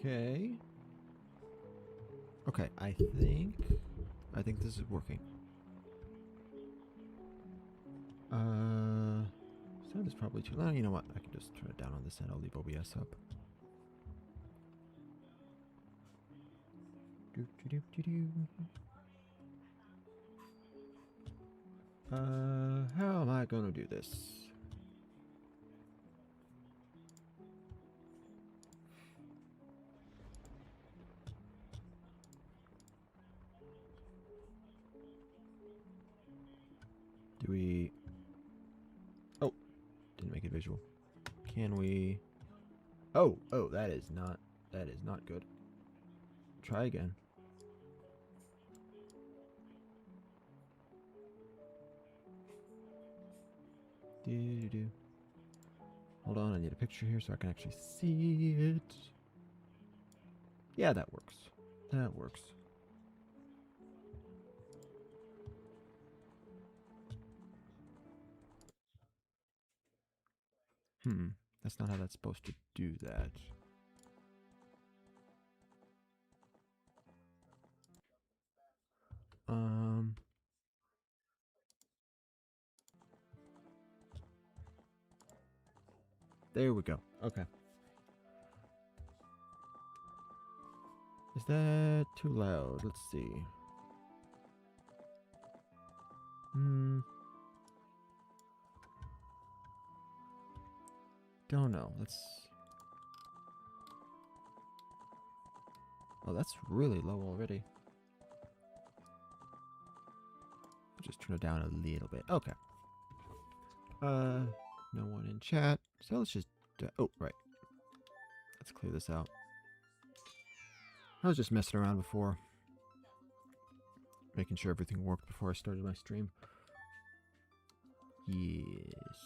Okay. Okay, I think this is working. Sound is probably too loud. You know what? I can just turn it down on this end. I'll leave OBS up. How am I gonna do this? Do we... Oh, didn't make it visual. Can we... Oh, that is not good. Try again. Do. Hold on, I need a picture here so I can actually see it. Yeah, that works. That works. That's not how that's supposed to do that. There we go. Okay. Is that too loud? Let's see. Don't know. Let's... Oh, that's really low already. Just turn it down a little bit. Okay. No one in chat. So let's just... oh, right. Let's clear this out. I was just messing around before. Making sure everything worked before I started my stream. Yes.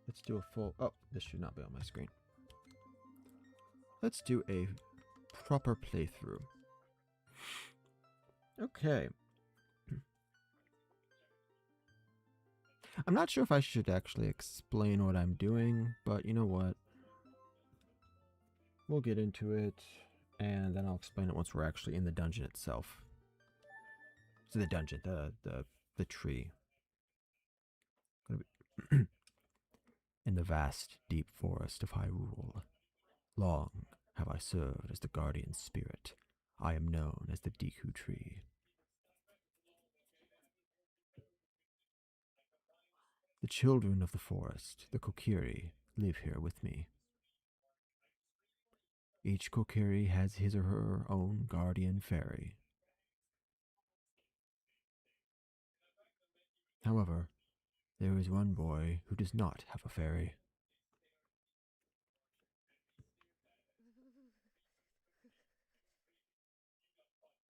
Let's do a full... oh, this should not be on my screen. Let's do a proper playthrough. Okay. I'm not sure if I should actually explain what I'm doing, but you know what? We'll get into it, and then I'll explain it once we're actually in the dungeon itself. So the dungeon, the tree. In the vast, deep forest of Hyrule, long have I served as the guardian spirit. I am known as the Deku Tree. The children of the forest, the Kokiri, live here with me. Each Kokiri has his or her own guardian fairy. However, there is one boy who does not have a fairy.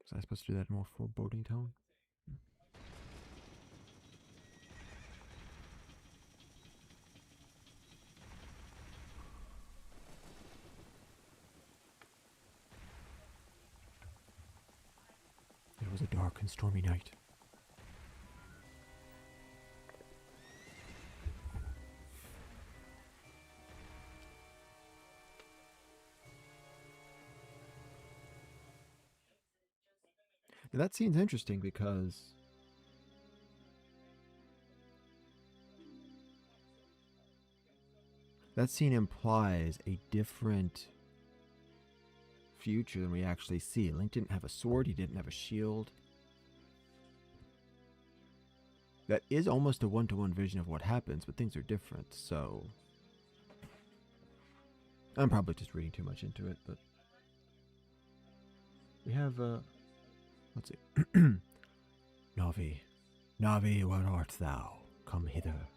Was I supposed to do that in a more foreboding tone? It was a dark and stormy night. Now that scene's interesting because that scene implies a different future than we actually see. Link didn't have a sword, he didn't have a shield. That is almost a one-to-one vision of what happens, but things are different, so... I'm probably just reading too much into it, but... We have, let's see. Navi. Navi, where art thou? Come hither.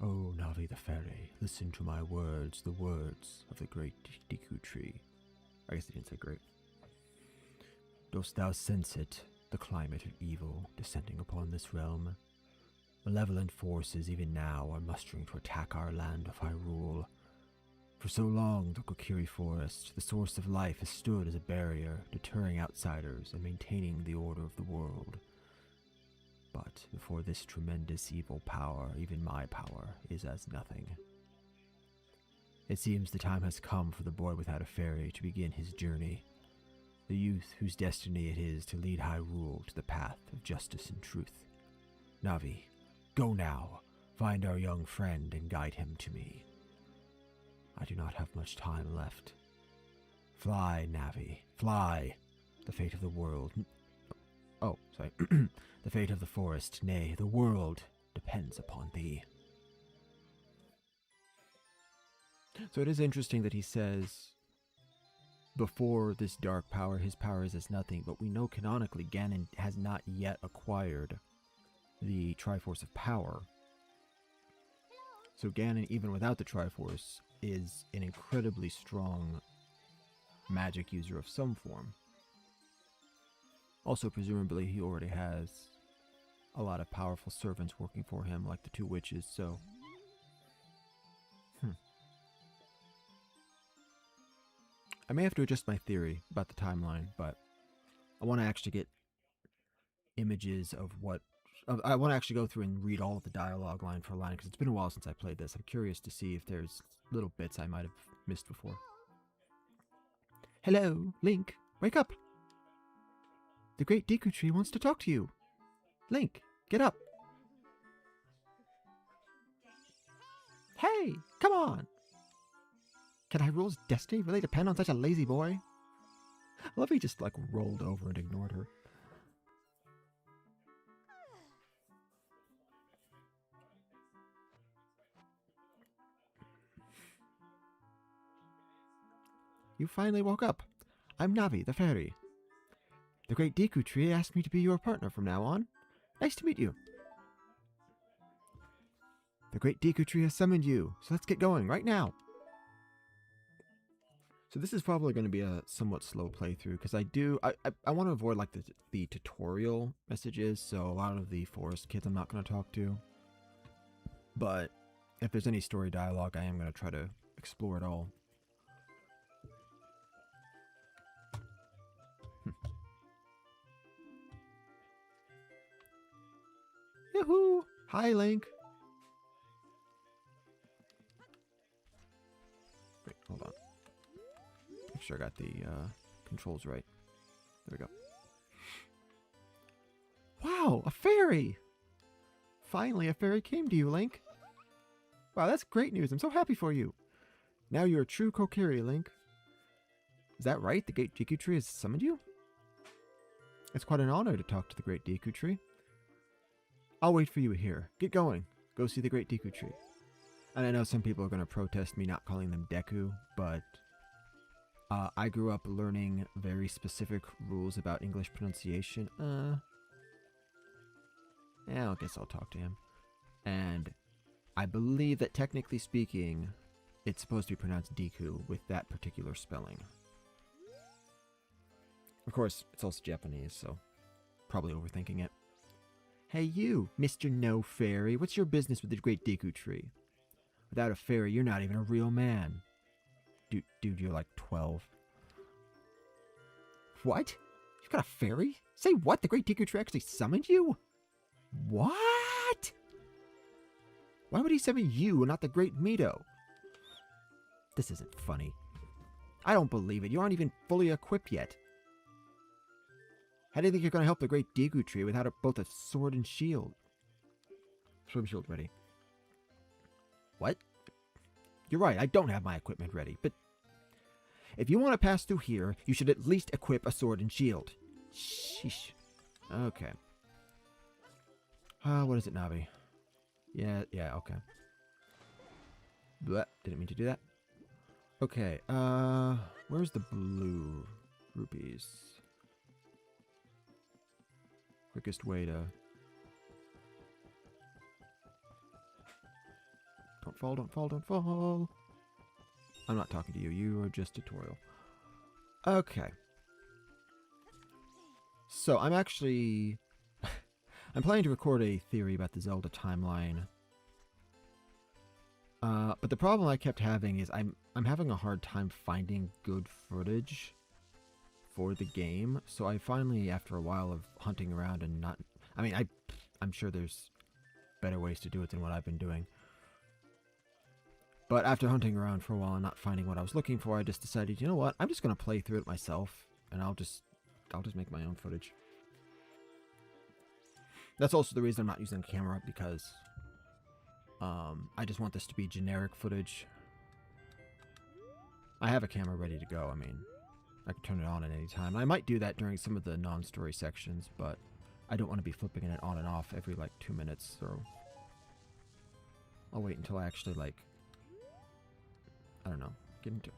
Oh, Navi the fairy, listen to my words, the words of the great Deku Tree. I guess he didn't say great. Dost thou sense it, the climate of evil descending upon this realm? Malevolent forces even now are mustering to attack our land of Hyrule. For so long, the Kokiri Forest, the source of life, has stood as a barrier, deterring outsiders and maintaining the order of the world. But before this tremendous evil power, even my power is as nothing. It seems the time has come for the boy without a fairy to begin his journey. The youth whose destiny it is to lead Hyrule to the path of justice and truth. Navi, go now, find our young friend and guide him to me. I do not have much time left. Fly, Navi, fly. The fate of the world... Oh, sorry. The fate of the forest, nay, the world, depends upon thee. So it is interesting that he says, before this dark power, his power is as nothing, but we know canonically Ganon has not yet acquired the Triforce of Power. So Ganon, even without the Triforce, is an incredibly strong magic user of some form. Also, presumably, he already has a lot of powerful servants working for him, like the two witches, so... I may have to adjust my theory about the timeline, but I want to actually get images of what I want to actually go through and read all of the dialogue line for line because it's been a while since I played this. I'm curious to see if there's little bits I might have missed before. Hello, Link. Wake up. The great Deku Tree wants to talk to you. Link, get up. Hey, come on. Can Hyrule's destiny really depend on such a lazy boy? I love he just like rolled over and ignored her. You finally woke up. I'm Navi, the fairy. The great Deku Tree asked me to be your partner from now on. Nice to meet you. The great Deku Tree has summoned you, so let's get going right now. So this is probably going to be a somewhat slow playthrough because I want to avoid like the tutorial messages, so a lot of the forest kids I'm not going to talk to. But if there's any story dialogue, I am going to try to explore it all. Yahoo! Hi, Link. Wait, hold on. Make sure I got the controls right. There we go. Wow, a fairy! Finally, a fairy came to you, Link. Wow, that's great news. I'm so happy for you. Now you're a true Kokiri, Link. Is that right? The great Deku Tree has summoned you? It's quite an honor to talk to the great Deku Tree. I'll wait for you here. Get going. Go see the great Deku Tree. And I know some people are going to protest me not calling them Deku, but I grew up learning very specific rules about English pronunciation. Yeah, I guess I'll talk to him. And I believe that technically speaking, it's supposed to be pronounced Deku with that particular spelling. Of course, it's also Japanese, so probably overthinking it. Hey you, Mr. No Fairy, what's your business with the great Deku Tree? Without a fairy, you're not even a real man. Dude, you're like 12. What? You've got a fairy? Say what? The great Deku Tree actually summoned you? What? Why would he summon you and not the great Mito? This isn't funny. I don't believe it. You aren't even fully equipped yet. How do you think you're going to help the great Deku Tree without both a sword and shield? Swim shield ready. What? You're right, I don't have my equipment ready, but if you want to pass through here, you should at least equip a sword and shield. Sheesh. Okay. What is it, Navi? Yeah, okay. Bleh, didn't mean to do that. Okay, where's the blue rupees? Quickest way to... Don't fall, don't fall, don't fall. I'm not talking to you. You are just tutorial. Okay. So, I'm actually... I'm planning to record a theory about the Zelda timeline. But the problem I kept having is I'm having a hard time finding good footage for the game. So I finally, after a while of hunting around and not... I mean, I'm sure there's better ways to do it than what I've been doing. But after hunting around for a while and not finding what I was looking for, I just decided, you know what? I'm just going to play through it myself, and I'll just make my own footage. That's also the reason I'm not using a camera, because I just want this to be generic footage. I have a camera ready to go. I mean, I can turn it on at any time. I might do that during some of the non-story sections, but I don't want to be flipping it on and off every like 2 minutes, so I'll wait until I actually like... I don't know.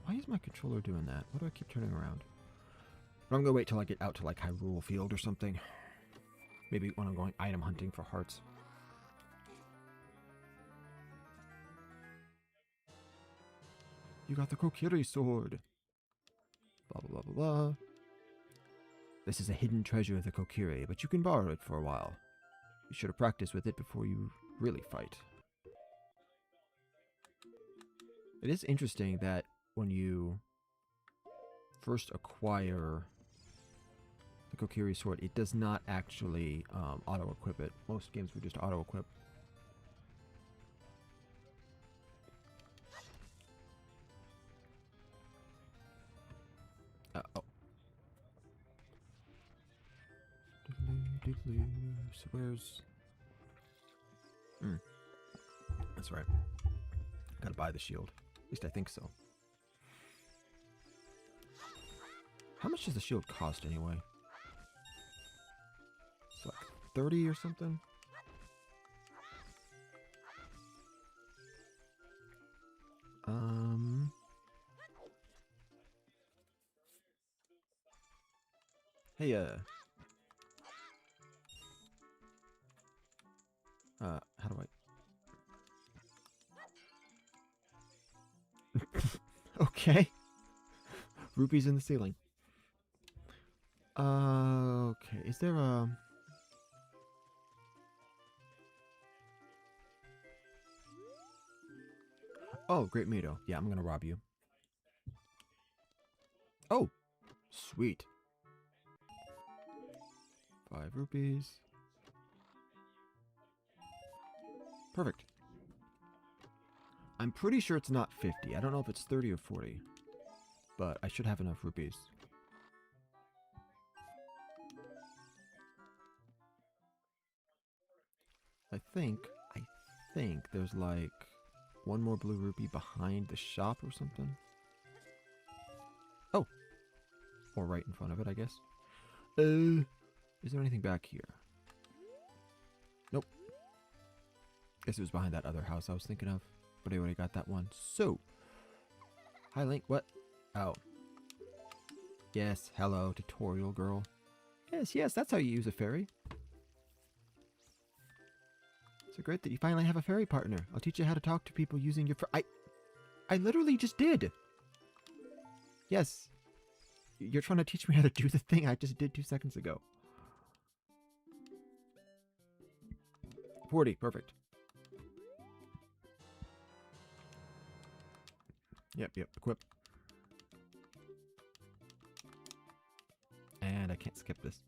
Why is my controller doing that? Why do I keep turning around? But I'm going to wait till I get out to like Hyrule Field or something. Maybe when I'm going item hunting for hearts. You got the Kokiri sword. Blah, blah, blah, blah, blah. This is a hidden treasure of the Kokiri, but you can borrow it for a while. You should have practiced with it before you really fight. It is interesting that when you first acquire the Kokiri sword, it does not actually auto-equip it. Most games would just auto-equip. Oh. So where's... That's right. Gotta buy the shield. At least I think so. How much does the shield cost anyway? It's like 30 or something? Hey, how do I... Okay. Rupees in the ceiling. Okay. Is there a... Oh, Great Mito. Yeah, I'm gonna rob you. Oh! Sweet. 5 rupees. Perfect. I'm pretty sure it's not 50. I don't know if it's 30 or 40. But I should have enough rupees. I think there's like one more blue rupee behind the shop or something. Oh! Or right in front of it, I guess. Is there anything back here? Nope. Guess it was behind that other house I was thinking of. But I already got that one. So. Hi, Link. What? Oh. Yes, hello, tutorial girl. Yes, that's how you use a fairy. So great that you finally have a fairy partner. I'll teach you how to talk to people using your I literally just did. Yes. You're trying to teach me how to do the thing I just did 2 seconds ago. 40, perfect. Yep, equip. And I can't skip this.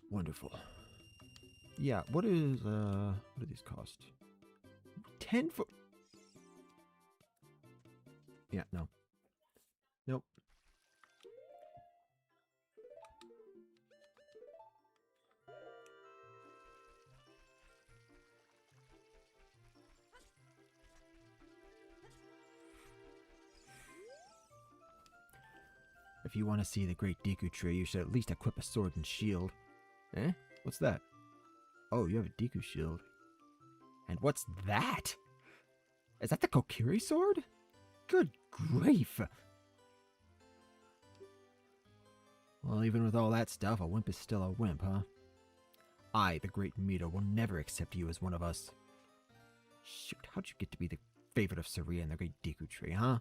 Wonderful. Yeah, what do these cost? 10 for... Yeah, no. Nope. If you want to see the Great Deku Tree, you should at least equip a sword and shield. Eh? What's that? Oh, you have a Deku shield. And what's that? Is that the Kokiri sword? Good grief! Well, even with all that stuff, a wimp is still a wimp, huh? I, the Great Mito, will never accept you as one of us. Shoot, how'd you get to be the favorite of Saria and the Great Deku Tree, huh?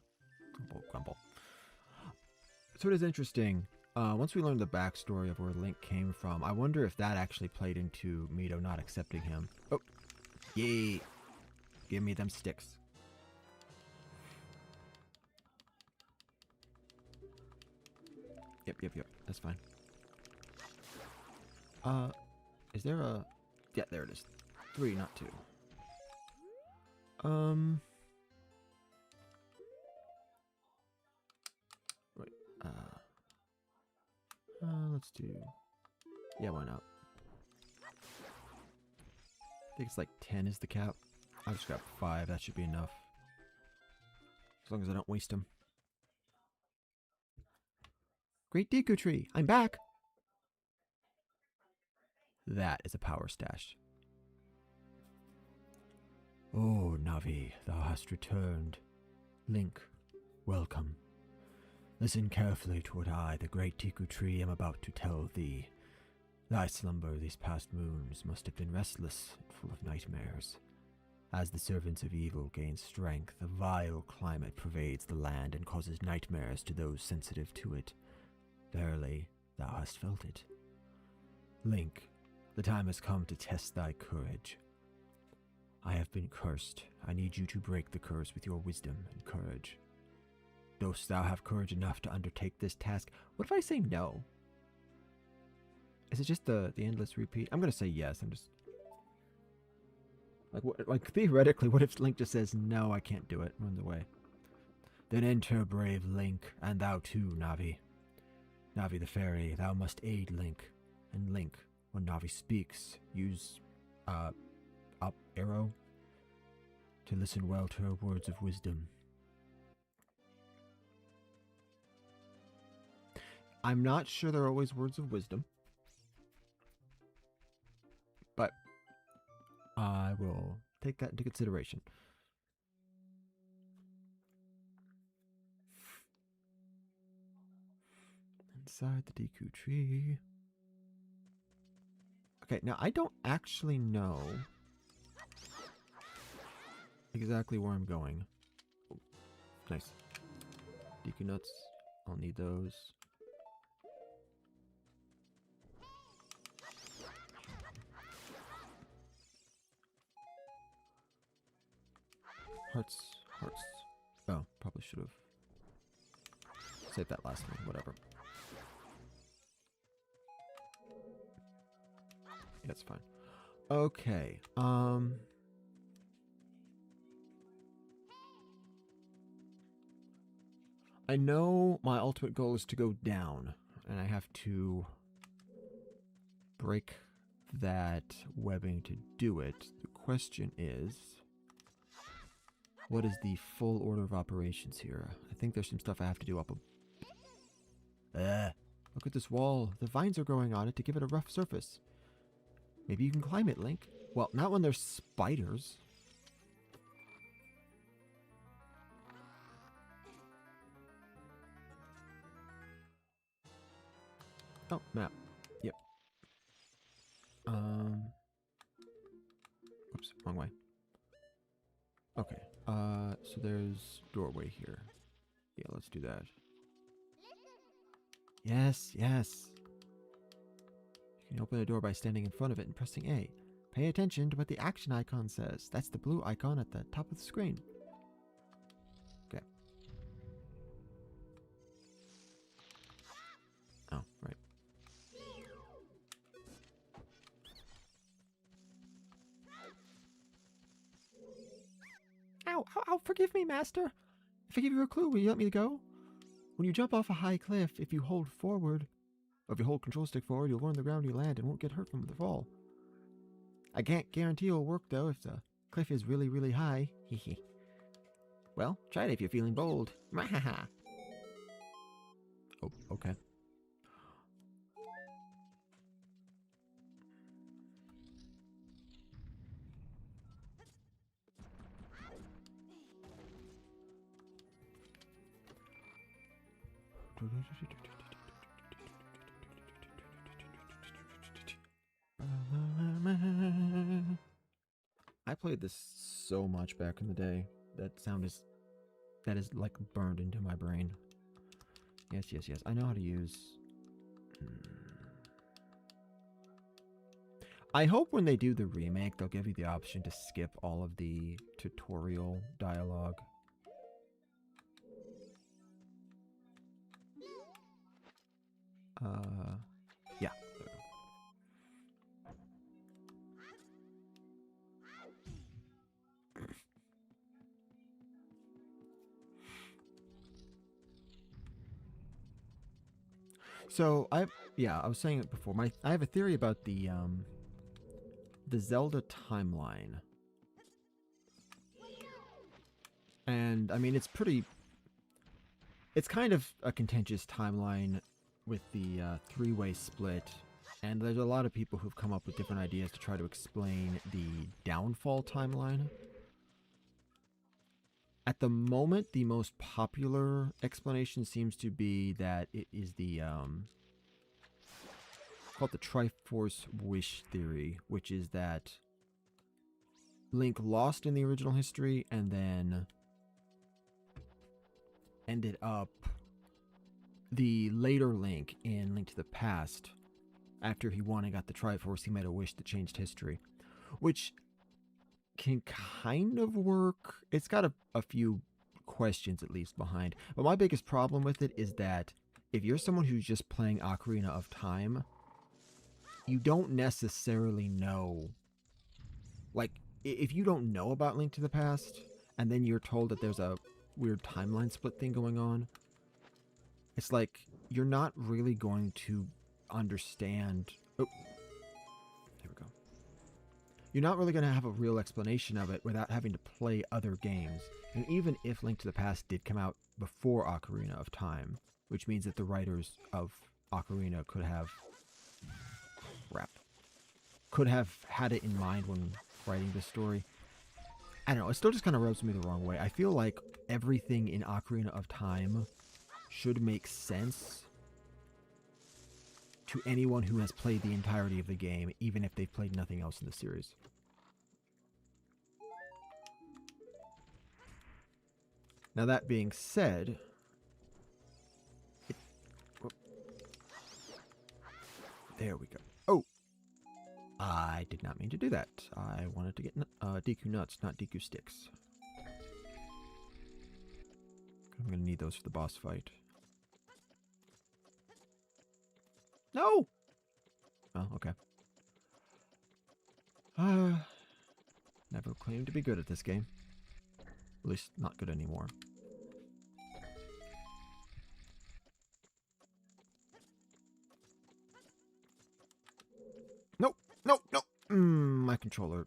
Grumble, grumble. So it is interesting. Once we learned the backstory of where Link came from, I wonder if that actually played into Mito not accepting him. Oh, yay! Give me them sticks. Yep. That's fine. Is there a... Yeah, there it is. 3, not 2. Wait, let's do... Yeah, why not? I think it's like 10 is the cap. I just got 5, that should be enough. As long as I don't waste them. Great Deku Tree, I'm back! That is a power stash. Oh, Navi, thou hast returned. Link, welcome. Listen carefully to what I, the Great Deku Tree, am about to tell thee. Thy slumber these past moons must have been restless and full of nightmares. As the servants of evil gain strength, a vile climate pervades the land and causes nightmares to those sensitive to it. Verily, thou hast felt it. Link, the time has come to test thy courage. I have been cursed. I need you to break the curse with your wisdom and courage. Dost thou have courage enough to undertake this task? What if I say no? Is it just the endless repeat? I'm gonna say yes. I'm just like theoretically, what if Link just says no? I can't do it. Runs away. Then enter, brave Link, and thou too, Navi. Navi the fairy, thou must aid Link. And Link, when Navi speaks, use up arrow to listen well to her words of wisdom. I'm not sure they're always words of wisdom, but I will take that into consideration. Inside the Deku tree. Okay, now I don't actually know exactly where I'm going. Oh, nice. Deku nuts. I'll need those. Hearts. Oh, probably should have saved that last one. Whatever. That's fine. Okay. I know my ultimate goal is to go down, and I have to break that webbing to do it. The question is, what is the full order of operations here? I think there's some stuff I have to do up. Look at this wall. The vines are growing on it to give it a rough surface. Maybe you can climb it, Link. Well, not when there's spiders. Oh, map. Yep. Oops, wrong way. Okay. So there's doorway here. Yeah, let's do that. Yes. You can open a door by standing in front of it and pressing A. Pay attention to what the action icon says. That's the blue icon at the top of the screen. Okay. Oh, right. Ow, forgive me, Master. If I give you a clue, will you let me go? When you jump off a high cliff, if you hold control stick forward, you'll warn the ground you land and won't get hurt from the fall. I can't guarantee it'll work, though, if the cliff is really, really high. Hehe. Well, try it if you're feeling bold. Oh, okay. I played this so much back in the day. That is like burned into my brain. Yes. I know how to use. I hope when they do the remake, they'll give you the option to skip all of the tutorial dialogue. Yeah. So I was saying it before. I have a theory about the Zelda timeline. And I mean it's kind of a contentious timeline with the three-way split, and there's a lot of people who've come up with different ideas to try to explain the downfall timeline. At the moment, the most popular explanation seems to be that it is the called the Triforce Wish theory, which is that Link lost in the original history and then ended up the later Link in Link to the Past. After he won and got the Triforce, he made a wish that changed history, which can kind of work. It's got a few questions at least behind, but my biggest problem with it is that if you're someone who's just playing Ocarina of Time, you don't necessarily know. Like, if you don't know about Link to the Past, and then you're told that there's a weird timeline split thing going on, it's like, you're not really going to understand. Oh, there we go. You're not really going to have a real explanation of it without having to play other games. And even if Link to the Past did come out before Ocarina of Time, which means that the writers of Ocarina could have had it in mind when writing this story. I don't know, it still just kind of rubs me the wrong way. I feel like everything in Ocarina of Time should make sense to anyone who has played the entirety of the game, even if they've played nothing else in the series. Now that being said, there we go. Oh! I did not mean to do that. I wanted to get Deku nuts, not Deku sticks. I'm going to need those for the boss fight. No! Oh, okay. Never claimed to be good at this game. At least, not good anymore. Nope! Nope! Nope! My controller.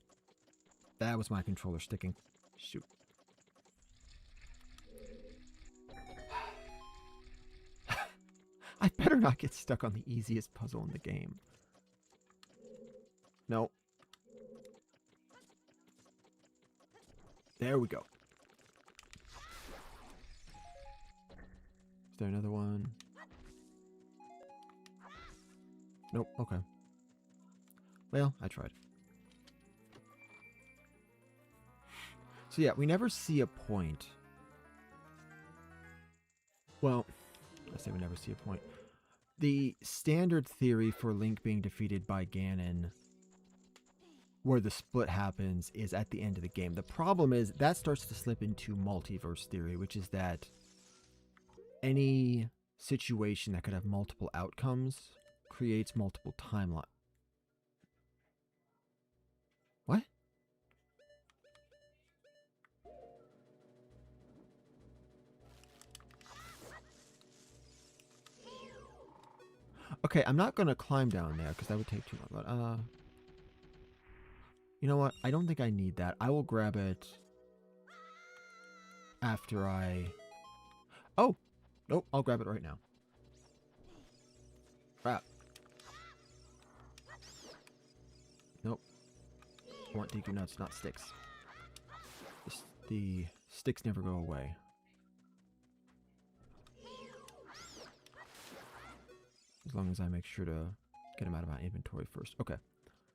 That was my controller sticking. Shoot. I better not get stuck on the easiest puzzle in the game. No. There we go. Is there another one? Nope, okay. Well, I tried. So yeah, we never see a point. Well, I say we never see a point. The standard theory for Link being defeated by Ganon, where the split happens, is at the end of the game. The problem is that starts to slip into multiverse theory, which is that any situation that could have multiple outcomes creates multiple timelines. What? Okay, I'm not going to climb down there because that would take too long. But, you know what? I don't think I need that. I will grab it after I... Oh! Nope, I'll grab it right now. Crap. Nope. I want Deku nuts, not sticks. The sticks never go away. As long as I make sure to get them out of my inventory first. Okay,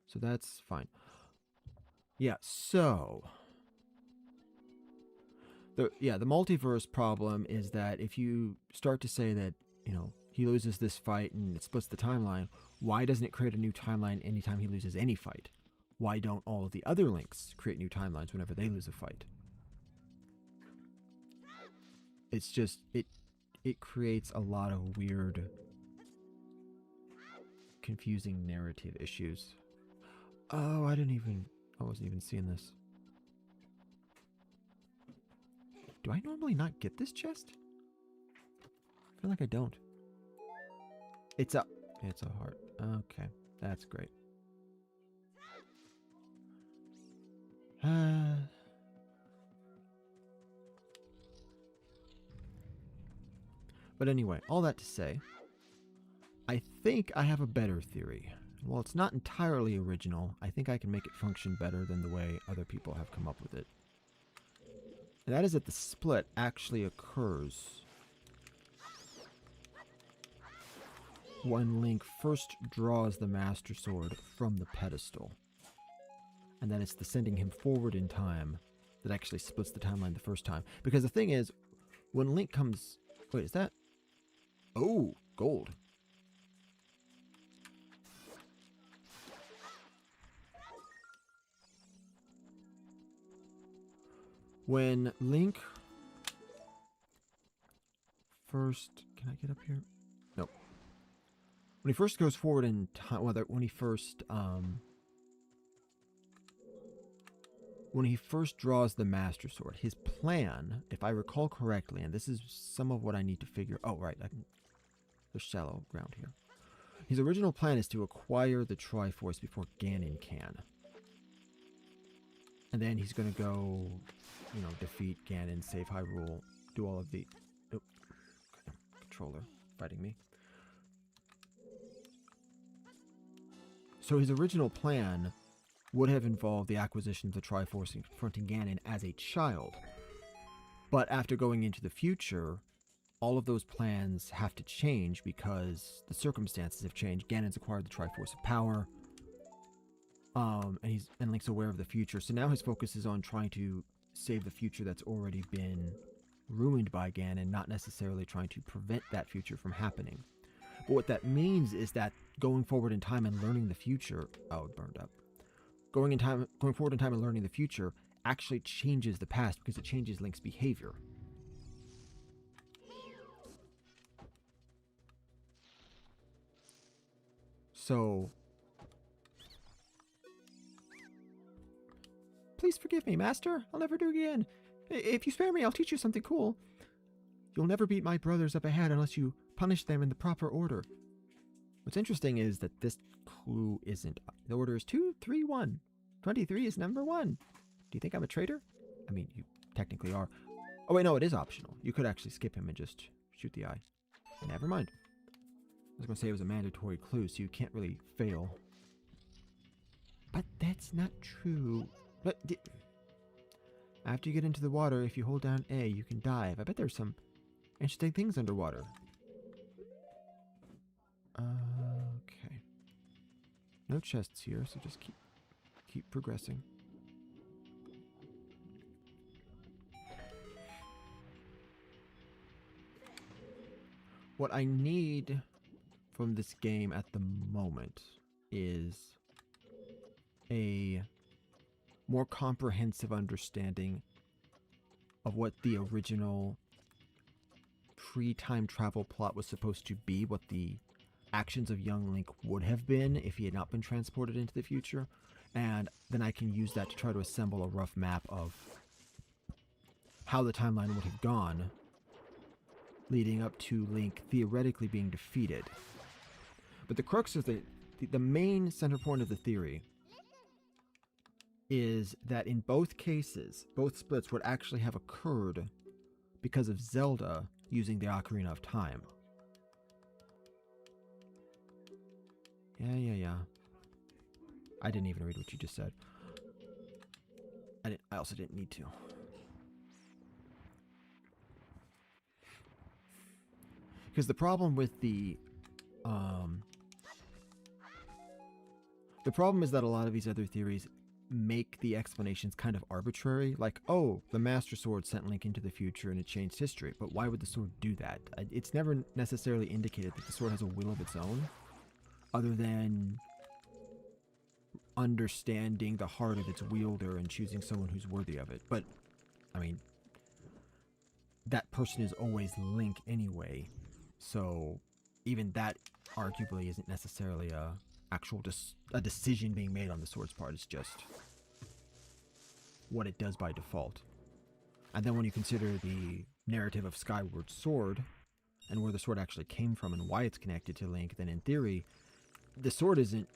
so that's fine. Yeah, so... The multiverse problem is that if you start to say that, you know, he loses this fight and it splits the timeline, why doesn't it create a new timeline anytime he loses any fight? Why don't all of the other Links create new timelines whenever they lose a fight? It's just, it creates a lot of weird, confusing narrative issues. Oh, I wasn't even seeing this. Do I normally not get this chest? I feel like I don't. It's a heart. Okay, that's great. But anyway, all that to say, I think I have a better theory. While it's not entirely original, I think I can make it function better than the way other people have come up with it. And that is that the split actually occurs when Link first draws the Master Sword from the pedestal. And that it's the sending him forward in time that actually splits the timeline the first time. Because the thing is, when Link comes... Wait, is that... Oh, gold. When Link first... Can I get up here? Nope. When he first goes forward in time, when he first draws the Master Sword, his plan, if I recall correctly, and this is some of what I need to figure. Oh, right, there's shallow ground here. His original plan is to acquire the Triforce before Ganon can. And then he's going to go, defeat Ganon, save Hyrule, do all of the... Oh, controller fighting me. So his original plan would have involved the acquisition of the Triforce and confronting Ganon as a child. But after going into the future, all of those plans have to change because the circumstances have changed. Ganon's acquired the Triforce of Power, and Link's aware of the future. So now his focus is on trying to save the future that's already been ruined by Ganon, not necessarily trying to prevent that future from happening. But what that means is that going forward in time and learning the future... Oh, it burned up. Going forward in time and learning the future actually changes the past because it changes Link's behavior. So... Please forgive me, Master. I'll never do it again. If you spare me, I'll teach you something cool. You'll never beat my brothers up ahead unless you punish them in the proper order. What's interesting is that this clue isn't... The order is 2, 3, 1. 23 is number 1. Do you think I'm a traitor? I mean, you technically are. Oh, wait, no, it is optional. You could actually skip him and just shoot the eye. Never mind. I was going to say it was a mandatory clue, so you can't really fail. But that's not true. But after you get into the water, if you hold down A, you can dive. I bet there's some interesting things underwater. Okay. No chests here, so just keep progressing. What I need from this game at the moment is a more comprehensive understanding of what the original pre-time travel plot was supposed to be, what the actions of young Link would have been if he had not been transported into the future, and then I can use that to try to assemble a rough map of how the timeline would have gone, leading up to Link theoretically being defeated. But the crux of the main center point of the theory is that in both cases, both splits would actually have occurred because of Zelda using the Ocarina of Time. Yeah. I didn't even read what you just said. I also didn't need to. Because the problem with the problem is that a lot of these other theories make the explanations kind of arbitrary, like, oh, the Master Sword sent Link into the future and it changed history, but why would the sword do that? It's never necessarily indicated that the sword has a will of its own, other than understanding the heart of its wielder and choosing someone who's worthy of it. But, I mean, that person is always Link anyway, so even that arguably isn't necessarily a decision being made on the sword's part. It's just what it does by default. And then when you consider the narrative of Skyward Sword and where the sword actually came from and why it's connected to Link, then in theory, the sword isn't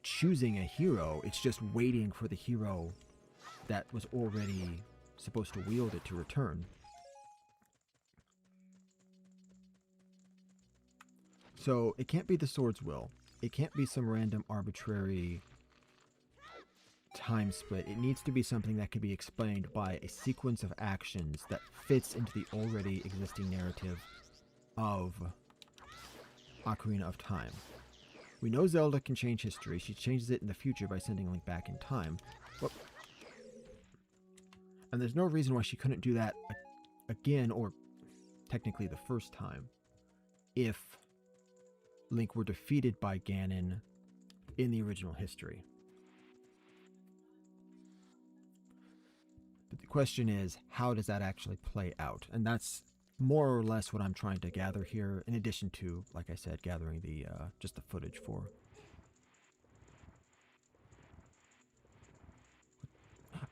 choosing a hero, it's just waiting for the hero that was already supposed to wield it to return. So it can't be the sword's will. It can't be some random arbitrary time split. It needs to be something that can be explained by a sequence of actions that fits into the already existing narrative of Ocarina of Time. We know Zelda can change history. She changes it in the future by sending Link back in time. And there's no reason why she couldn't do that again, or technically the first time, if Link were defeated by Ganon in the original history. But the question is, how does that actually play out? And that's more or less what I'm trying to gather here, in addition to, like I said, gathering the just the footage for.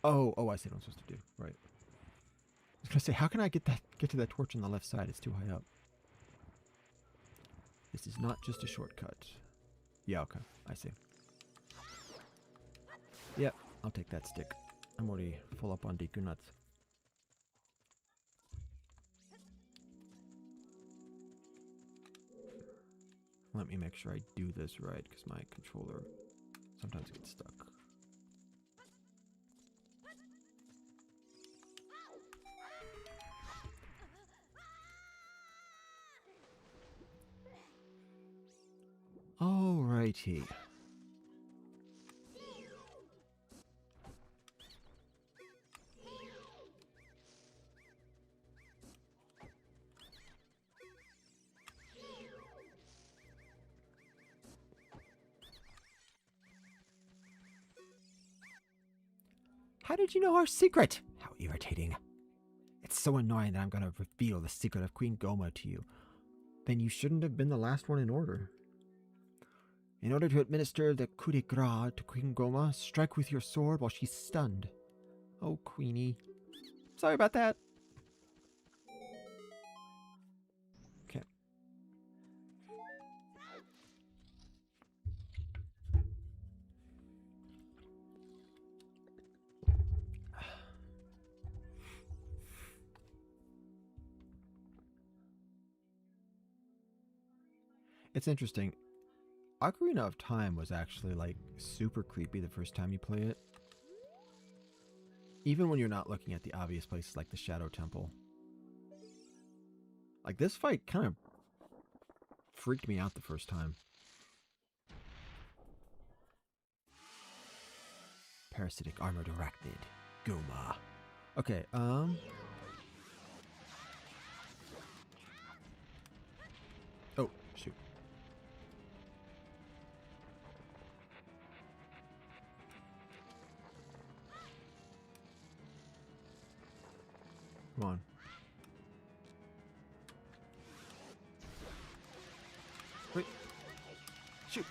Oh, I see what I'm supposed to do. Right. I was gonna say, how can I get to that torch on the left side? It's too high up. This is not just a shortcut. Yeah, okay, I see. Yeah, I'll take that stick. I'm already full up on Deku nuts. Let me make sure I do this right, because my controller sometimes gets stuck. Alrighty. How did you know our secret? How irritating. It's so annoying that I'm going to reveal the secret of Queen Goma to you. Then you shouldn't have been the last one in order. In order to administer the coup de grace to Queen Goma, strike with your sword while she's stunned. Oh, Queenie. Sorry about that. Okay. It's interesting. Ocarina of Time was actually like super creepy the first time you play it. Even when you're not looking at the obvious places like the Shadow Temple. Like this fight kind of freaked me out the first time. Parasitic armored arachnid. Goma. Okay, oh, shoot. Come on. Wait. Shoot.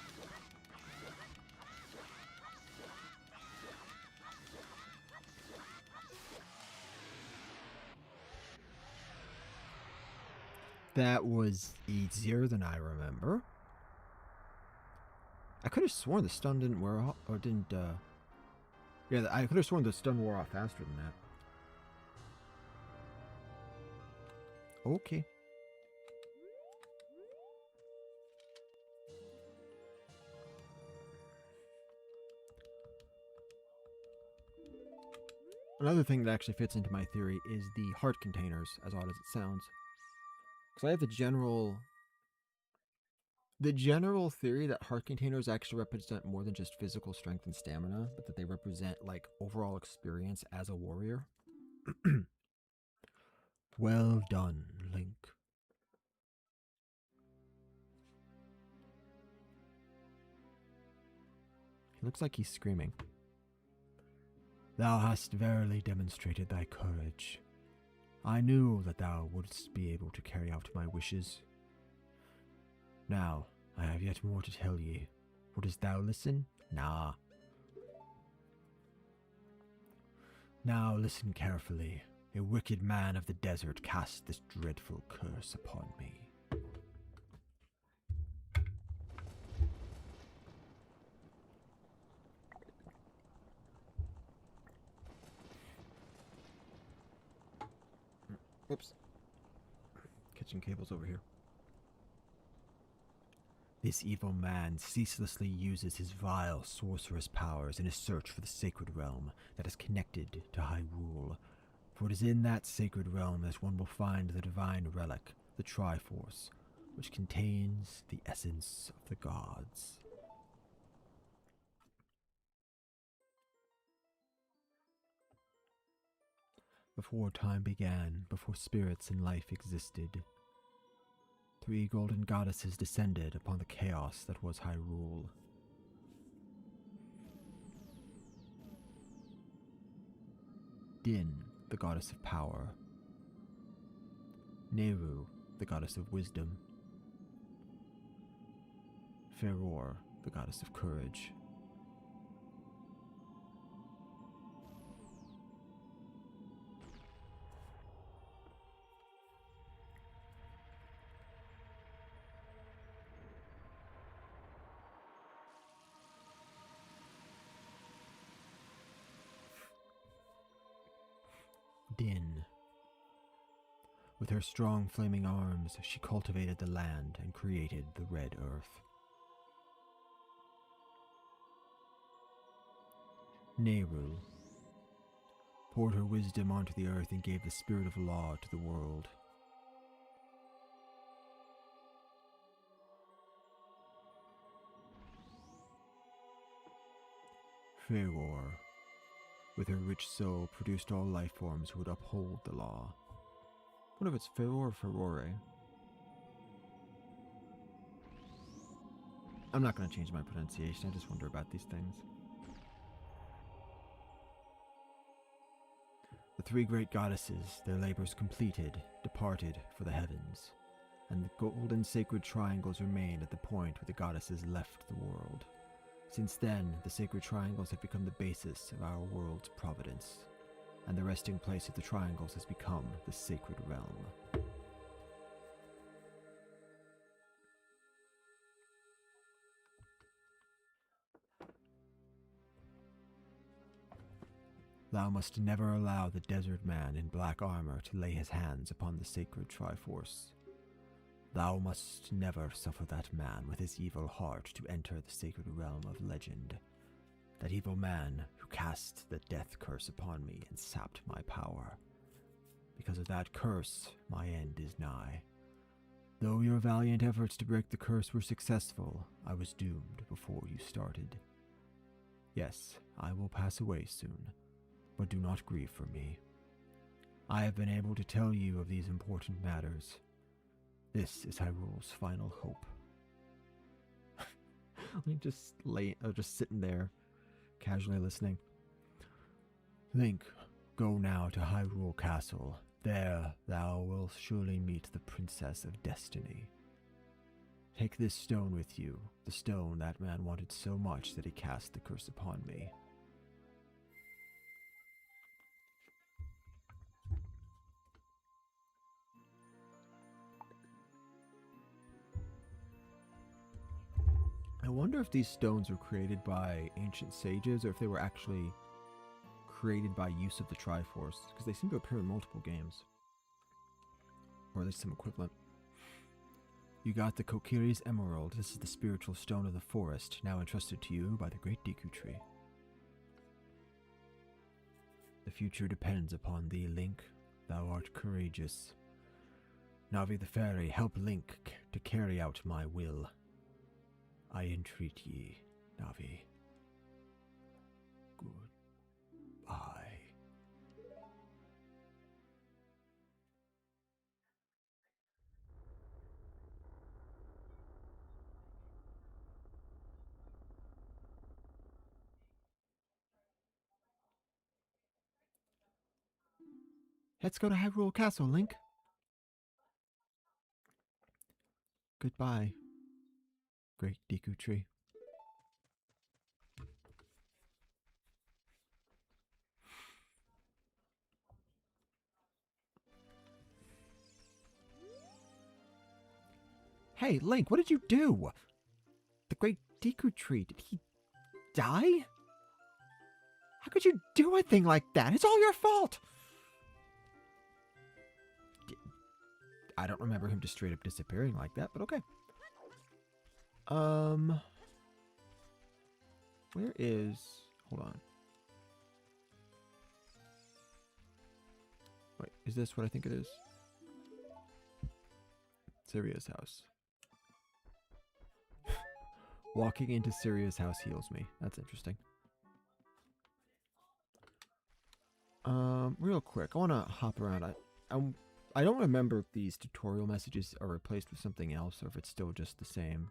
That was easier than I remember. I could have sworn the stun didn't wear off, or didn't, yeah, I could have sworn the stun wore off faster than that. Okay. Another thing that actually fits into my theory is the heart containers, as odd as it sounds. Because I have the general theory that heart containers actually represent more than just physical strength and stamina, but that they represent like overall experience as a warrior. Well done, Link. He looks like he's screaming. Thou hast verily demonstrated thy courage. I knew that thou wouldst be able to carry out my wishes. Now, I have yet more to tell ye. Wouldst thou listen? Nah. Now listen carefully. A wicked man of the desert cast this dreadful curse upon me. Whoops. Catching cables over here. This evil man ceaselessly uses his vile sorcerous powers in his search for the sacred realm that is connected to Hyrule. For it is in that sacred realm that one will find the divine relic, the Triforce, which contains the essence of the gods. Before time began, before spirits and life existed, 3 golden goddesses descended upon the chaos that was Hyrule. Din, the goddess of power. Neru, the goddess of wisdom. Feror, the goddess of courage. Din. With her strong flaming arms, she cultivated the land and created the Red Earth. Neru poured her wisdom onto the earth and gave the spirit of law to the world. Feror, with her rich soul, produced all life forms who would uphold the law. What if it's Feror or Ferore? I'm not going to change my pronunciation, I just wonder about these things. The three great goddesses, their labors completed, departed for the heavens, and the golden sacred triangles remained at the point where the goddesses left the world. Since then, the sacred triangles have become the basis of our world's providence, and the resting place of the triangles has become the sacred realm. Thou must never allow the desert man in black armor to lay his hands upon the sacred Triforce. Thou must never suffer that man with his evil heart to enter the sacred realm of legend. That evil man who cast the death curse upon me and sapped my power. Because of that curse, my end is nigh. Though your valiant efforts to break the curse were successful, I was doomed before you started. Yes, I will pass away soon, but do not grieve for me. I have been able to tell you of these important matters. This is Hyrule's final hope. Just sitting there, casually listening. Link, go now to Hyrule Castle. There thou wilt surely meet the Princess of Destiny. Take this stone with you, the stone that man wanted so much that he cast the curse upon me. I wonder if these stones were created by ancient sages or if they were actually created by use of the Triforce, because they seem to appear in multiple games. Or at least some equivalent. You got the Kokiri's Emerald. This is the spiritual stone of the forest, now entrusted to you by the Great Deku Tree. The future depends upon thee, Link. Thou art courageous. Navi the Fairy, help Link to carry out my will. I entreat ye, Navi. Goodbye. Let's go to Hyrule Castle, Link. Goodbye, Great Deku Tree. Hey, Link, what did you do? The Great Deku Tree, did he die? How could you do a thing like that? It's all your fault! I don't remember him just straight up disappearing like that, but okay. Where is... Hold on. Wait, is this what I think it is? Syria's house. Walking into Syria's house heals me. That's interesting. Real quick, I want to hop around. I don't remember if these tutorial messages are replaced with something else or if it's still just the same.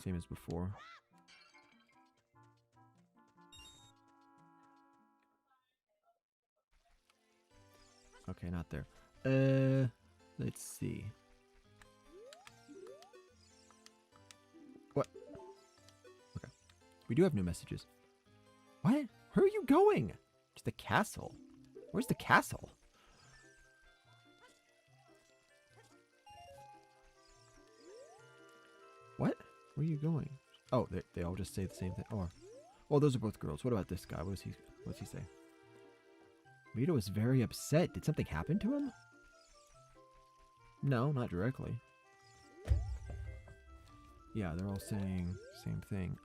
Same as before. Okay, not there. Let's see. What? Okay. We do have new messages. What? Where are you going? To the castle. Where's the castle? What? Where are you going? Oh, they all just say the same thing. Or, well, those are both girls. What about this guy? What's he say? Rito is very upset. Did something happen to him? No, not directly. Yeah, they're all saying same thing.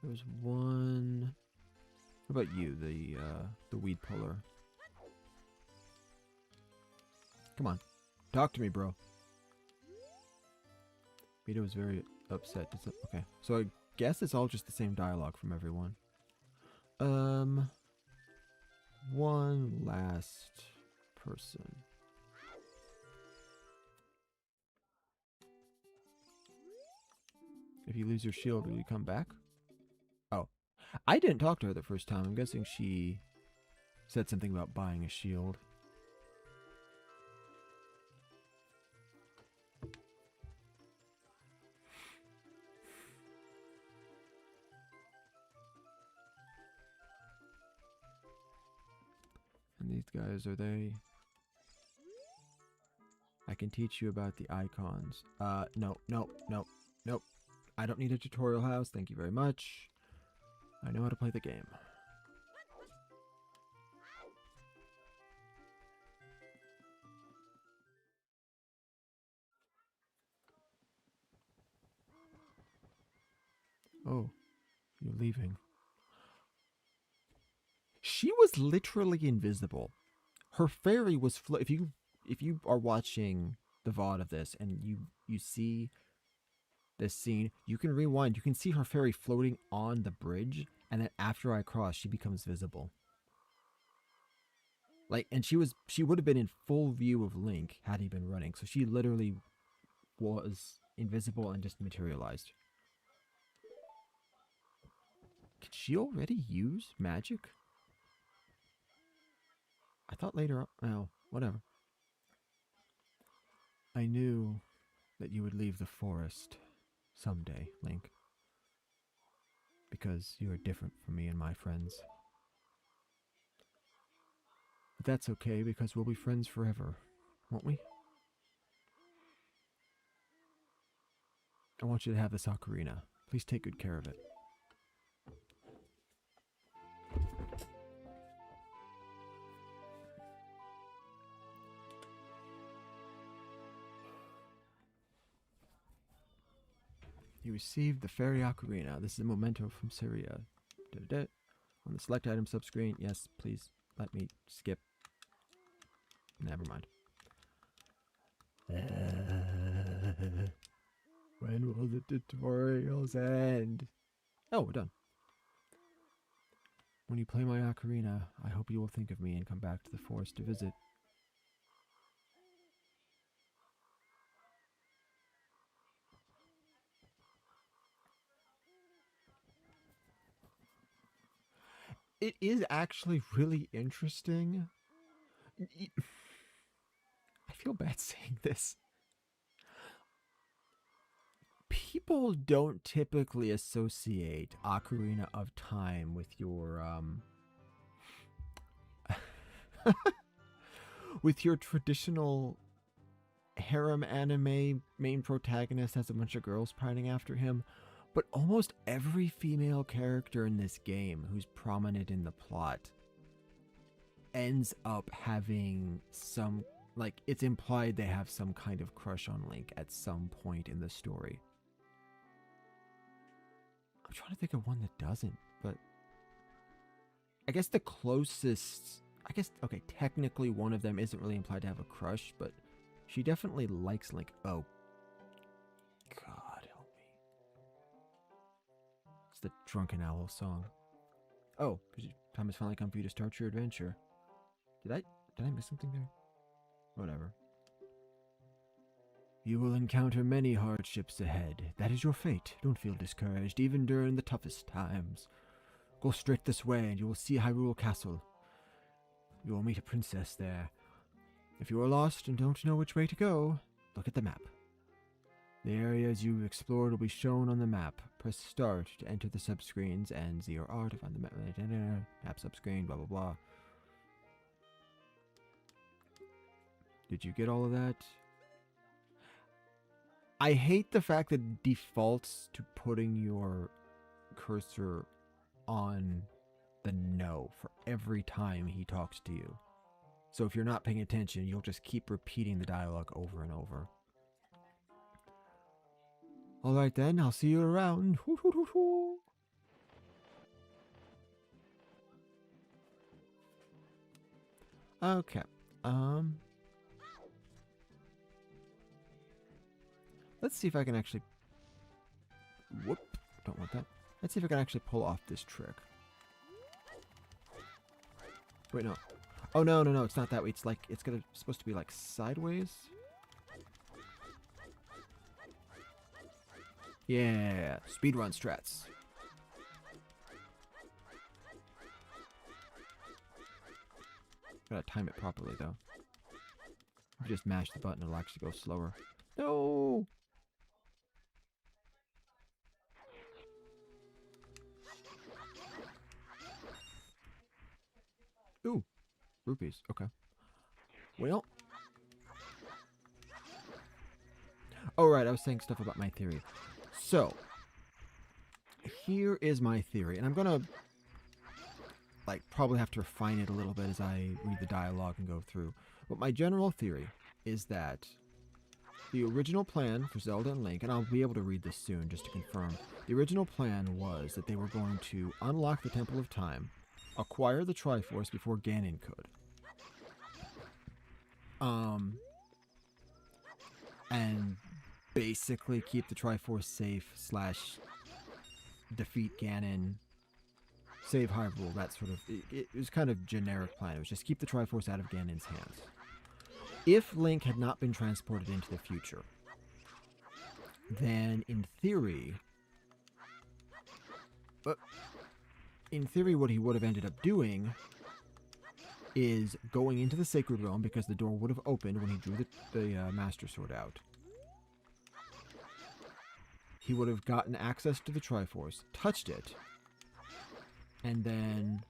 There's one. What about you, the weed puller? Come on, talk to me, bro. Rito is very upset. Okay, so I guess it's all just the same dialogue from everyone. One last person. If you lose your shield, will you come back? Oh, I didn't talk to her the first time. I'm guessing she said something about buying a shield. And these guys, are they... I can teach you about the icons. No. I don't need a tutorial house, thank you very much. I know how to play the game. Oh, you're leaving. She was literally invisible. Her fairy was if you are watching the VOD of this and you see this scene, you can rewind. You can see her fairy floating on the bridge, and then after I cross, she becomes visible. Like, and she would have been in full view of Link had he been running. So she literally was invisible and just materialized. Can she already use magic? I thought later on. Oh, whatever. I knew that you would leave the forest someday, Link. Because you are different from me and my friends. But that's okay, because we'll be friends forever, won't we? I want you to have this ocarina. Please take good care of it. You received the fairy ocarina. This is a memento from Syria. On the select item subscreen. Yes, please let me skip. Never mind. When will the tutorials end? Oh, we're done. When you play my ocarina, I hope you will think of me and come back to the forest to visit. It is actually really interesting. I feel bad saying this. People don't typically associate Ocarina of Time with your with your traditional harem anime main protagonist has a bunch of girls pining after him, but almost every female character in this game who's prominent in the plot ends up having some, like, it's implied they have some kind of crush on Link at some point in the story. I'm trying to think of one that doesn't, but I guess the closest, okay, technically one of them isn't really implied to have a crush, but she definitely likes Link. Oh, God help me. It's the Drunken Owl song. Oh, time has finally come for you to start your adventure. Did I miss something there? Whatever. You will encounter many hardships ahead. That is your fate. Don't feel discouraged, even during the toughest times. Go straight this way and you will see Hyrule Castle. You will meet a princess there. If you are lost and don't know which way to go, look at the map. The areas you explored will be shown on the map. Press start to enter the subscreens and ZRR to find the map. Map subscreen, blah blah blah. Did you get all of that? I hate the fact that it defaults to putting your cursor on the no for every time he talks to you. So if you're not paying attention, you'll just keep repeating the dialogue over and over. Alright then, I'll see you around. Okay. Let's see if I can actually... Whoop. Don't want that. Let's see if I can actually pull off this trick. Wait, no. Oh, no, no, no. It's not that way. It's like... It's supposed to be like sideways. Yeah. Speedrun strats. Gotta time it properly, though. If you just mash the button, it'll actually go slower. No! Ooh. Rupees. Okay. Well. Oh, right. I was saying stuff about my theory. So. Here is my theory. And I'm gonna... like, probably have to refine it a little bit as I read the dialogue and go through. But my general theory is that the original plan for Zelda and Link, and I'll be able to read this soon just to confirm, the original plan was that they were going to unlock the Temple of Time, acquire the Triforce before Ganon could. And basically keep the Triforce safe / defeat Ganon, save Hyrule, that sort of... It was kind of generic plan. It was just keep the Triforce out of Ganon's hands. If Link had not been transported into the future, then in theory... what he would have ended up doing is going into the Sacred Realm, because the door would have opened when he drew the Master Sword out. He would have gotten access to the Triforce, touched it, and then...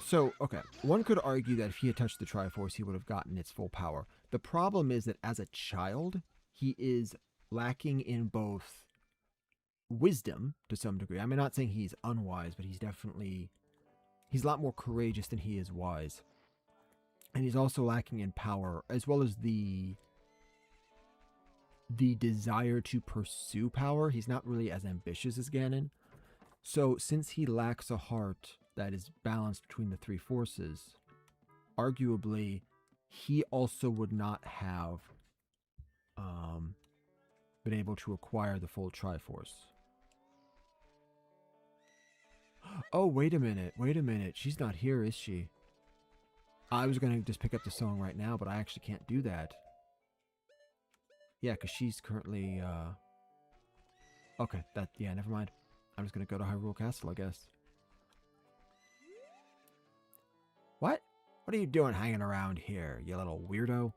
So, okay, one could argue that if he had touched the Triforce, he would have gotten its full power. The problem is that as a child, he is lacking in both wisdom, to some degree. I'm not saying he's unwise, but he's definitely... He's a lot more courageous than he is wise. And he's also lacking in power, as well as the desire to pursue power. He's not really as ambitious as Ganon. So, since he lacks a heart that is balanced between the three forces, arguably, he also would not have been able to acquire the full Triforce. Oh, wait a minute. Wait a minute. She's not here, is she? I was going to just pick up the song right now, but I actually can't do that. Yeah, because she's currently... Okay, yeah, never mind. I'm just going to go to Hyrule Castle, I guess. What? What are you doing hanging around here, you little weirdo?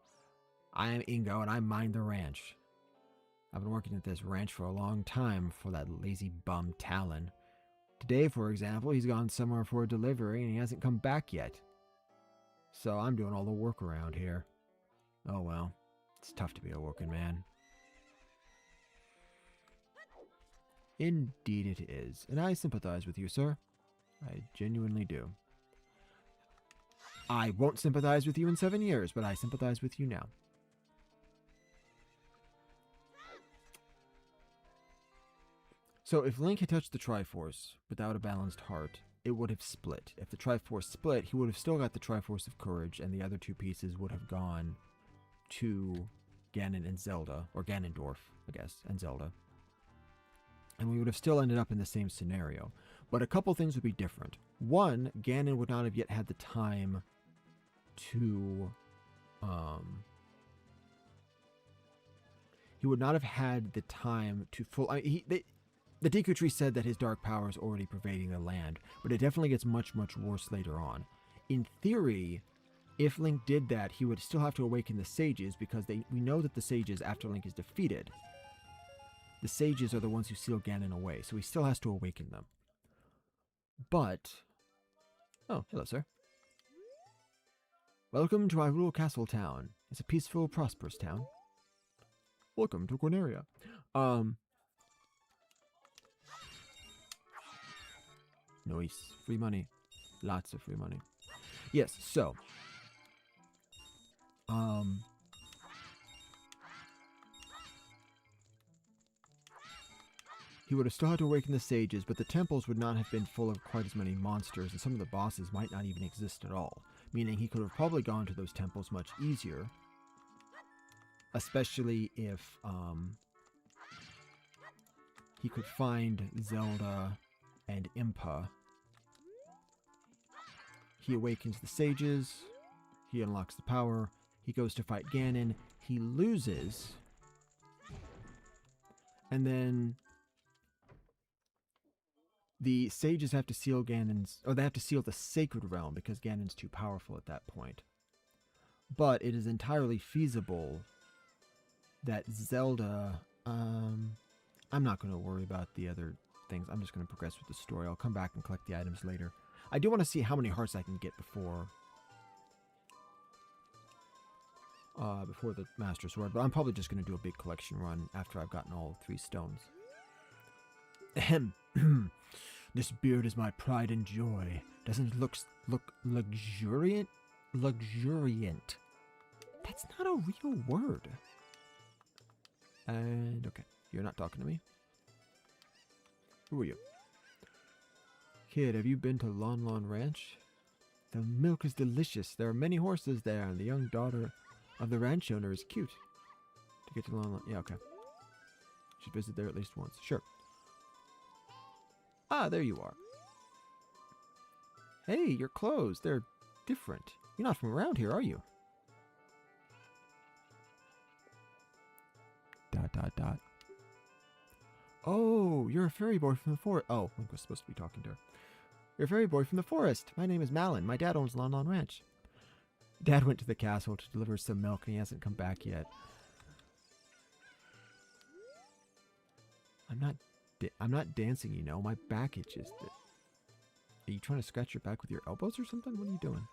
I am Ingo, and I mind the ranch. I've been working at this ranch for a long time for that lazy bum Talon. Today, for example, he's gone somewhere for a delivery, and he hasn't come back yet. So I'm doing all the work around here. Oh well, it's tough to be a working man. Indeed it is, and I sympathize with you, sir. I genuinely do. I won't sympathize with you in 7 years, but I sympathize with you now. So if Link had touched the Triforce without a balanced heart, it would have split. If the Triforce split, he would have still got the Triforce of Courage, and the other two pieces would have gone to Ganon and Zelda, or Ganondorf, I guess, and Zelda. And we would have still ended up in the same scenario. But a couple things would be different. One, Ganon would not have yet had the time to... he would not have had the time to full... The Deku Tree said that his dark power is already pervading the land, but it definitely gets much, much worse later on. In theory, if Link did that, he would still have to awaken the sages, because we know that the sages, after Link is defeated, the sages are the ones who seal Ganon away, so he still has to awaken them. But... Oh, hello, sir. Welcome to Hyrule Castle Town. It's a peaceful, prosperous town. Welcome to Corneria. Nice. Free money. Lots of free money. Yes, so... he would have still had to awaken the sages, but the temples would not have been full of quite as many monsters, and some of the bosses might not even exist at all. Meaning he could have probably gone to those temples much easier. Especially if he could find Zelda and Impa. He awakens the sages. He unlocks the power. He goes to fight Ganon. He loses. And then the sages have to seal Ganon's... or they have to seal the Sacred Realm because Ganon's too powerful at that point. But it is entirely feasible that Zelda... I'm not going to worry about the other things. I'm just going to progress with the story. I'll come back and collect the items later. I do want to see how many hearts I can get before the Master Sword, but I'm probably just going to do a big collection run after I've gotten all 3 stones. Ahem. This beard is my pride and joy. Doesn't it look luxuriant? Luxuriant. That's not a real word. And okay, you're not talking to me. Who are you? Kid, have you been to Lon Lon Ranch? The milk is delicious. There are many horses there, and the young daughter of the ranch owner is cute. To get to Lon Lon... yeah, okay. Should visit there at least once. Sure. Ah, there you are. Hey, your clothes. They're different. You're not from around here, are you? ... Oh, you're a fairy boy from the forest. Oh, Link was supposed to be talking to her. You're a fairy boy from the forest. My name is Malin. My dad owns Lon Lon Ranch. Dad went to the castle to deliver some milk and he hasn't come back yet. I'm not dancing, you know. My back itches. Are you trying to scratch your back with your elbows or something? What are you doing?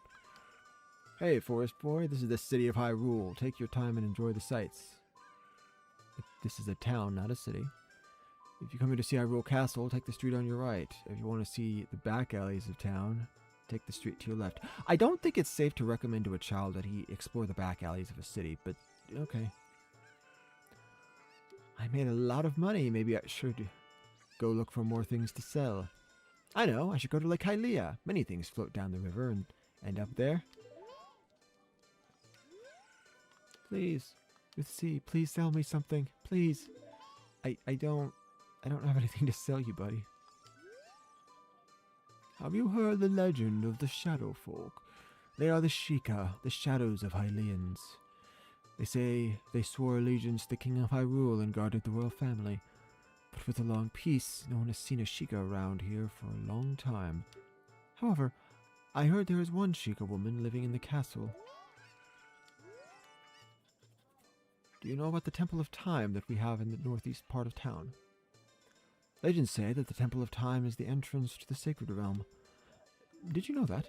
Hey, forest boy. This is the city of Hyrule. Take your time and enjoy the sights. This is a town, not a city. If you come here to see Hyrule Castle, take the street on your right. If you want to see the back alleys of town, take the street to your left. I don't think it's safe to recommend to a child that he explore the back alleys of a city, but okay. I made a lot of money. Maybe I should go look for more things to sell. I know, I should go to Lake Hylia. Many things float down the river and end up there. Please, with C, please sell me something. Please. I don't have anything to sell you, buddy. Have you heard the legend of the Shadow Folk? They are the Sheikah, the shadows of Hylians. They say they swore allegiance to the King of Hyrule and guarded the royal family. But with the long peace, no one has seen a Sheikah around here for a long time. However, I heard there is one Sheikah woman living in the castle. Do you know about the Temple of Time that we have in the northeast part of town? Legends say that the Temple of Time is the entrance to the Sacred Realm. Did you know that?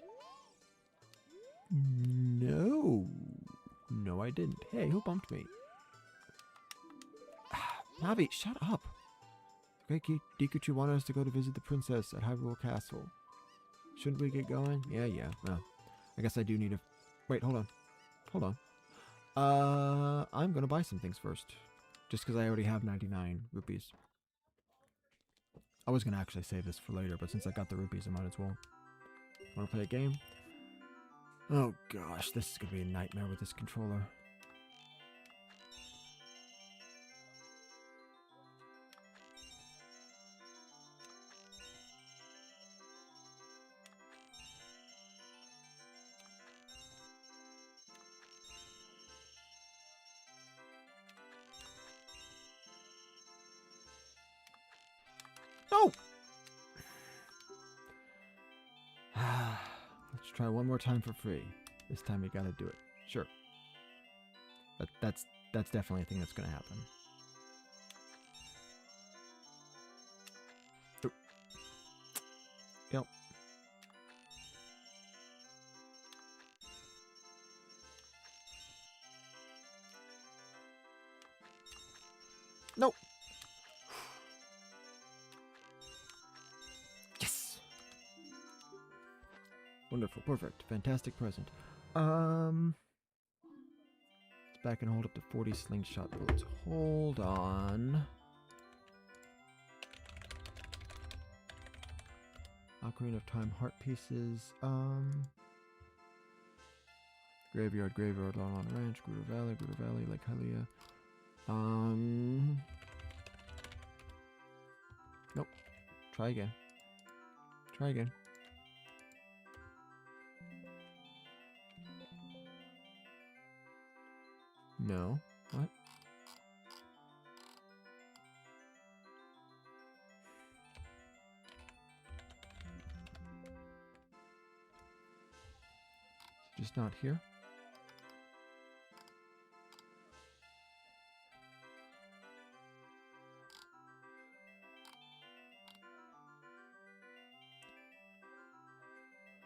No. No, I didn't. Hey, who bumped me? Navi, shut up. Okay, Deku wanted us to go to visit the princess at Hyrule Castle. Shouldn't we get going? Yeah. Well, I guess I do need a... Wait, hold on. I'm gonna buy some things first. Just because I already have 99 rupees. I was gonna actually save this for later, but since I got the rupees, I might as well. Wanna play a game? Oh gosh, this is gonna be a nightmare with this controller. try one more time for free. This time we gotta do it. Sure. That's definitely a thing that's gonna happen. Oop. Yep. Nope. Yes. Wonderful. Perfect. Fantastic present. It's back and hold up to 40 slingshot bullets. Hold on. Ocarina of Time heart pieces. Graveyard, Lon Ranch, Gruder Valley, Lake Hylia. Nope. Try again. Try again. No. What? Just not here?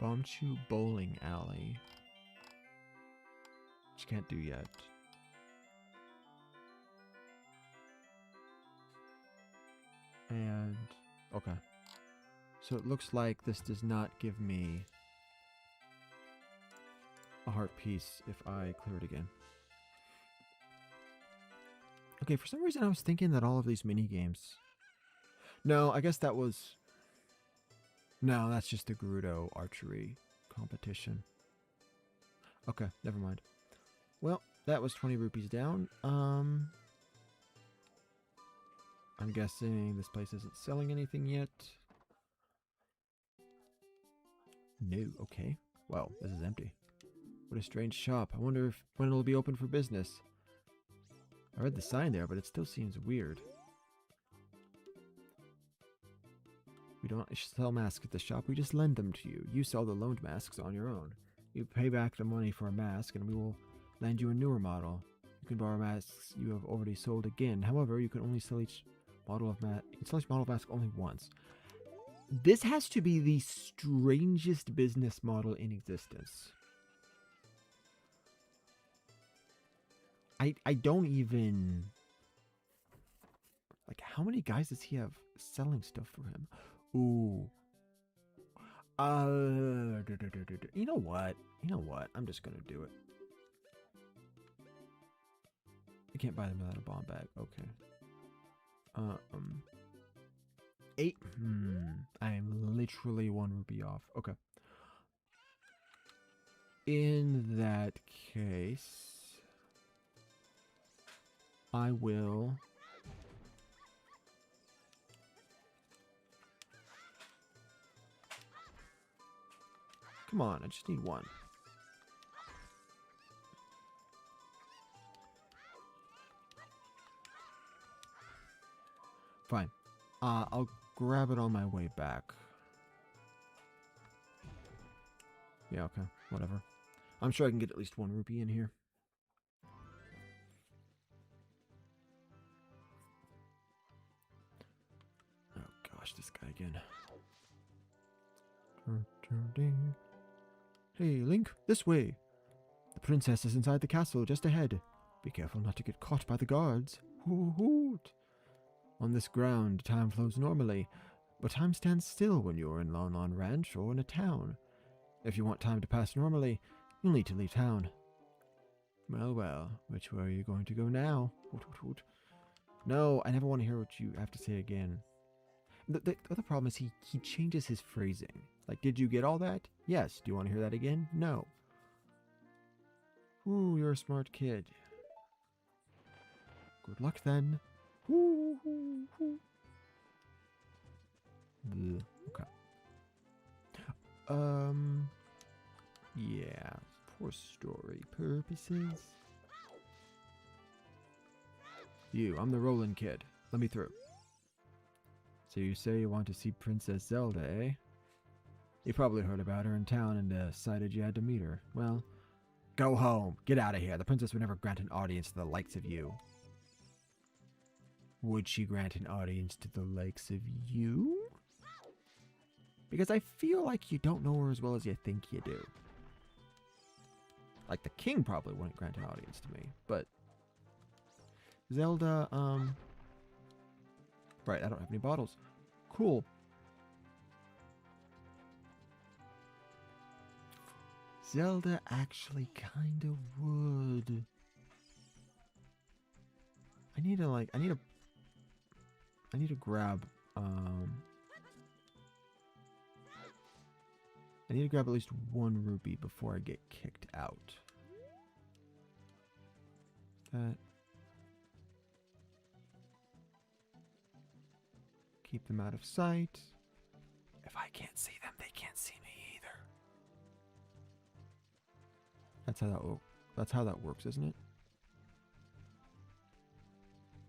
Bombchu Bowling Alley. Which you can't do yet. And okay. So it looks like this does not give me a heart piece if I clear it again. Okay, for some reason I was thinking that all of these mini games. No, I guess that was. No, that's just the Gerudo archery competition. Okay, never mind. Well, that was 20 rupees down. I'm guessing this place isn't selling anything yet. No, okay. Wow, this is empty. What a strange shop. I wonder when it'll be open for business. I read the sign there, but it still seems weird. We don't sell masks at the shop, we just lend them to you. You sell the loaned masks on your own. You pay back the money for a mask, and we will lend you a newer model. You can borrow masks you have already sold again. However, you can only sell each model of mask only once. This has to be the strangest business model in existence. I don't even... Like, how many guys does he have selling stuff for him? Ooh. You know what? You know what? I'm just gonna do it. You can't buy them without a bomb bag. Okay. 8. I am literally 1 rupee off. Okay. In that case, I will... Come on, I just need 1. Fine. I'll grab it on my way back. Yeah, okay. Whatever. I'm sure I can get at least 1 rupee in here. Oh gosh, this guy again. Hey, Link, this way. The princess is inside the castle, just ahead. Be careful not to get caught by the guards. Hoot. On this ground, time flows normally, but time stands still when you're in Lon Ranch or in a town. If you want time to pass normally, you'll need to leave town. Well, which way are you going to go now? Hoot, hoot, hoot. No, I never want to hear what you have to say again. The other problem is he changes his phrasing. Like, did you get all that? Yes. Do you want to hear that again? No. Ooh, you're a smart kid. Good luck then. Ooh, ooh, ooh. Okay. Yeah, for story purposes. I'm the Roland kid. Let me through. So you say you want to see Princess Zelda, eh? You probably heard about her in town and decided you had to meet her. Well, go home. Get out of here. The princess would never grant an audience to the likes of you. Would she grant an audience to the likes of you? Because I feel like you don't know her as well as you think you do. Like, the king probably wouldn't grant an audience to me, but Zelda, right, I don't have any bottles. Cool. Zelda actually kind of would. I need to grab, I need to grab at least one rupee before I get kicked out. That. Keep them out of sight. If I can't see them, they can't see me either. That's how that works, isn't it?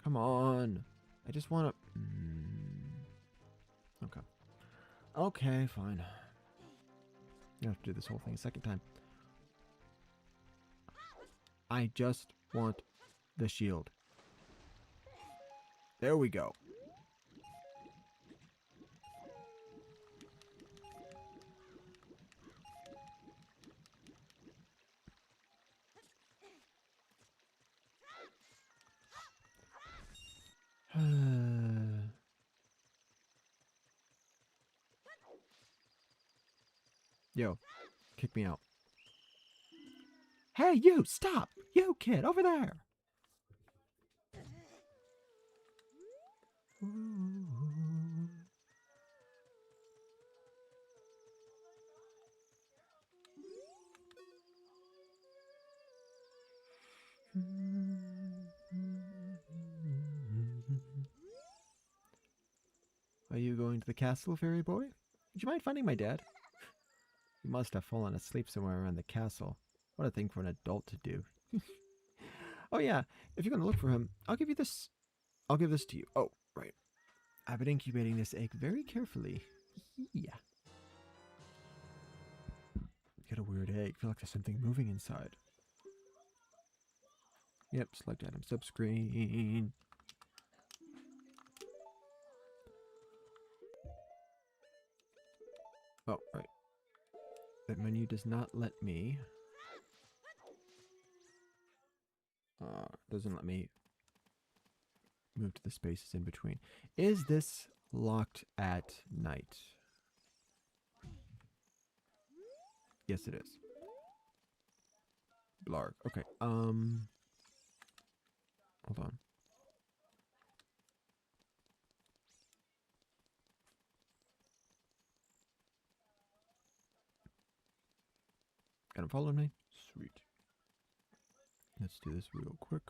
Come on. I just want to... Okay. Okay, fine. You have to do this whole thing a second time. I just want the shield. There we go. Yo, kick me out. Hey, you, stop! You, kid, over there! Are you going to the castle, fairy boy? Would you mind finding my dad? He must have fallen asleep somewhere around the castle. What a thing for an adult to do. Oh yeah, if you're going to look for him, I'll give you this. I'll give this to you. Oh, right. I've been incubating this egg very carefully. Yeah. Got a weird egg. I feel like there's something moving inside. Yep, select item subscreen. Oh, right. That menu does not let me... doesn't let me move to the spaces in between. Is this locked at night? Yes, it is. Blarg. Okay, hold on. Gonna follow me? Sweet. Let's do this real quick.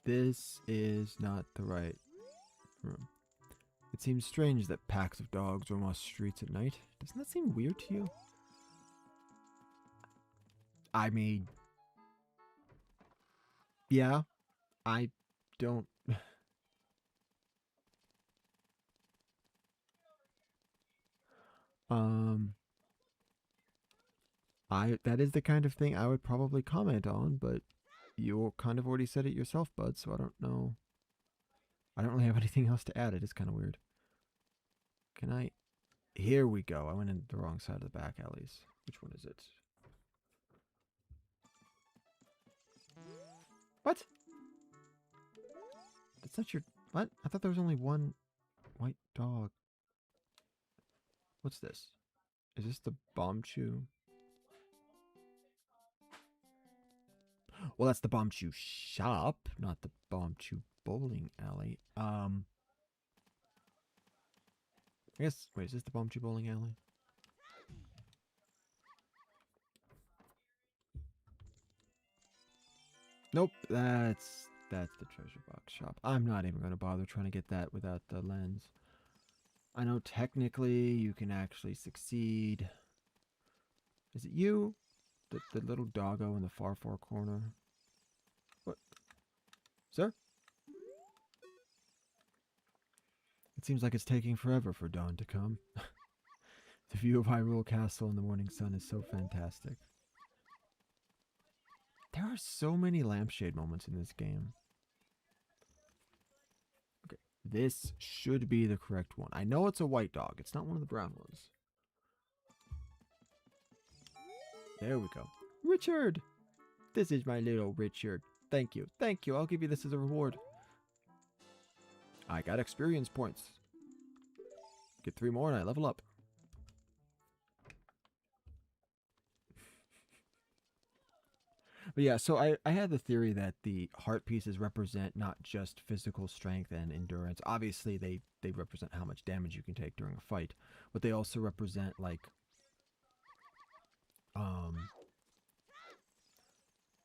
This is not the right room. It seems strange that packs of dogs roam our streets at night. Doesn't that seem weird to you? I mean... yeah, I don't... that is the kind of thing I would probably comment on, but you kind of already said it yourself, bud, so I don't know. I don't really have anything else to add. It is kind of weird. Can I... Here we go. I went in the wrong side of the back alleys. Which one is it? What? That's not your... What? I thought there was only one white dog. What's this? Is this the bomb chew? Well, that's the bomb chew shop, not the bomb chew bowling alley. I guess... Wait, is this the bomb chew bowling alley? Nope, that's the treasure box shop. I'm not even going to bother trying to get that without the lens. I know technically you can actually succeed. Is it you? The little doggo in the far corner? What? Sir? It seems like it's taking forever for dawn to come. The view of Hyrule Castle in the morning sun is so fantastic. There are so many lampshade moments in this game. Okay, this should be the correct one. I know it's a white dog. It's not one of the brown ones. There we go. Richard! This is my little Richard. Thank you. Thank you. I'll give you this as a reward. I got experience points. Get 3 more and I level up. But yeah, so I had the theory that the heart pieces represent not just physical strength and endurance. Obviously, they represent how much damage you can take during a fight. But they also represent, like,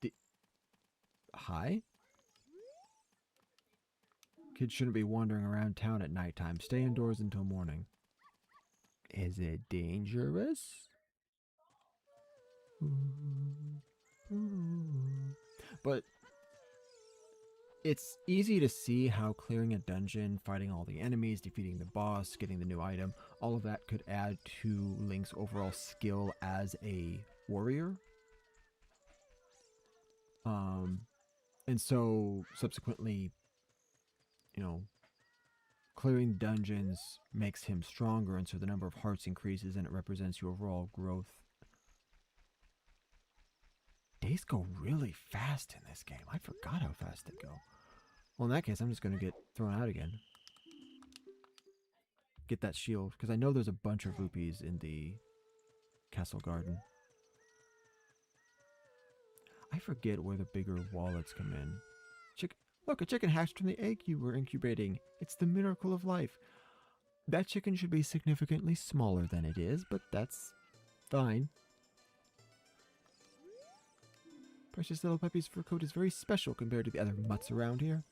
the... Hi? Kids shouldn't be wandering around town at nighttime. Stay indoors until morning. Is it dangerous? But it's easy to see how clearing a dungeon, fighting all the enemies, defeating the boss, getting the new item, all of that could add to Link's overall skill as a warrior. And so subsequently, you know, clearing dungeons makes him stronger, and so the number of hearts increases and it represents your overall growth. Days go really fast in this game. I forgot how fast they go. Well, in that case, I'm just going to get thrown out again. Get that shield, because I know there's a bunch of rupees in the castle garden. I forget where the bigger wallets come in. Look, a chicken hatched from the egg you were incubating. It's the miracle of life. That chicken should be significantly smaller than it is, but that's fine. Precious little Peppy's fur coat is very special compared to the other mutts around here.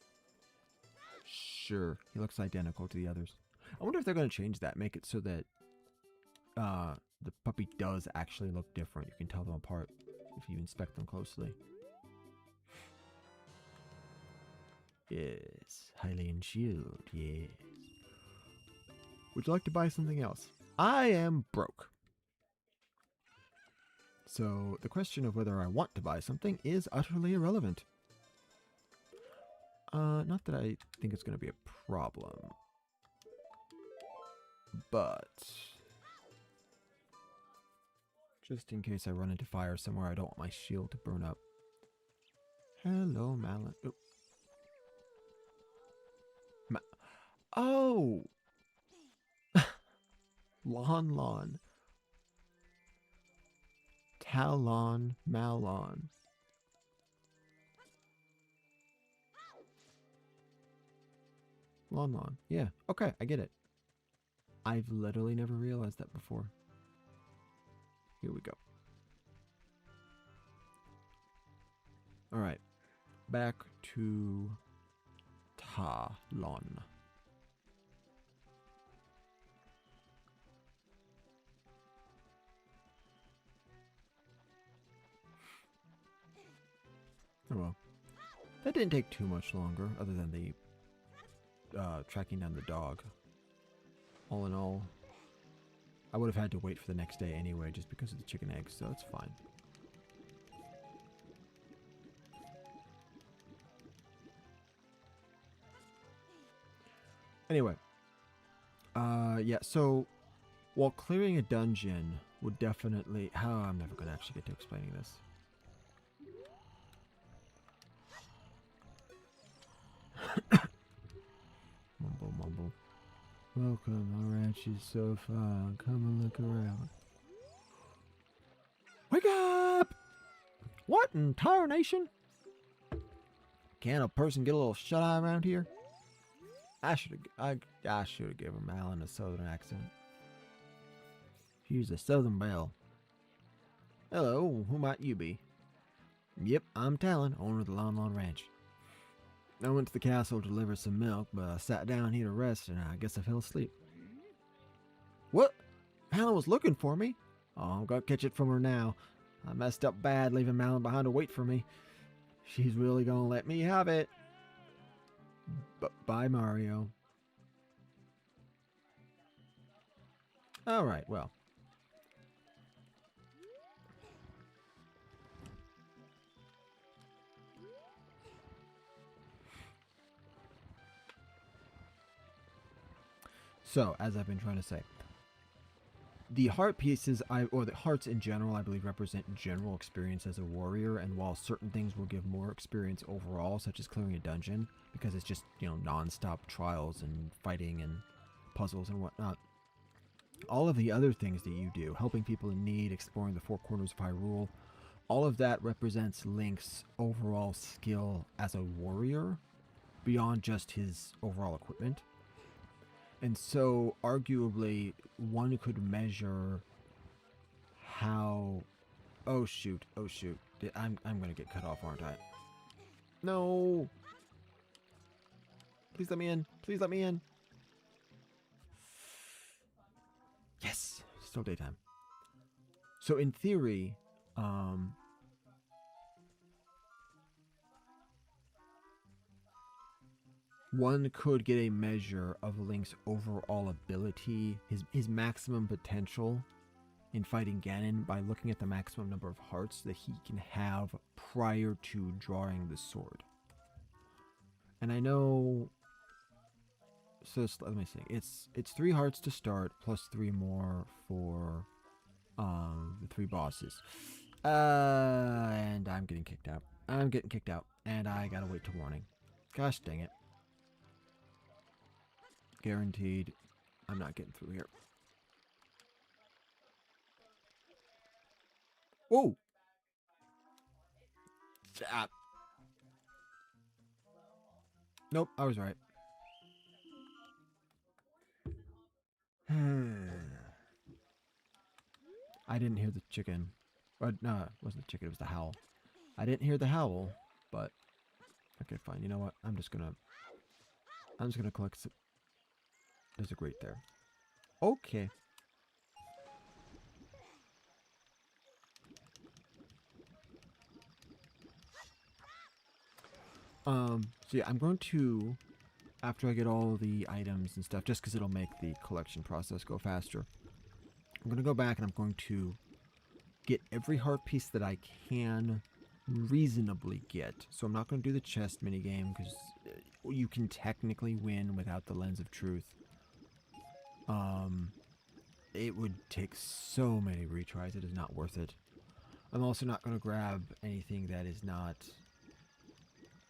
Sure, he looks identical to the others. I wonder if they're going to change that, make it so that the puppy does actually look different. You can tell them apart if you inspect them closely. Yes, Hylian Shield, yes. Would you like to buy something else? I am broke. So the question of whether I want to buy something is utterly irrelevant. Not that I think it's going to be a problem. But just in case I run into fire somewhere, I don't want my shield to burn up. Hello, Malin. Oh! Lon. Talon, Malon. Lon. Yeah, okay, I get it. I've literally never realized that before. Here we go. Alright. Back to Talon. Oh well. That didn't take too much longer, other than the tracking down the dog. All in all, I would have had to wait for the next day anyway, just because of the chicken eggs, so it's fine. Anyway, yeah, so while clearing a dungeon would definitely... I'm never going to actually get to explaining this. Mumble. Welcome, our ranch is so fun. Come and look around. Wake up! What in tarnation? Can't a person get a little shut-eye around here? I should have given Malin a southern accent. She's a southern belle. Hello, who might you be? Yep, I'm Talon, owner of the Lon Ranch. I went to the castle to deliver some milk, but I sat down here to rest and I guess I fell asleep. What? Malin was looking for me? Oh, I'm gonna catch it from her now. I messed up bad leaving Malin behind to wait for me. She's really gonna let me have it. Bye, Mario. Alright, well. So, as I've been trying to say, the heart pieces, or the hearts in general, I believe represent general experience as a warrior, and while certain things will give more experience overall, such as clearing a dungeon, because it's just, you know, non-stop trials and fighting and puzzles and whatnot, all of the other things that you do, helping people in need, exploring the four corners of Hyrule, all of that represents Link's overall skill as a warrior, beyond just his overall equipment. And so, arguably, one could measure how... Oh, shoot. Oh, shoot. I'm going to get cut off, aren't I? No! Please let me in. Please let me in. Yes! Still daytime. So, in theory, one could get a measure of Link's overall ability, his maximum potential in fighting Ganon by looking at the maximum number of hearts that he can have prior to drawing the sword. And I know... So let me see. It's 3 hearts to start, plus 3 more for the 3 bosses. And I'm getting kicked out. I'm getting kicked out. And I gotta wait till morning. Gosh dang it. Guaranteed I'm not getting through here. Whoa! Stop. Nope, I was right. I didn't hear the chicken. But no, it wasn't the chicken, it was the howl. I didn't hear the howl, but okay, fine. You know what? I'm just gonna collect some. There's a grate there. Okay. So yeah, I'm going to, after I get all the items and stuff, just because it'll make the collection process go faster, I'm going to go back and I'm going to get every heart piece that I can reasonably get. So I'm not going to do the chest minigame, because you can technically win without the lens of truth. It would take so many retries, it is not worth it. I'm also not going to grab anything that is not...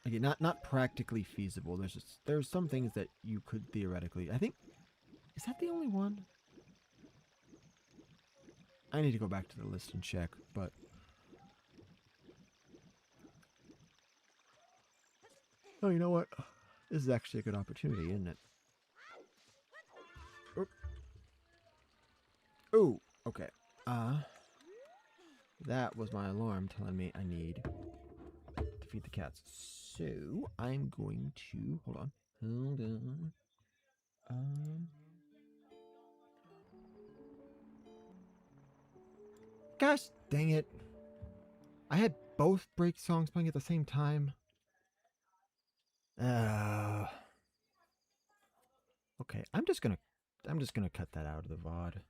Again, not practically feasible. There's some things that you could theoretically... I think... Is that the only one? I need to go back to the list and check, but... Oh, you know what? This is actually a good opportunity, isn't it? Oh, okay. That was my alarm telling me I need to feed the cats. So, I'm going to... Hold on. Gosh dang it. I had both break songs playing at the same time. Okay, I'm just gonna cut that out of the VOD.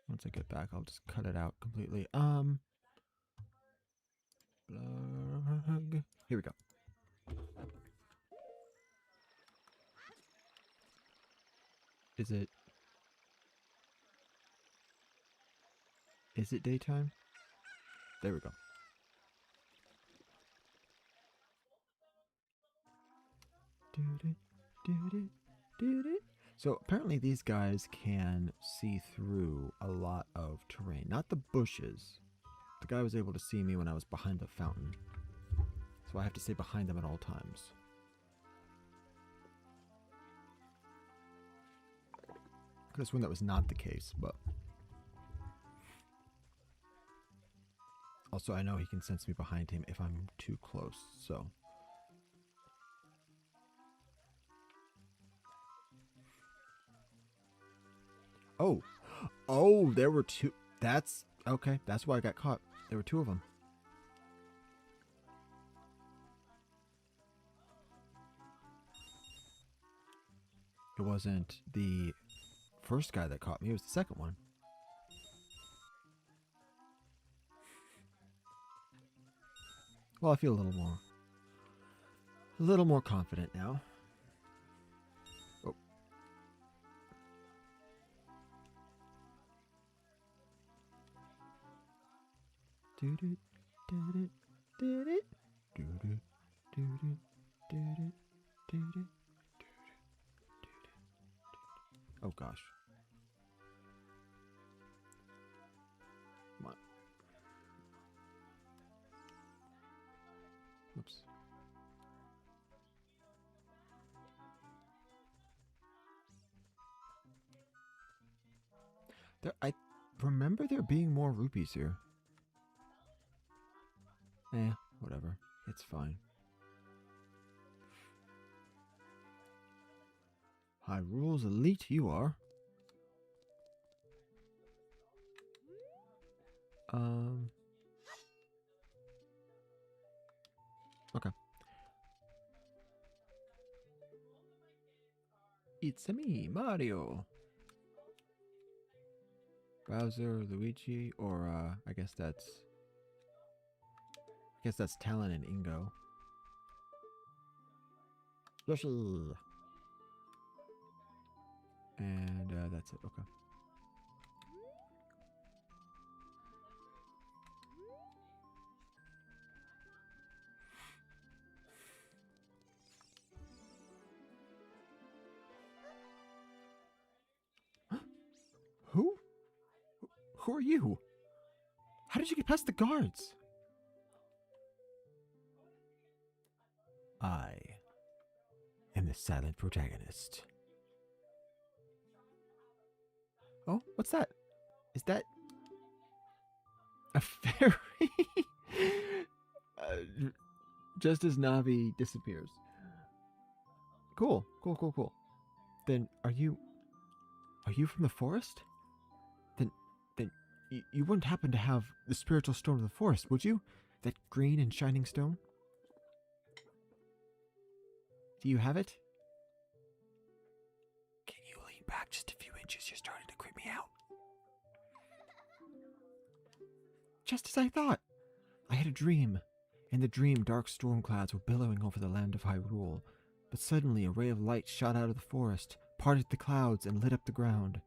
Once I get back, I'll just cut it out completely. Here we go. Is it daytime? There we go. So apparently these guys can see through a lot of terrain. Not the bushes. The guy was able to see me when I was behind the fountain. So I have to stay behind them at all times. I could have sworn that was not the case, but... Also, I know he can sense me behind him if I'm too close, so... Oh! Oh, there were 2... That's... Okay, that's why I got caught. There were 2 of them. It wasn't the first guy that caught me, it was the second one. Well, I feel a little more confident now. Oh. Oh gosh. Come on. Oops. I remember there being more rupees here. Whatever. It's fine. Hyrule's elite you are. Okay. It's me, Mario. Bowser, Luigi, or I guess that's Talon and Ingo. Yoshi. And that's it. Okay. Who? Who are you? How did you get past the guards? I am the silent protagonist. Oh, what's that? Is that a fairy? Just as Navi disappears. Cool. Then are you from the forest? Then you wouldn't happen to have the spiritual stone of the forest, would you? That green and shining stone? Do you have it? Can you lean back just a few inches? You're starting to creep me out. Just as I thought. I had a dream. In the dream, dark storm clouds were billowing over the land of Hyrule. But suddenly a ray of light shot out of the forest, parted the clouds, and lit up the ground.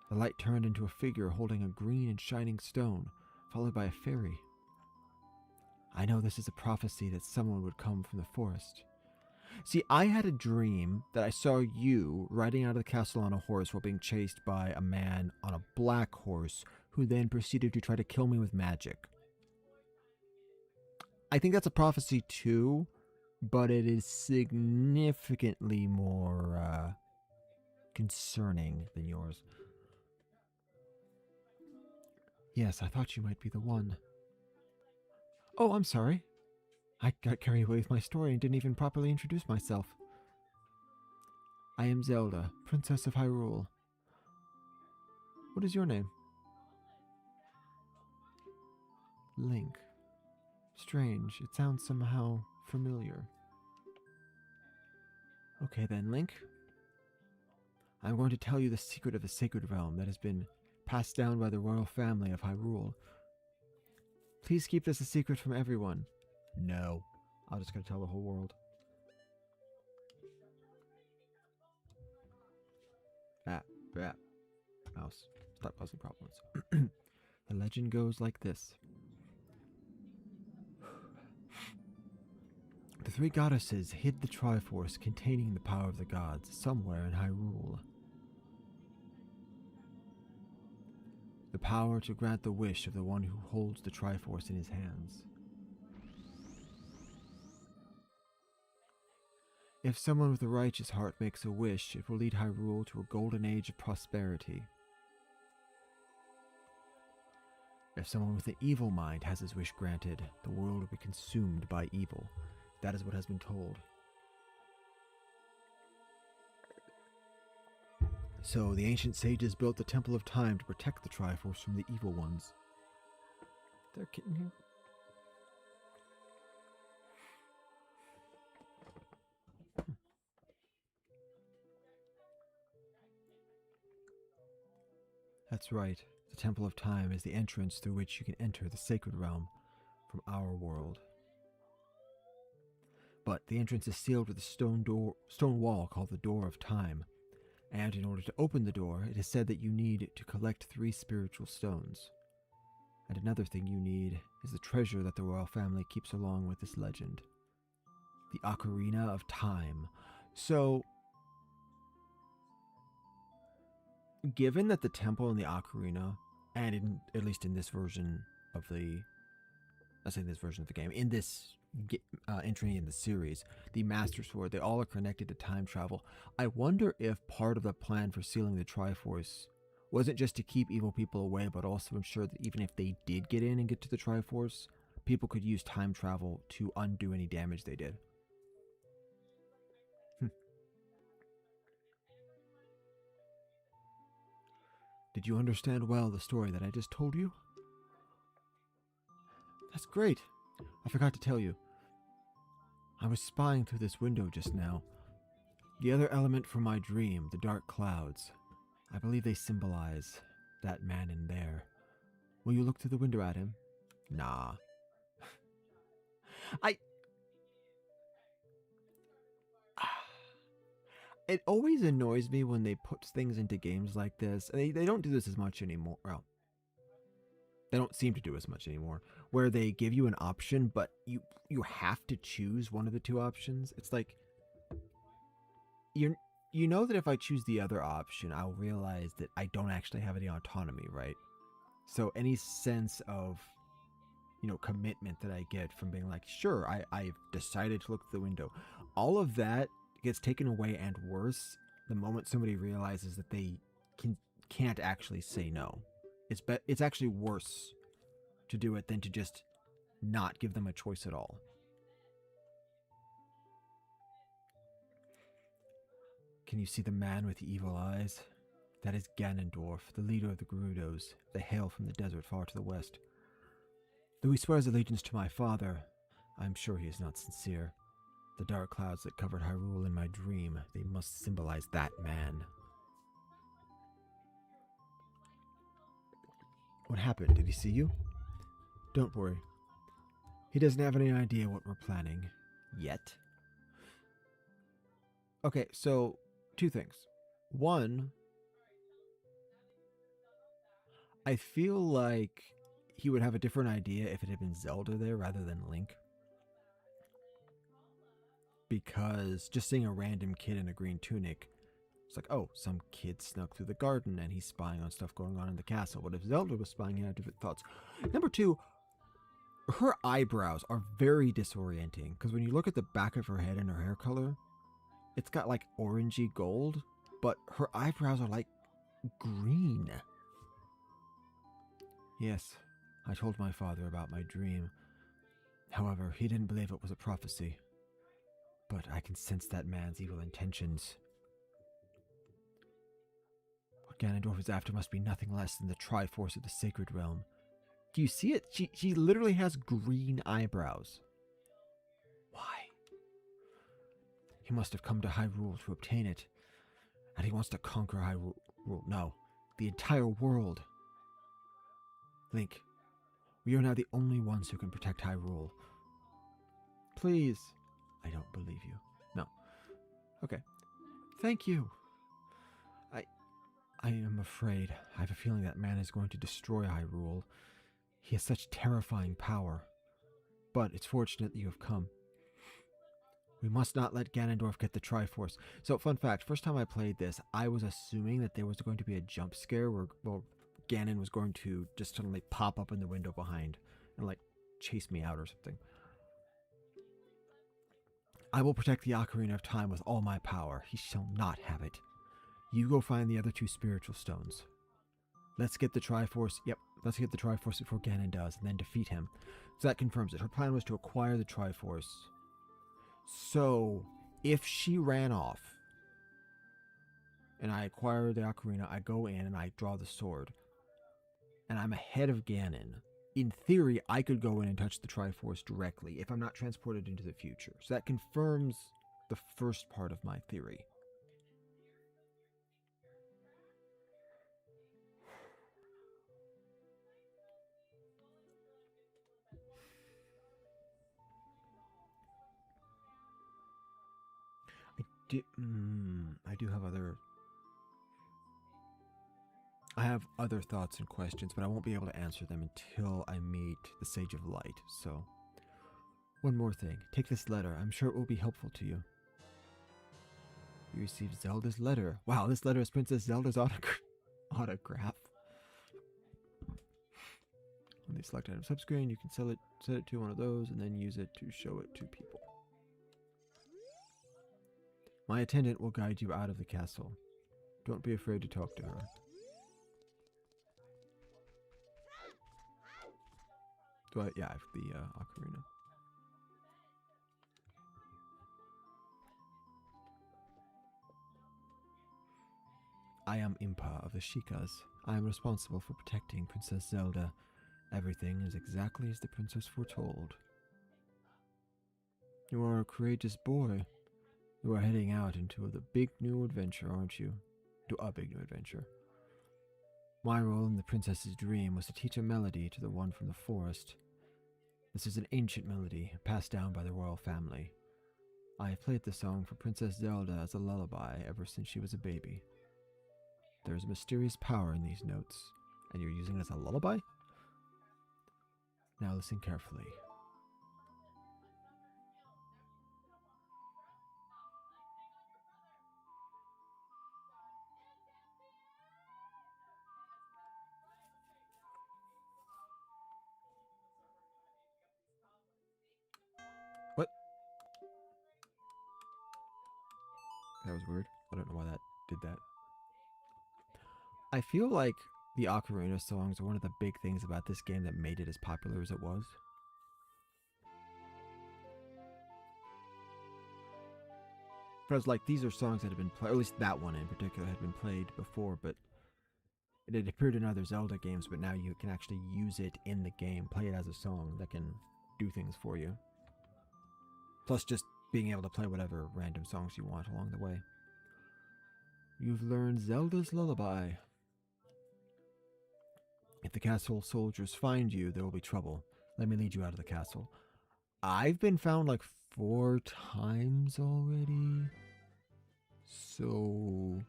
The light turned into a figure holding a green and shining stone, followed by a fairy. I know this is a prophecy that someone would come from the forest. See, I had a dream that I saw you riding out of the castle on a horse while being chased by a man on a black horse who then proceeded to try to kill me with magic. I think that's a prophecy too, but it is significantly more concerning than yours. Yes, I thought you might be the one. Oh, I'm sorry. I got carried away with my story and didn't even properly introduce myself. I am Zelda, Princess of Hyrule. What is your name? Link. Strange, it sounds somehow familiar. Okay then, Link. I'm going to tell you the secret of the Sacred Realm that has been passed down by the royal family of Hyrule. Please keep this a secret from everyone. No. I'm just going to tell the whole world. Mouse. Stop causing problems. The legend goes like this. The three goddesses hid the Triforce containing the power of the gods somewhere in Hyrule. The power to grant the wish of the one who holds the Triforce in his hands. If someone with a righteous heart makes a wish, it will lead Hyrule to a golden age of prosperity. If someone with an evil mind has his wish granted, the world will be consumed by evil. That is what has been told. So the ancient sages built the Temple of Time to protect the Triforce from the evil ones. Is there a kitten here? That's right. The Temple of Time is the entrance through which you can enter the sacred realm from our world. But the entrance is sealed with a stone wall called the Door of Time. And in order to open the door, it is said that you need to collect 3 spiritual stones. And another thing you need is the treasure that the royal family keeps along with this legend. The Ocarina of Time. So, given that the temple and the ocarina, and at least in this version of the, let's say this version of the game, in this entry in the series, the Master Sword, they all are connected to time travel. I wonder if part of the plan for sealing the Triforce wasn't just to keep evil people away, but also ensure that even if they did get in and get to the Triforce, people could use time travel to undo any damage they did. Did you understand well the story that I just told you? That's great. I forgot to tell you. I was spying through this window just now. The other element from my dream, the dark clouds, I believe they symbolize that man in there. Will you look through the window at him? Nah. It always annoys me when they put things into games like this. They don't do this as much anymore. Well, they don't seem to do as much anymore. Where they give you an option, but you have to choose one of the 2 options. It's like, you know that if I choose the other option, I'll realize that I don't actually have any autonomy, right? So any sense of, commitment that I get from being like, sure, I've decided to look through the window. All of that gets taken away, and worse the moment somebody realizes that they can't actually say no. It's actually worse to do it than to just not give them a choice at all. Can you see the man with the evil eyes? That is Ganondorf, the leader of the Gerudos. They hail from the desert far to the west. Though he swears allegiance to my father, I'm sure he is not sincere. The dark clouds that covered Hyrule in my dream, they must symbolize that man. What happened? Did he see you? Don't worry. He doesn't have any idea what we're planning. Yet. Okay, so 2 things. One, I feel like he would have a different idea if it had been Zelda there rather than Link. Because just seeing a random kid in a green tunic, it's like, oh, some kid snuck through the garden and he's spying on stuff going on in the castle. What if Zelda was spying, and had different thoughts? Number 2, her eyebrows are very disorienting. Because when you look at the back of her head and her hair color, it's got like orangey gold, but her eyebrows are like green. Yes, I told my father about my dream. However, he didn't believe it was a prophecy. But I can sense that man's evil intentions. What Ganondorf is after must be nothing less than the Triforce of the Sacred Realm. Do you see it? She literally has green eyebrows. Why? He must have come to Hyrule to obtain it. And he wants to conquer Hyrule. No, the entire world. Link, we are now the only ones who can protect Hyrule. Please. I don't believe you. No. Okay. Thank you. I am afraid. I have a feeling that man is going to destroy Hyrule. He has such terrifying power. But it's fortunate that you have come. We must not let Ganondorf get the Triforce. So, fun fact, first time I played this, I was assuming that there was going to be a jump scare where, well, Ganon was going to just suddenly pop up in the window behind and, like, chase me out or something. I will protect the Ocarina of Time with all my power. He shall not have it. You go find the other 2 spiritual stones. Let's get the Triforce. Yep, let's get the Triforce before Ganon does, and then defeat him. So that confirms it. Her plan was to acquire the Triforce. So, if she ran off, and I acquire the Ocarina, I go in and I draw the sword, and I'm ahead of Ganon, in theory, I could go in and touch the Triforce directly if I'm not transported into the future. So that confirms the first part of my theory. I do have other. I have other thoughts and questions, but I won't be able to answer them until I meet the Sage of Light. So, one more thing. Take this letter. I'm sure it will be helpful to you. You received Zelda's letter. Wow, this letter is Princess Zelda's autograph. When they select item subscreen, you can set it to one of those, and then use it to show it to people. My attendant will guide you out of the castle. Don't be afraid to talk to her. Yeah, I have the ocarina. I am Impa of the Shikas. I am responsible for protecting Princess Zelda. Everything is exactly as the princess foretold. You are a courageous boy. You are heading out into the big new adventure, aren't you? To a big new adventure. My role in the princess's dream was to teach a melody to the one from the forest. This is an ancient melody passed down by the royal family. I have played the song for Princess Zelda as a lullaby ever since she was a baby. There is a mysterious power in these notes, and you're using it as a lullaby? Now listen carefully. What? That was weird. I don't know why that did that. I feel like the Ocarina songs are one of the big things about this game that made it as popular as it was. Because, like, these are songs that have been played, or at least that one in particular had been played before, but it had appeared in other Zelda games, but now you can actually use it in the game, play it as a song that can do things for you. Plus just being able to play whatever random songs you want along the way. You've learned Zelda's Lullaby. If the castle soldiers find you, there will be trouble. Let me lead you out of the castle. I've been found like 4 times already. So...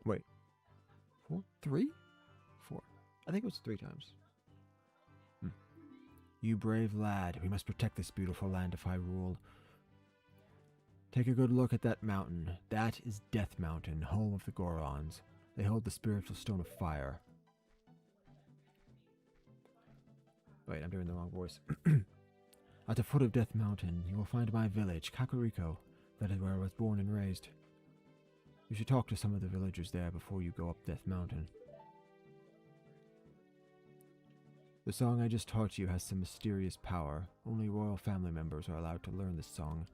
Wait. 4? 3? 4. I think it was 3 times. You brave lad, we must protect this beautiful land if I rule. Take a good look at that mountain. That is Death Mountain, home of the Gorons. They hold the spiritual stone of fire. Wait, I'm doing the wrong voice. At the foot of Death Mountain, you will find my village, Kakariko. That is where I was born and raised. You should talk to some of the villagers there before you go up Death Mountain. The song I just taught you has some mysterious power. Only royal family members are allowed to learn this song.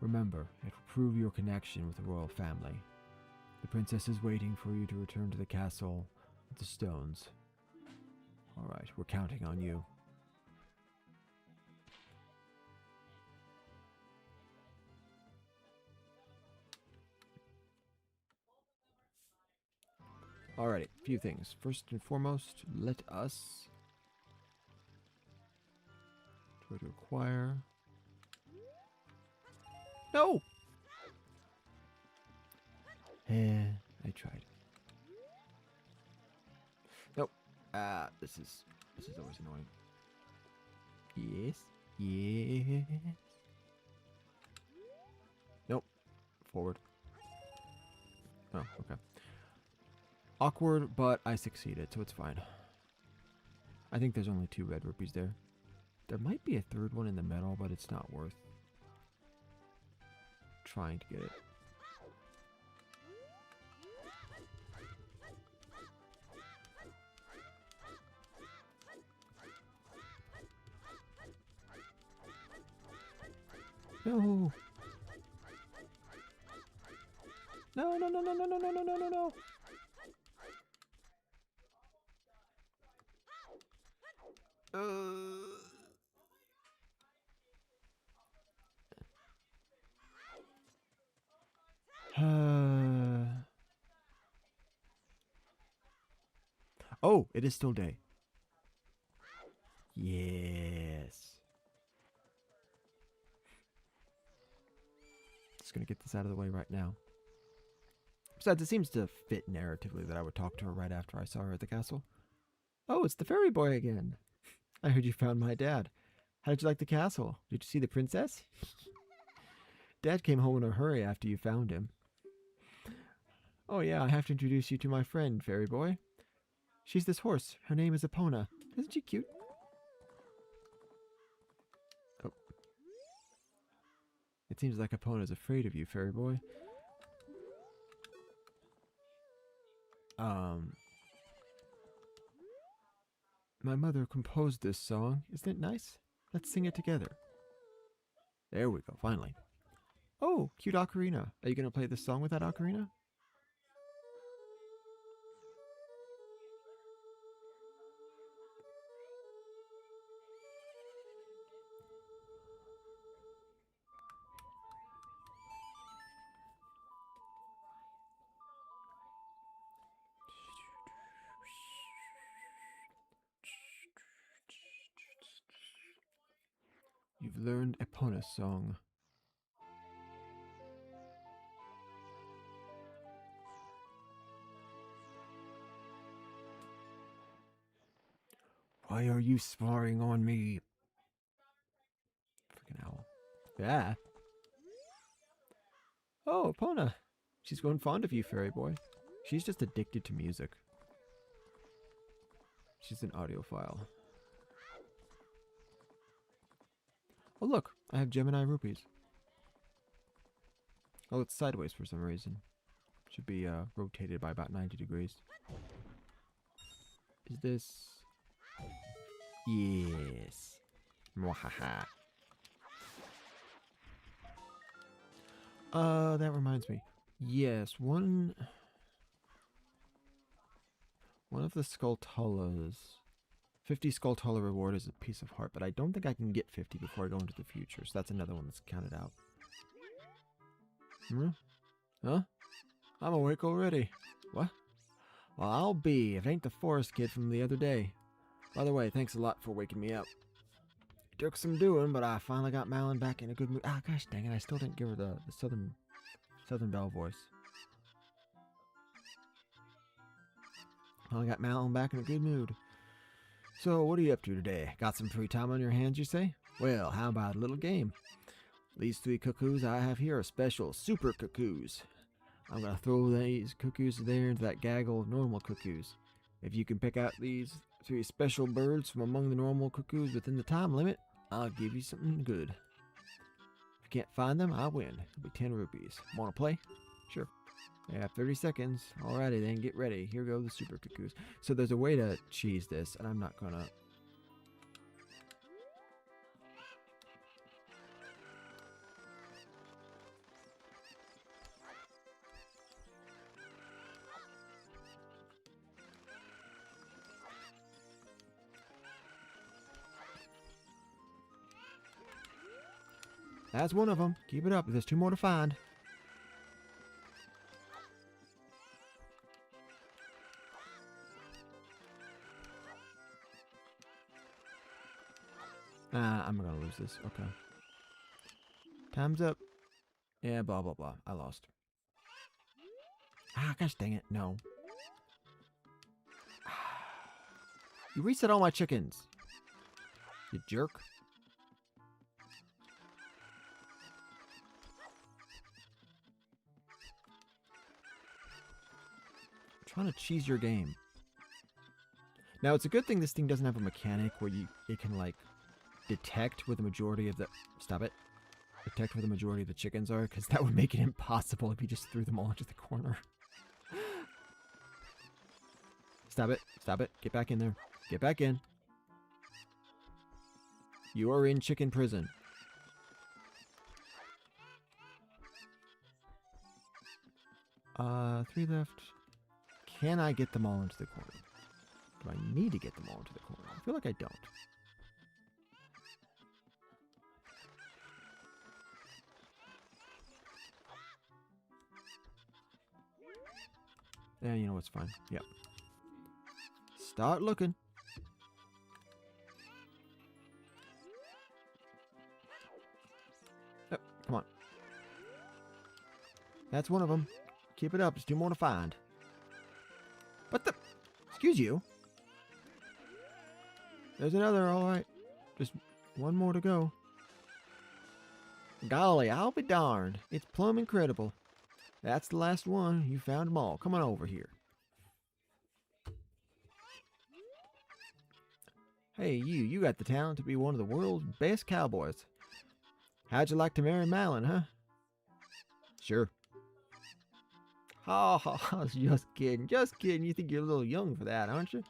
Remember, it will prove your connection with the royal family. The princess is waiting for you to return to the castle with the stones. Alright, we're counting on you. Alrighty, a few things. First and foremost, let us try to acquire. No! I tried. Nope. This is always annoying. Yes. Yes. Nope. Forward. Oh, okay. Awkward, but I succeeded, so it's fine. I think there's only 2 red rupees there. There might be a 3rd one in the middle, but it's not worth trying to get it. No! No, no, no, no, no, no, no, no, no, no, no! Oh, it is still day. Yes. going to get this out of the way right now. Besides, it seems to fit narratively that I would talk to her right after I saw her at the castle. Oh, it's the fairy boy again. I heard you found my dad. How did you like the castle? Did you see the princess? Dad came home in a hurry after you found him. Oh yeah, I have to introduce you to my friend, fairy boy. She's this horse. Her name is Epona. Isn't she cute? Oh. It seems like Epona's afraid of you, fairy boy. My mother composed this song. Isn't it nice? Let's sing it together. There we go, finally. Oh, cute ocarina. Are you going to play this song with that ocarina? You've learned Epona's song. Why are you sparring on me? Freaking owl. Yeah. Oh, Epona. She's grown fond of you, fairy boy. She's just addicted to music. She's an audiophile. Oh look, I have Gemini rupees. Oh, it's sideways for some reason. Should be rotated by about 90 degrees. Is this... Yes. Mwahaha. That reminds me. Yes, one of the Skulltulas. 50 Skulltula reward is a piece of heart, but I don't think I can get 50 before I go into the future, so that's another one that's counted out. Huh? I'm awake already. What? Well, I'll be. If it ain't the forest kid from the other day. By the way, thanks a lot for waking me up. It took some doing, but I finally got Malin back in a good mood. Ah, gosh dang it, I still didn't give her the Southern Belle voice. Finally got Malin back in a good mood. So, what are you up to today? Got some free time on your hands, you say? Well, how about a little game? These 3 cuckoos I have here are special super cuckoos. I'm going to throw these cuckoos there into that gaggle of normal cuckoos. If you can pick out these 3 special birds from among the normal cuckoos within the time limit, I'll give you something good. If you can't find them, I win. It'll be 10 rupees. Want to play? Sure. I have 30 seconds. Alrighty then, get ready. Here go the super cuckoos. So there's a way to cheese this, and I'm not gonna... That's one of them. Keep it up. There's 2 more to find. I'm gonna lose this. Okay. Time's up. Yeah, blah, blah, blah. I lost. Ah, gosh dang it. No. You reset all my chickens. You jerk. I'm trying to cheese your game. Now, it's a good thing this thing doesn't have a mechanic where it can, like, detect where the majority of the... Stop it. Detect where the majority of the chickens are, because that would make it impossible if you just threw them all into the corner. Stop it. Stop it. Get back in there. Get back in. You are in chicken prison. Three left. Can I get them all into the corner? Do I need to get them all into the corner? I feel like I don't. Yeah, you know what's fine. Yep. Start looking. Yep, come on. That's one of them. Keep it up. There's 2 more to find. What the? Excuse you. There's another, alright. Just 1 more to go. Golly, I'll be darned. It's plumb incredible. That's the last one. You found them all. Come on over here. Hey, you got the talent to be one of the world's best cowboys. How'd you like to marry Malin, huh? Sure. Oh, just kidding. Just kidding. You think you're a little young for that, aren't you?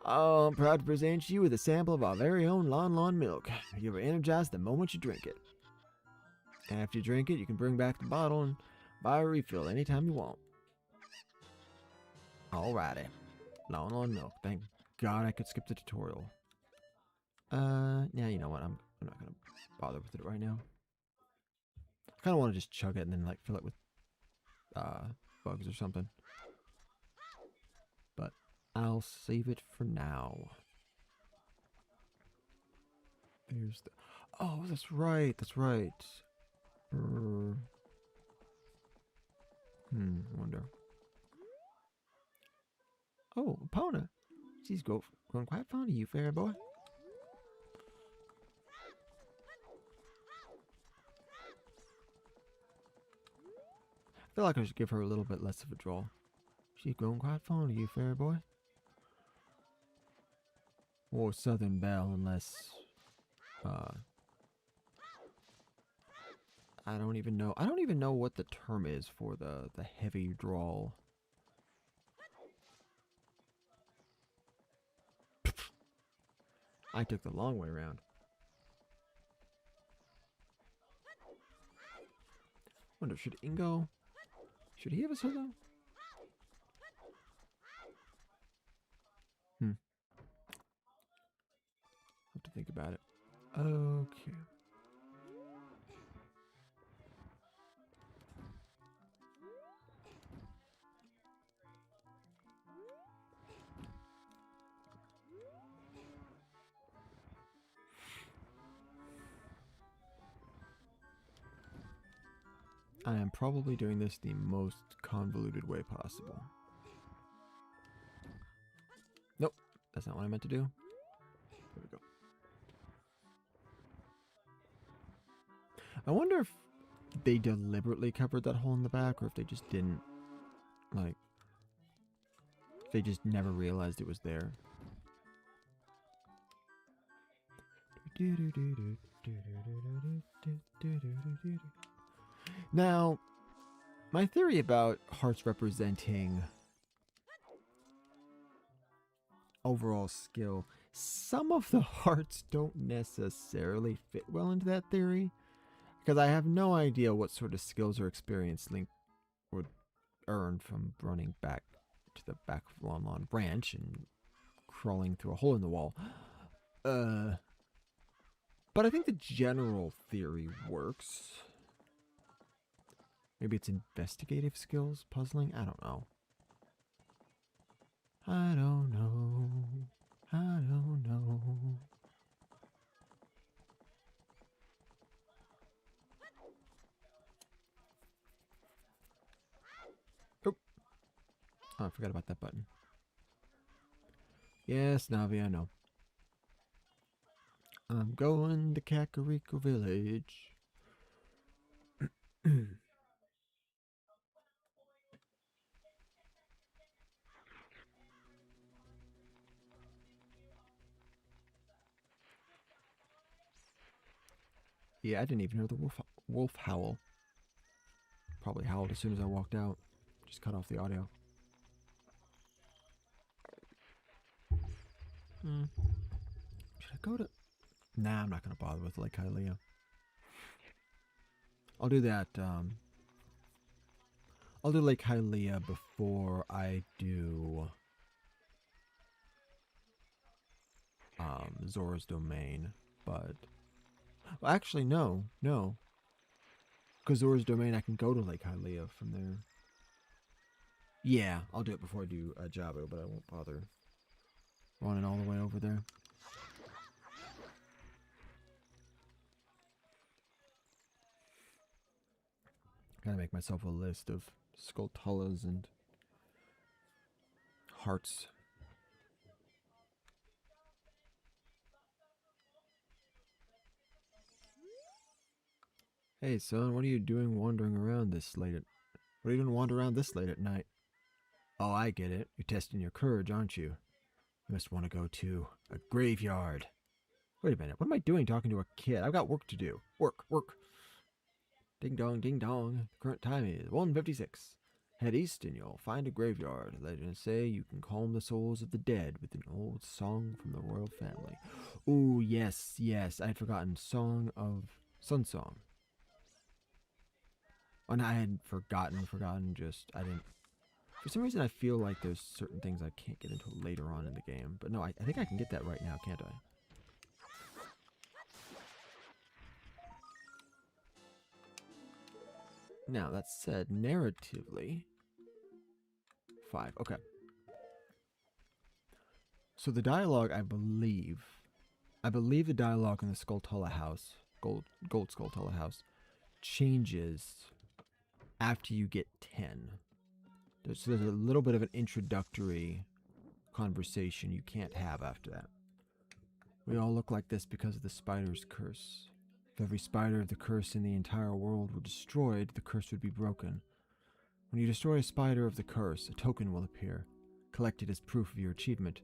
Oh, I'm proud to present you with a sample of our very own Lon milk. You'll be energized the moment you drink it. After you drink it, you can bring back the bottle and buy a refill anytime you want. Alrighty. Lon milk. Thank God I could skip the tutorial. Yeah, you know what? I'm not gonna bother with it right now. I kind of want to just chug it and then like fill it with bugs or something. But I'll save it for now. There's the... Oh, that's right. That's right. I wonder. Oh, Epona. She's grown quite fond of you, fair boy. I feel like I should give her a little bit less of a draw. She's grown quite fond of you, fair boy. Or Southern Belle, unless... I don't even know. I don't even know what the term is for the heavy drawl. I took the long way around. Wonder, should Ingo... Should he have a solo? Have to think about it. Okay. I am probably doing this the most convoluted way possible. Nope, that's not what I meant to do. There we go. I wonder if they deliberately covered that hole in the back, or if they just didn't, like, they just never realized it was there. Now, my theory about hearts representing overall skill, some of the hearts don't necessarily fit well into that theory, because I have no idea what sort of skills or experience Link would earn from running back to the back of Lon Branch and crawling through a hole in the wall. But I think the general theory works. Maybe it's investigative skills, puzzling, I don't know. I don't know. I don't know. Oh, I forgot about that button. Yes, Navi, I know. I'm going to Kakariko Village. Yeah, I didn't even hear the wolf howl. Probably howled as soon as I walked out. Just cut off the audio. Should I go to... Nah, I'm not going to bother with Lake Hylia. I'll do that, I'll do Lake Hylia before I do... Zora's Domain, but... Well, actually, no. Because Zora's Domain, I can go to Lake Hylia from there. Yeah, I'll do it before I do Jabo, but I won't bother running all the way over there. Gotta make myself a list of Skulltulas and hearts. Hey son, what are you doing wandering around this late at... What are you doing wandering around this late at night? Oh, I get it. You're testing your courage, aren't you? You must want to go to a graveyard. Wait a minute, what am I doing talking to a kid? I've got work to do. Work. Ding dong, ding dong. The current time is 1:56. Head east and you'll find a graveyard. Legends say you can calm the souls of the dead with an old song from the royal family. Ooh, yes. I had forgotten Song of Sun Song. Oh, no, I had forgotten, I didn't... For some reason, I feel like there's certain things I can't get into later on in the game. But no, I think I can get that right now, can't I? Now, that said, narratively... 5, okay. So the dialogue, I believe the dialogue in the Skulltula house, Gold Skulltula house, changes after you get 10. So there's a little bit of an introductory conversation you can't have after that. We all look like this because of the spider's curse. If every spider of the curse in the entire world were destroyed, the curse would be broken. When you destroy a spider of the curse, a token will appear, collected as proof of your achievement.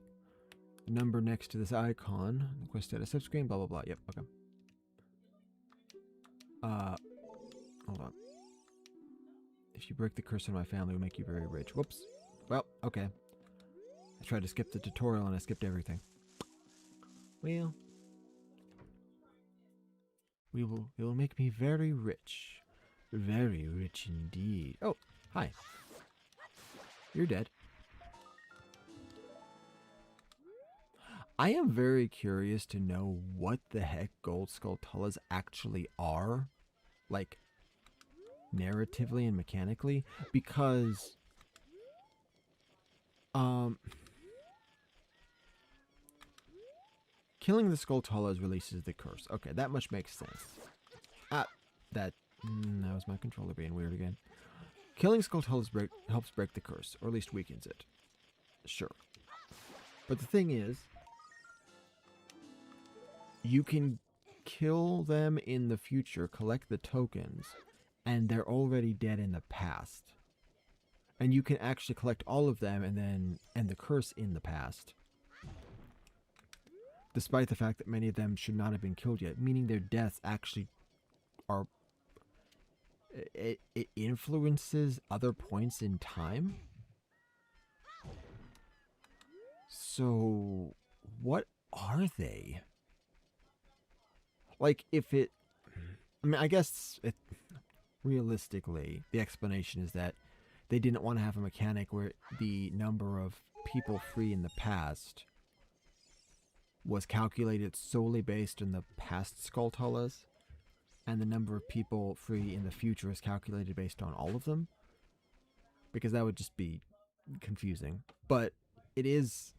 The number next to this icon, the quest status subscreen, blah blah blah. Yep, okay. Hold on. If you break the curse on my family, it will make you very rich. Whoops. Well, okay. I tried to skip the tutorial and I skipped everything. Well, it will make me very rich. Very rich indeed. Oh, hi. You're dead. I am very curious to know what the heck Gold Skulltulas actually are. Like, narratively and mechanically. Because, killing the Skulltulas releases the curse. Okay, that much makes sense. That was my controller being weird again. Killing Skulltulas helps break the curse, or at least weakens it. Sure. But the thing is, you can kill them in the future, collect the tokens, and they're already dead in the past. And you can actually collect all of them and then end the curse in the past. Despite the fact that many of them should not have been killed yet, meaning their deaths actually are... It influences other points in time? So, what are they? Like, if it... I mean, I guess, realistically, the explanation is that they didn't want to have a mechanic where the number of people free in the past was calculated solely based on the past Skulltulas, and the number of people free in the future is calculated based on all of them. Because that would just be confusing. But it is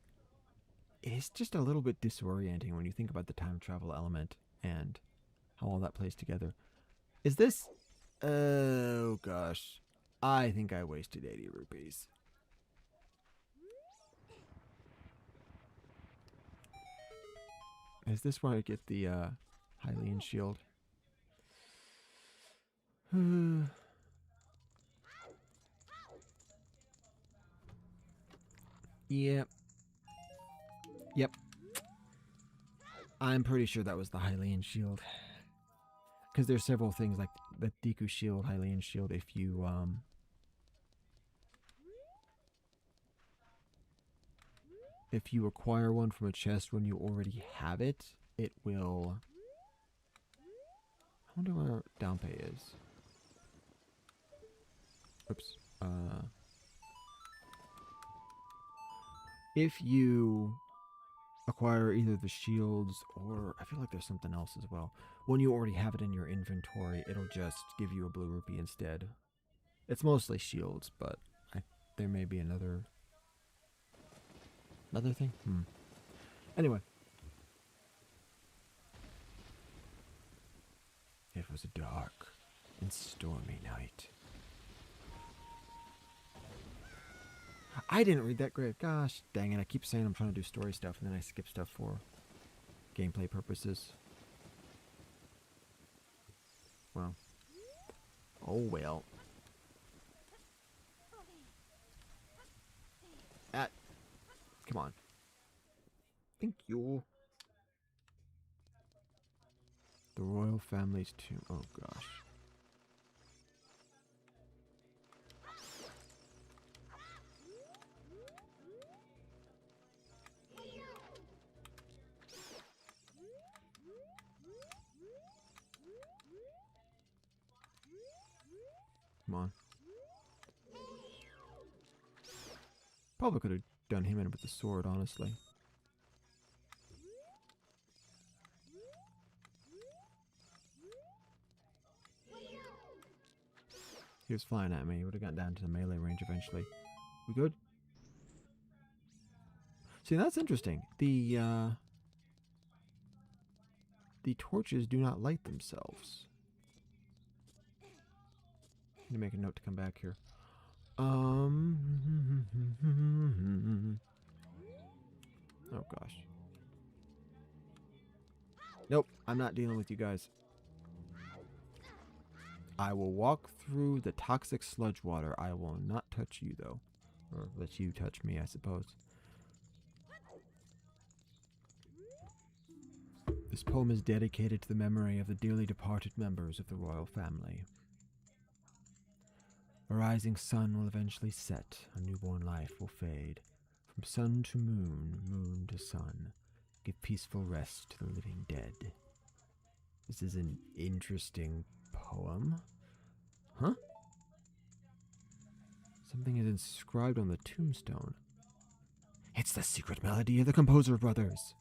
just a little bit disorienting when you think about the time travel element and how all that plays together. Is this... Oh gosh. I think I wasted 80 rupees. Is this where I get the Hylian shield? Yep. I'm pretty sure that was the Hylian shield. Because there's several things like the Deku shield, Hylian shield. If you acquire one from a chest when you already have it, it will... I wonder where down pay is. Oops. If you acquire either the shields or... I feel like there's something else as well. When you already have it in your inventory, it'll just give you a blue rupee instead. It's mostly shields, but there may be another thing? Anyway. It was a dark and stormy night I didn't read that grave. Gosh, dang it. I keep saying I'm trying to do story stuff, and then I skip stuff for gameplay purposes. Well. Oh, well. Come on. Thank you. The royal family's tomb. Oh, gosh. Come on. Probably could have done him in with the sword, honestly. He was flying at me. He would have gotten down to the melee range eventually. We good? See, that's interesting. The torches do not light themselves. I'm gonna make a note to come back here. Oh gosh. Nope, I'm not dealing with you guys. I will walk through the toxic sludge water. I will not touch you, though. Or let you touch me, I suppose. This poem is dedicated to the memory of the dearly departed members of the royal family. A rising sun will eventually set. A newborn life will fade. From sun to moon, moon to sun. Give peaceful rest to the living dead. This is an interesting poem. Huh? Something is inscribed on the tombstone. It's the secret melody of the Composer Brothers.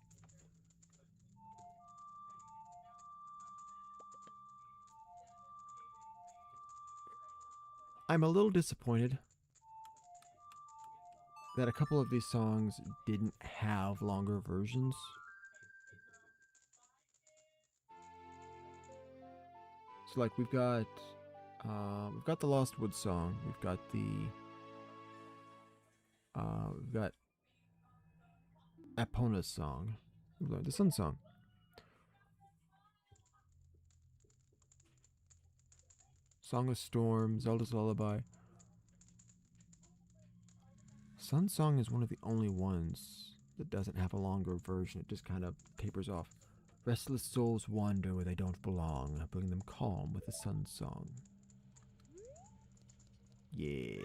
I'm a little disappointed that a couple of these songs didn't have longer versions. So like we've got the Lost Woods song, we've got Epona's song, we've learned the Sun song. Song of Storm, Zelda's Lullaby. Sun Song is one of the only ones that doesn't have a longer version. It just kind of tapers off. Restless souls wander where they don't belong. Bring them calm with the Sun Song. Yeah.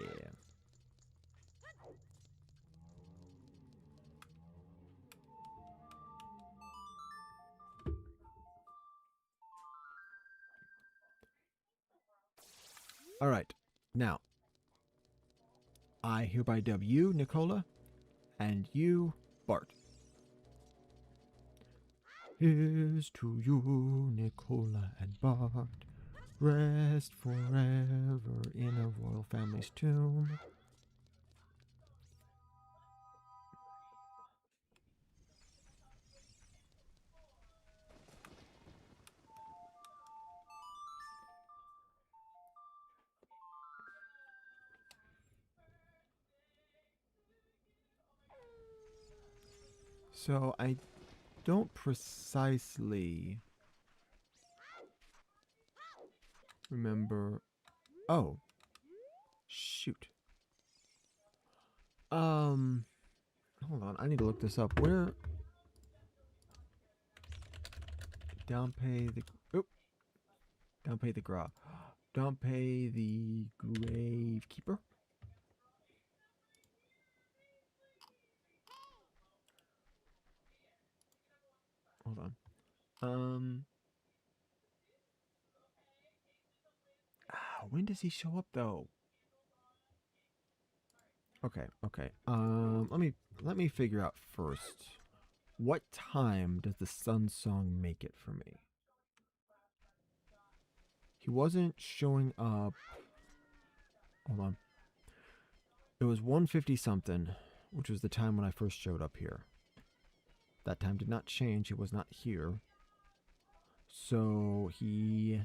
Alright, now, I hereby dub you, Nicola, and you, Bart. Here's to you, Nicola and Bart. Rest forever in a royal family's tomb. So I don't precisely remember. Oh, shoot. Hold on. I need to look this up. Where? Downpay the. Oop. Downpay the Gra. Downpay the Gravekeeper. Hold on. When does he show up though? Okay. Let me figure out first. What time does the Sun Song make it for me? He wasn't showing up. Hold on. It was 1:50 something, which was the time when I first showed up here. That time did not change. He was not here. So he...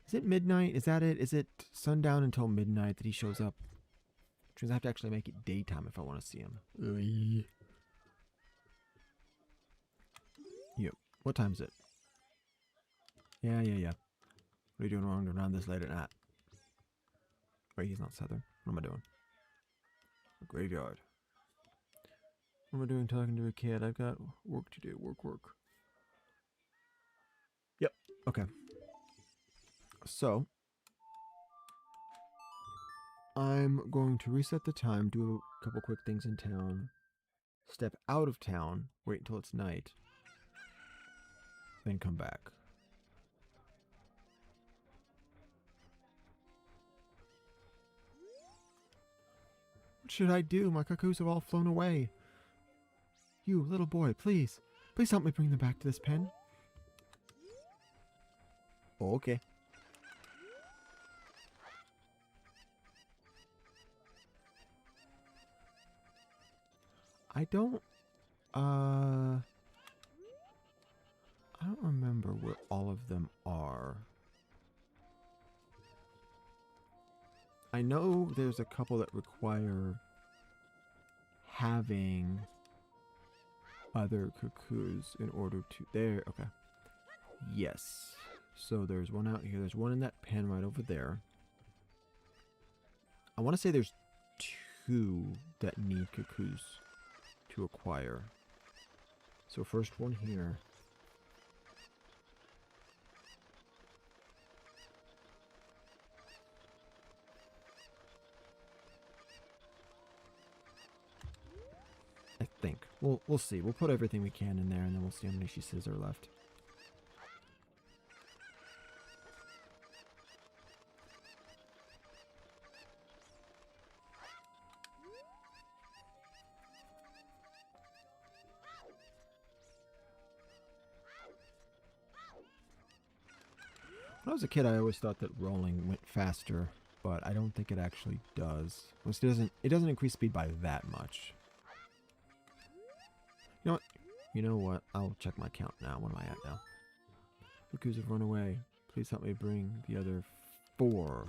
Is it midnight? Is that it? Is it sundown until midnight that he shows up? Which means I have to actually make it daytime if I want to see him. Yep. What time is it? Yeah. What are you doing wrong around this late at night? Wait, he's not southern. What am I doing? A graveyard. What am I doing talking to a kid? I've got work to do. Work. Yep. Okay. So, I'm going to reset the time, do a couple quick things in town, step out of town, wait until it's night, then come back. What should I do? My cuckoos have all flown away. You, little boy, please help me bring them back to this pen. Oh, okay. I don't remember where all of them are. I know there's a couple that require having other cuckoos in order to... There, okay. Yes. So there's one out here. There's one in that pen right over there. I want to say there's 2 that need cuckoos to acquire. So first one here. I think. We'll see. We'll put everything we can in there, and then we'll see how many she says are left. When I was a kid, I always thought that rolling went faster, but I don't think it actually does. It doesn't increase speed by that much. You know what? I'll check my count now. What am I at now? Cuckoos have run away. Please help me bring the other 4.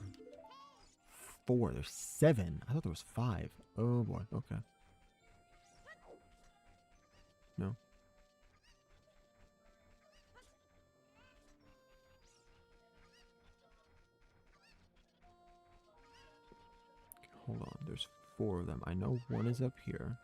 4. There's 7. I thought there was 5. Oh boy. Okay. No. Hold on. There's 4 of them. I know one is up here.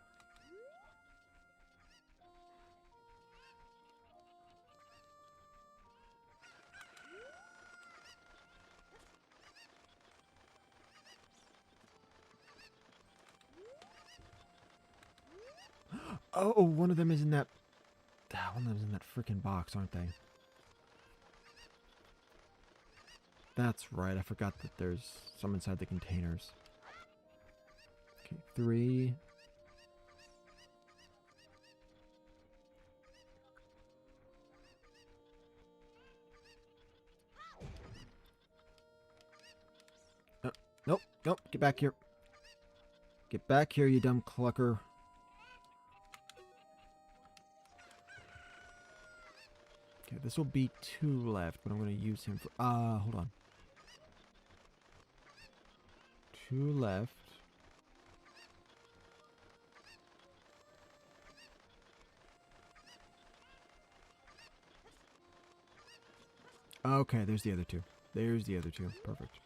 Oh, one of them is in that... One of them is in that freaking box, aren't they? That's right. I forgot that there's some inside the containers. Okay, 3. Nope. Get back here. Get back here, you dumb clucker. Okay, this will be 2 left, but I'm going to use him for... hold on. 2 left. Okay, there's the other 2. There's the other 2. Perfect.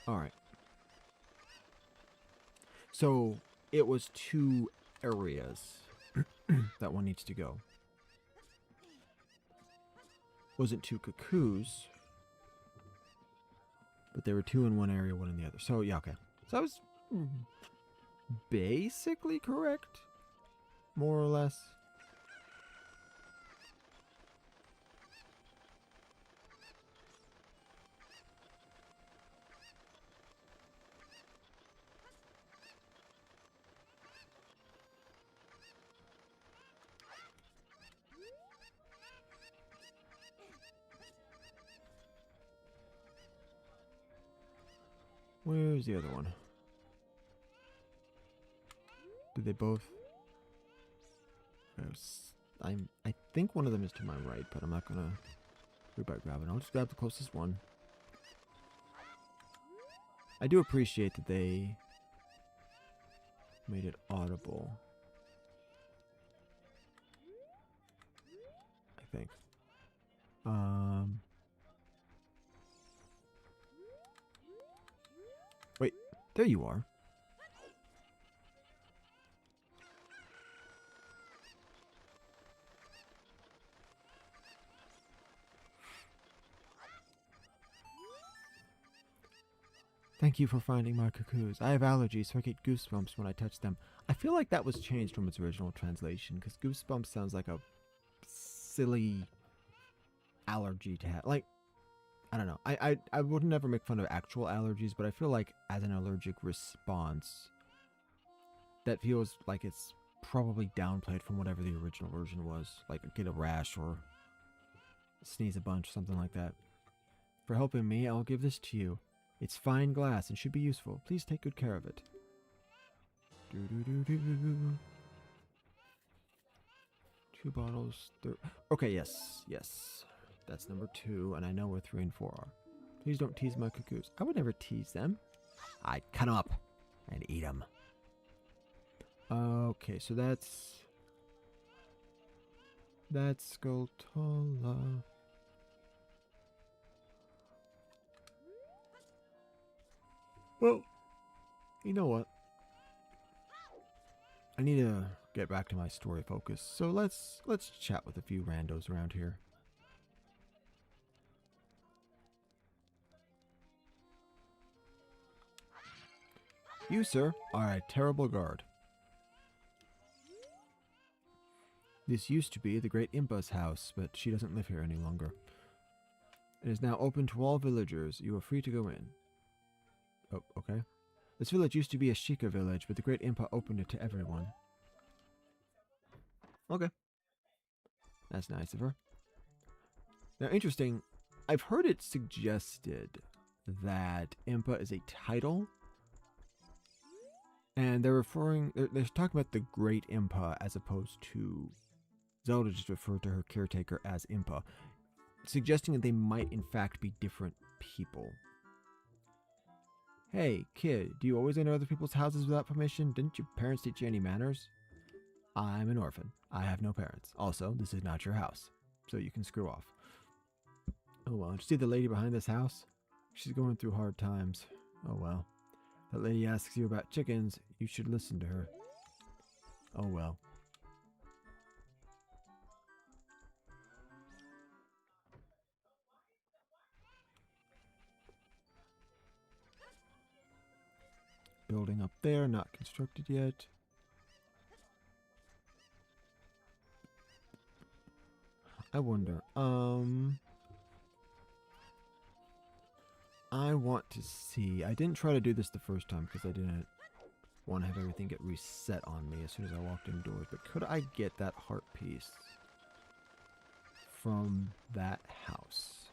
Alright. So, it was 2 areas that one needs to go. Wasn't 2 cuckoos, but there were 2 in one area, 1 in the other. So, yeah, okay. So I was basically correct, more or less. Where's the other one? Did they both? I think one of them is to my right, but I'm not gonna We better grab it. I'll just grab the closest one. I do appreciate that they made it audible. I think. Wait, there you are. Thank you for finding my cuckoos. I have allergies, so I get goosebumps when I touch them. I feel like that was changed from its original translation, because goosebumps sounds like a silly allergy to have. Like, I don't know. I would never make fun of actual allergies, but I feel like as an allergic response, that feels like it's probably downplayed from whatever the original version was. Like, get a rash or sneeze a bunch, something like that. For helping me, I'll give this to you. It's fine glass and should be useful. Please take good care of it. Two bottles. Okay, yes. That's number 2, and I know where 3 and 4 are. Please don't tease my cuckoos. I would never tease them. I'd cut them up and eat them. Okay, so that's Skulltula. Well, you know what? I need to get back to my story focus. So let's chat with a few randos around here. You, sir, are a terrible guard. This used to be the great Impa's house, but she doesn't live here any longer. It is now open to all villagers. You are free to go in. Oh, okay. This village used to be a Sheikah village, but the great Impa opened it to everyone. Okay. That's nice of her. Now, interesting. I've heard it suggested that Impa is a title. And they're talking about the Great Impa as opposed to Zelda just referred to her caretaker as Impa, suggesting that they might in fact be different people. Hey, kid, do you always enter other people's houses without permission? Didn't your parents teach you any manners? I'm an orphan. I have no parents. Also, this is not your house, so you can screw off. Oh well, did you see the lady behind this house? She's going through hard times. Oh well. That lady asks you about chickens, you should listen to her. Oh well. Building up there, not constructed yet. I wonder, I want to see. I didn't try to do this the first time because I didn't want to have everything get reset on me as soon as I walked indoors. But could I get that heart piece from that house?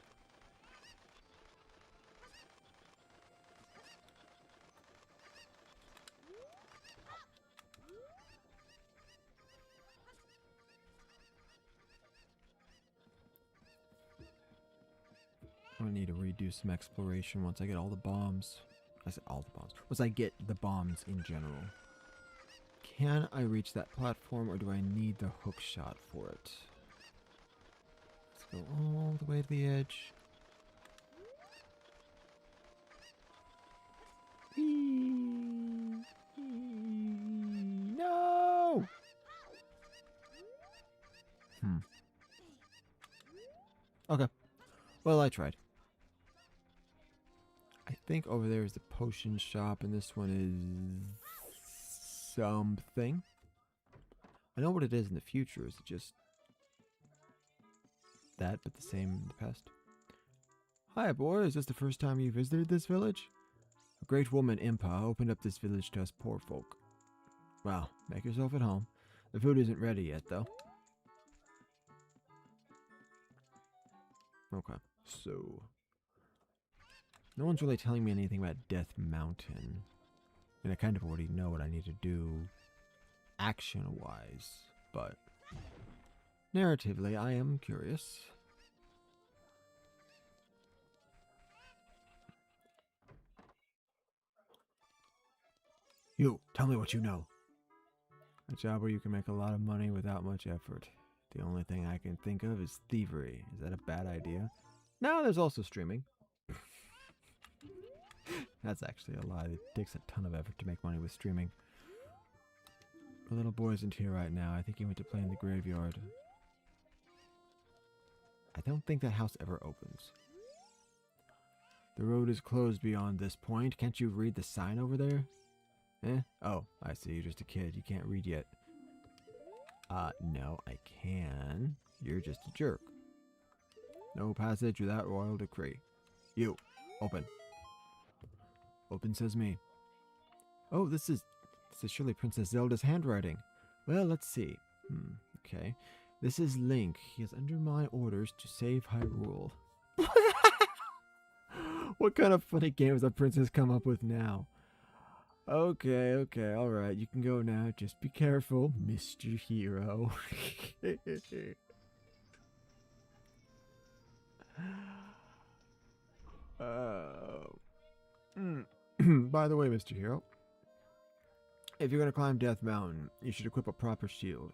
I need to redo some exploration once I get all the bombs. I said all the bombs. Once I get the bombs in general. Can I reach that platform or do I need the hook shot for it? Let's go all the way to the edge. No! Okay. Well, I tried. I think over there is the potion shop, and this one is something. I know what it is in the future. Is it just that, but the same in the past? Hi, boy. Is this the first time you visited this village? A great woman, Impa, opened up this village to us poor folk. Well, make yourself at home. The food isn't ready yet, though. Okay, so no one's really telling me anything about Death Mountain. And I kind of already know what I need to do action-wise, but narratively, I am curious. You, tell me what you know. A job where you can make a lot of money without much effort. The only thing I can think of is thievery. Is that a bad idea? No, there's also streaming. That's actually a lie. It takes a ton of effort to make money with streaming. The little boy isn't here right now. I think he went to play in the graveyard. I don't think that house ever opens. The road is closed beyond this point. Can't you read the sign over there? Eh? Oh, I see. You're just a kid. You can't read yet. No, I can. You're just a jerk. No passage without royal decree. You, open. Open says me. Oh, this is surely Princess Zelda's handwriting. Well, let's see. Okay. This is Link. He is under my orders to save Hyrule. What kind of funny games does Princess come up with now? Okay, alright. You can go now. Just be careful, Mr. Hero. By the way, Mr. Hero, if you're going to climb Death Mountain, you should equip a proper shield.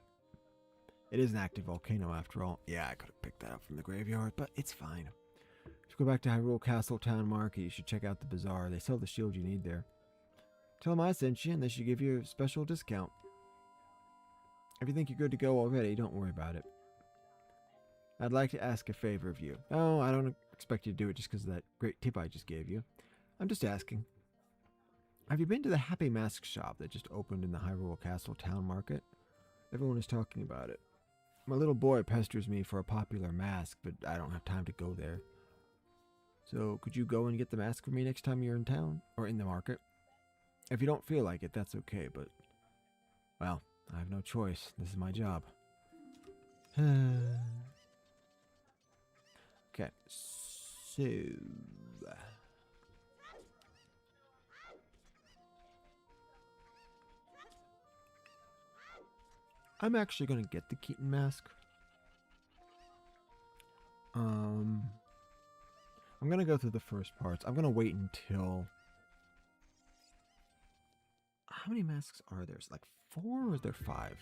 It is an active volcano after all. Yeah, I could have picked that up from the graveyard, but it's fine. If you go back to Hyrule Castle Town Market, you should check out the bazaar. They sell the shield you need there. Tell them I sent you and they should give you a special discount. If you think you're good to go already, don't worry about it. I'd like to ask a favor of you. Oh, I don't expect you to do it just because of that great tip I just gave you. I'm just asking. Have you been to the Happy Mask shop that just opened in the Hyrule Castle Town Market? Everyone is talking about it. My little boy pesters me for a popular mask, but I don't have time to go there. So, could you go and get the mask for me next time you're in town? Or in the market? If you don't feel like it, that's okay, but... well, I have no choice. This is my job. Okay, so... I'm actually going to get the Keaton mask. I'm going to go through the first parts. I'm going to wait until... how many masks are there? Is it like 4 or is there 5?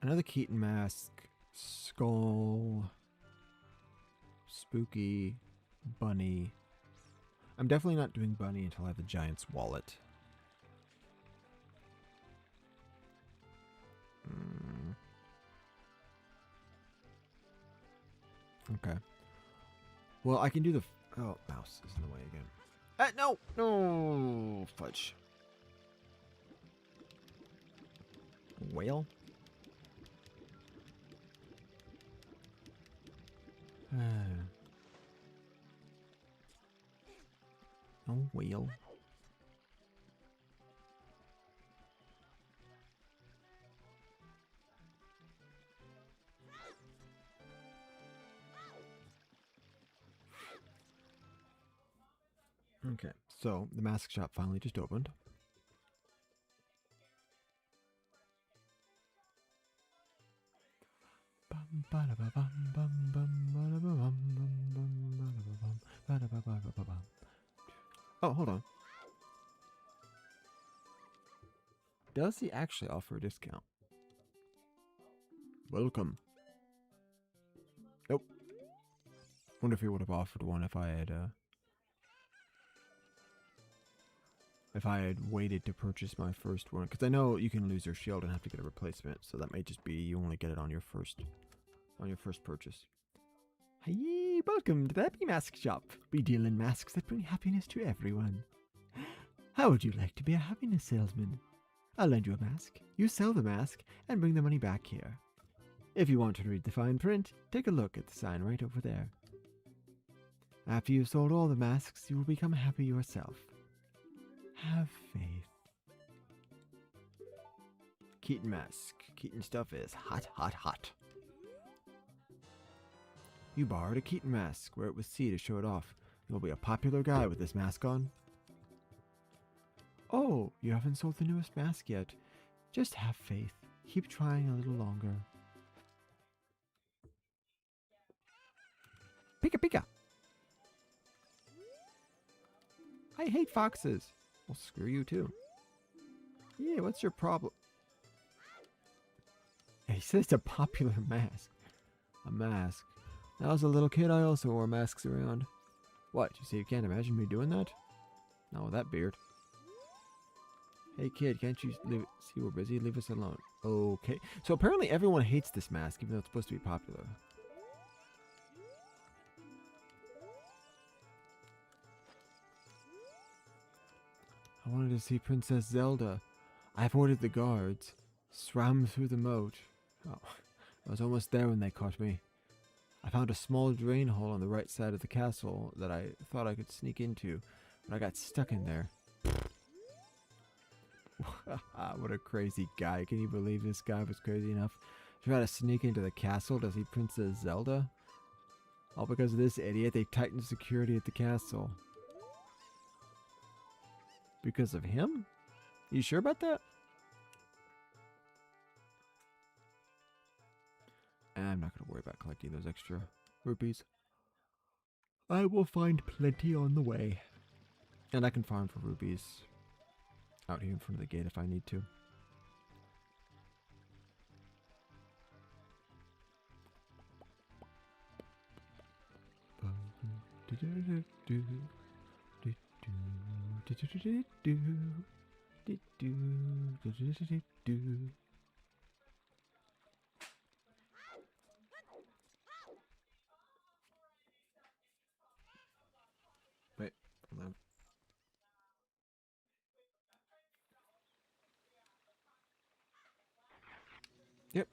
Another Keaton mask. Skull. Spooky. Bunny. I'm definitely not doing Bunny until I have the Giant's wallet. Okay. Well, I can do the... oh, mouse is in the way again. No! No! Fudge. Whale? No whale. Okay, so the mask shop finally just opened. Oh, hold on. Does he actually offer a discount? Welcome. Nope. Wonder if he would have offered one if I had waited to purchase my first one, because I know you can lose your shield and have to get a replacement, so that may just be you only get it on your first purchase. Hey, welcome to the Happy Mask Shop. We deal in masks that bring happiness to everyone. How would you like to be a happiness salesman? I'll lend you a mask. You sell the mask and bring the money back here. If you want to read the fine print, take a look at the sign right over there. After you've sold all the masks, you will become happy yourself. Have faith. Keaton mask. Keaton stuff is hot, hot, hot. You borrowed a Keaton mask. Wear it with C to show it off. You'll be a popular guy with this mask on. Oh, you haven't sold the newest mask yet. Just have faith. Keep trying a little longer. Pika pika! I hate foxes. Well, screw you too. Yeah, what's your problem? He says it's a popular mask. A mask. When I was a little kid, I also wore masks around. What? You say you can't imagine me doing that? Not with that beard. Hey kid, can't you leave it? See, we're busy. Leave us alone. Okay. So apparently everyone hates this mask, even though it's supposed to be popular. I wanted to see Princess Zelda. I avoided the guards. Swam through the moat. Oh, I was almost there when they caught me. I found a small drain hole on the right side of the castle that I thought I could sneak into, but I got stuck in there. What a crazy guy. Can you believe this guy was crazy enough to try to sneak into the castle to see Princess Zelda? All because of this idiot, they tightened security at the castle. Because of him? You sure about that? I'm not going to worry about collecting those extra rupees. I will find plenty on the way. And I can farm for rupees out here in front of the gate if I need to. Wait, hold on. Yep.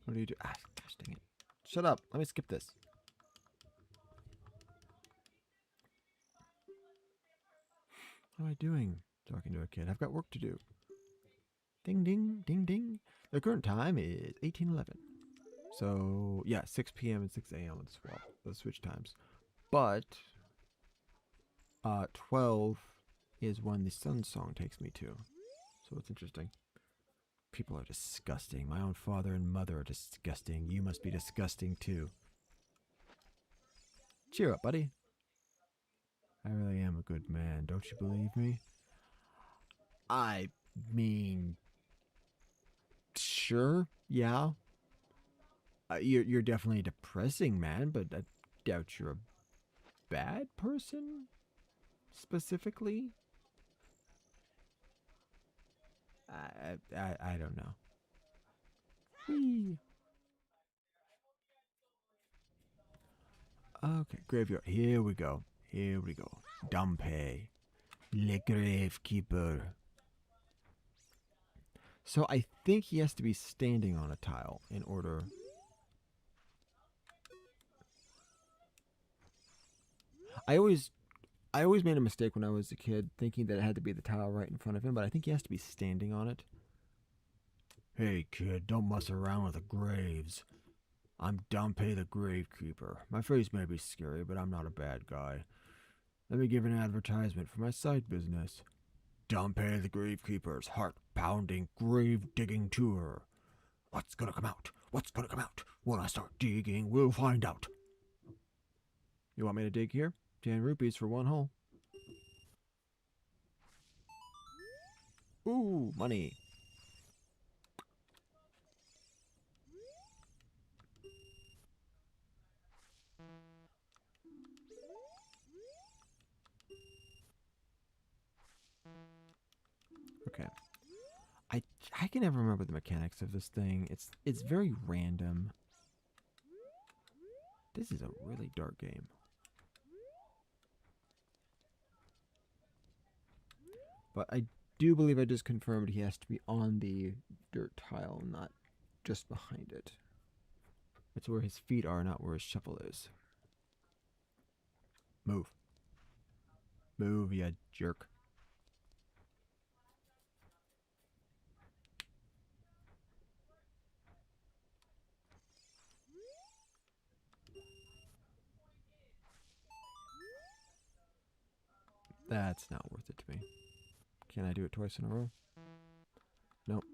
What do you do? Ah, gosh dang it. Shut up. Let me skip this. What am I doing? Talking to a kid. I've got work to do. Ding, ding, ding, ding. The current time is 18:11. So, yeah, 6 p.m. and 6 a.m. would swap those switch times. But 12 is when the sun song takes me to. So it's interesting. People are disgusting. My own father and mother are disgusting. You must be disgusting too. Cheer up, buddy. I really am a good man. Don't you believe me? I mean, sure, yeah. You're definitely a depressing man, but I doubt you're a bad person specifically. I don't know. Whee. Okay, graveyard. Here we go. Here we go. Dumpé, le gravekeeper. So I think he has to be standing on a tile in order. I always made a mistake when I was a kid, thinking that it had to be the tile right in front of him, but I think he has to be standing on it. Hey kid, don't mess around with the graves. I'm Dumpé the Gravekeeper. My face may be scary, but I'm not a bad guy. Let me give an advertisement for my side business. Dumpé the Gravekeeper's heart-pounding grave-digging tour. What's gonna come out? What's gonna come out? When I start digging, we'll find out. You want me to dig here? 10 rupees for one hole. Ooh, money. Okay. I can never remember the mechanics of this thing. It's very random. This is a really dark game. But I do believe I just confirmed he has to be on the dirt tile, not just behind it. It's where his feet are, not where his shovel is. Move. Move, you jerk. That's not worth it to me. Can I do it twice in a row? Nope.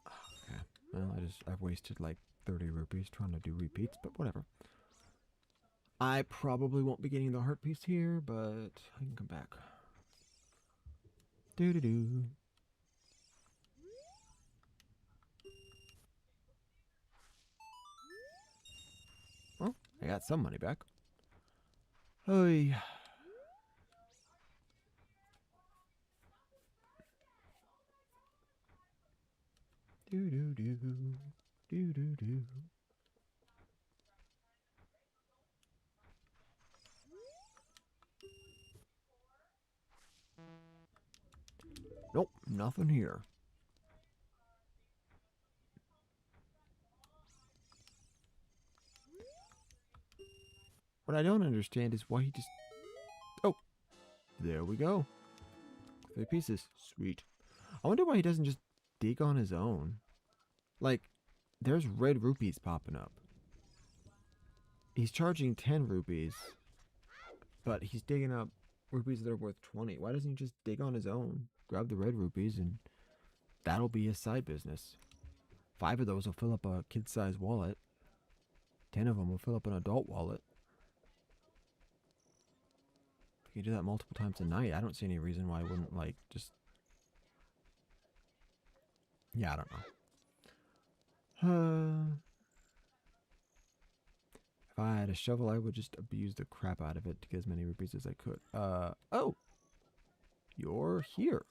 Okay. Well, I've wasted like 30 rupees trying to do repeats, but whatever. I probably won't be getting the heart piece here, but I can come back. Doo-doo-doo. Well, I got some money back. Hey. Doo-doo-doo. Doo-doo-doo. Nope, nothing here. What I don't understand is why he just... Oh, there we go. 3 pieces. Sweet. I wonder why he doesn't just dig on his own. Like, there's red rupees popping up. He's charging 10 rupees, but he's digging up rupees that are worth 20. Why doesn't he just dig on his own? Grab the red rupees and that'll be his side business. 5 of those will fill up a kid-sized wallet. 10 of them will fill up an adult wallet. If you do that multiple times a night, I don't see any reason why I wouldn't, like, just... Yeah, I don't know. If I had a shovel, I would just abuse the crap out of it to get as many rupees as I could. Oh! You're here.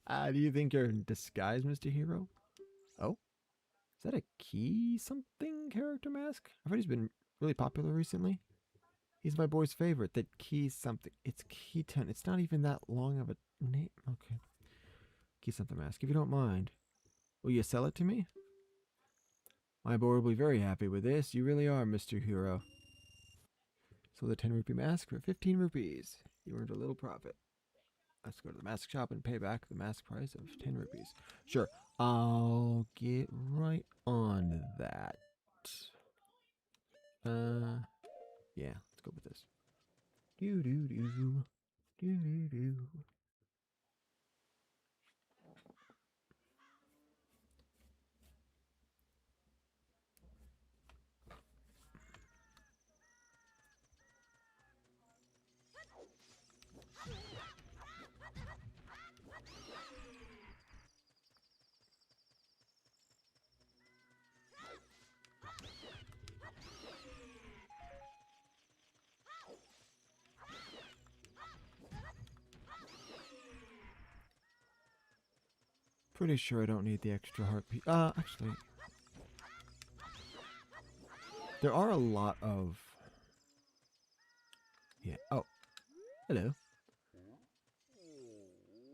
Do you think you're in disguise, Mr. Hero? Oh? Is that a key something character mask? I've heard he's been really popular recently. He's my boy's favorite. That key something. It's key 10. It's not even that long of a name. Okay. Key something mask. If you don't mind, will you sell it to me? My boy will be very happy with this. You really are, Mr. Hero. So the 10 rupee mask for 15 rupees. You earned a little profit. Let's go to the mask shop and pay back the mask price of 10 rupees. Sure. I'll get right on that. Yeah, let's go with this. Do-do-do. Do-do-do. Pretty sure I don't need the extra heart piece. Actually, there are a lot of... Yeah. Oh, hello.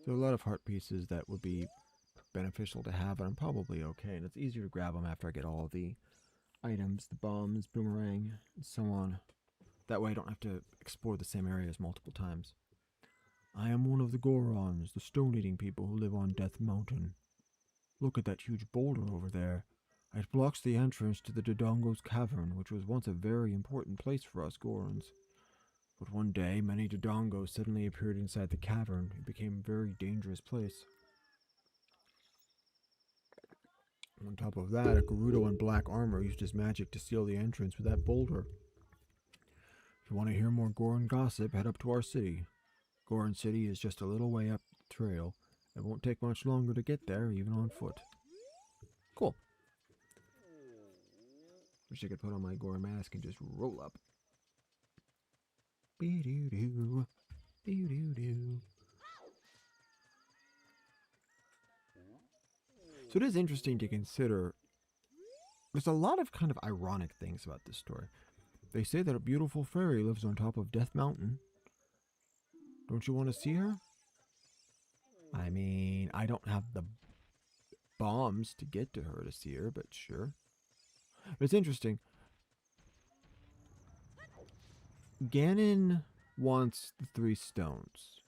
There are a lot of heart pieces that would be beneficial to have, and I'm probably okay. And it's easier to grab them after I get all of the items, the bombs, boomerang, and so on. That way I don't have to explore the same areas multiple times. I am one of the Gorons, the stone-eating people who live on Death Mountain. Look at that huge boulder over there. It blocks the entrance to the Dodongo's cavern, which was once a very important place for us Gorons. But one day, many Dodongos suddenly appeared inside the cavern. It became a very dangerous place. On top of that, a Gerudo in black armor used his magic to seal the entrance with that boulder. If you want to hear more Goron gossip, head up to our city. Goron City is just a little way up the trail. It won't take much longer to get there, even on foot. Cool. Wish I could put on my Goron mask and just roll up. Be-doo-doo. Be-doo-doo. So it is interesting to consider. There's a lot of kind of ironic things about this story. They say that a beautiful fairy lives on top of Death Mountain. Don't you want to see her? I mean, I don't have the bombs to get to her to see her, but sure. But it's interesting. Ganon wants the 3 stones.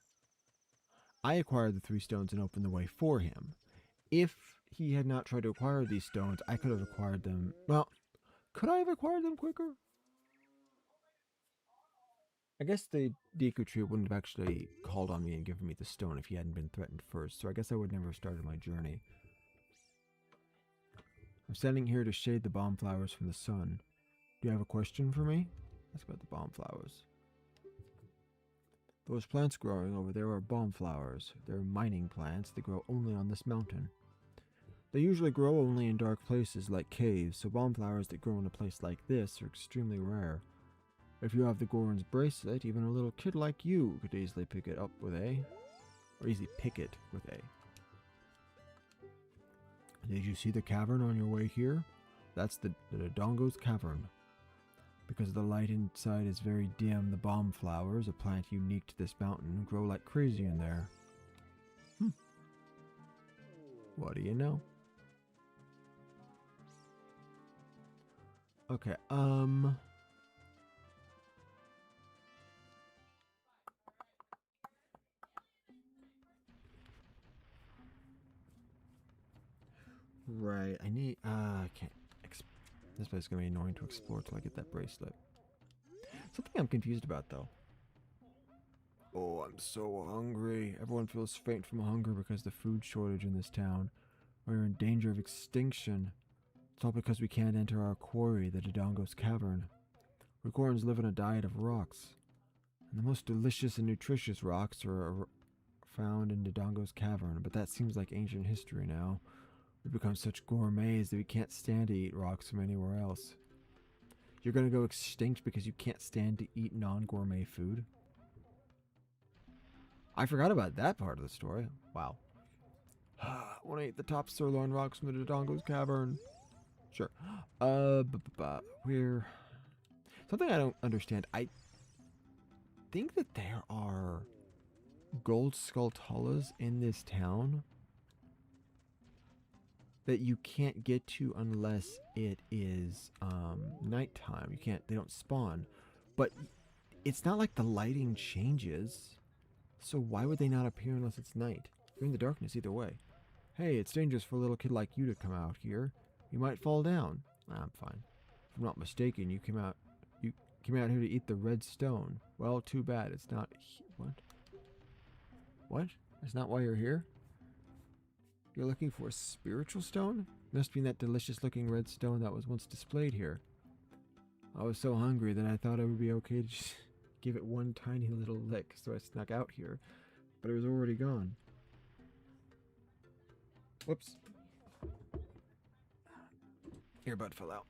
I acquired the 3 stones and opened the way for him. If he had not tried to acquire these stones, I could have acquired them. Well, could I have acquired them quicker? I guess the Deku Tree wouldn't have actually called on me and given me the stone if he hadn't been threatened first, so I guess I would never have started my journey. I'm standing here to shade the bomb flowers from the sun. Do you have a question for me? Ask about the bomb flowers. Those plants growing over there are bomb flowers. They're mining plants that grow only on this mountain. They usually grow only in dark places like caves, so bomb flowers that grow in a place like this are extremely rare. If you have the Goron's bracelet, even a little kid like you could easily pick it up with A. Or easily pick it with A. Did you see the cavern on your way here? That's the Dodongo's Cavern. Because the light inside is very dim, the bomb flowers, a plant unique to this mountain, grow like crazy in there. What do you know? Okay, right, I need, I can't, this place is going to be annoying to explore till I get that bracelet. Something I'm confused about, though. Oh, I'm so hungry. Everyone feels faint from hunger because of the food shortage in this town. We're in danger of extinction. It's all because we can't enter our quarry, the Dodongo's Cavern. We Gorons live on a diet of rocks. And the most delicious and nutritious rocks are found in Dodongo's Cavern, but that seems like ancient history now. We've become such gourmets that we can't stand to eat rocks from anywhere else. You're gonna go extinct because you can't stand to eat non-gourmet food? I forgot about that part of the story. Wow. I want to eat the top sirloin rocks from the Dodongo's Cavern. Sure. We're... Something I don't understand. I think that there are gold skulltulas in this town that you can't get to unless it is nighttime. You can't, they don't spawn. But it's not like the lighting changes. So why would they not appear unless it's night? You're in the darkness either way. Hey, it's dangerous for a little kid like you to come out here. You might fall down. I'm fine. If I'm not mistaken, you came out here to eat the red stone. Well, too bad. It's not... What? What? That's not why you're here? You're looking for a spiritual stone? Must be that delicious looking red stone that was once displayed here. I was so hungry that I thought it would be okay to just give it one tiny little lick, so I snuck out here. But it was already gone. Whoops. Earbud fell out.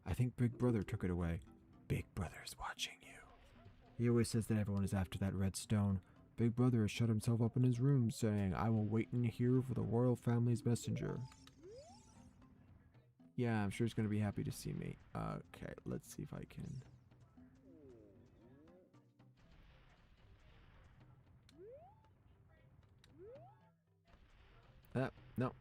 I think Big Brother took it away. Big Brother's watching you. He always says that everyone is after that red stone. Big Brother has shut himself up in his room, saying, I will wait in here for the royal family's messenger. Yeah, I'm sure he's going to be happy to see me. Okay, let's see if I can... No.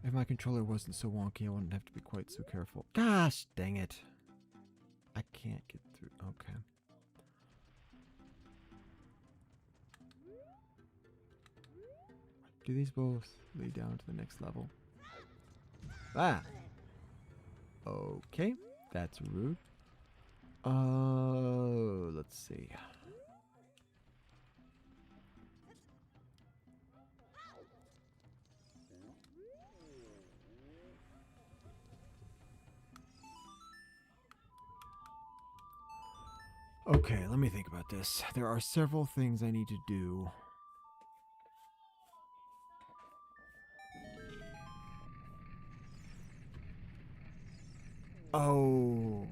If my controller wasn't so wonky, I wouldn't have to be quite so careful. Gosh, dang it. I can't get through. Okay. Do these both lead down to the next level? Ah! Okay, that's rude. Let's see. Okay, let me think about this. There are several things I need to do. Oh,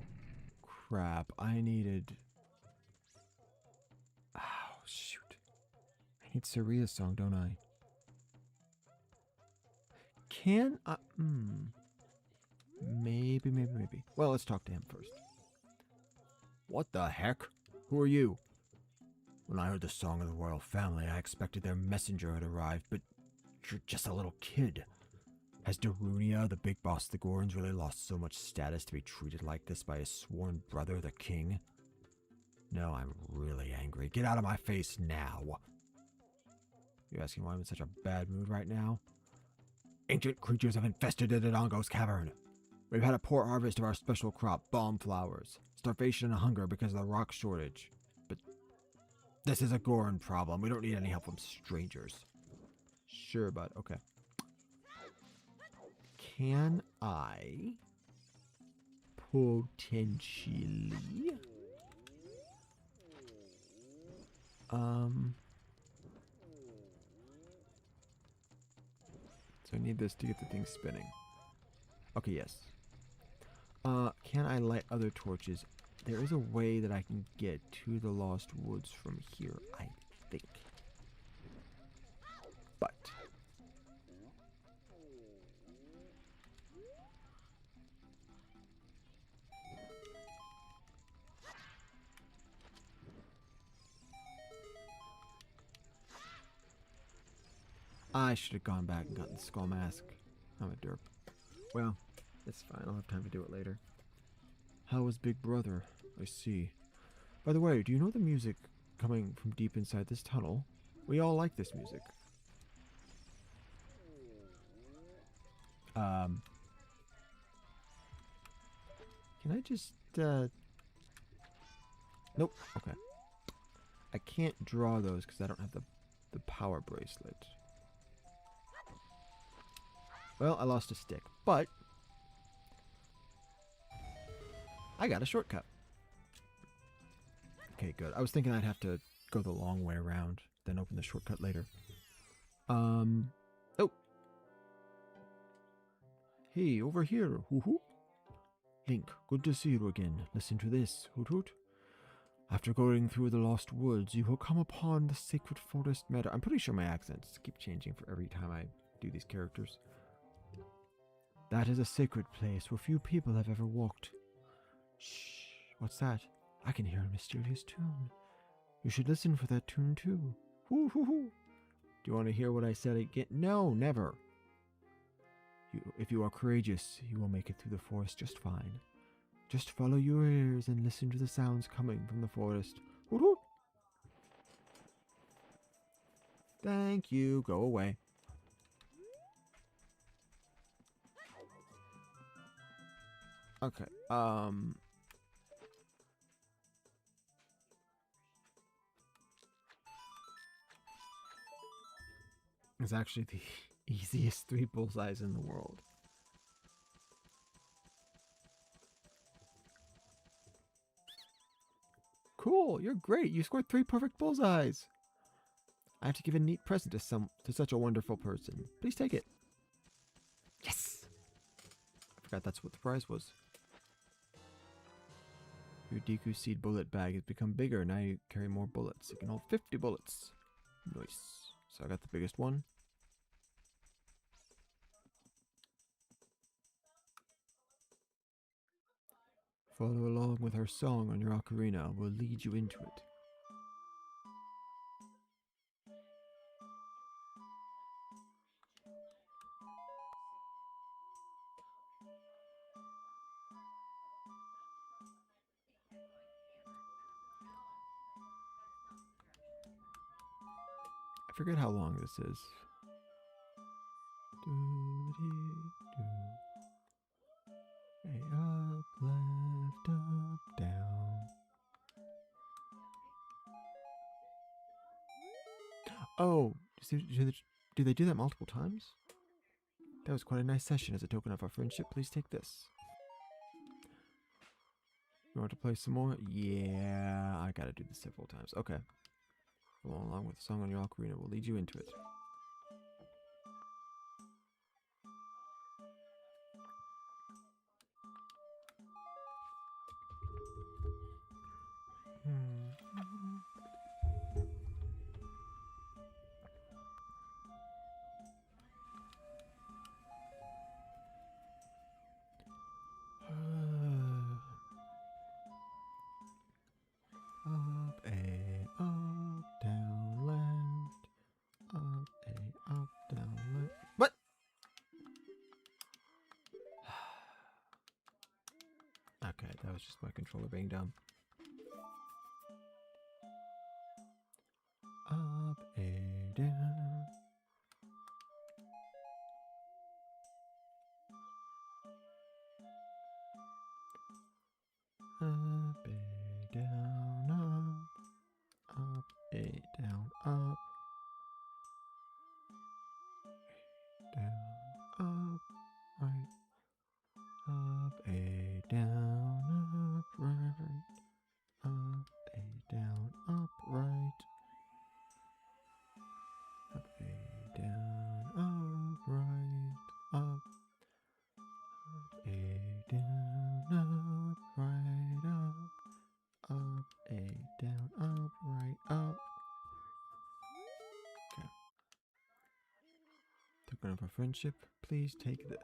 crap. I needed... Oh, shoot. I need Saria's song, don't I? Can I... Maybe. Well, let's talk to him first. What the heck? Who are you? When I heard the song of the royal family, I expected their messenger had arrived, but you're just a little kid. Has Darunia, the big boss of the Gorons, really lost so much status to be treated like this by his sworn brother, the king? No, I'm really angry. Get out of my face now. You asking why I'm in such a bad mood right now? Ancient creatures have infested the Dodongo's cavern. We've had a poor harvest of our special crop, balm flowers, starvation and hunger because of the rock shortage. But this is a Goron problem. We don't need any help from strangers. Sure, bud. Okay. Can I potentially so I need this to get the thing spinning. Okay, yes. Can I light other torches? There is a way that I can get to the Lost Woods from here, I think. But I should have gone back and gotten the skull mask. I'm a derp. Well, it's fine. I'll have time to do it later. How was Big Brother? I see. By the way, do you know the music coming from deep inside this tunnel? We all like this music. Can I just, Nope. Okay. I can't draw those because I don't have the power bracelet. Well, I lost a stick, but I got a shortcut. Okay, good. I was thinking I'd have to go the long way around, then open the shortcut later. Oh. Hey, over here. Hoo hoo. Link, good to see you again. Listen to this. Hoot hoot. After going through the Lost Woods, you will come upon the sacred forest meadow. I'm pretty sure my accents keep changing for every time I do these characters. That is a sacred place where few people have ever walked. Shh, what's that? I can hear a mysterious tune. You should listen for that tune too. Hoo hoo hoo. Do you want to hear what I said again? No, never. If you are courageous, you will make it through the forest just fine. Just follow your ears and listen to the sounds coming from the forest. Hoot hoot. Thank you. Go away. Okay. It's actually the easiest 3 bullseyes in the world. Cool, you're great. You scored 3 perfect bullseyes. I have to give a neat present to such a wonderful person. Please take it. Yes. I forgot that's what the prize was. Your Deku Seed bullet bag has become bigger. Now you carry more bullets. You can hold 50 bullets. Nice. So I got the biggest one. Follow along with our song on your ocarina. We'll lead you into it. I forget how long this is. Way up, left, up, down. Oh, do they do that multiple times? That was quite a nice session. As a token of our friendship, please take this. You want to play some more? Yeah, I gotta do this several times. Okay. Follow along with the song on your ocarina. We'll lead you into it. Up, A, up, down, left. Up, A, up, down, left. What? Okay, that was just my controller being dumb. Up, A, down. A, down, up. Down, up, right. Up, A, down, up, right. Up, A, down, up, right. Up, A, down, up, right. Up, A, down, up, right, up. Up, A, down, up, right, up. Okay. Token of our friendship, please take this.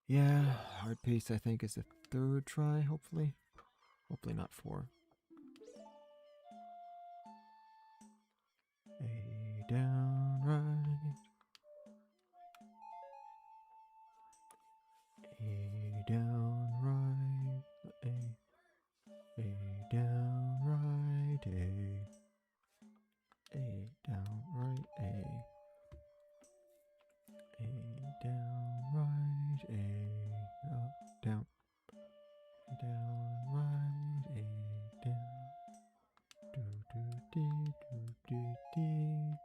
Yeah, hard piece I think is the third try, hopefully. Hopefully not 4. A, down, right. A, down, right. A, down, right. A, down, right. A, down, right. Up, down, right. A, down. Do, do, dee, do, dee, dee.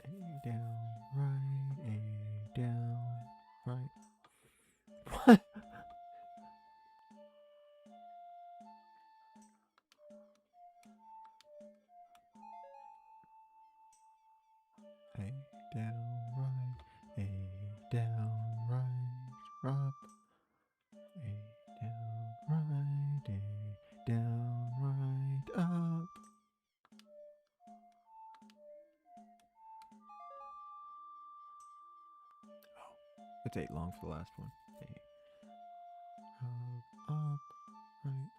A, down, right. A, down, right. What? A, down, right. A, down, right. Up. A, down, right. A, down, right. Up. It's 8 long for the last one. Up, right.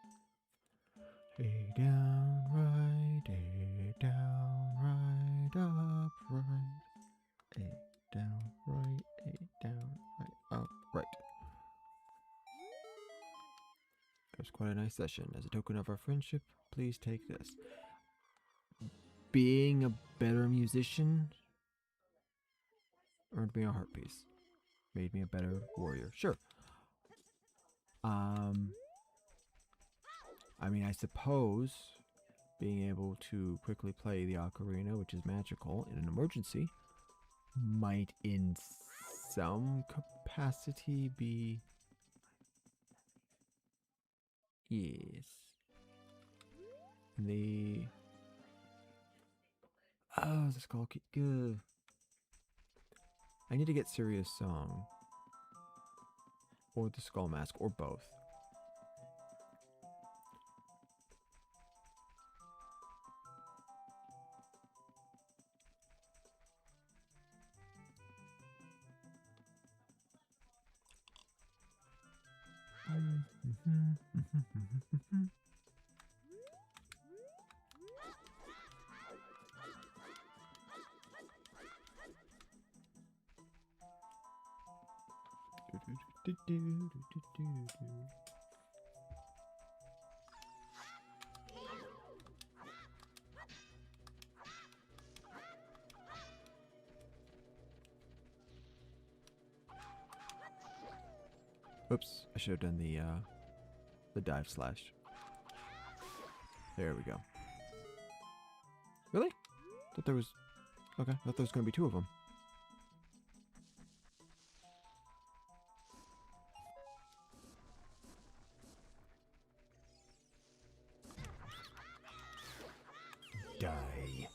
A, down, right. A, down, right. Up, right. A, down, right. A, down, right. Up, right. That was quite a nice session. As a token of our friendship, please take this. Being a better musician earned me a heart piece. Made me a better warrior. Sure. I mean, I suppose being able to quickly play the ocarina, which is magical, in an emergency, might in some capacity be... Yes. The... Oh, the skull key. Good. I need to get Serious Song. Or the Skull Mask, or both. Oops, I should have done the dive slash. There we go. Really? Thought there was... Okay, thought there was going to be 2 of them. Die.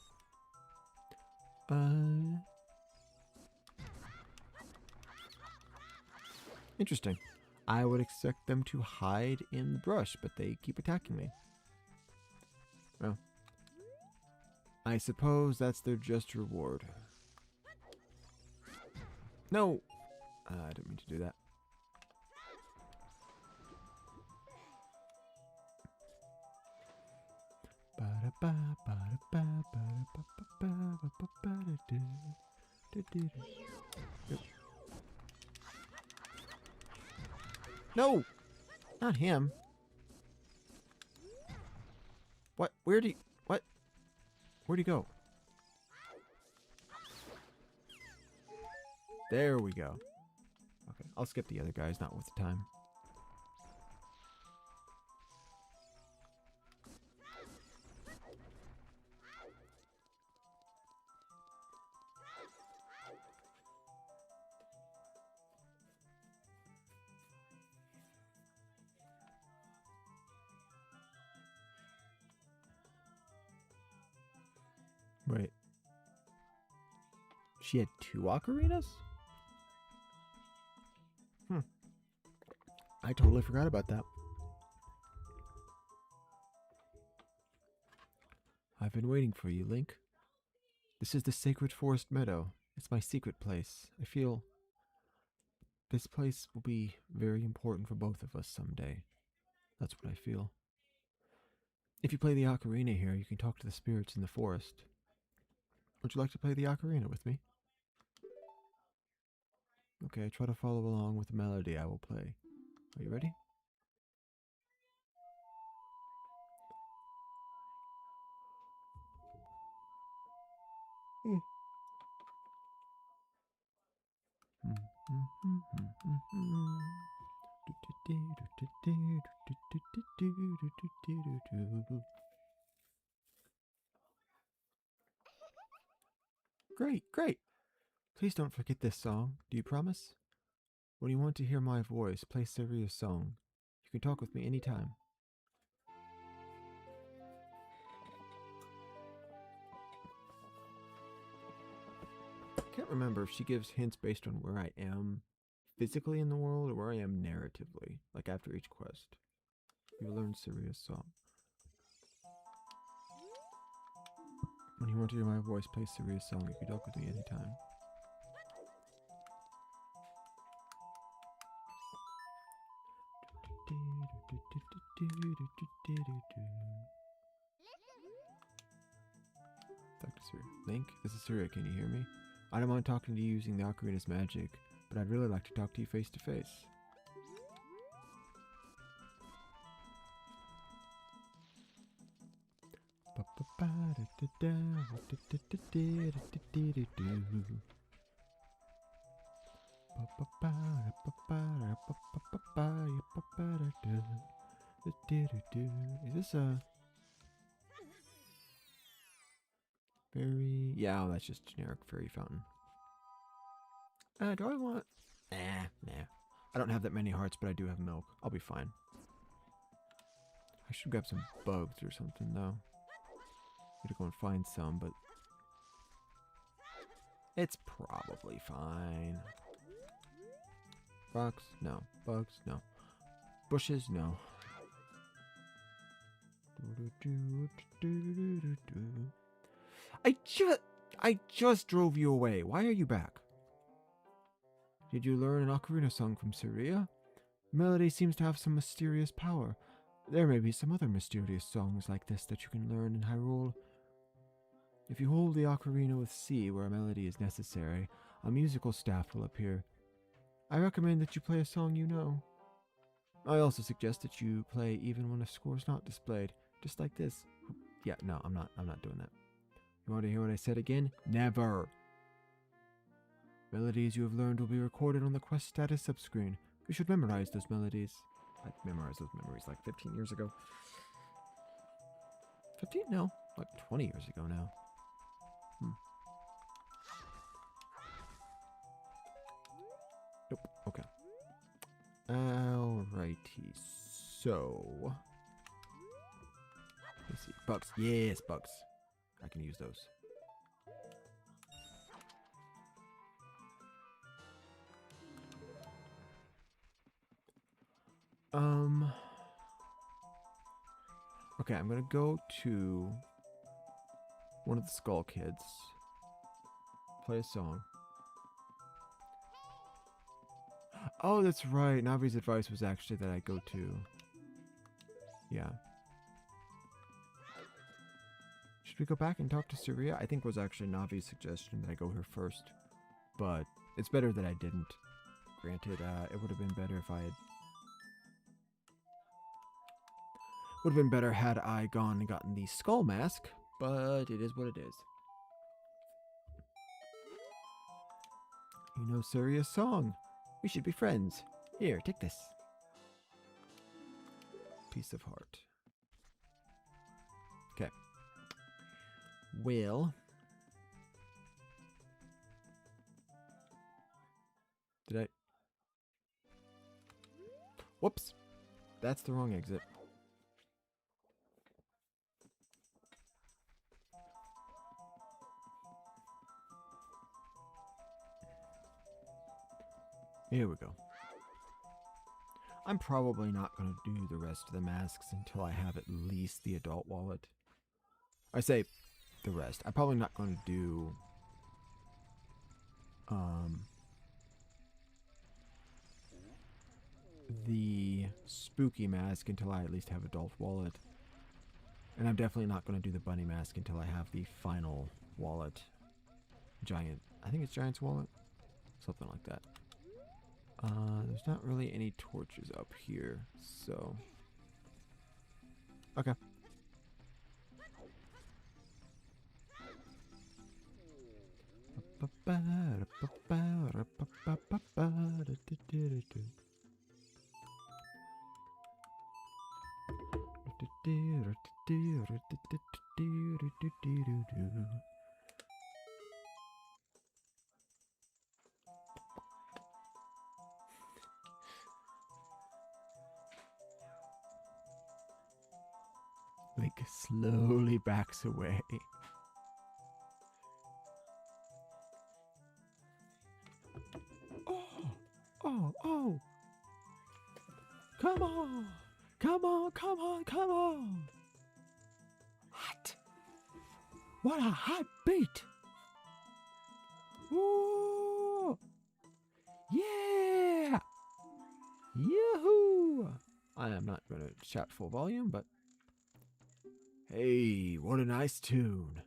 Interesting. I would expect them to hide in the brush, but they keep attacking me. Well, I suppose that's their just reward. No! I didn't mean to do that. No! Not him. What? Where'd he... What? Where'd he go? There we go. Okay, I'll skip the other guys, not worth the time. She had 2 ocarinas? I totally forgot about that. I've been waiting for you, Link. This is the Sacred Forest Meadow. It's my secret place. I feel this place will be very important for both of us someday. That's what I feel. If you play the ocarina here, you can talk to the spirits in the forest. Would you like to play the ocarina with me? Okay, try to follow along with the melody I will play. Are you ready? Great, great. Please don't forget this song. Do you promise? When you want to hear my voice, play Saria's song. You can talk with me anytime. I can't remember if she gives hints based on where I am physically in the world or where I am narratively, like after each quest. You learn Saria's song. When you want to hear my voice, play Saria's song. You can talk with me anytime. Talk to Saria. Link, this is Saria. Can you hear me? I don't mind talking to you using the ocarina's magic, but I'd really like to talk to you face to face. Is this a fairy? Yeah, oh, that's just generic fairy fountain. Do I want... Nah. I don't have that many hearts, but I do have milk. I'll be fine. I should grab some bugs or something, though. Need to go and find some, but... it's probably fine. Rocks? No. Bugs? No. Bushes? No. I just drove you away. Why are you back? Did you learn an ocarina song from Saria? Melody seems to have some mysterious power. There may be some other mysterious songs like this that you can learn in Hyrule. If you hold the ocarina with C where a melody is necessary, a musical staff will appear. I recommend that you play a song you know. I also suggest that you play even when a score is not displayed, just like this. Yeah, no, I'm not doing that. You want to hear what I said again? Never! Melodies you have learned will be recorded on the quest status subscreen. You should memorize those melodies. I memorized those memories like 15 years ago. 15? No, like 20 years ago now. Nope, okay. Alrighty, so... let's see. Bugs. Yes, bugs. I can use those. Okay, I'm gonna go to one of the Skull Kids. Play a song. Oh, that's right. Navi's advice was actually that I go to... yeah. Should we go back and talk to Saria? I think it was actually Navi's suggestion that I go here first. But it's better that I didn't. Granted, it would have been better if I had... would have been better had I gone and gotten the skull mask, but it is what it is. You know Saria's song. We should be friends. Here, take this. Piece of heart. Okay. Well. Did I... whoops. That's the wrong exit. Here we go. I'm probably not going to do the rest of the masks until I have at least the adult wallet. I say the rest. I'm probably not going to do the spooky mask until I at least have adult wallet. And I'm definitely not going to do the bunny mask until I have the final wallet. Giant. I think it's Giant's wallet. Something like that. There's not really any torches up here, so... Okay. Link slowly backs away. Oh! Come on! Come on, come on, come on! Hot! What a hot beat! Ooh! Yeah! Yahoo! I am not going to shout full volume, but... Hey, what a nice tune.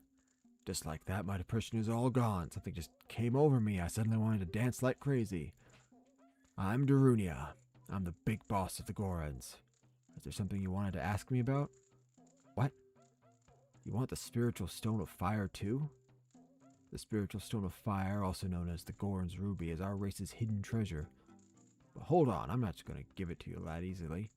Just like that, my depression is all gone. Something just came over me. I suddenly wanted to dance like crazy. I'm Darunia. I'm the big boss of the Gorons. Is there something you wanted to ask me about? What? You want the spiritual stone of fire too? The spiritual stone of fire, also known as the Goron's ruby, is our race's hidden treasure. But hold on, I'm not just going to give it to you that easily.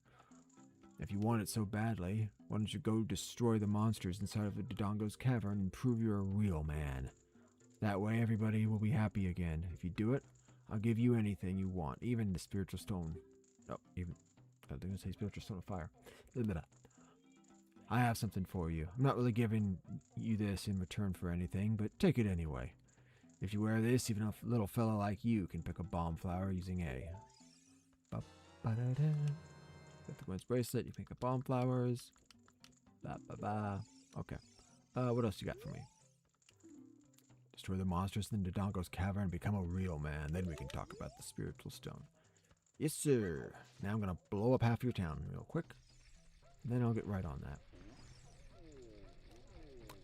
If you want it so badly, why don't you go destroy the monsters inside of the Dodongo's cavern and prove you're a real man? That way everybody will be happy again. If you do it, I'll give you anything you want, even the spiritual stone. No, even... I was going to say spiritual stone of fire. I have something for you. I'm not really giving you this in return for anything, but take it anyway. If you wear this, even a little fella like you can pick a bomb flower using A. Ba-ba-da-da. Got the Gwen's bracelet, you pick the bomb flowers. Ba-ba-ba. Okay. What else you got for me? Destroy the monsters in Dodongo's cavern and become a real man. Then we can talk about the spiritual stone. Yes, sir. Now I'm going to blow up half your town real quick. Then I'll get right on that.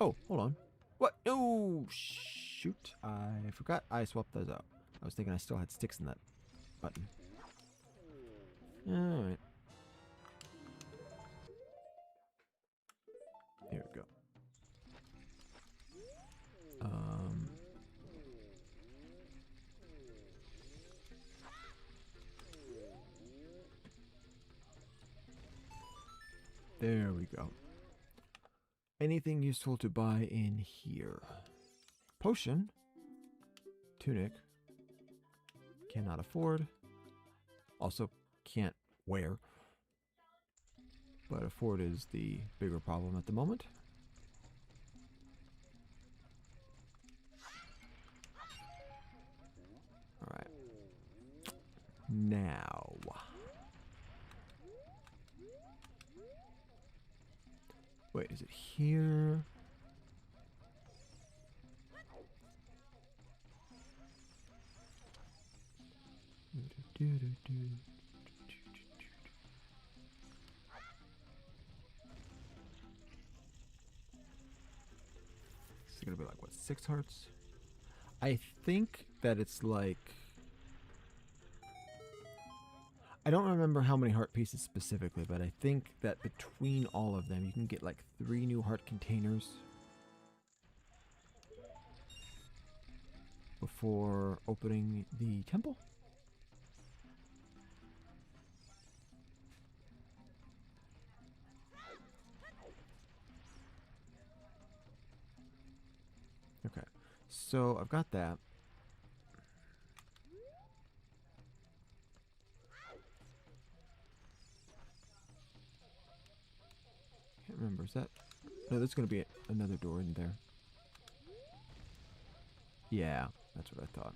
Oh, hold on. What? Oh, shoot. I forgot I swapped those out. I was thinking I still had sticks in that button. Alright. Here we go. There we go. Anything useful to buy in here? Potion. Tunic. Cannot afford. Also can't wear. But afford is the bigger problem at the moment. Alright. Now. Wait, is it here? It's gonna be like, what, 6 hearts? I think that it's like... I don't remember how many heart pieces specifically, but I think that between all of them, you can get like 3 new heart containers before opening the temple. Okay, so I've got that. Can't remember, is that... No, there's going to be another door in there. Yeah, that's what I thought.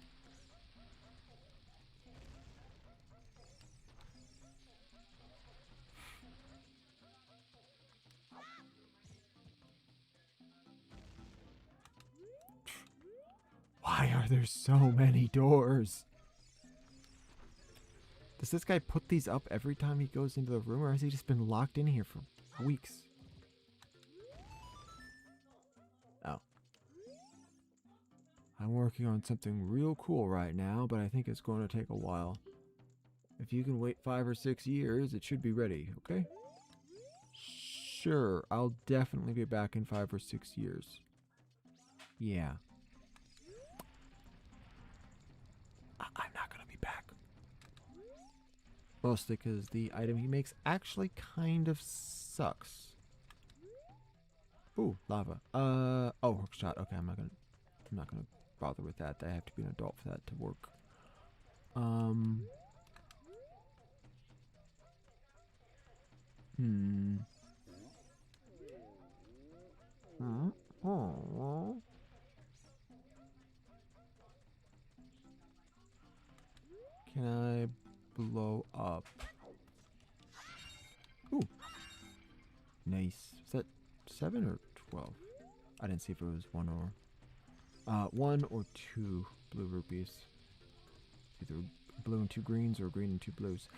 Why are there so many doors? Does this guy put these up every time he goes into the room, or has he just been locked in here for weeks? Oh. I'm working on something real cool right now, but I think it's going to take a while. If you can wait 5 or 6 years, it should be ready, okay? Sure, I'll definitely be back in 5 or 6 years. Yeah. I'm not gonna be back. Mostly because the item he makes actually kind of sucks. Ooh, lava. Oh, hook shot. Okay, I'm not gonna bother with that. I have to be an adult for that to work. Oh. Can I blow up? Ooh. Nice. Is that 7 or 12? I didn't see if it was 1 or 2 blue rupees. Either blue and 2 greens or green and 2 blues.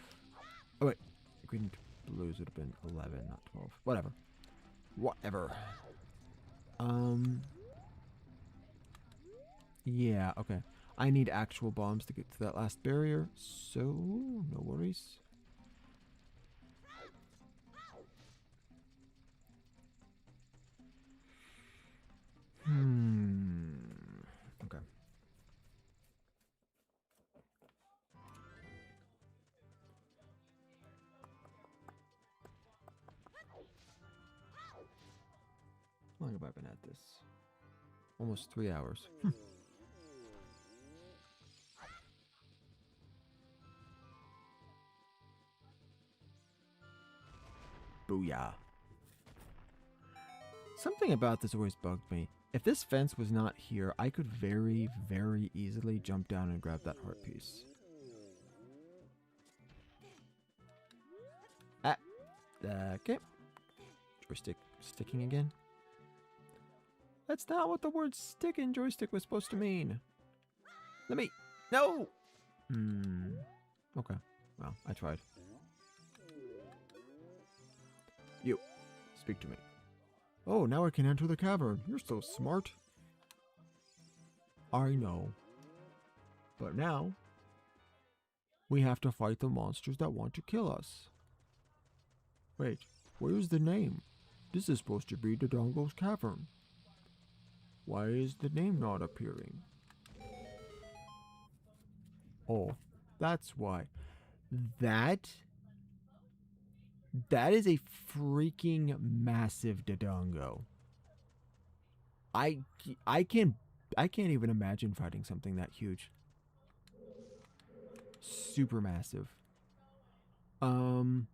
Oh wait, green and 2 blues would have been 11, not 12. Whatever. Whatever. Yeah, okay. I need actual bombs to get to that last barrier, so no worries. Okay. How long have I been at this? Almost 3 hours. Booyah. Something about this always bugged me. If this fence was not here, I could very, very easily jump down and grab that heart piece. Ah. Okay. Joystick sticking again. That's not what the word stick in joystick was supposed to mean. Let me... No! Okay. Well, I tried. You. Speak to me. Oh, now I can enter the cavern. You're so smart. I know. But now, we have to fight the monsters that want to kill us. Wait, where's the name? This is supposed to be Dodongo's Cavern. Why is the name not appearing? Oh, that's why. That is a freaking massive Dodongo. I can't even imagine fighting something that huge. Super massive. Oh,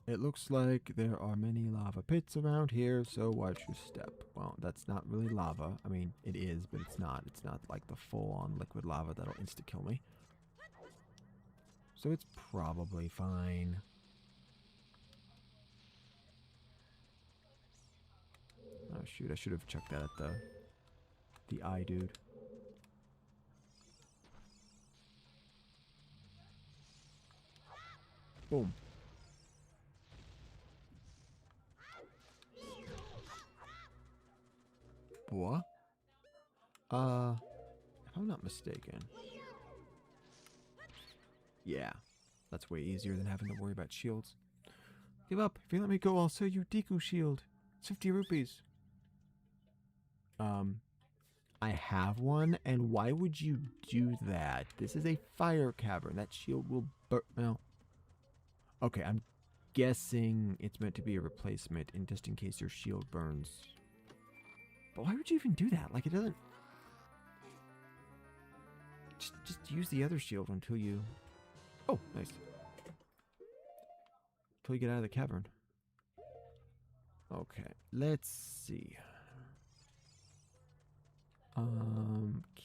it looks like there are many lava pits around here, so watch your step. Well, that's not really lava. I mean, it is, but it's not. It's not like the full-on liquid lava that'll insta-kill me. So it's probably fine. Oh shoot, I should have checked that at the eye dude. Boom. What? If I'm not mistaken. Yeah, that's way easier than having to worry about shields. Give up. If you let me go, I'll sell you Deku shield. It's 50 rupees. I have one, and why would you do that? This is a fire cavern. That shield will burn. Well, okay, I'm guessing it's meant to be a replacement, and just in case your shield burns. But why would you even do that? Like, it doesn't. Just use the other shield until you. Oh, nice. Until you get out of the cavern. Okay, let's see.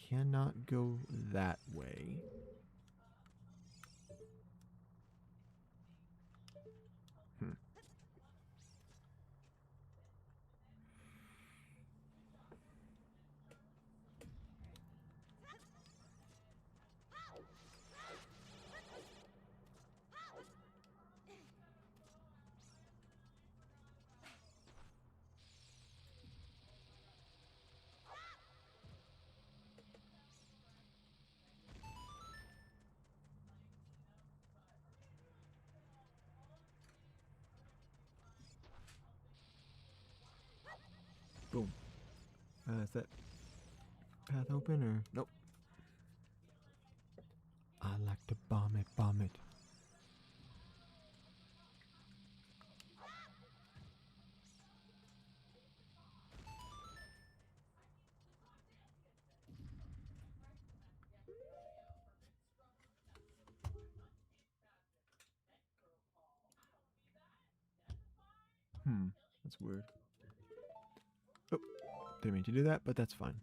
Cannot go that way. Is that path open or nope? I like to bomb it, bomb it. That's weird. Oh, didn't mean to do that, but that's fine.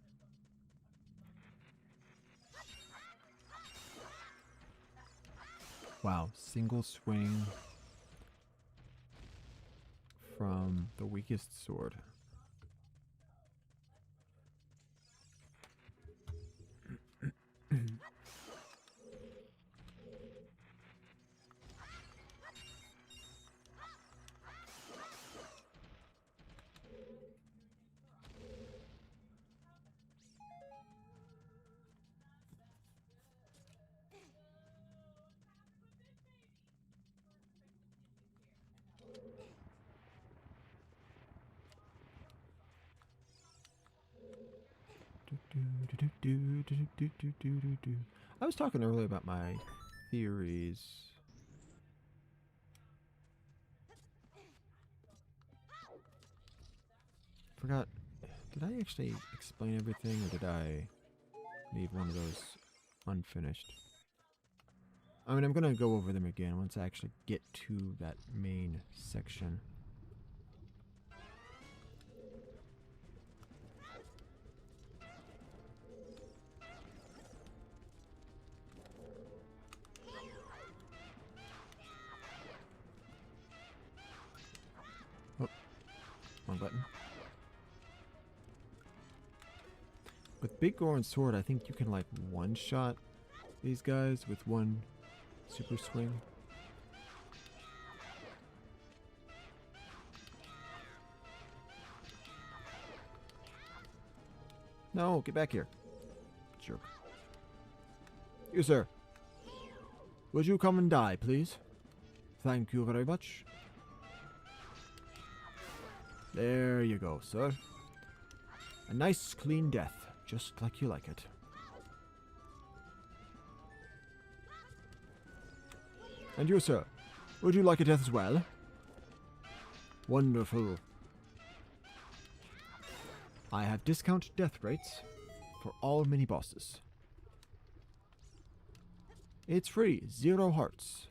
Wow, single swing from the weakest sword. I was talking earlier about my theories. Forgot, did I actually explain everything or did I leave one of those unfinished? I mean, I'm going to go over them again once I actually get to that main section. Oh, wrong button. With Big Goron's sword, I think you can like one-shot these guys with one super swing. No, get back here. Jerk. You, sir. Would you come and die, please? Thank you very much. There you go, sir. A nice, clean death, just like you like it. And you, sir, would you like a death as well? Wonderful. I have discount death rates for all mini-bosses. It's free, 0 hearts.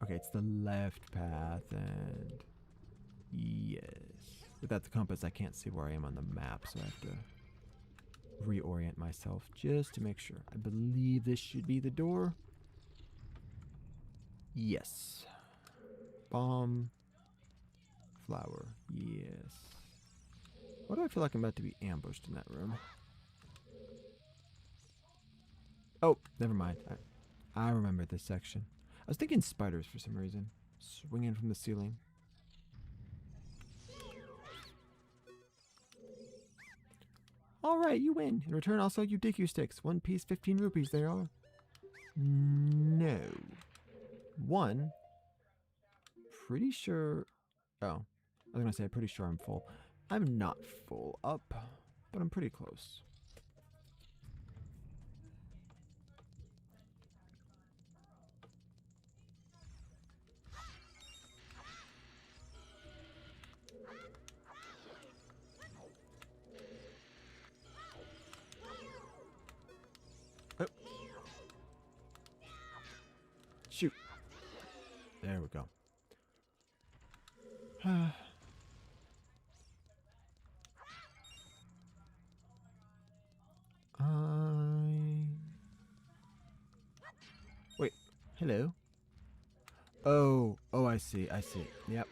Okay, it's the left path, and yes. Without the compass, I can't see where I am on the map, so I have to reorient myself just to make sure. I believe this should be the door. Yes. Bomb. Flower. Yes. Why do I feel like I'm about to be ambushed in that room? Oh, never mind. I remember this section. I was thinking spiders for some reason. Swinging from the ceiling. Alright, you win. In return, I'll sell you DQ sticks. 1 piece, 15 rupees. They are. No. 1. Pretty sure. Oh. I was going to say, pretty sure I'm full. I'm not full up, but I'm pretty close. Oh. Shoot. There we go. Wait. Hello? Oh, I see. Yep.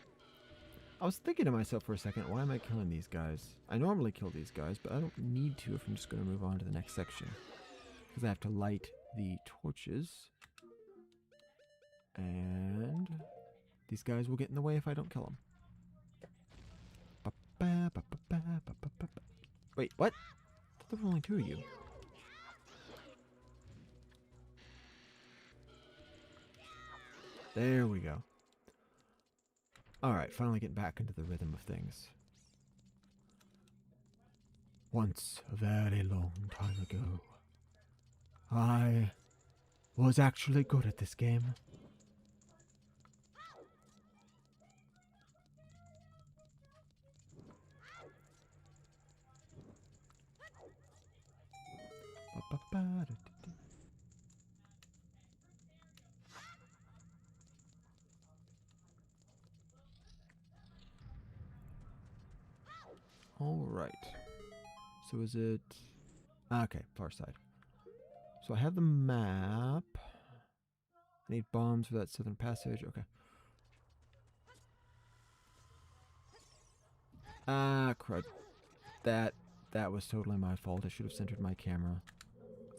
I was thinking to myself for a second, why am I killing these guys? I normally kill these guys, but I don't need to if I'm just going to move on to the next section. Because I have to light the torches. And these guys will get in the way if I don't kill them. Wait, what? I thought there were only 2 of you. There we go. Alright, finally getting back into the rhythm of things. Once, a very long time ago, I was actually good at this game. Alright. So is it... Okay, far side. So I have the map. I need bombs for that southern passage. Okay. Ah, crud. That was totally my fault. I should have centered my camera.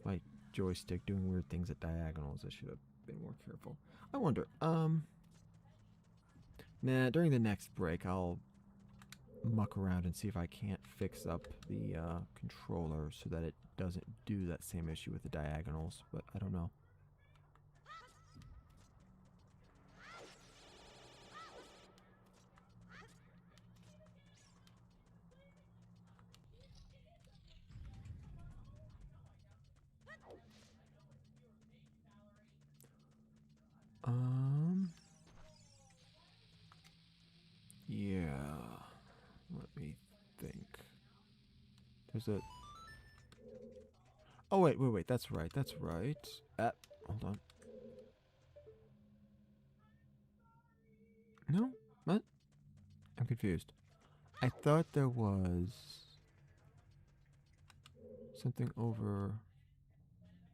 My joystick doing weird things at diagonals. I should have been more careful. I wonder, nah, during the next break, I'll muck around and see if I can't fix up the controller so that it doesn't do that same issue with the diagonals, but I don't know. Yeah, let me think. There's a... Oh, wait, that's right. Hold on. No? What? I'm confused. I thought there was something over...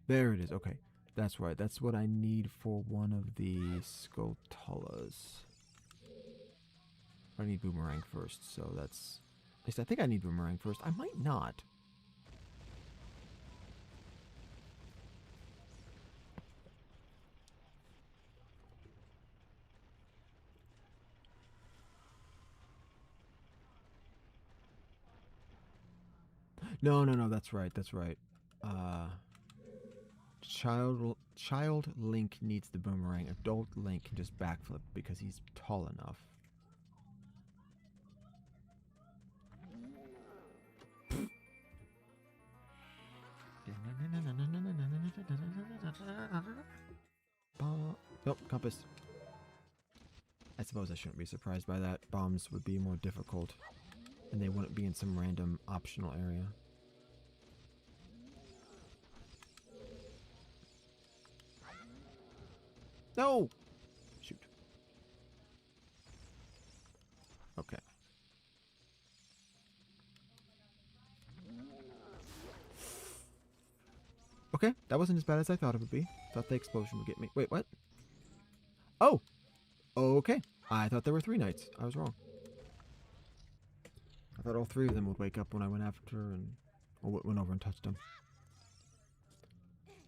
There it is, okay. That's right, that's what I need for one of the Skulltulas. I need Boomerang first, so that's... At least I think I need Boomerang first. I might not. No, that's right. Child Link needs the boomerang. Adult Link can just backflip because he's tall enough. Nope, compass. I suppose I shouldn't be surprised by that. Bombs would be more difficult, and they wouldn't be in some random optional area. No! Shoot. Okay. Okay, that wasn't as bad as I thought it would be. Thought the explosion would get me. Wait, what? Oh! Okay. I thought there were 3 knights. I was wrong. I thought all 3 of them would wake up when I went after and... Or went over and touched them.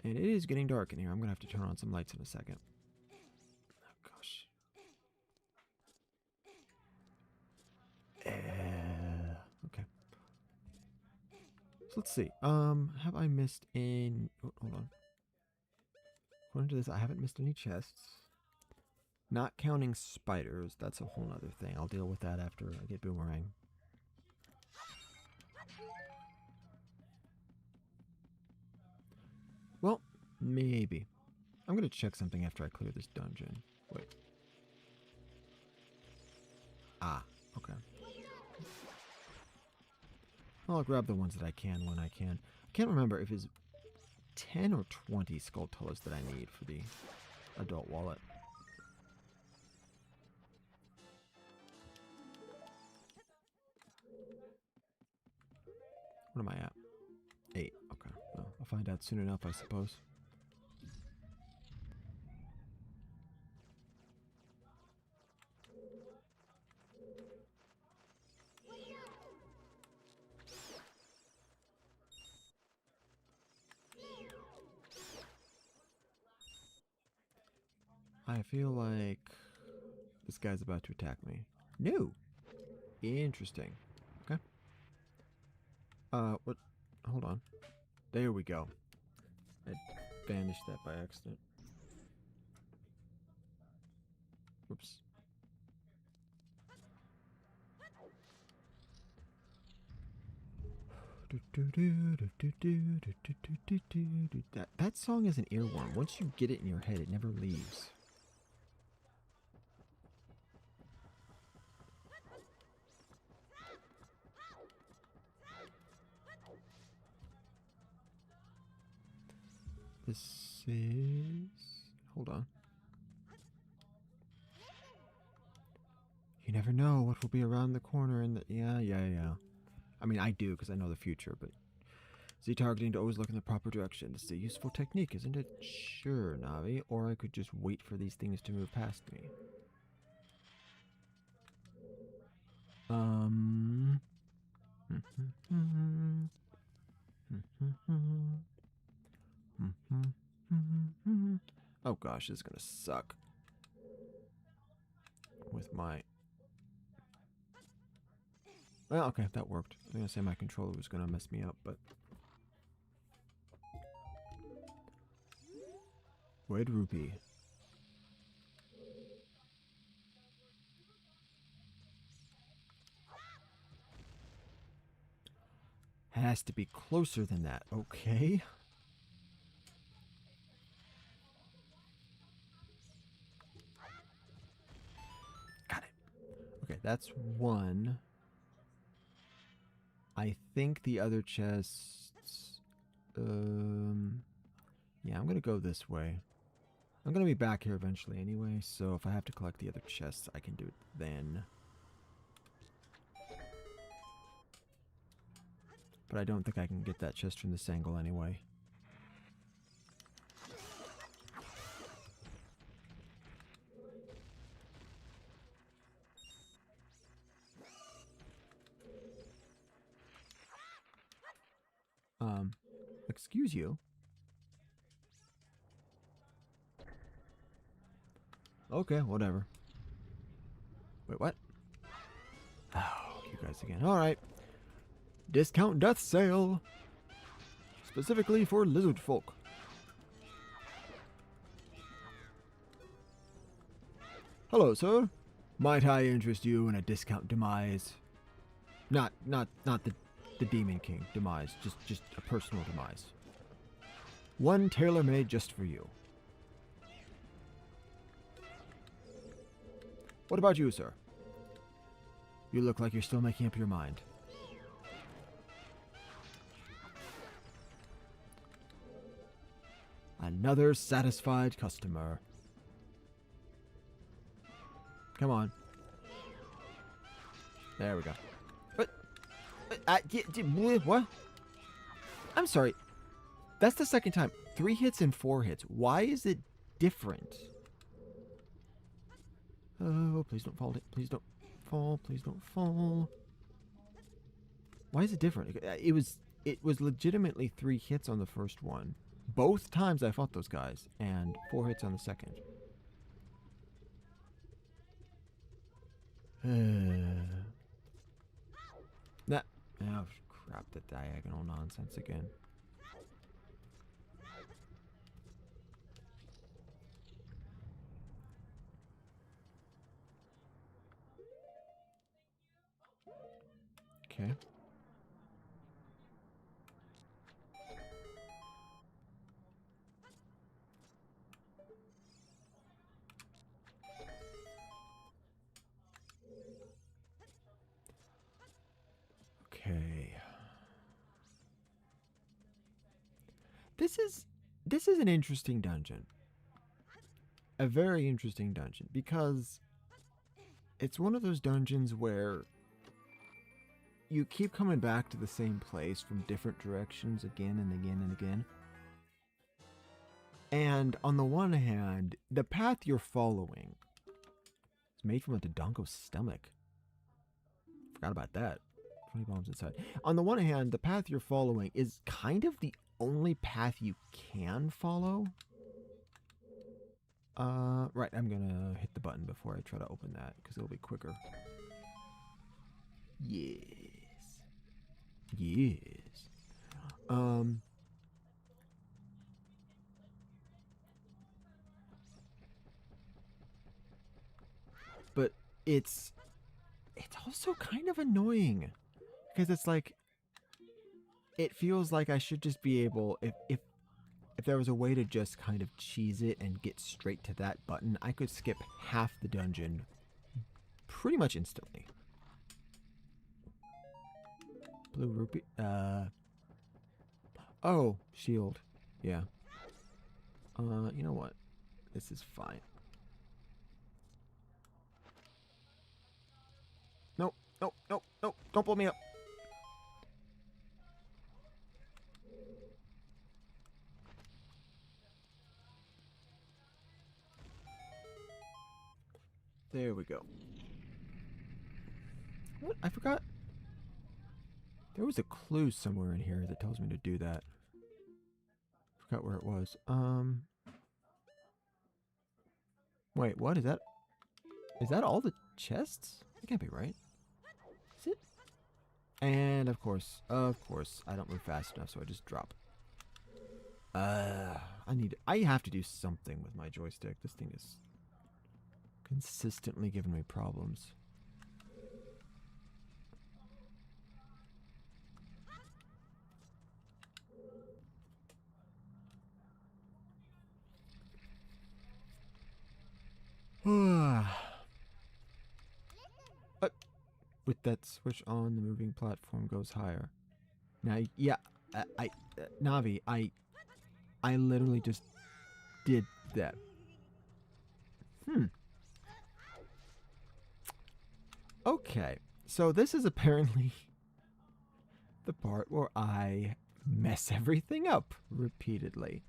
And it is getting dark in here. I'm going to have to turn on some lights in a second. Oh, gosh. Okay. So let's see. Have I missed any... Oh, hold on. According to this, I haven't missed any chests. Not counting spiders. That's a whole other thing. I'll deal with that after I get Boomerang. Well, maybe. I'm going to check something after I clear this dungeon. Wait. Ah, okay. I'll grab the ones that I can when I can. I can't remember if it's 10 or 20 Skulltulas that I need for the adult wallet. What am I at? 8. Okay. Well, I'll find out soon enough, I suppose. I feel like this guy's about to attack me. No. Interesting. Okay. What? Hold on. There we go. I banished that by accident. Whoops. That song is an earworm. Once you get it in your head, it never leaves. This is... Hold on. You never know what will be around the corner in the... Yeah. I mean, I do, because I know the future, but... Z-targeting to always look in the proper direction. This is a useful technique, isn't it? Sure, Navi. Or I could just wait for these things to move past me. Oh gosh, this is gonna suck. With my... Well, okay, that worked. I was gonna say my controller was gonna mess me up, but... Red rupee. Has to be closer than that, okay? Got it. Okay, that's one. I think the other chests... Yeah, I'm gonna go this way. I'm gonna be back here eventually anyway, so if I have to collect the other chests, I can do it then. But I don't think I can get that chest from this angle anyway. Excuse you? Okay, whatever. Wait, what? Oh, you guys again. Alright. Discount death sale! Specifically for lizard folk. Hello, sir. Might I interest you in a discount demise? Not the Demon King demise, just a personal demise. One tailor-made just for you. What about you, sir? You look like you're still making up your mind. Another satisfied customer. Come on. There we go. What? I'm sorry. That's the second time. 3 hits and 4 hits. Why is it different? Oh, please don't fall. Please don't fall. Please don't fall. Why is it different? It was legitimately 3 hits on the first one. Both times I fought those guys, and 4 hits on the second. Nah. Oh, crap, the diagonal nonsense again. Okay. Okay. This is an interesting dungeon. A very interesting dungeon, because it's one of those dungeons where you keep coming back to the same place from different directions again and again and again. And on the one hand, the path you're following is made from a Dodongo's stomach. Forgot about that. 20 bombs inside. On the one hand, the path you're following is kind of the only path you can follow. Right, I'm gonna hit the button before I try to open that, because it'll be quicker. Yes. Yes. But it's also kind of annoying, because it's like, it feels like I should just be able, if there was a way to just kind of cheese it and get straight to that button, I could skip half the dungeon pretty much instantly. Blue rupee. Oh, shield. Yeah. You know what? This is fine. Nope, nope, nope, nope. Don't pull me up. There we go. What? I forgot. There was a clue somewhere in here that tells me to do that. Forgot where it was. Wait, what is that? Is that all the chests? That can't be right. Is it? And of course, I don't move fast enough, so I just drop. I have to do something with my joystick. This thing is consistently giving me problems. With that switch on, the moving platform goes higher. Now, yeah, Navi, I literally just did that. Okay, so this is apparently the part where I mess everything up repeatedly.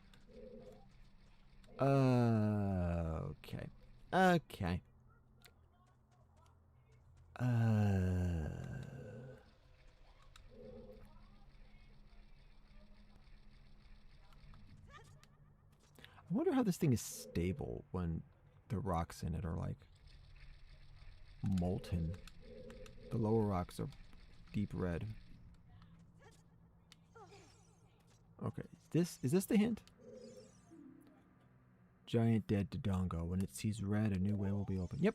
Okay. Okay. I wonder how this thing is stable when the rocks in it are like molten. The lower rocks are deep red. Okay, is this the hint? Giant dead Dodongo. When it sees red, a new way will be open. Yep.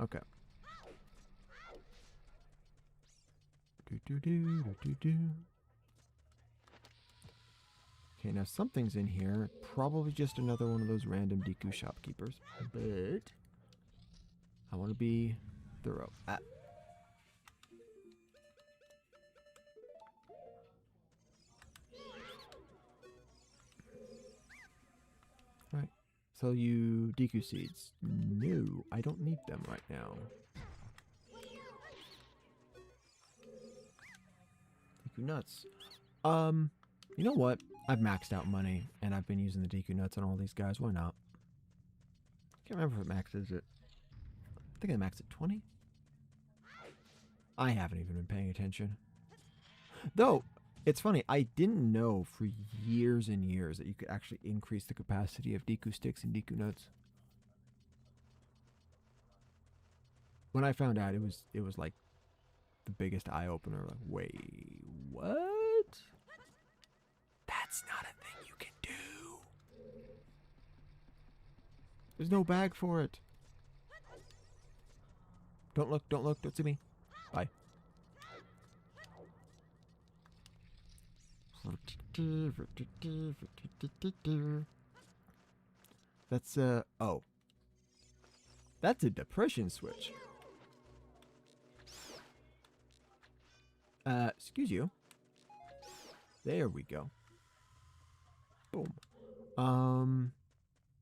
Okay. Okay, now something's in here. Probably just another one of those random Deku shopkeepers. But I want to be thorough. Right. Sell you Deku seeds. No, I don't need them right now. Deku nuts. You know what? I've maxed out money, and I've been using the Deku nuts on all these guys. Why not? Can't remember if it maxes it. I think I maxed at 20. I haven't even been paying attention. Though, it's funny, I didn't know for years and years that you could actually increase the capacity of Deku sticks and Deku nuts. When I found out, it was like the biggest eye opener. Like, wait, what? That's not a thing you can do. There's no bag for it. Don't look, don't see me. Bye. That's oh. That's a depression switch. Excuse you. There we go. Boom.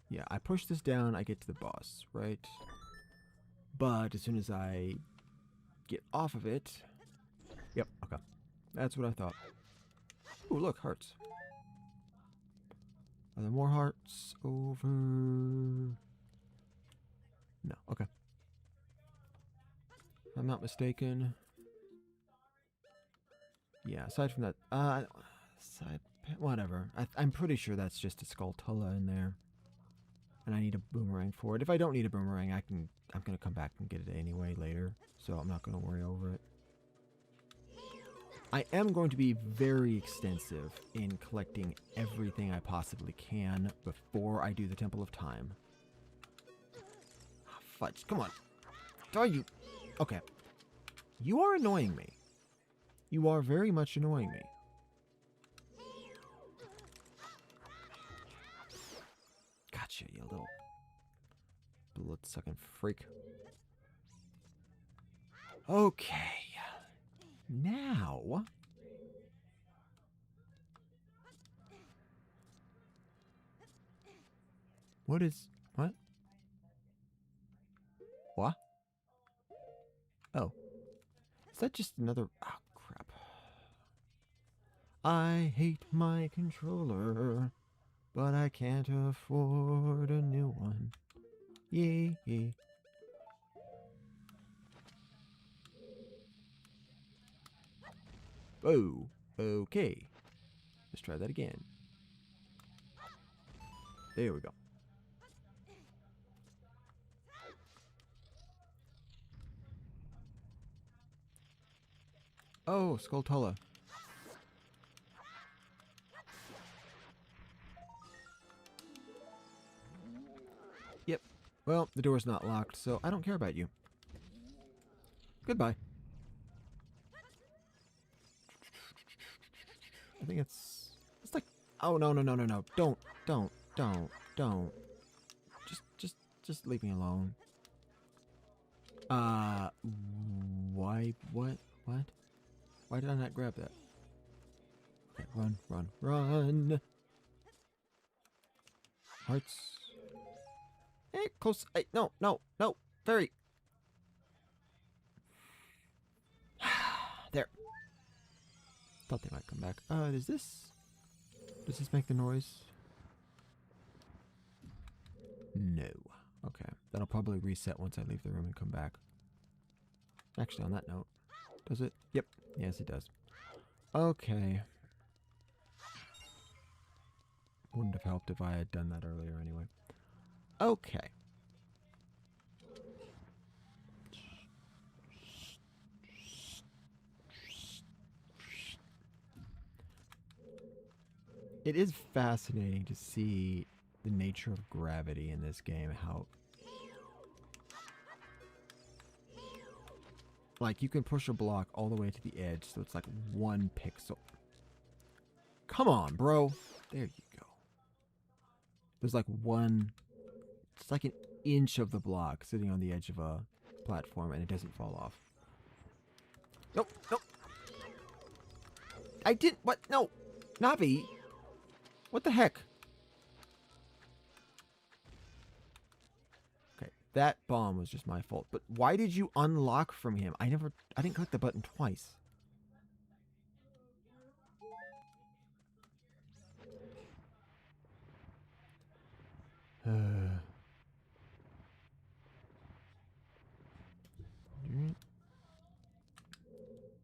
Yeah, I push this down, I get to the boss, right? But as soon as I get off of it... Yep, okay. That's what I thought. Ooh, look, hearts. Are there more hearts over... No, okay. If I'm not mistaken... Yeah, aside from that... whatever. I'm pretty sure that's just a Skulltula in there. And I need a boomerang for it. If I don't need a boomerang, I'm going to come back and get it anyway later. So I'm not going to worry over it. I am going to be very extensive in collecting everything I possibly can before I do the Temple of Time. Oh, fudge, come on. Are you... Okay. You are annoying me. You are very much annoying me. Gotcha, you little blood-sucking freak. Okay. Now... What is... What? What? Oh. Is that just another... Oh, crap. I hate my controller, but I can't afford a new one. Yay. Oh, okay. Let's try that again. There we go. Oh, Skulltula. Yep. Well, the door's not locked, so I don't care about you. Goodbye. I think it's like... Oh, no. Don't. Just leave me alone. Why? What? Why did I not grab that? Okay, run. Hearts. Hey, close. Hey, no. Fairy. There. Thought they might come back. Does this make the noise? No. Okay. That'll probably reset once I leave the room and come back. Actually, on that note, does it? Yep. Yes, it does. Okay. Wouldn't have helped if I had done that earlier anyway. Okay. It is fascinating to see the nature of gravity in this game. How... Like, you can push a block all the way to the edge, so it's like 1 pixel. Come on, bro. There you go. There's like it's like an inch of the block sitting on the edge of a platform, and it doesn't fall off. Nope. I didn't... What? No. Navi. What the heck? Okay, that bomb was just my fault. But why did you unlock from him? I didn't click the button twice.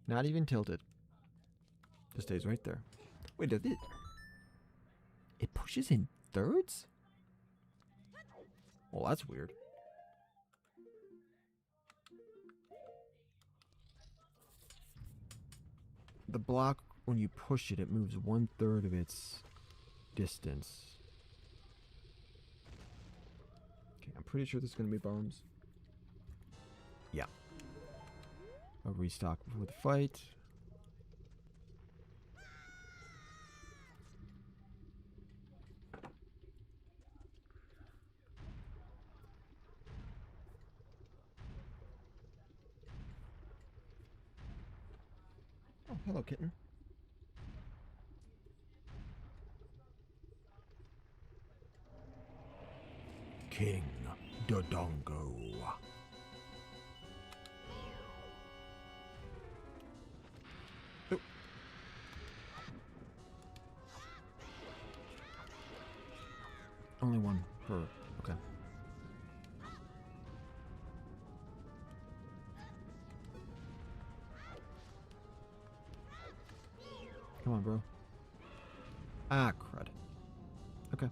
Not even tilted. Just stays right there. Wait, does it? It pushes in thirds? Well, that's weird. The block, when you push it, it moves 1/3 of its distance. Okay, I'm pretty sure there's going to be bombs. Yeah. I'll restock before the fight. Oh, hello, kitten. King Dodongo. Oh. Only one per... Okay. Come on, bro. Ah, crud. Okay.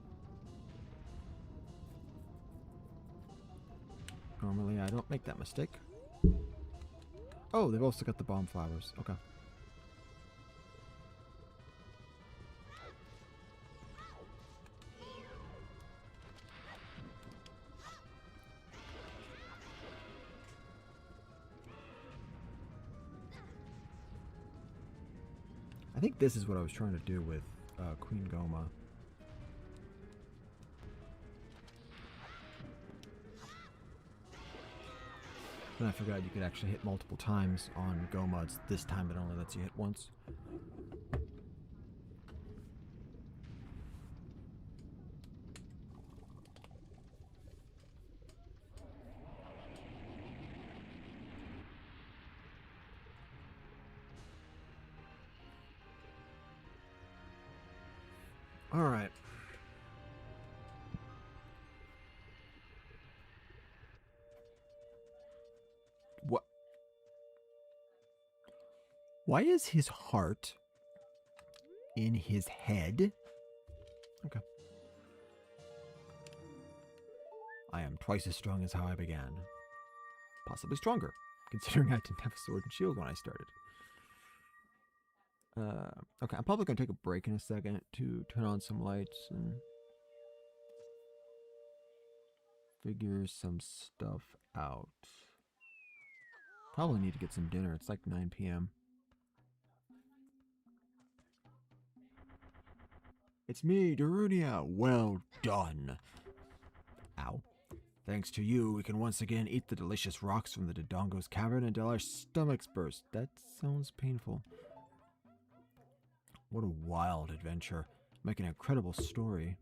Normally, I don't make that mistake. Oh, they've also got the bomb flowers. Okay. think this is what I was trying to do with Queen Goma. And I forgot you could actually hit multiple times on Goma. It's this time it only lets you hit once. All right. What? Why is his heart in his head? Okay. I am twice as strong as how I began. Possibly stronger, considering I didn't have a sword and shield when I started. Okay, I'm probably going to take a break in a second to turn on some lights and figure some stuff out. Probably need to get some dinner. It's like 9 p.m. It's me, Darunia. Well done. Ow. Thanks to you, we can once again eat the delicious rocks from the Dodongo's cavern until our stomachs burst. That sounds painful. What a wild adventure. Make an incredible story.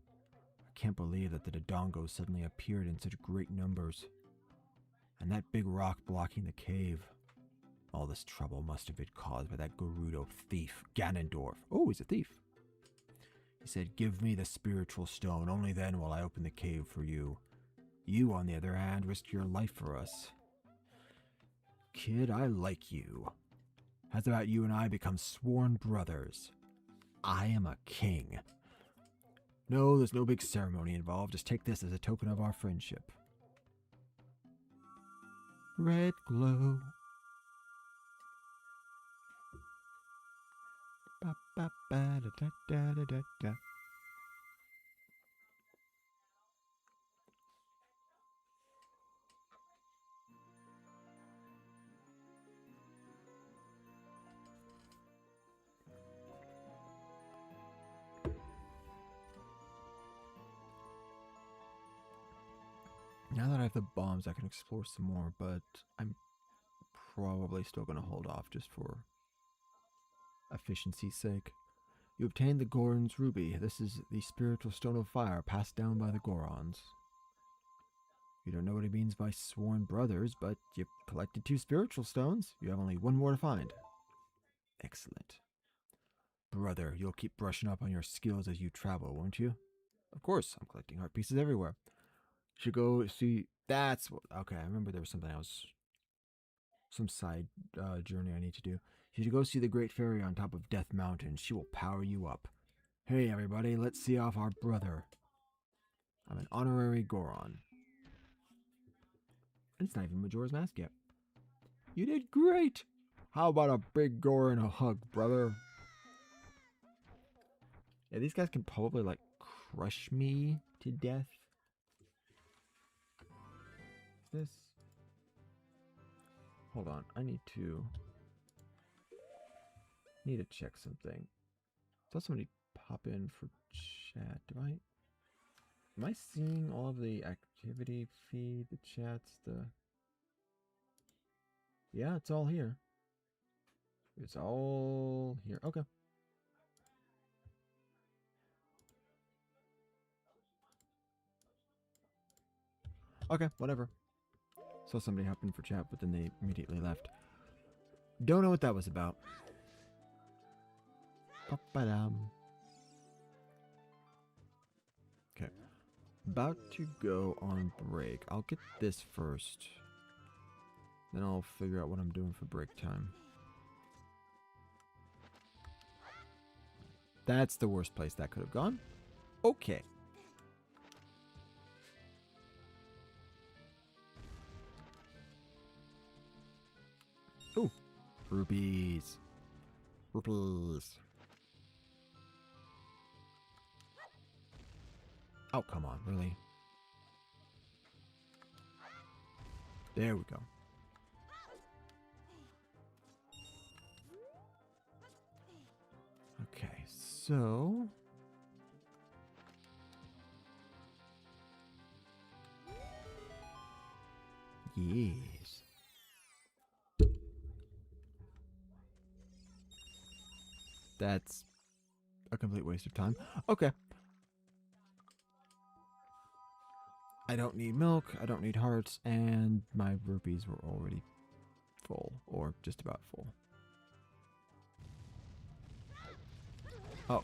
I can't believe that the Dodongos suddenly appeared in such great numbers. And that big rock blocking the cave. All this trouble must have been caused by that Gerudo thief, Ganondorf. Oh, he's a thief. He said, "Give me the spiritual stone, only then will I open the cave for you. You, on the other hand, risked your life for us. Kid, I like you. How's about you and I become sworn brothers? I am a king. No, there's no big ceremony involved. Just take this as a token of our friendship." Red glow. Ba, ba, ba, da, da, da, da, da. Now that I have the bombs, I can explore some more, but I'm probably still going to hold off just for efficiency's sake. You obtained the Goron's Ruby. This is the spiritual stone of fire passed down by the Gorons. You don't know what he means by sworn brothers, but you collected 2 spiritual stones. You have only 1 more to find. Excellent. Brother, you'll keep brushing up on your skills as you travel, won't you? Of course, I'm collecting heart pieces everywhere. Should go see. That's what. Okay, I remember there was something else. Some side journey I need to do. You should go see the Great Fairy on top of Death Mountain. She will power you up. Hey, everybody, let's see off our brother. I'm an honorary Goron. And it's not even Majora's Mask yet. You did great! How about a big gore and a hug, brother? Yeah, these guys can probably, like, crush me to death. This? Hold on, I need to check something. Saw somebody pop in for chat. Am I seeing all of the activity feed, the chats, yeah, it's all here. It's all here. Okay. Okay, whatever. Saw somebody hop in for chat, but then they immediately left. Don't know what that was about. Okay. About to go on break. I'll get this first. Then I'll figure out what I'm doing for break time. That's the worst place that could have gone. Okay. Ooh. Rupees. Rupees. Oh, come on, really? There we go. So... Yes. That's a complete waste of time. Okay. I don't need milk, I don't need hearts, and my rupees were already full, or just about full. Oh.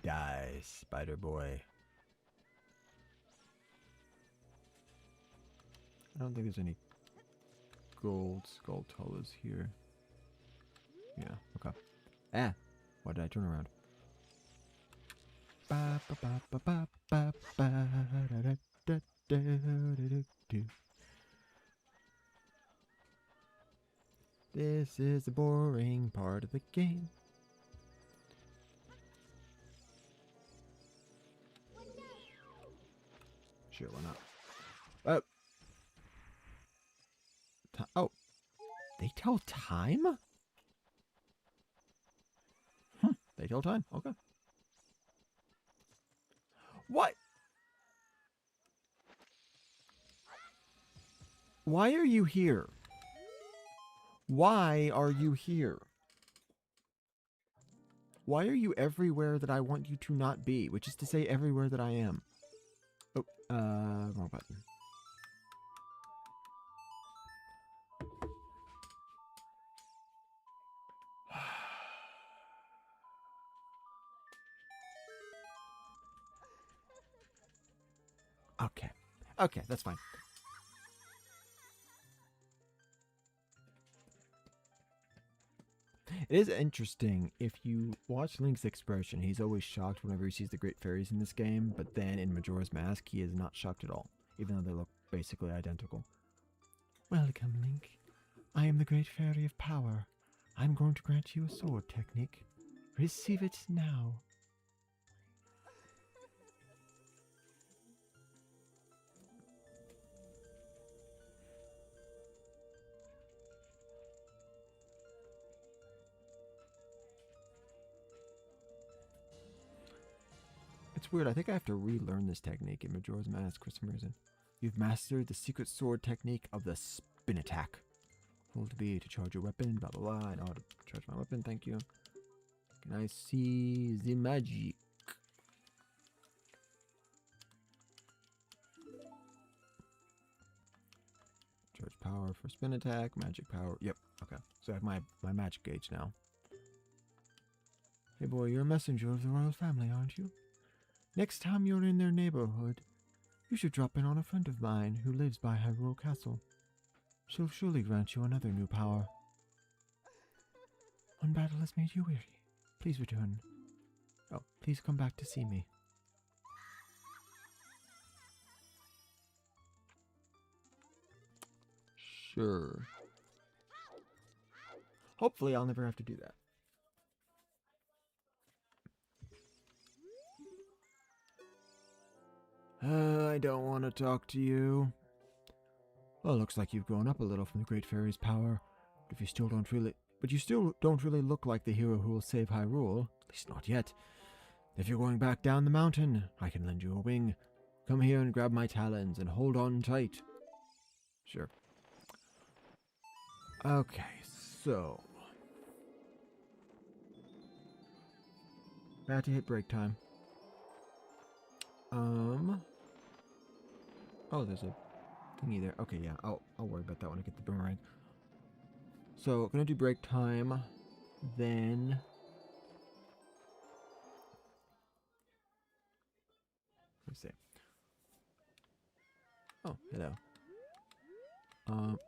Die, spider boy. I don't think there's any gold skulltulas here. Yeah, okay. Ah! Why did I turn around? Ba, ba, ba, ba, ba, ba, ba, da, da, da, da, da, da, da. This is the boring part of the game. Sure, why not? Oh. Oh. They tell time? They tell time. Okay. What? Why are you here? Why are you here? Why are you everywhere that I want you to not be? Which is to say everywhere that I am. Oh, wrong button. Okay. Okay, that's fine. It is interesting, if you watch Link's expression, he's always shocked whenever he sees the Great Fairies in this game, but then in Majora's Mask, he is not shocked at all, even though they look basically identical. Welcome, Link. I am the Great Fairy of Power. I'm going to grant you a sword technique. Receive it now. It's weird, I think I have to relearn this technique in Majora's Mask for some reason. You've mastered the secret sword technique of the spin attack. Hold B to charge your weapon, blah blah blah. I know how to charge my weapon, thank you. Can I see the magic? Charge power for spin attack, magic power. Yep, okay. So I have my magic gauge now. Hey boy, you're a messenger of the royal family, aren't you? Next time you're in their neighborhood, you should drop in on a friend of mine who lives by Hyrule Castle. She'll surely grant you another new power. One battle has made you weary. Please return. Oh, please come back to see me. Sure. Hopefully I'll never have to do that. I don't want to talk to you. Well, looks like you've grown up a little from the Great Fairy's power. But you still don't really look like the hero who will save Hyrule. At least not yet. If you're going back down the mountain, I can lend you a wing. Come here and grab my talons and hold on tight. Sure. Okay, so... I had to hit break time. Oh, there's a thingy there. Okay, yeah, I'll worry about that when I get the boomerang. So, gonna do break time, then... Let's see. Oh, hello.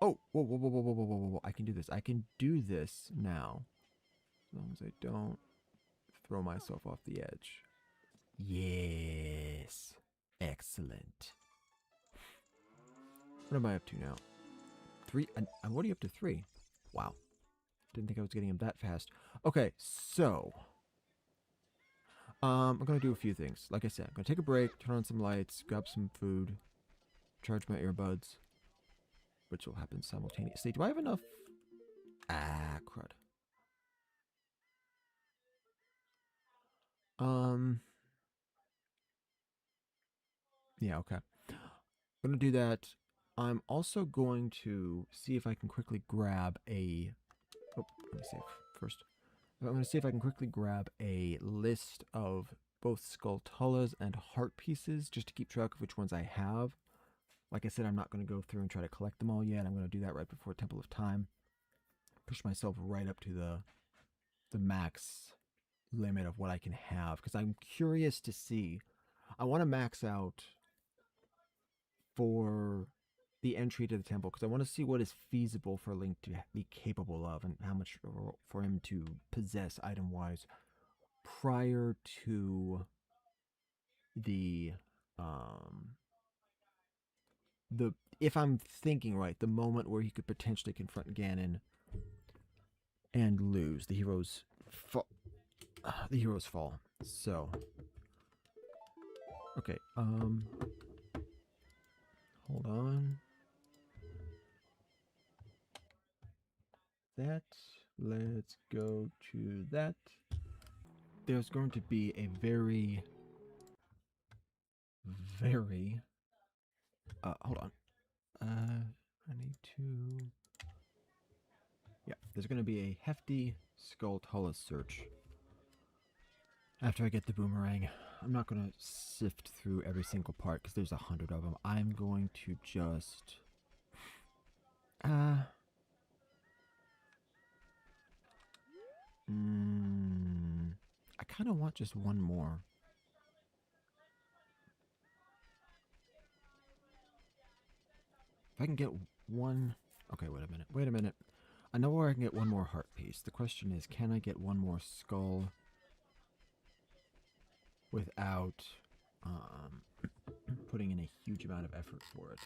Oh, whoa. I can do this. I can do this now. As long as I don't throw myself off the edge. Yes. Excellent. What am I up to now? 3. I'm already up to 3. Wow. Didn't think I was getting him that fast. Okay, so I'm gonna do a few things. Like I said, I'm gonna take a break, turn on some lights, grab some food, charge my earbuds, which will happen simultaneously. Do I have enough? Ah, crud. Yeah, okay. I'm gonna do that. I'm also going to see if I can quickly grab a. Oh, let me save first. I'm going to see if I can quickly grab a list of both Skulltulas and heart pieces just to keep track of which ones I have. Like I said, I'm not going to go through and try to collect them all yet. I'm going to do that right before Temple of Time. Push myself right up to the max limit of what I can have because I'm curious to see. I want to max out for the entry to the temple because I want to see what is feasible for Link to be capable of and how much for him to possess item-wise prior to the the if I'm thinking right, the moment where he could potentially confront Ganon and lose. The heroes fall. The heroes fall. So okay, hold on. That let's go to that. There's going to be a very hold on. I need to. Yeah, there's going to be a hefty Skulltula search after I get the boomerang. I'm not going to sift through every single part because there's 100 of them. I'm going to just. I kind of want just one more. If I can get one. Okay, wait a minute. Wait a minute. I know where I can get one more heart piece. The question is, can I get one more skull without putting in a huge amount of effort for it?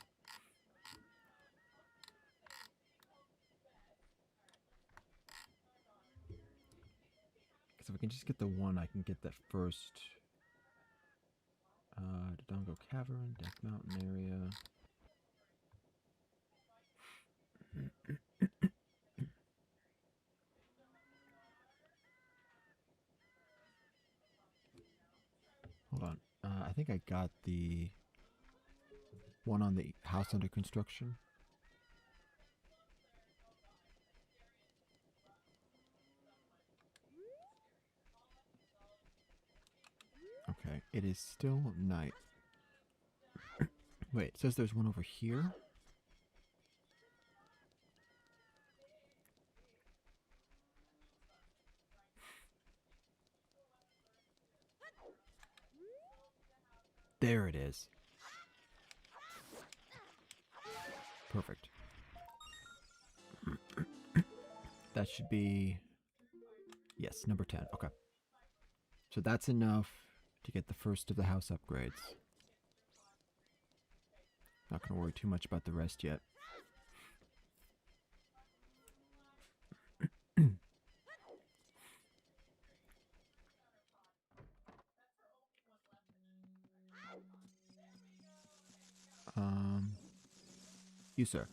Because if I can just get the one, I can get that first. Dodongo Cavern, Death Mountain area. Hold on. I think I got the one on the house under construction. Okay, it is still night. Wait, it says there's one over here. There it is. Perfect. That should be... Yes, number 10. Okay. So that's enough to get the first of the house upgrades. Not going to worry too much about the rest yet. You, sir.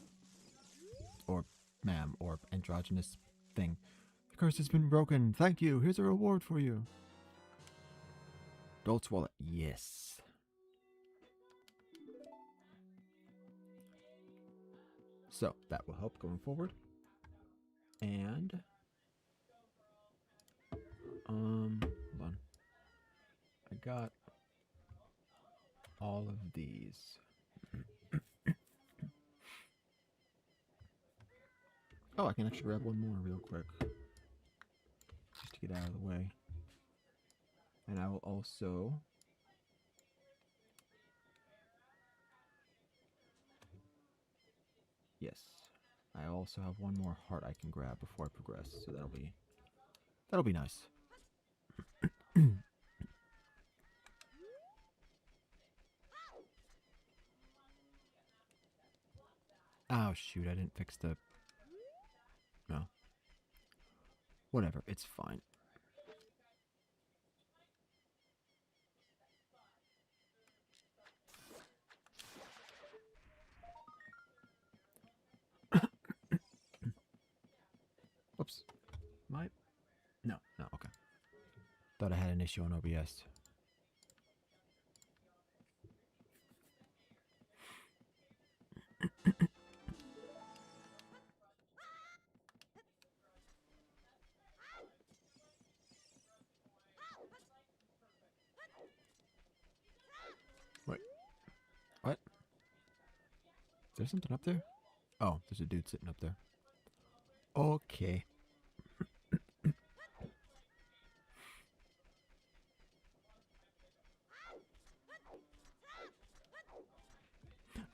Or ma'am, or androgynous thing. The curse has been broken. Thank you. Here's a reward for you. Dolt's wallet. Yes. So, that will help going forward. And... hold on. I got all of these. Oh, I can actually grab one more real quick. Just to get out of the way. And I will also... Yes. I also have one more heart I can grab before I progress, so that'll be nice. Oh, shoot, I didn't fix the... No. Whatever, it's fine. Whoops. My... No, okay. Thought I had an issue on OBS. Wait. What? Is there something up there? Oh, there's a dude sitting up there. Okay.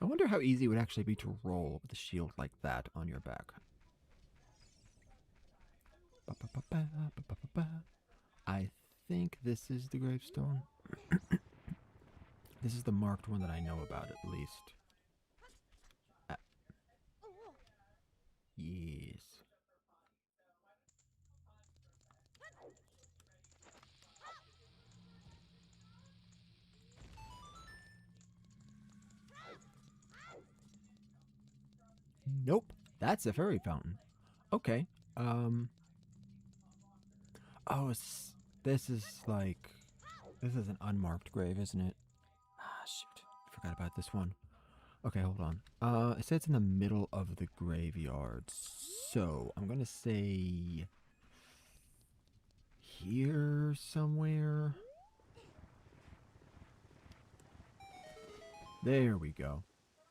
I wonder how easy it would actually be to roll with a shield like that on your back. I think this is the gravestone. This is the marked one that I know about, at least. Yes. Nope. That's a fairy fountain. Okay. Oh, this is like... This is an unmarked grave, isn't it? Ah, shoot. I forgot about this one. Okay, hold on. It says it's in the middle of the graveyard. So, I'm gonna say... here somewhere? There we go.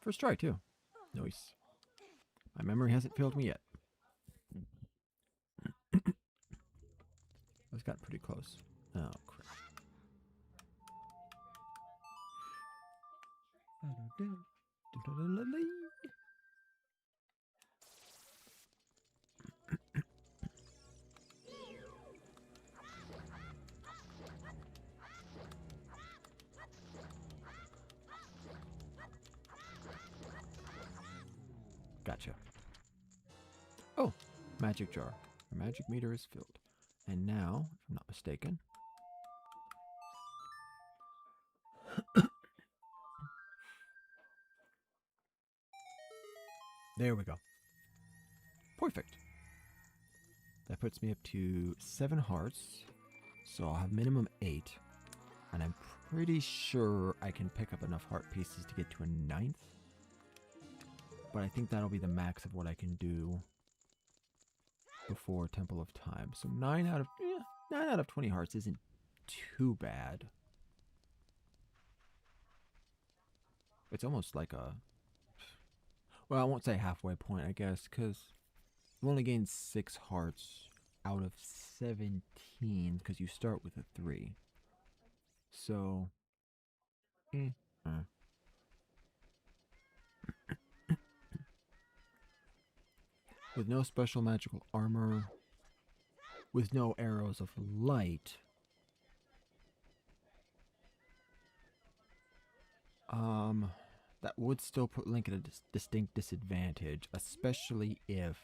First try, too. Nice. My memory hasn't failed me yet. I've got pretty close. Oh, crap. Gotcha. Oh, magic jar. Our magic meter is filled. And now, if I'm not mistaken... there we go. Perfect. That puts me up to 7 hearts. So I'll have minimum 8. And I'm pretty sure I can pick up enough heart pieces to get to a 9th. But I think that'll be the max of what I can do before Temple of Time. So 9 out of 20 hearts isn't too bad. It's almost like a... well, I won't say halfway point, I guess, because you only gain 6 hearts out of 17 because you start with a 3. So... with no special magical armor, with no arrows of light, that would still put Link at a distinct disadvantage, especially if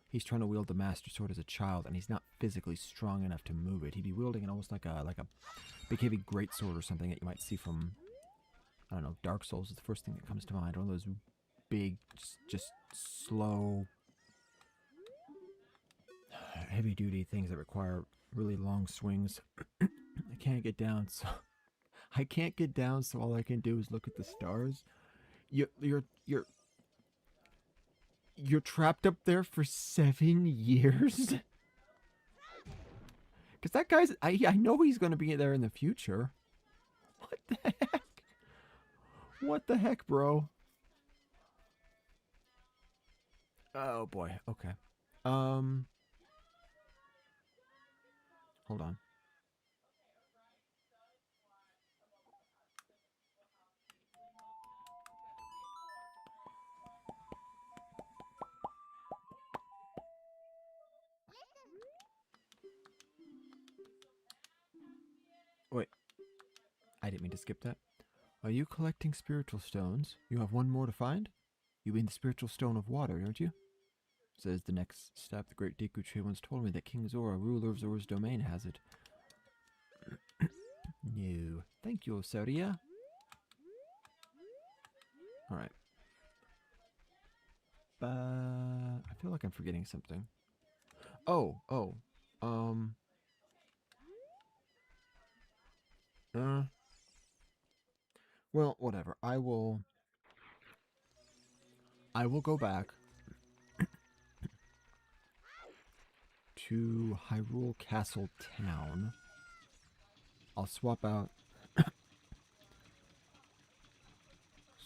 he's trying to wield the Master Sword as a child and he's not physically strong enough to move it. He'd be wielding it almost like a big heavy greatsword or something that you might see from, I don't know, Dark Souls is the first thing that comes to mind. One of those big, just slow, heavy-duty things that require really long swings. I can't get down, so all I can do is look at the stars. You're trapped up there for 7 years? Because that guy's... I know he's going to be there in the future. What the heck? What the heck, bro? Oh, boy. Okay. Hold on. Wait. I didn't mean to skip that. Are you collecting spiritual stones? You have 1 more to find? You mean the spiritual stone of water, don't you? Says the next step. The great Deku Tree once told me that King Zora, ruler of Zora's domain, has it. No. Thank you, Soria. Alright. I feel like I'm forgetting something. Oh. Well, whatever. I will go back to Hyrule Castle Town. I'll swap out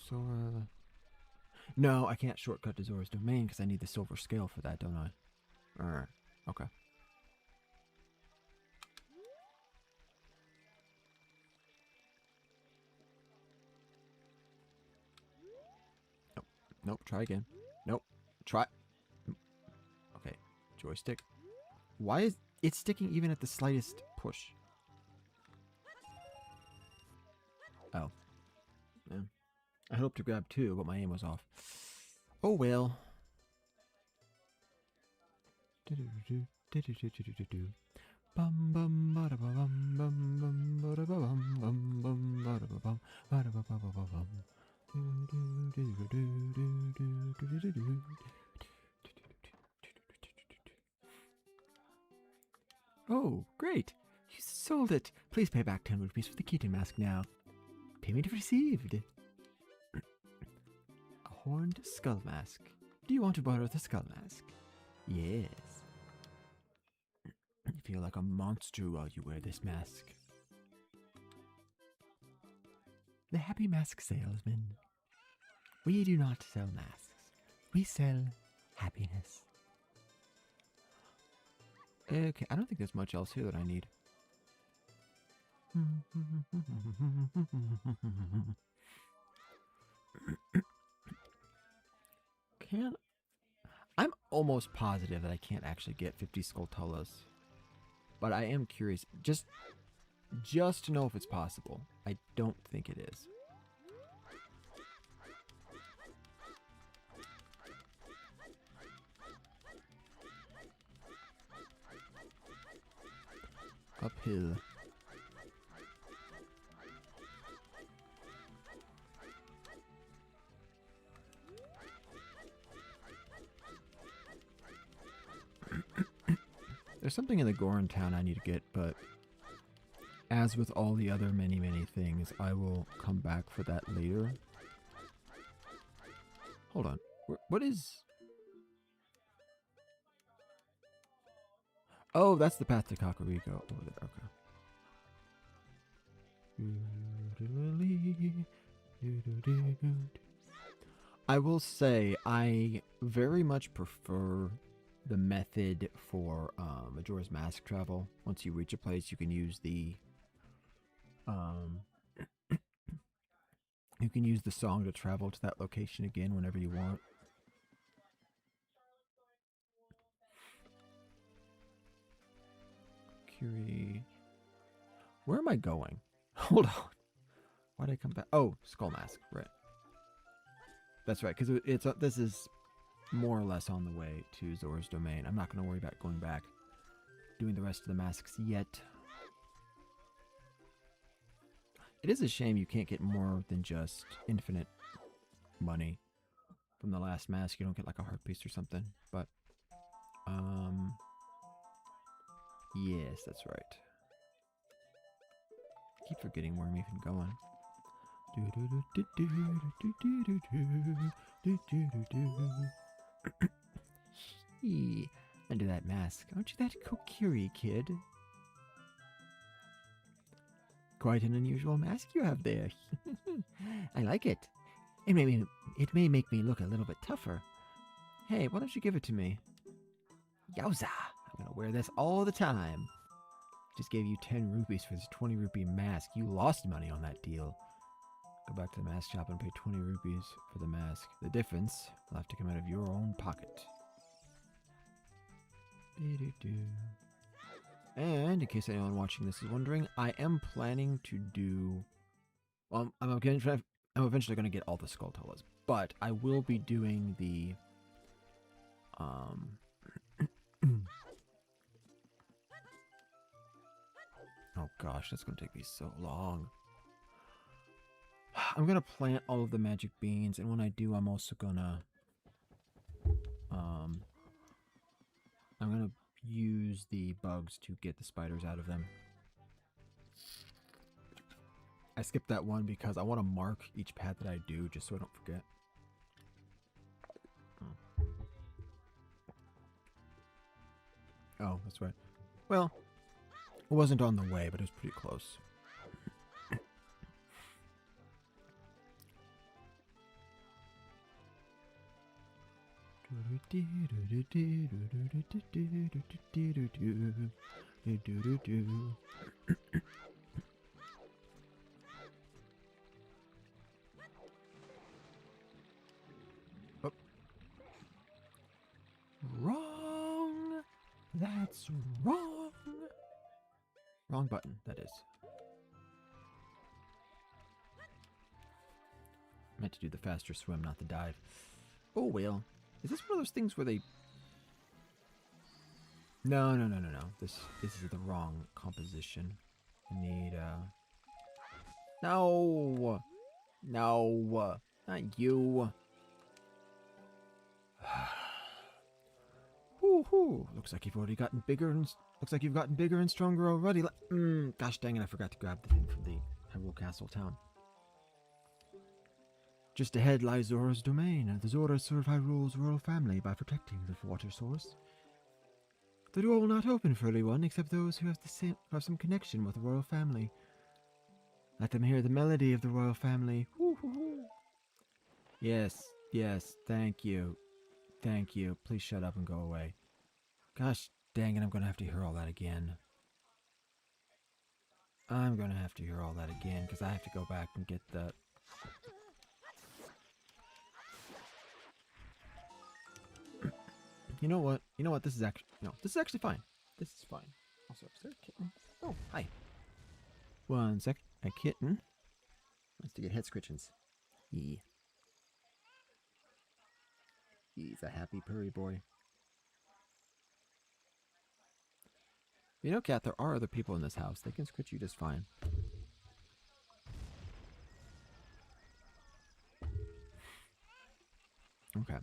Zora. No, I can't shortcut to Zora's domain because I need the silver scale for that, don't I? Alright. Okay. Nope. Nope. Try again. Nope. Try. Okay. Joystick. Why is it sticking even at the slightest push? Oh. Yeah. I hoped to grab two, but my aim was off. Oh well. Oh, great. You sold it. Please pay back 10 rupees for the kitten mask now. Payment received. A horned skull mask. Do you want to borrow the skull mask? Yes. You feel like a monster while you wear this mask. The Happy Mask Salesman. We do not sell masks. We sell happiness. Okay, I don't think there's much else here that I need. I'm almost positive that I can't actually get 50 Skulltulas. But I am curious, just to know if it's possible. I don't think it is. Uphill. There's something in the Goron town I need to get, but as with all the other many things, I will come back for that later. Hold on. What is... Oh, that's the path to Kakariko over there. Okay. I will say I very much prefer the method for Majora's Mask travel. Once you reach a place, you can use the song to travel to that location again whenever you want. Curie. Where am I going? Hold on. Why'd I come back? Oh, Skull Mask. Right. That's right, because this is more or less on the way to Zora's domain. I'm not going to worry about going back, doing the rest of the masks yet. It is a shame you can't get more than just infinite money from the last mask. You don't get like a heart piece or something, but yes, that's right. I keep forgetting where I'm even going. Under that mask, aren't you that Kokiri kid? Quite an unusual mask you have there. I like it. It may make me look a little bit tougher. Hey, why don't you give it to me? Yowza! I'm gonna wear this all the time. Just gave you 10 rupees for this 20 rupee mask. You lost money on that deal. Go back to the mask shop and pay 20 rupees for the mask. The difference will have to come out of your own pocket. And in case anyone watching this is wondering, I am planning to do... Well, I'm eventually going to get all the Skulltulas, But I will be doing the oh gosh, that's gonna take me so long. I'm gonna plant all of the magic beans, and when I do, I'm also gonna I'm gonna use the bugs to get the spiders out of them. I skipped that one because I want to mark each path that I do just so I don't forget. Oh, that's right. Well, it wasn't on the way, but it was pretty close. Oh. Wrong! That's wrong! Wrong button, that is. I meant to do the faster swim, not the dive. Oh, well. Is this one of those things where they... No. This is the wrong composition. I need, No! No! Not you! Woohoo! Looks like you've already gotten bigger and... Looks like you've gotten bigger and stronger already. Gosh dang it, I forgot to grab the thing from the Hyrule Castle town. Just ahead lies Zora's domain. The Zoras serve Hyrule's royal family by protecting the water source. The door will not open for anyone except those who have some connection with the royal family. Let them hear the melody of the royal family. Woo-hoo-hoo. Yes, thank you. Thank you. Please shut up and go away. Gosh dang it, I'm going to have to hear all that again. I'm going to have to hear all that again because I have to go back and get the... You know what? This is actually... No, this is actually fine. This is fine. Also, is there a kitten? Oh, hi. 1 sec. A kitten. Wants to get head scritchings. He's a happy purry boy. You know, Cat, there are other people in this house. They can scritch you just fine. Okay.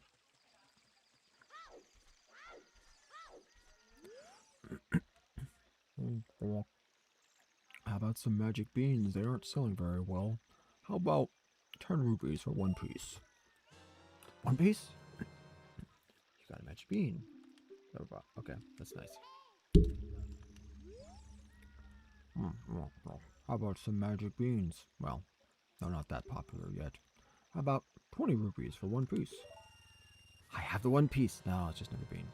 How about some magic beans? They aren't selling very well. How about 10 rupees for 1 piece? 1 piece? You got a magic bean. Okay, that's nice. How about some magic beans? Well, they're not that popular yet. How about 20 rupees for 1 piece? I have the 1 piece. No, it's just another bean.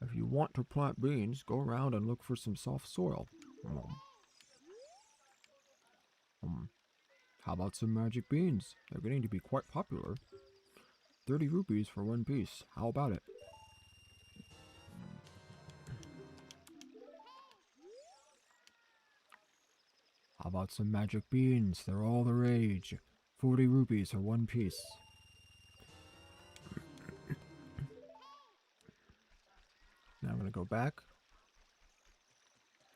If you want to plant beans, go around and look for some soft soil. How about some magic beans? They're getting to be quite popular. 30 rupees for 1 piece. How about it? How about some magic beans? They're all the rage. 40 rupees for 1 piece. Now I'm going to go back.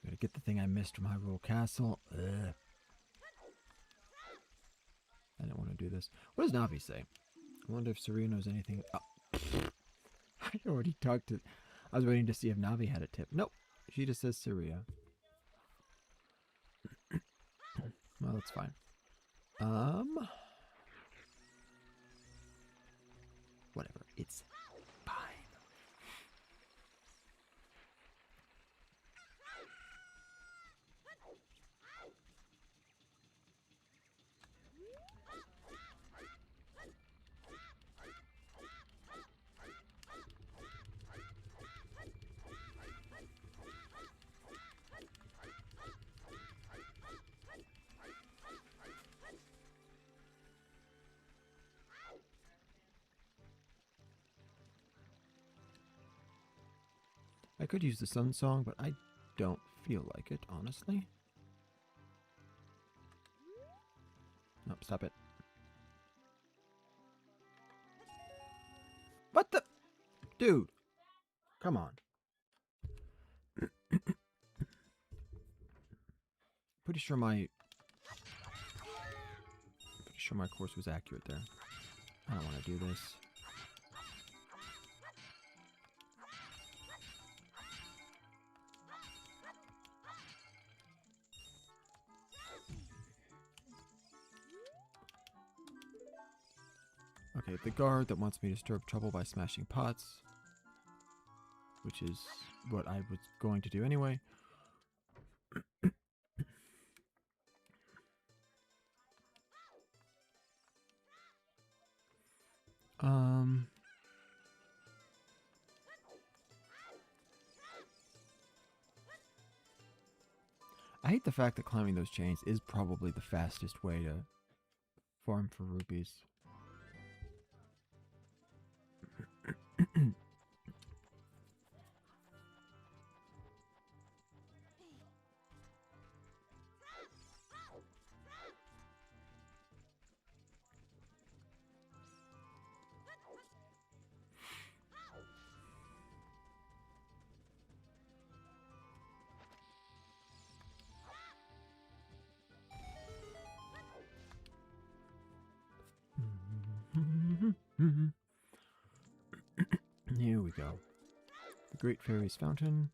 I'm going to get the thing I missed from Hyrule Castle. Ugh. I didn't want to do this. What does Navi say? I wonder if Saria knows anything. Oh. I already talked to... I was waiting to see if Navi had a tip. Nope. She just says Saria. Well, that's fine. Whatever. It's fine. I could use the Sun Song, but I don't feel like it, honestly. Nope, stop it. What the? Dude. Come on. Pretty sure my course was accurate there. I don't want to do this. Okay, the guard that wants me to stir up trouble by smashing pots, which is what I was going to do anyway. I hate the fact that climbing those chains is probably the fastest way to farm for rupees. Here we go. The Great Fairy's Fountain.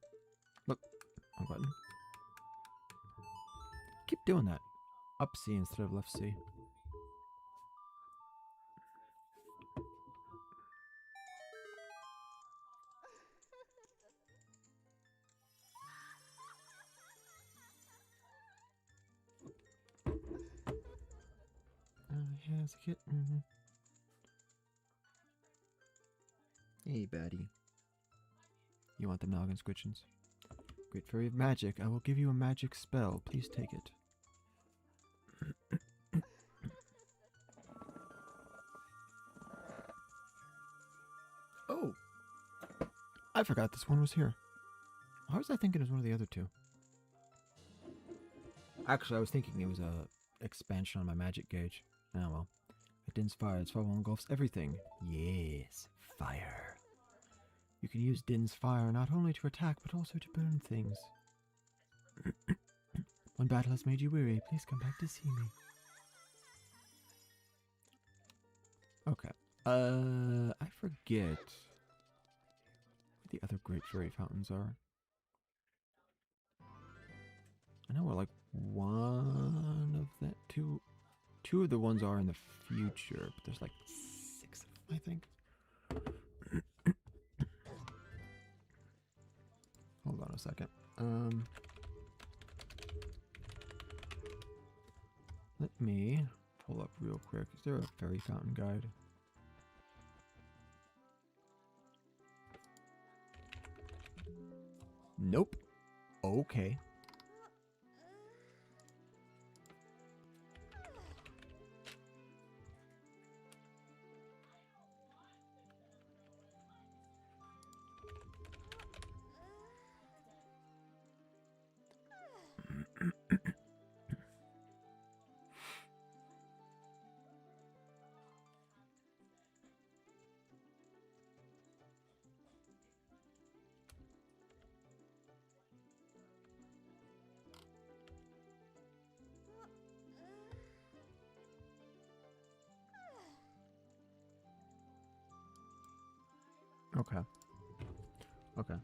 Look, wrong button. Keep doing that. Up C instead of left C. Has a kitten. Hey, baddie. You want the noggin squitchins? Great Fairy of Magic, I will give you a magic spell. Please take it. Oh! I forgot this one was here. How was I thinking it was one of the other two? Actually, I was thinking it was a expansion on my magic gauge. Oh well. At Din's fire, its fire engulfs everything. Yes, fire. You can use Din's fire not only to attack, but also to burn things. When battle has made you weary, please come back to see me. Okay. I forget what the other Great Fairy Fountains are. I know we're like one of that, two of the ones are in the future, but there's like 6 of them, I think. Hold on a second. Let me pull up real quick. Is there a fairy fountain guide? Nope. Okay. Okay. Okay.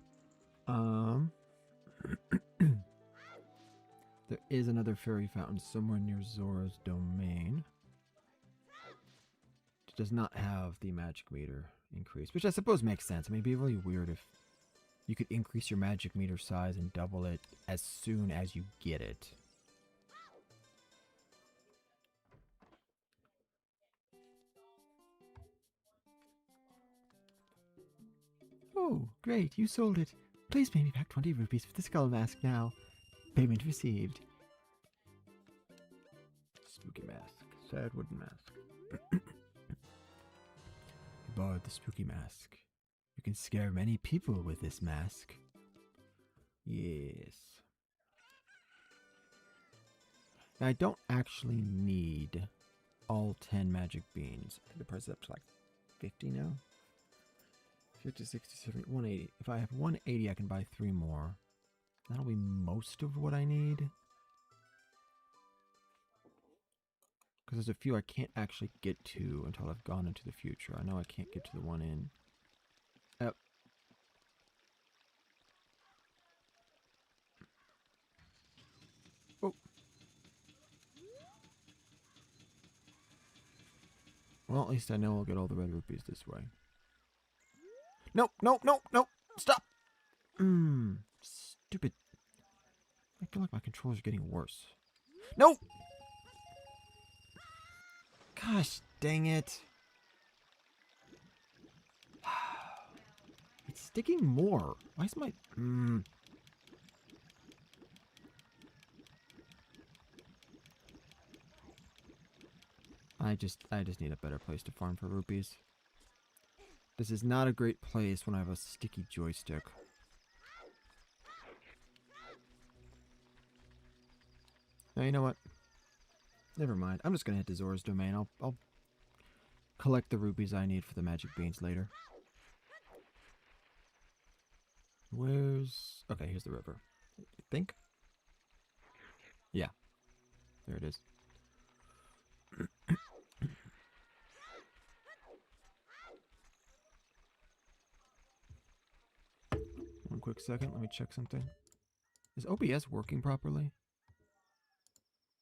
There is another fairy fountain somewhere near Zora's domain. It does not have the magic meter increase, which I suppose makes sense. I mean, it'd be really weird if you could increase your magic meter size and double it as soon as you get it. Oh, great, you sold it. Please pay me back 20 rupees for the skull mask now. Payment received. Spooky mask. Sad wooden mask. You borrowed the spooky mask. You can scare many people with this mask. Yes. Now, I don't actually need all 10 magic beans. I think the price is up to like 50 now. 50, 60, 70, 180. If I have 180, I can buy 3 more. That'll be most of what I need. Because there's a few I can't actually get to until I've gone into the future. I know I can't get to the one in. Yep. Oh. Well, at least I know I'll get all the red rupees this way. Nope, nope, nope, nope. Stop. Stupid. I feel like my controls are getting worse. Nope. Gosh, dang it. It's sticking more. Why is my... I just need a better place to farm for rupees. This is not a great place when I have a sticky joystick. Now, you know what? Never mind. I'm just gonna head to Zora's Domain. I'll collect the rupees I need for the magic beans later. Where's... Okay, here's the river. I think? Yeah. There it is. One quick second, let me check something. Is OBS working properly?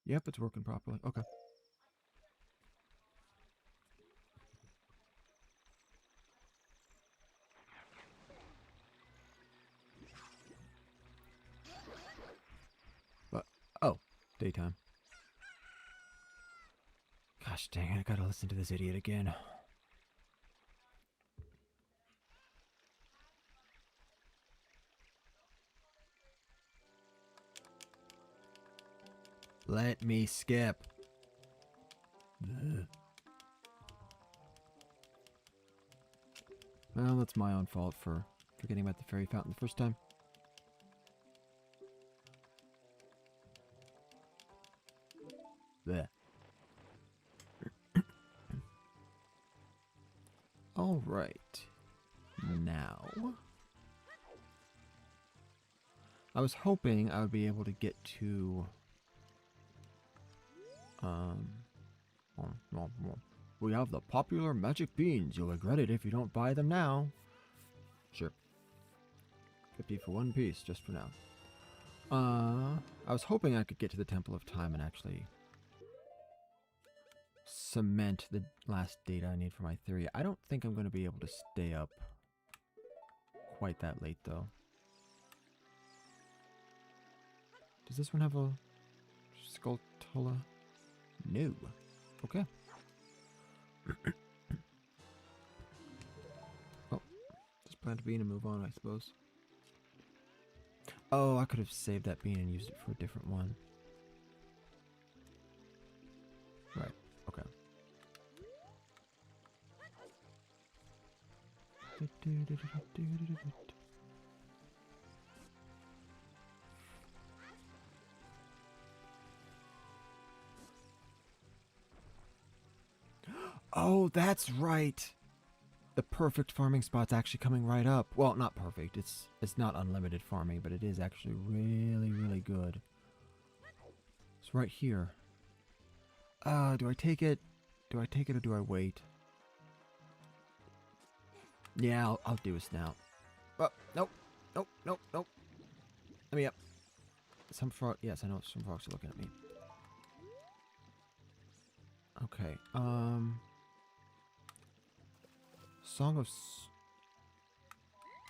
Yep, it's working properly. Okay. But, oh, daytime. Gosh dang it, I gotta listen to this idiot again. Let me skip. Ugh. Well, that's my own fault for forgetting about the fairy fountain the first time. Bleh. All right. Now, I was hoping I would be able to get to we have the popular magic beans. You'll regret it if you don't buy them now. Sure. 50 for 1 piece, just for now. I was hoping I could get to the Temple of Time and actually cement the last data I need for my theory. I don't think I'm going to be able to stay up quite that late, though. Does this one have a Skulltula? No. Okay. Oh, just plant a bean and move on, I suppose. Oh, I could have saved that bean and used it for a different one. Right, okay. Oh, that's right. The perfect farming spot's actually coming right up. Well, not perfect. It's not unlimited farming, but it is actually really, really good. It's right here. Do I take it? Do I take it or do I wait? Yeah, I'll do a snout. Oh, nope. Nope, nope, nope. Let me up. Some frog. Yes, I know some frogs are looking at me. Okay, Song of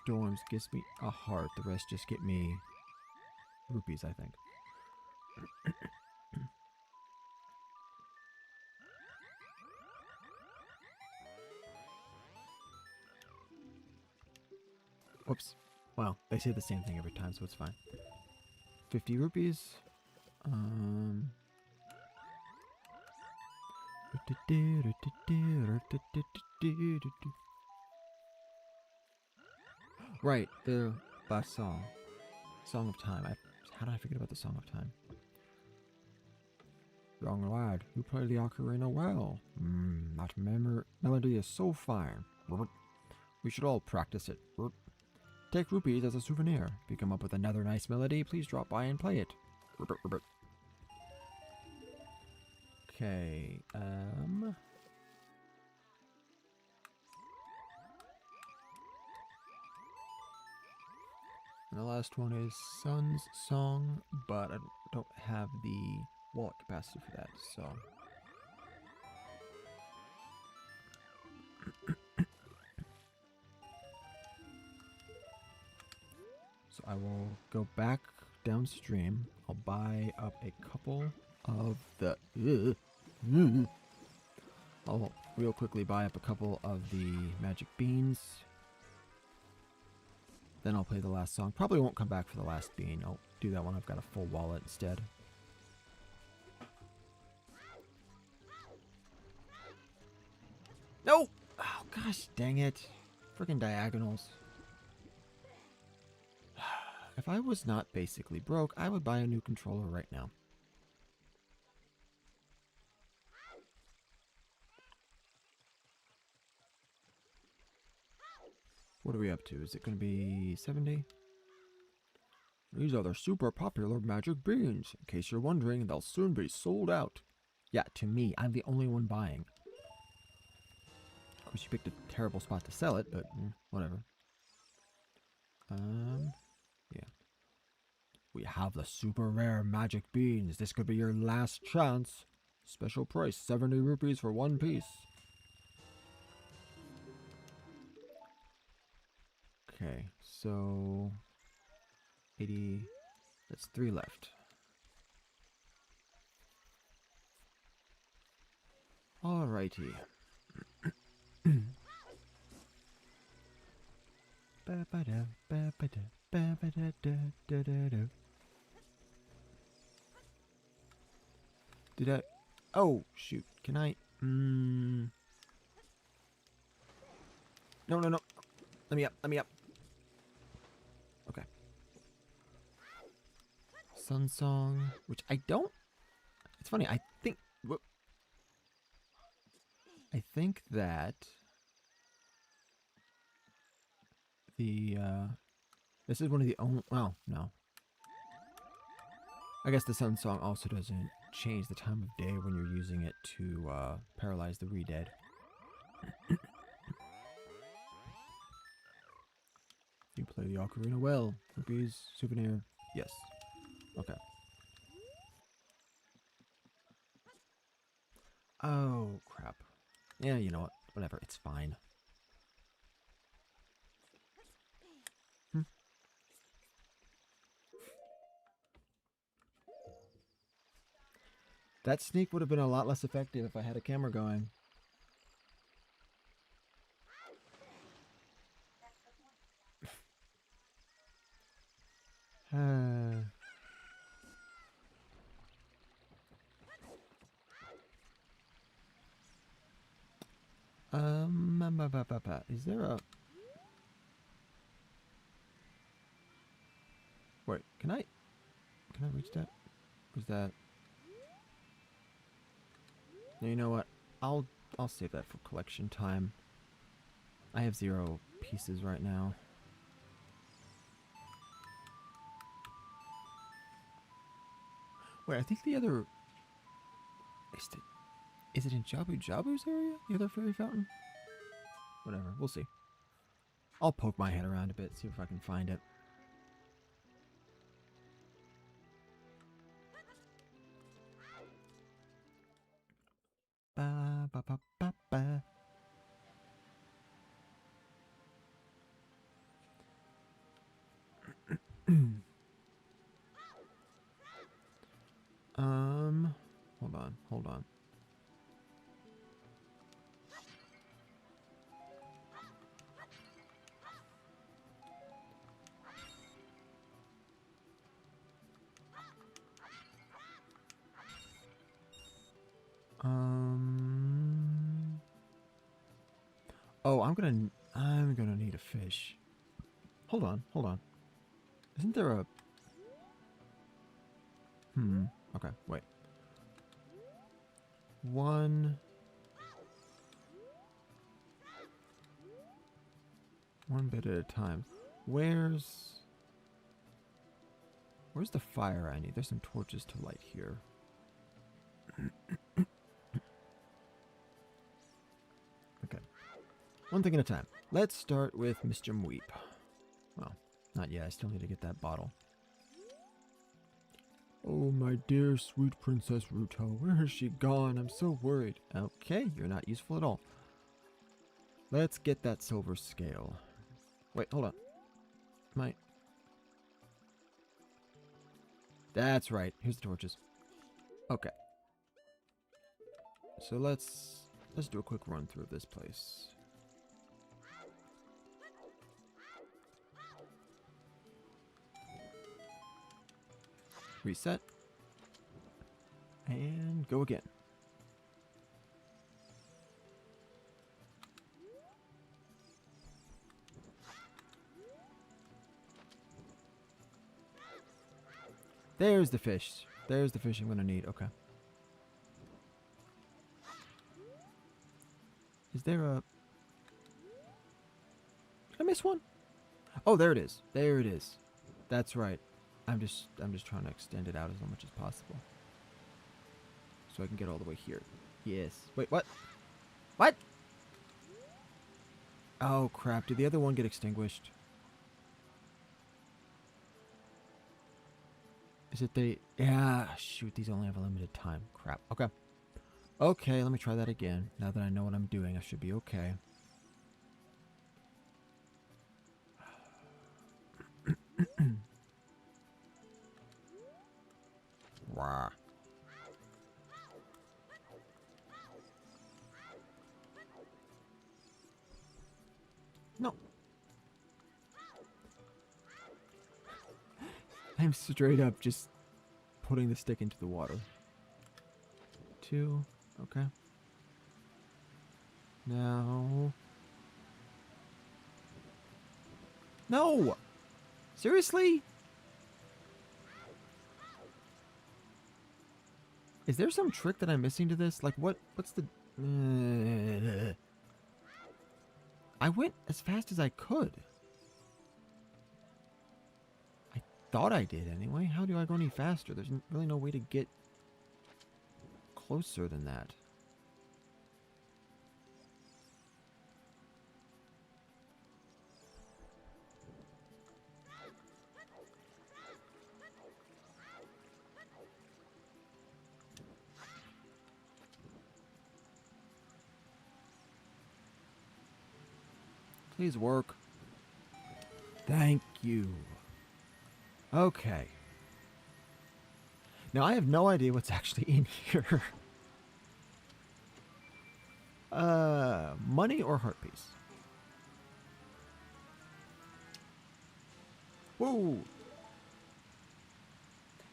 Storms gives me a heart. The rest just get me rupees, I think. Whoops. Well, they say the same thing every time, so it's fine. 50 rupees. Right, the last song. Song of Time. How did I forget about the Song of Time? Young lad, you play the ocarina well. That melody is so fine. We should all practice it. Take rupees as a souvenir. If you come up with another nice melody, please drop by and play it. Okay, And the last one is Sun's Song, but I don't have the wallet capacity for that, so... So I will go back downstream. I'll buy up a couple of the... I'll real quickly buy up a couple of the magic beans. Then I'll play the last song. Probably won't come back for the last bean. I'll do that when I've got a full wallet instead. No! Oh, gosh dang it. Freaking diagonals. If I was not basically broke, I would buy a new controller right now. What are we up to? Is it going to be 70? These are the super popular magic beans. In case you're wondering, they'll soon be sold out. Yeah, to me, I'm the only one buying. Of course, you picked a terrible spot to sell it, but whatever. Yeah. We have the super rare magic beans. This could be your last chance. Special price, 70 rupees for one piece. Okay, so 80, that's 3 left. Alrighty. Did I? Oh, shoot. Can I? No, no, no. Let me up. Let me up. Okay. Sun Song, which I don't... It's funny, I think... Whoop. I think that... This is one of the only... Oh, no. I guess the Sun Song also doesn't change the time of day when you're using it to paralyze the re-dead. You play the ocarina well. Rupees, souvenir. Yes. Okay. Oh, crap. Yeah, you know what? Whatever. It's fine. That sneak would have been a lot less effective if I had a camera going. Is there a... Wait, can I reach that? Was that... No, you know what? I'll save that for collection time. I have 0 pieces right now. Wait, I think the other... Is it in Jabu Jabu's area? The other fairy fountain? Whatever, we'll see. I'll poke my head around a bit, see if I can find it. Ba ba ba ba ba. Hold on. Oh, I'm gonna need a fish. Hold on. Isn't there a... Okay, wait. One... One bit at a time. Where's the fire I need? There's some torches to light here. Okay. One thing at a time. Let's start with Mr. Mweep. Well, not yet. I still need to get that bottle. Oh, my dear sweet Princess Ruto. Where has she gone? I'm so worried. Okay, you're not useful at all. Let's get that silver scale. Wait, hold on. That's right. Here's the torches. Okay. So let's do a quick run through of this place. Reset. And go again. There's the fish. There's the fish I'm going to need. Okay. Is there a... Did I miss one? Oh, there it is. There it is. That's right. I'm just trying to extend it out as much as possible. So I can get all the way here. Yes. Wait, what? What? Oh, crap. Did the other one get extinguished? Is it the... Yeah, shoot. These only have a limited time. Crap. Okay. Okay, let me try that again. Now that I know what I'm doing, I should be okay. Wah. No. I'm straight up just putting the stick into the water. 2. Okay. Now. No! Seriously? Is there some trick that I'm missing to this? Like, what's the... I went as fast as I could. I thought I did anyway. How do I go any faster? There's really no way to get closer than that. Please work. Thank you. Okay. Now I have no idea what's actually in here. Money or heart piece? Whoa.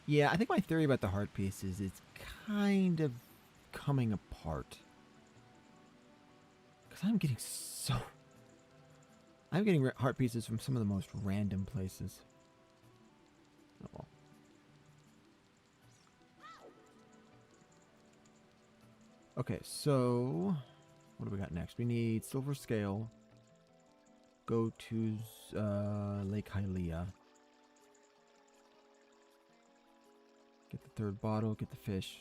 Yeah, I think my theory about the heart piece is it's kind of coming apart. Because I'm getting heart pieces from some of the most random places. Oh well. Okay, so what do we got next? We need silver scale. Go to Lake Hylia. Get the third bottle, get the fish.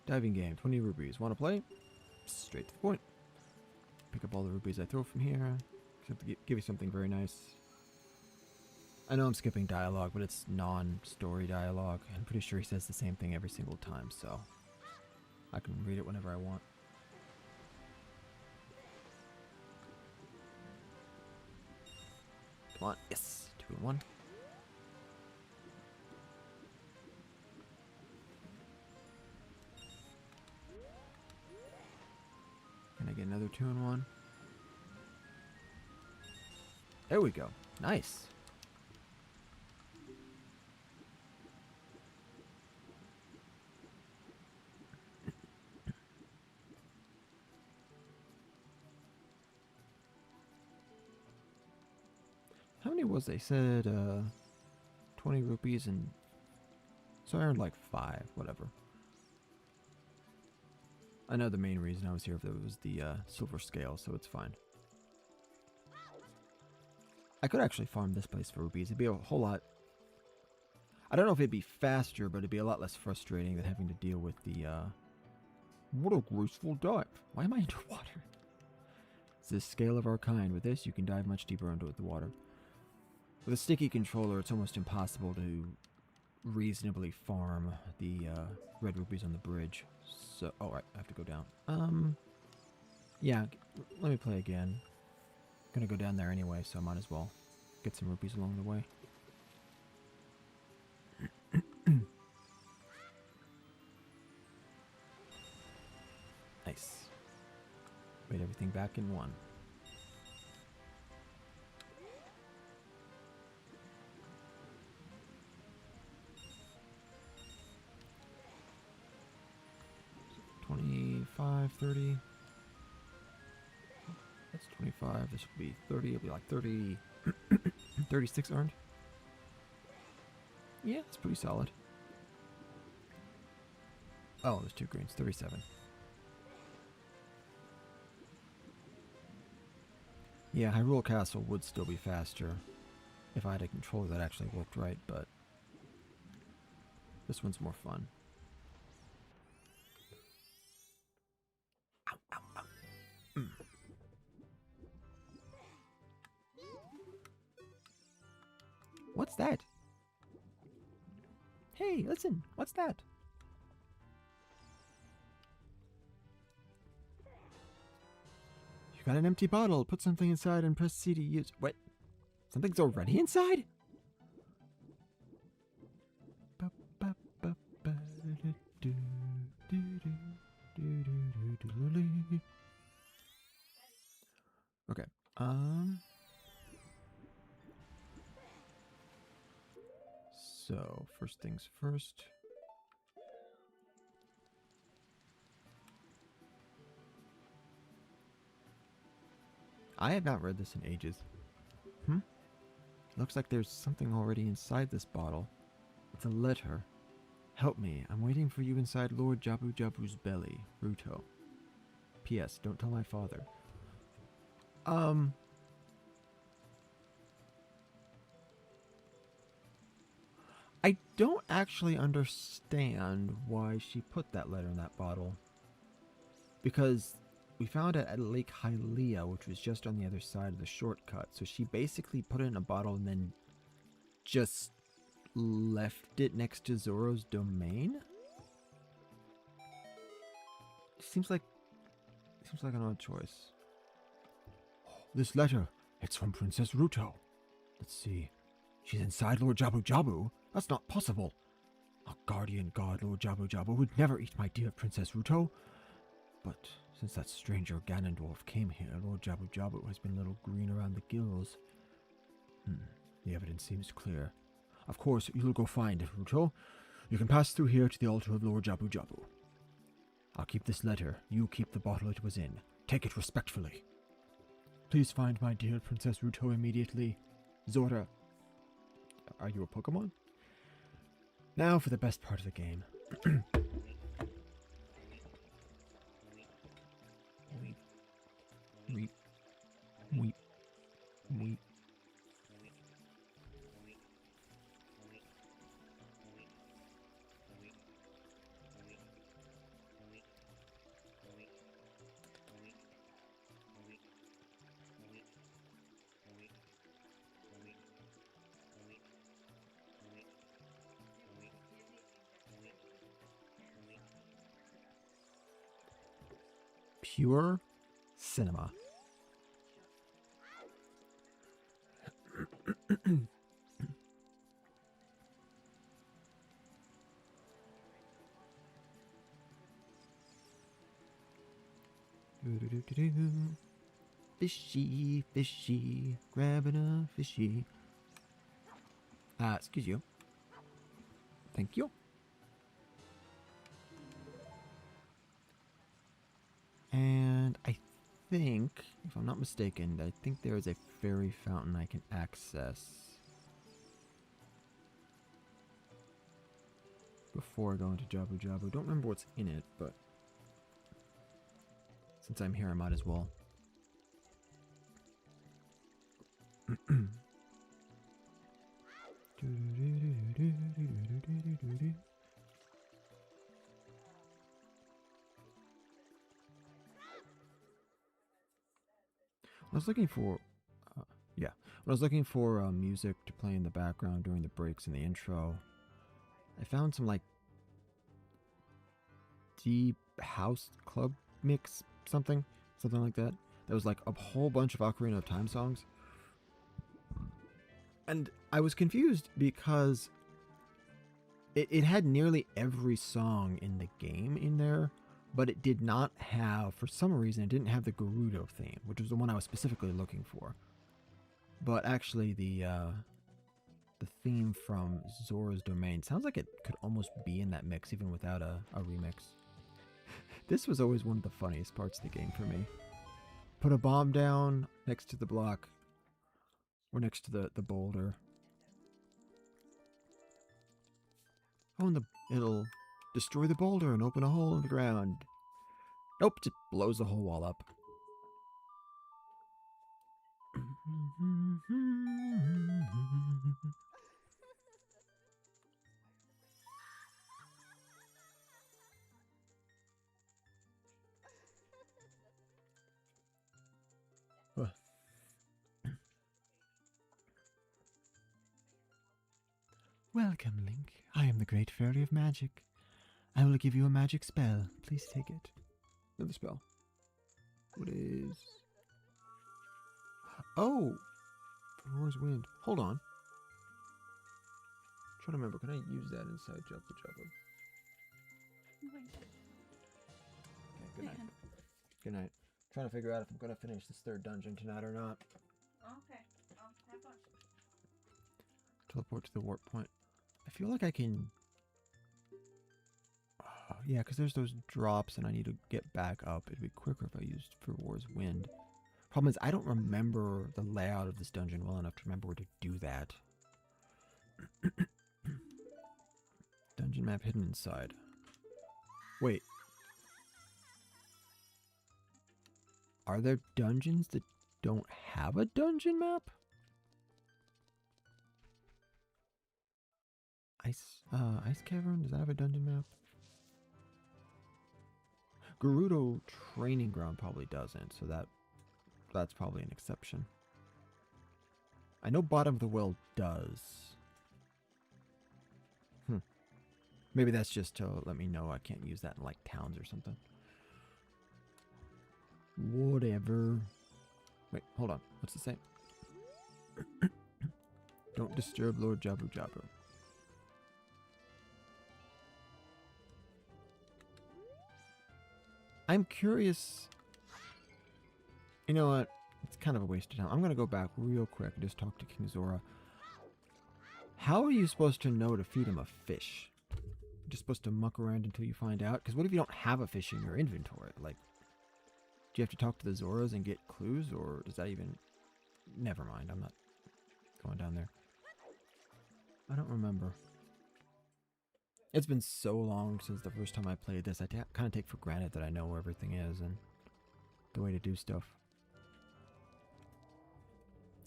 Diving game, 20 rubies. Want to play? Straight to the point. Pick up all the rubies I throw from here. Except to give you something very nice. I know I'm skipping dialogue, but it's non-story dialogue. I'm pretty sure he says the same thing every single time, so I can read it whenever I want. Come on. Yes. 2 and 1. Can I get another 2 and 1? There we go. Nice. How many was they? Said 20 rupees, and so I earned like 5, whatever. I know the main reason I was here was the silver scale, so it's fine. I could actually farm this place for rupees. It'd be a whole lot. I don't know if it'd be faster, but it'd be a lot less frustrating than having to deal with the, What a graceful dive. Why am I underwater? It's the scale of our kind. With this, you can dive much deeper into the water. With a sticky controller, it's almost impossible to reasonably farm the red rupees on the bridge. So, oh, right, I have to go down. Yeah, let me play again. Gonna go down there anyway, so I might as well get some rupees along the way. Nice. Made everything back in one. $25, $30. That's 25. This would be 30. It'll be like 30. 36 earned. Yeah, it's pretty solid. Oh, there's 2 greens. 37. Yeah, Hyrule Castle would still be faster if I had a controller that actually worked right, but this one's more fun. Ow, ow, ow. Mm. What's that? Hey, listen, what's that? You got an empty bottle. Put something inside and press C to use. What? Something's already inside? Okay. So, first things first. I have not read this in ages. Looks like there's something already inside this bottle. It's a letter. Help me. I'm waiting for you inside Lord Jabu Jabu's belly. Ruto. P.S. Don't tell my father. I don't actually understand why she put that letter in that bottle. Because we found it at Lake Hylia, which was just on the other side of the shortcut. So she basically put it in a bottle and then just left it next to Zoro's domain? Seems like an odd choice. This letter, it's from Princess Ruto. Let's see. She's inside Lord Jabu Jabu? That's not possible. A guardian god, Lord Jabu Jabu, would never eat my dear Princess Ruto. But since that stranger Ganondorf came here, Lord Jabu Jabu has been a little green around the gills. The evidence seems clear. Of course, you'll go find Ruto. You can pass through here to the altar of Lord Jabu Jabu. I'll keep this letter. You keep the bottle it was in. Take it respectfully. Please find my dear Princess Ruto immediately. Zora. Are you a Pokemon? Now for the best part of the game. Weep. Weep. Weep. Weep. Pure cinema. Fishy, fishy, grabbing a fishy. Excuse you. Thank you. And I think, if I'm not mistaken, I think there is a fairy fountain I can access before I go into Jabu Jabu. Don't remember what's in it, but since I'm here, I might as well. I was looking for, yeah, when I was looking for music to play in the background during the breaks in the intro, I found some like deep house club mix, something like that. There was like a whole bunch of Ocarina of Time songs, and I was confused because it had nearly every song in the game in there, but it did not have, for some reason, it didn't have the Gerudo theme, which was the one I was specifically looking for. But actually, the theme from Zora's Domain sounds like it could almost be in that mix, even without a remix. This was always one of the funniest parts of the game for me. Put a bomb down next to the block, or next to the boulder. Oh, and it'll destroy the boulder and open a hole in the ground. Nope, it blows the whole wall up. Welcome, Link. I am the Great Fairy of Magic. I will give you a magic spell. Please take it. Another spell. What is... Oh! Roar's Wind. Hold on. I'm trying to remember. Can I use that inside Jubba Jubba? Okay, good night. Good night. Trying to figure out if I'm going to finish this third dungeon tonight or not. Okay. Have fun. Teleport to the warp point. I feel like I can... yeah, because there's those drops and I need to get back up. It'd be quicker if I used Roar's Wind. Problem is, I don't remember the layout of this dungeon well enough to remember where to do that. Dungeon map hidden inside. Wait. Are there dungeons that don't have a dungeon map? Ice Cavern, does that have a dungeon map? Gerudo Training Ground probably doesn't, so that's probably an exception. I know Bottom of the Well does. Maybe that's just to let me know I can't use that in like towns or something. Whatever. Wait, hold on. What's it say? Don't disturb Lord Jabu Jabu. I'm curious. You know what? It's kind of a waste of time. I'm going to go back real quick and just talk to King Zora. How are you supposed to know to feed him a fish? You're just supposed to muck around until you find out? Because what if you don't have a fish in your inventory? Like, do you have to talk to the Zoras and get clues? Or does that even... Never mind. I'm not going down there. I don't remember. It's been so long since the first time I played this. I kind of take for granted that I know where everything is and the way to do stuff.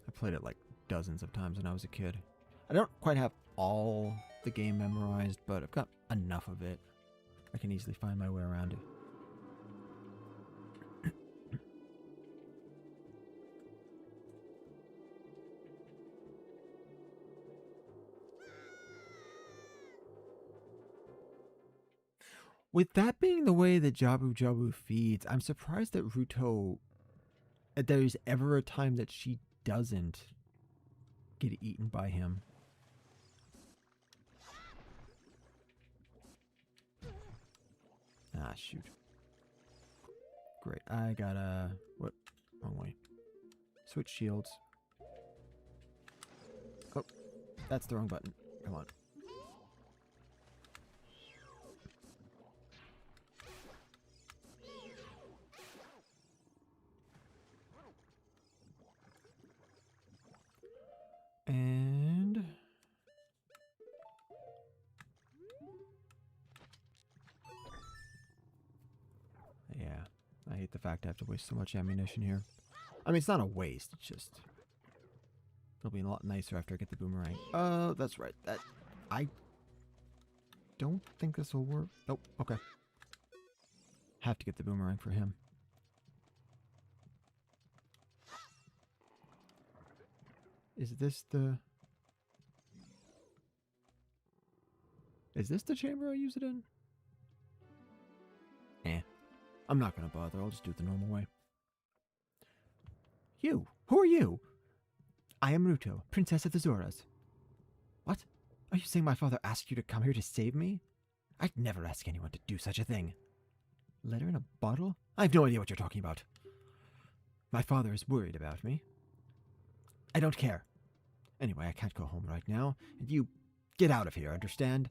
I played it like dozens of times when I was a kid. I don't quite have all the game memorized, but I've got enough of it. I can easily find my way around it. With that being the way that Jabu Jabu feeds, I'm surprised that that there's ever a time that she doesn't get eaten by him. Ah, shoot. Great. I gotta... What? Wrong way. Switch shields. Oh, that's the wrong button. Come on. And... yeah, I hate the fact I have to waste so much ammunition here. I mean, it's not a waste, it's just... It'll be a lot nicer after I get the boomerang. Oh, that's right. I don't think this will work. Nope. Okay. Have to get the boomerang for him. Is this the chamber I use it in? I'm not gonna bother. I'll just do it the normal way. You! Who are you? I am Ruto, Princess of the Zoras. What? Are you saying my father asked you to come here to save me? I'd never ask anyone to do such a thing. Letter in a bottle? I have no idea what you're talking about. My father is worried about me. I don't care. Anyway, I can't go home right now, and you get out of here, understand?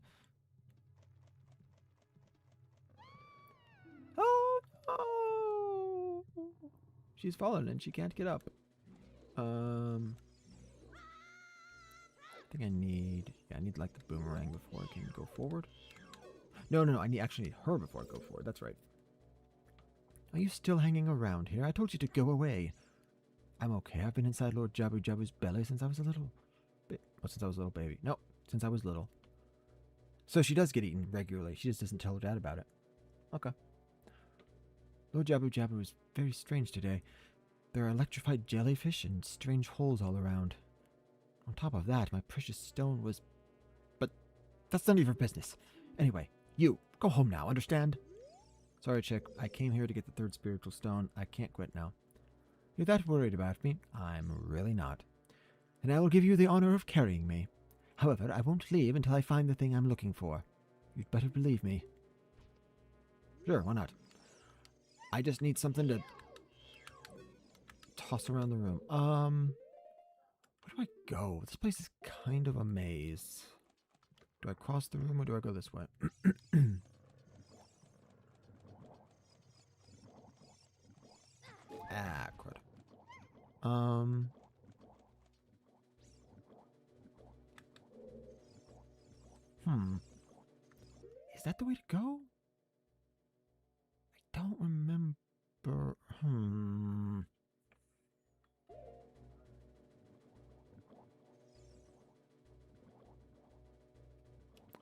Oh, no! She's fallen and she can't get up. I think I need like the boomerang before I can go forward. No, I actually need her before I go forward. That's right. Are you still hanging around here? I told you to go away. I'm okay. I've been inside Lord Jabu Jabu's belly since I was a little baby. No, since I was little. So she does get eaten regularly. She just doesn't tell her dad about it. Okay. Lord Jabu Jabu is very strange today. There are electrified jellyfish and strange holes all around. On top of that, my precious stone was... But that's none of your business. Anyway, you, go home now, understand? Sorry, chick. I came here to get the third spiritual stone. I can't quit now. You're that worried about me? I'm really not. And I will give you the honor of carrying me. However, I won't leave until I find the thing I'm looking for. You'd better believe me. Sure, why not? I just need something to toss around the room. Where do I go? This place is kind of a maze. Do I cross the room or do I go this way? Ah, crud. Is that the way to go? I don't remember.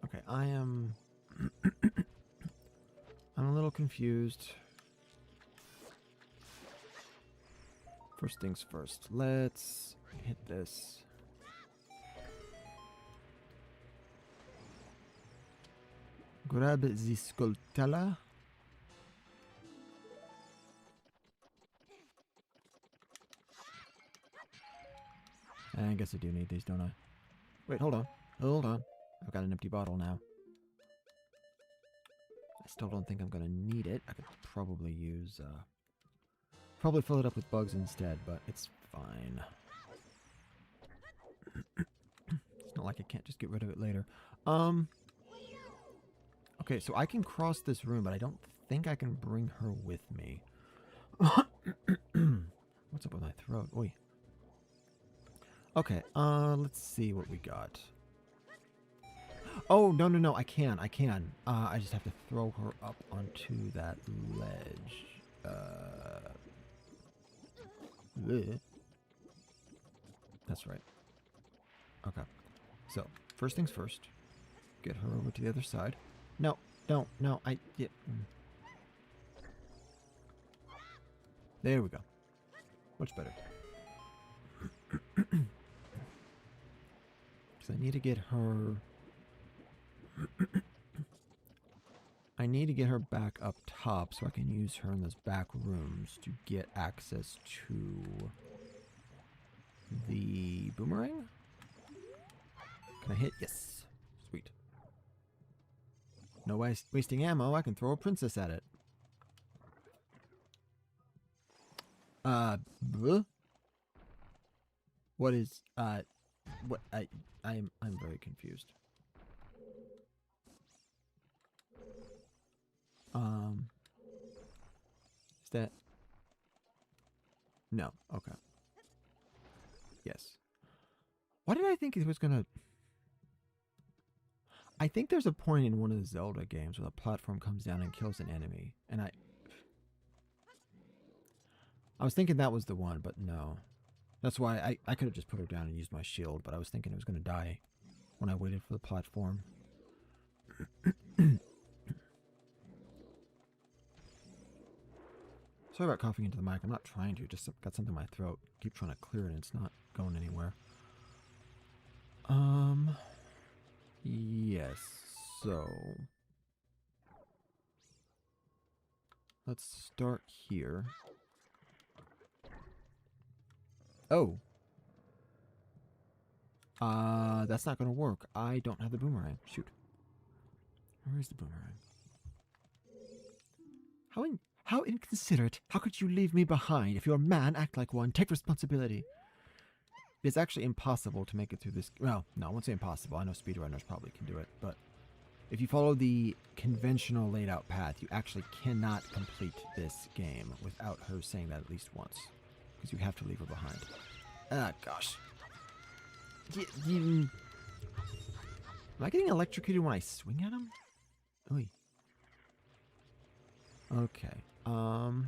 Okay, I'm a little confused. First things first, let's hit this. Grab the Sculptella. I guess I do need these, don't I? Wait, hold on. Hold on. I've got an empty bottle now. I still don't think I'm going to need it. I could probably use... Probably fill it up with bugs instead, but it's fine. It's not like I can't just get rid of it later. Okay, so I can cross this room, but I don't think I can bring her with me. What's up with my throat? Oi. Okay, let's see what we got. Oh, no, I can. I just have to throw her up onto that ledge. That's right. Okay. So, first things first. Get her over to the other side. No, don't. No, yeah. There we go. Much better. Because I need to get her... I need to get her back up top so I can use her in those back rooms to get access to the boomerang. Can I hit? Yes. Sweet. No wasting ammo. I can throw a princess at it. What is, what, I'm very confused. Is that? No. Okay. Yes. Why did I think it was gonna... I think there's a point in one of the Zelda games where the platform comes down and kills an enemy. And I was thinking that was the one, but no. That's why I could have just put her down and used my shield, but I was thinking it was going to die when I waited for the platform. Sorry about coughing into the mic. I'm not trying to. Just got something in my throat. Keep trying to clear it and it's not going anywhere. Yes. So let's start here. Oh. That's not gonna work. I don't have the boomerang. Shoot. Where is the boomerang? How inconsiderate. How could you leave me behind? If you're a man, act like one. Take responsibility. It's actually impossible to make it through this. Well, no, I won't say impossible. I know speedrunners probably can do it, but if you follow the conventional laid out path, you actually cannot complete this game without her saying that at least once. Because you have to leave her behind. Ah, gosh. Am I getting electrocuted when I swing at him? Oy. Okay. The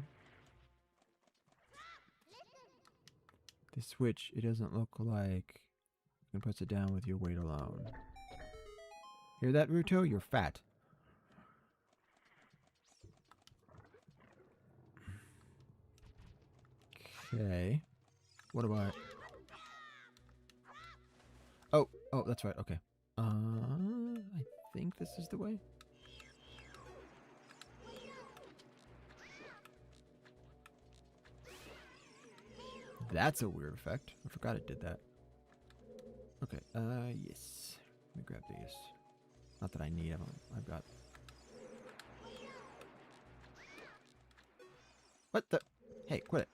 switch, it doesn't look like you can press it down with your weight alone. Hear that, Ruto? You're fat. Okay. What about... Oh, that's right. Okay. I think this is the way. That's a weird effect. I forgot it did that. Okay. Yes. Let me grab these. Not that I need them. I've got... What the... Hey, quit it.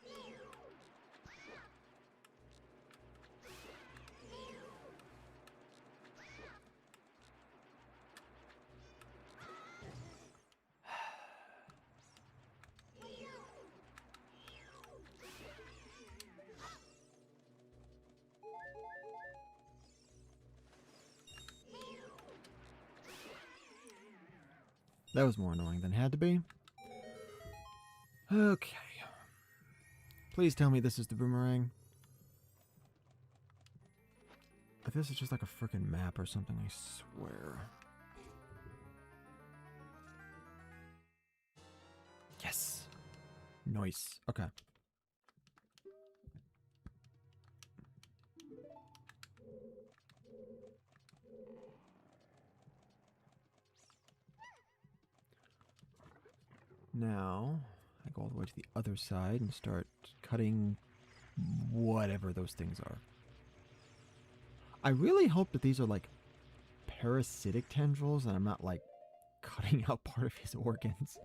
That was more annoying than it had to be. Okay. Please tell me this is the boomerang. If this is just like a freaking map or something, I swear. Yes. Nice. Okay. Now, I go all the way to the other side and start cutting whatever those things are. I really hope that these are like parasitic tendrils and I'm not like cutting out part of his organs.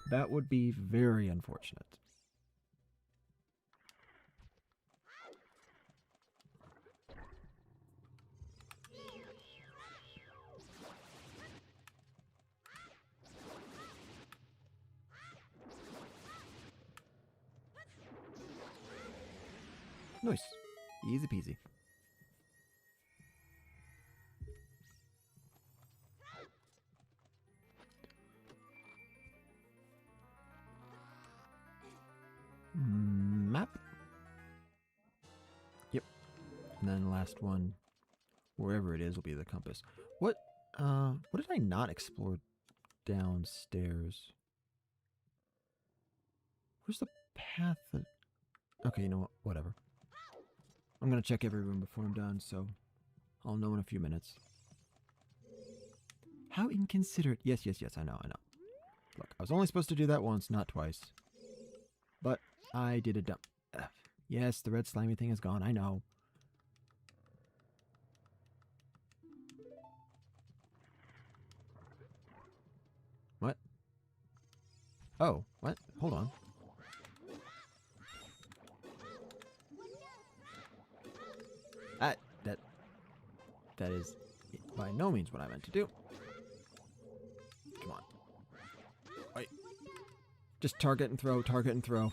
That would be very unfortunate. Nice. Easy peasy. Map. Yep. And then the last one, wherever it is, will be the compass. What did I not explore downstairs? Where's the path that... Okay, you know what? Whatever. I'm gonna check every room before I'm done, so I'll know in a few minutes. How inconsiderate. Yes, I know. Look, I was only supposed to do that once, not twice. But I did a dump. Yes, the red slimy thing is gone, I know. What? Oh, what? Hold on. That is by no means what I meant to do. Come on. Wait. Just target and throw, target and throw.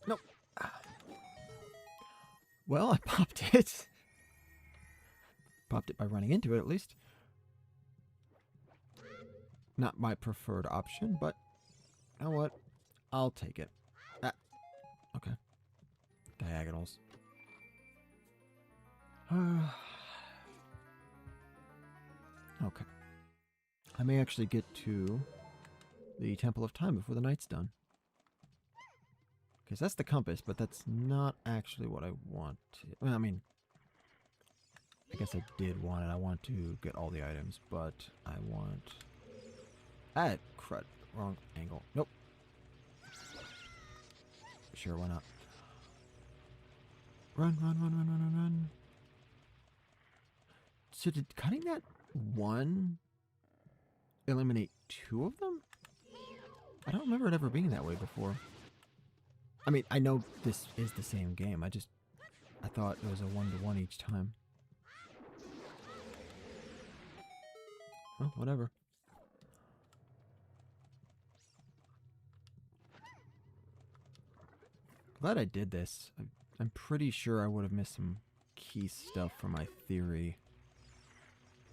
Nope. Well, I popped it. Popped it by running into it, at least. Not my preferred option, but you know what? I'll take it. Ah, okay. Diagonals. Okay. I may actually get to the Temple of Time before the night's done. Because that's the compass, but that's not actually what I want to... Well, I mean, I guess I did want it. I want to get all the items, but I want... Ah, crud. Wrong angle. Nope. Sure, why not? Run, run, run, run, run, run, run. So did cutting that one eliminate two of them? I don't remember it ever being that way before. I mean, I know this is the same game. I thought it was a 1-to-1 each time. Well, whatever. Glad I did this. I'm pretty sure I would have missed some key stuff for my theory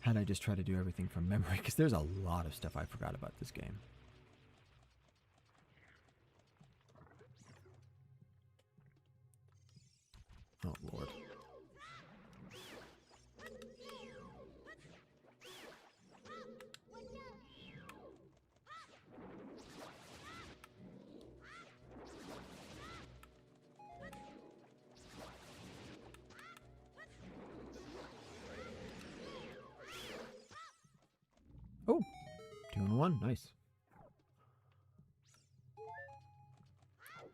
had I just tried to do everything from memory, because there's a lot of stuff I forgot about this game. Oh, Lord. Oh, 2 in 1. Nice.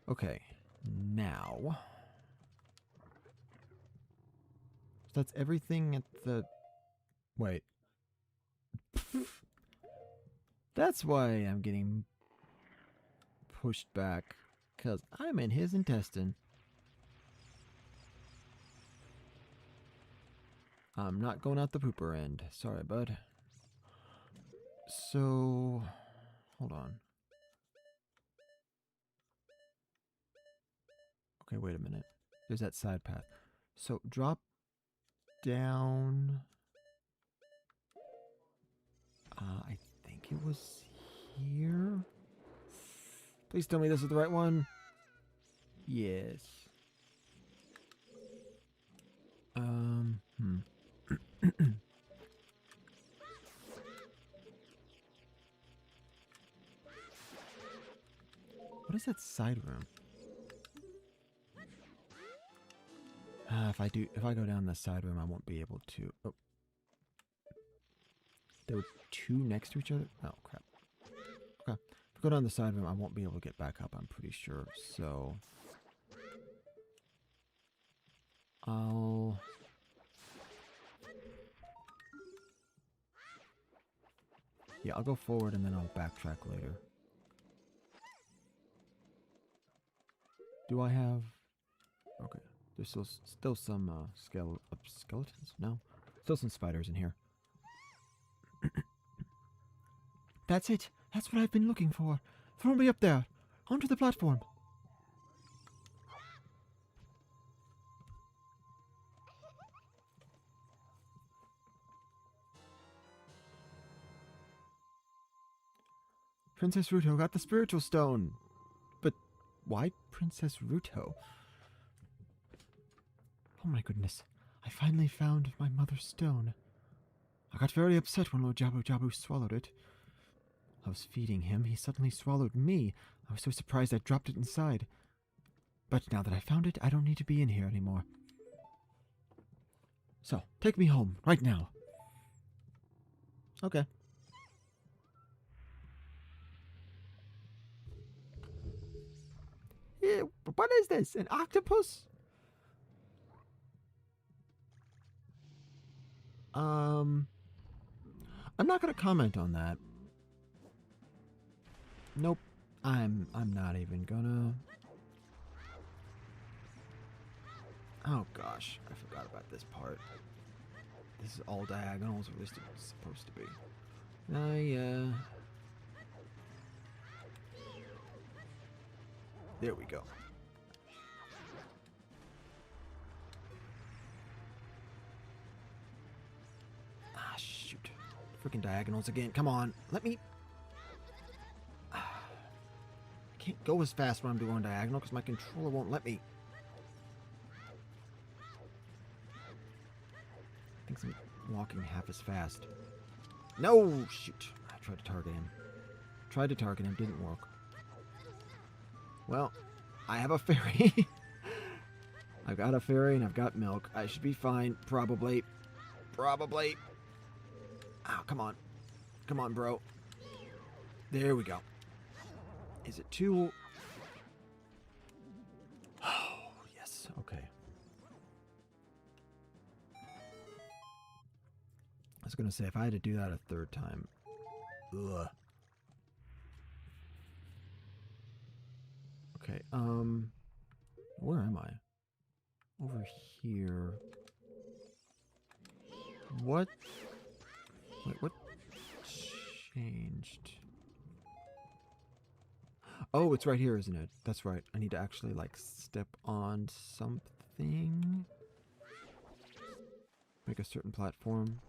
Okay, now... So that's everything at the... Wait. That's why I'm getting pushed back. Because I'm in his intestine. I'm not going out the pooper end. Sorry, bud. So... Hold on. Okay, wait a minute. There's that side path. So, drop down... I think it was here? Please tell me this is the right one. Yes. What is that side room? If I go down the side room, I won't be able to. Oh, there were 2 next to each other. Oh crap. Okay, if I go down the side room, I won't be able to get back up. I'm pretty sure. So I'll. Yeah, I'll go forward and then I'll backtrack later. Do I have... Okay. There's still some skeletons? No? Still some spiders in here. That's it! That's what I've been looking for! Throw me up there! Onto the platform! Princess Ruto got the spiritual stone! But why Princess Ruto? Oh my goodness. I finally found my mother's stone. I got very upset when Lord Jabu Jabu swallowed it. I was feeding him. He suddenly swallowed me. I was so surprised I dropped it inside. But now that I found it, I don't need to be in here anymore. So, take me home, right now. Okay. What is this? An octopus? I'm not gonna comment on that. Nope. I'm not even gonna. Oh gosh, I forgot about this part. This is all diagonals, or at least it's supposed to be. There we go. Ah, shoot. Freaking diagonals again. Come on. Let me can't go as fast when I'm going diagonal because my controller won't let me. I think I'm walking half as fast. No! Shoot. I tried to target him. Tried to target him. Didn't work. Well, I have a fairy. I've got a fairy and I've got milk. I should be fine. Probably. Probably. Oh, come on. Come on, bro. There we go. Is it too... Oh, yes. Okay. I was going to say, if I had to do that a third time... Ugh. Okay, where am I? Over here. What? Wait, what changed? Oh, it's right here, isn't it? That's right. I need to actually, like, step on something. Make a certain platform.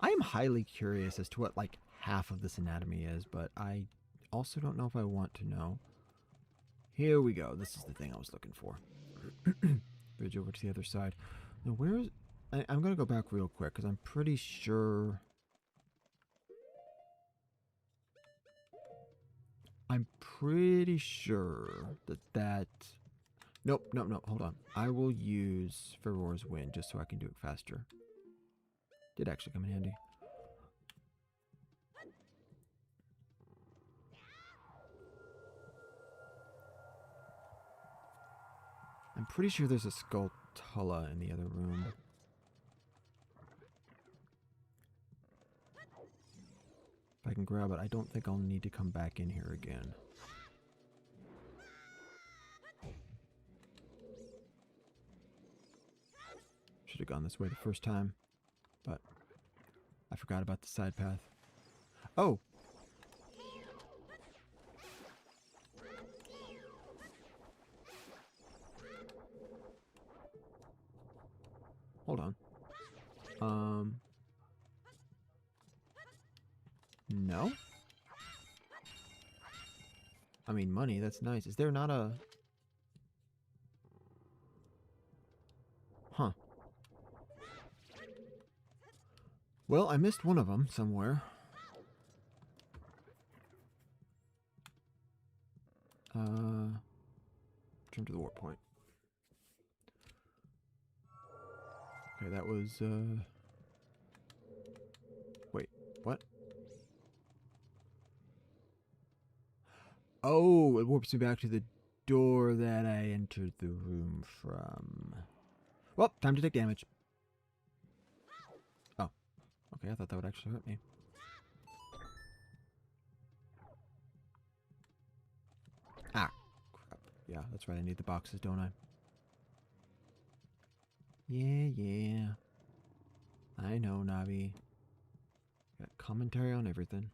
I am highly curious as to what, like, half of this anatomy is, but I also don't know if I want to know. Here we go. This is the thing I was looking for. Bridge over to the other side. Now, where is... I'm going to go back real quick, because I'm pretty sure... I'm pretty sure that... Nope, nope, nope. Hold on. I will use Ferore's Wind just so I can do it faster. Did actually come in handy. I'm pretty sure there's a Skulltula in the other room. If I can grab it, I don't think I'll need to come back in here again. Should have gone this way the first time, but I forgot about the side path. Oh! Hold on. No? I mean, money, that's nice. Is there not a... Huh. Well, I missed one of them somewhere. Return to the warp point. Okay, that was, Wait, what? Oh, it warps me back to the door that I entered the room from. Well, time to take damage. Oh, okay, I thought that would actually hurt me. Ah, crap. Yeah, that's right, I need the boxes, don't I? Yeah. I know, Navi. Got commentary on everything.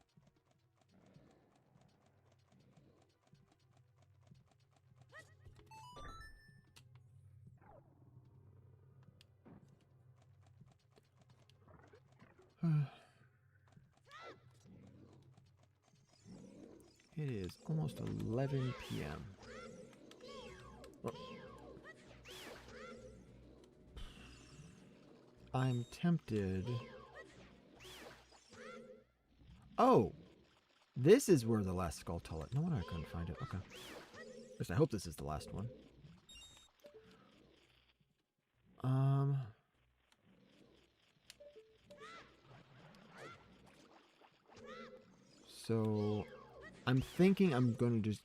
It is almost 11 p.m. Oh. I'm tempted. Oh! This is where the last Skulltula... No wonder I couldn't find it. Okay. At least I hope this is the last one. So... I'm thinking I'm going to just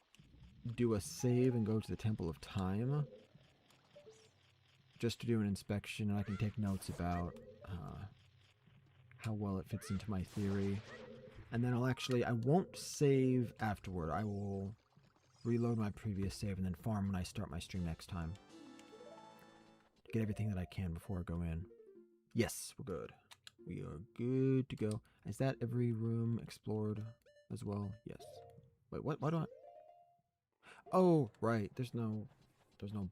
do a save and go to the Temple of Time. Just to do an inspection, and I can take notes about how well it fits into my theory. And then I won't save afterward. I will reload my previous save and then farm when I start my stream next time. To get everything that I can before I go in. Yes, we're good. We are good to go. Is that every room explored as well? Yes. Wait, what? Why do I... Oh, right. There's no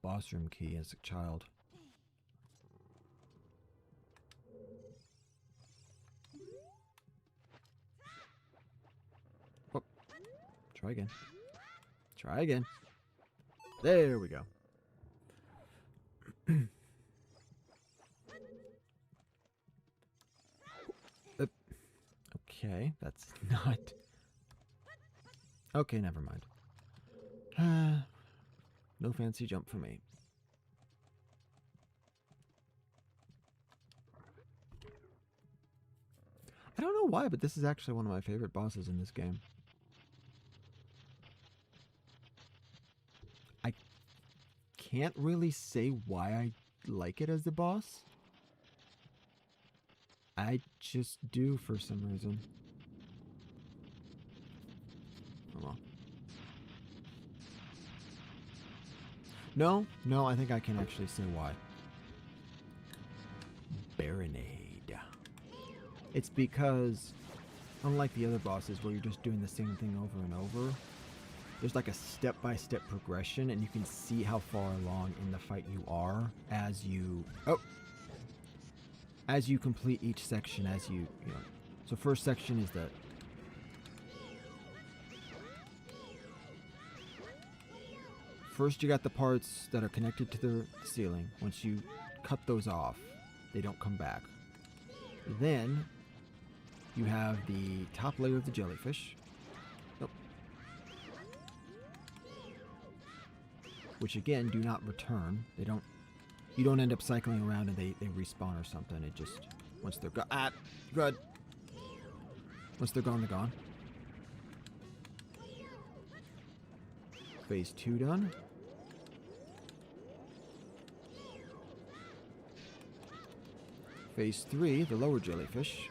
boss room key as a child. Try again. Try again. There we go. Okay, that's not... Okay, never mind. No fancy jump for me. I don't know why, but this is actually one of my favorite bosses in this game. I can't really say why I like it as the boss. I just do for some reason. Oh well. No, I think I can actually say why. Baronade. It's because, unlike the other bosses where you're just doing the same thing over and over, there's like a step-by-step progression, and you can see how far along in the fight you are as you... Oh! As you complete each section, as you know. So first section is the... First you got the parts that are connected to the ceiling. Once you cut those off, they don't come back. Then you have the top layer of the jellyfish. Nope. Which again do not return. They don't... You don't end up cycling around and they respawn or something. It just... Once they're gone... Ah! Good! Once they're gone, they're gone. Phase 2 done. Phase 3, the lower jellyfish.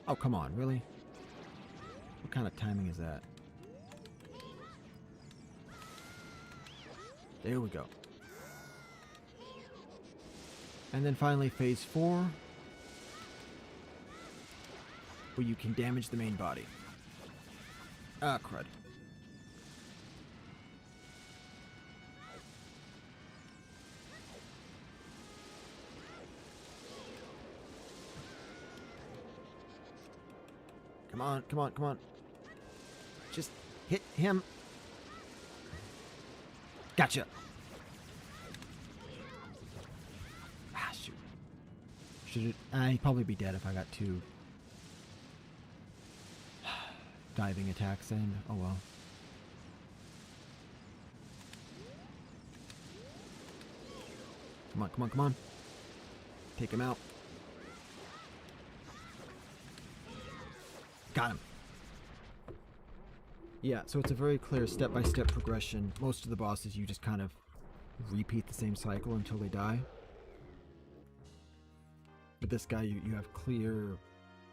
Oh, come on, really? What kind of timing is that? There we go. And then finally, phase 4, where you can damage the main body. Ah, crud. Come on, come on, come on. Just hit him. Gotcha. Ah, shoot. Should it... He'd probably be dead if I got 2 diving attacks in. Oh well. Come on, come on, come on. Take him out. Got him. Yeah, so it's a very clear step-by-step progression. Most of the bosses, you just kind of repeat the same cycle until they die. But this guy, you have clear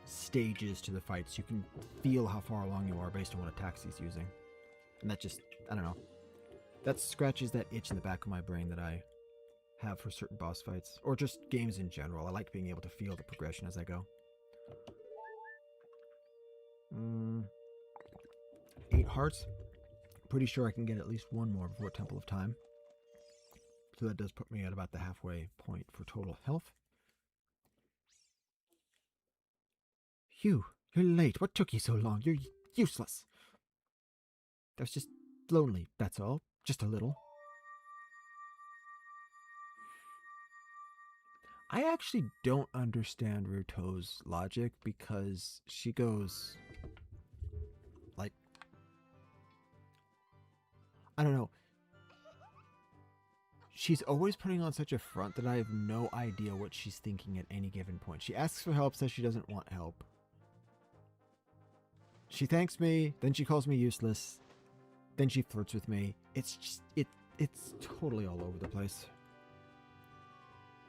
stages to the fights. You can feel how far along you are based on what attacks he's using. And that just, I don't know. That scratches that itch in the back of my brain that I have for certain boss fights. Or just games in general. I like being able to feel the progression as I go. 8 hearts. Pretty sure I can get at least 1 more before Temple of Time. So that does put me at about the halfway point for total health. Hugh, you're late. What took you so long? You're useless. I was just lonely, that's all. Just a little. I actually don't understand Ruto's logic because she goes... like... I don't know. She's always putting on such a front that I have no idea what she's thinking at any given point. She asks for help, says she doesn't want help. She thanks me, then she calls me useless. Then she flirts with me. It's just... It's totally all over the place.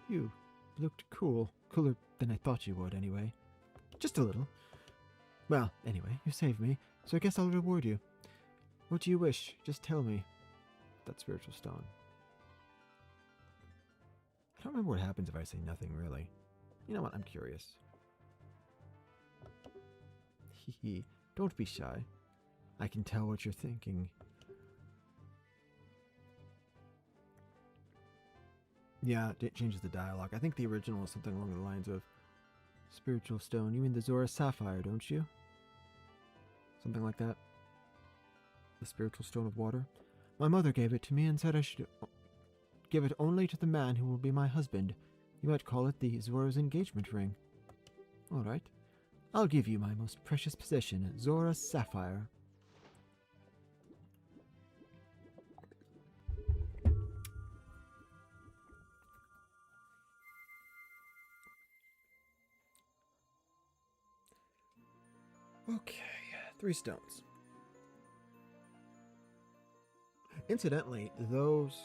You looked cool. Cooler than I thought you would, anyway. Just a little. Well, anyway, you saved me, so I guess I'll reward you. What do you wish? Just tell me. That spiritual stone. I don't remember what happens if I say nothing, really. You know what? I'm curious. Hee. Don't be shy. I can tell what you're thinking. Yeah, it changes the dialogue. I think the original is something along the lines of spiritual stone. You mean the Zora Sapphire, don't you? Something like that. The spiritual stone of water. My mother gave it to me and said I should give it only to the man who will be my husband. You might call it the Zora's engagement ring. All right. I'll give you my most precious possession, Zora's Sapphire. Okay, 3 stones. Incidentally, those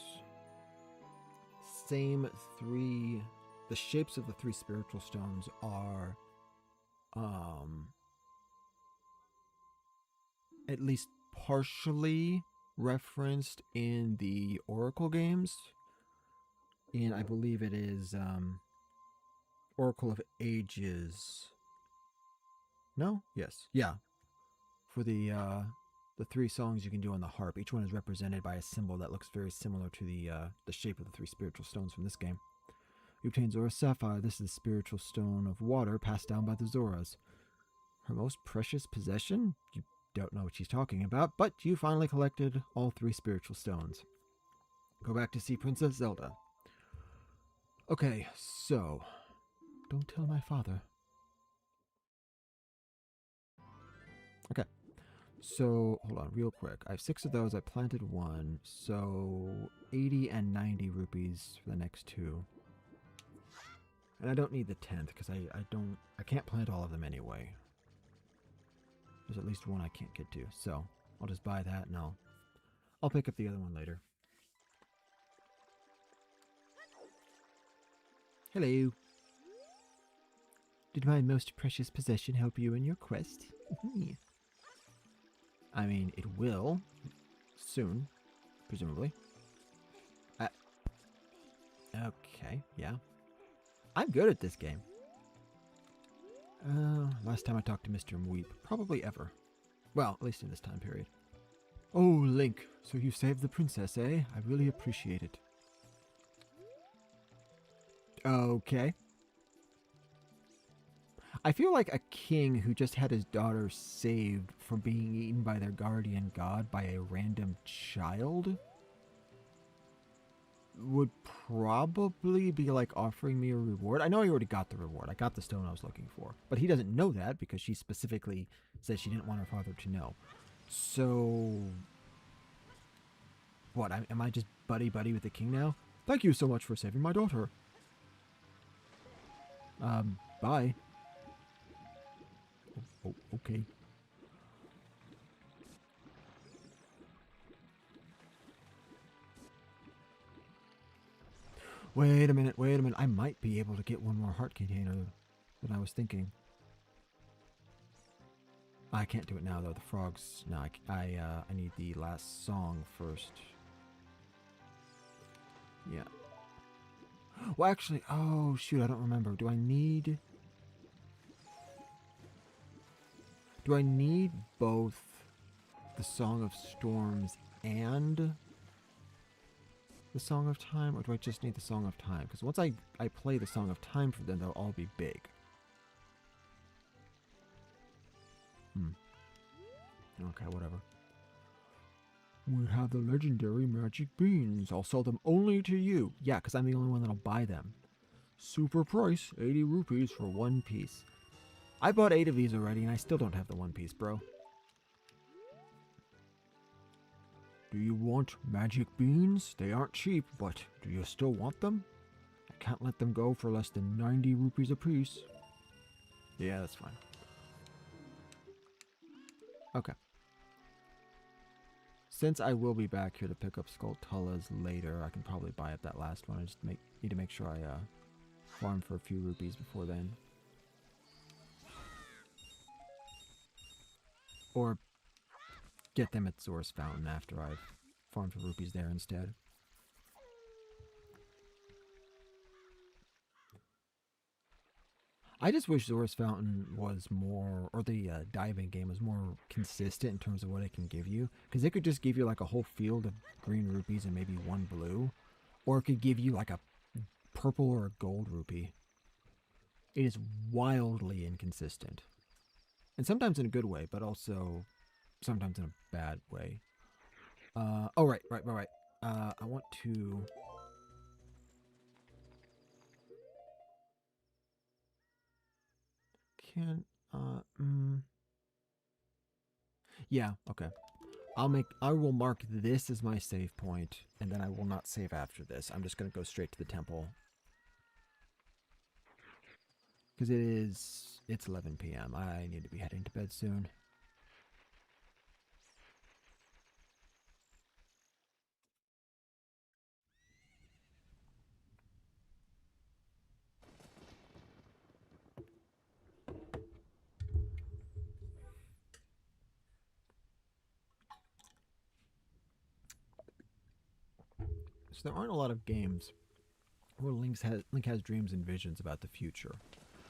same 3, the shapes of the 3 spiritual stones are, at least partially referenced in the Oracle games. And I believe it is, Oracle of Ages. No? Yes. Yeah. For the 3 songs you can do on the harp, each one is represented by a symbol that looks very similar to the shape of the 3 spiritual stones from this game. You obtain Zora's Sapphire. This is the spiritual stone of water passed down by the Zoras. Her most precious possession? You don't know what she's talking about, but you finally collected all 3 spiritual stones. Go back to see Princess Zelda. Okay, so don't tell my father. Okay. So, hold on, real quick. I have 6 of those. I planted 1. So, 80 and 90 rupees for the next 2. And I don't need the 10th because I can't plant all of them anyway. There's at least one I can't get to. So, I'll just buy that and I'll pick up the other one later. Hello. Did my most precious possession help you in your quest? I mean, it will. Soon. Presumably. Okay, yeah. I'm good at this game. Last time I talked to Mr. Mweep. Probably ever. Well, at least in this time period. Oh, Link. So you saved the princess, eh? I really appreciate it. Okay. I feel like a king who just had his daughter saved from being eaten by their guardian god by a random child would probably be like offering me a reward. I know I already got the reward. I got the stone I was looking for. But he doesn't know that because she specifically said she didn't want her father to know. So, what? Am I just buddy-buddy with the king now? Thank you so much for saving my daughter. Bye. Oh, okay. Wait a minute. I might be able to get one more heart container than I was thinking. I can't do it now though. The frogs. No, I need the last song first. Yeah. Well, actually, oh shoot, I don't remember. Do I need both the Song of Storms and the Song of Time, or do I just need the Song of Time? Because once I play the Song of Time for them, they'll all be big. Okay, whatever. We have the legendary magic beans. I'll sell them only to you. Yeah, because I'm the only one that'll buy them. Super price, 80 rupees for 1 piece. I bought 8 of these already, and I still don't have the 1 piece, bro. Do you want magic beans? They aren't cheap, but do you still want them? I can't let them go for less than 90 rupees a piece. Yeah, that's fine. Okay. Since I will be back here to pick up Skulltulas later, I can probably buy up that last one. I just need to make sure I farm for a few rupees before then. Or get them at Zora's Fountain after I've farmed for rupees there instead. I just wish Zora's Fountain was more, or the diving game was more consistent in terms of what it can give you. Because it could just give you like a whole field of green rupees and maybe 1 blue. Or it could give you like a purple or a gold rupee. It is wildly inconsistent. And sometimes in a good way, but also sometimes in a bad way. Oh, right. I want to... Can, yeah, okay. I will mark this as my save point, and then I will not save after this. I'm just going to go straight to the temple. Because it's 11 p.m. I need to be heading to bed soon. So there aren't a lot of games where Link has dreams and visions about the future.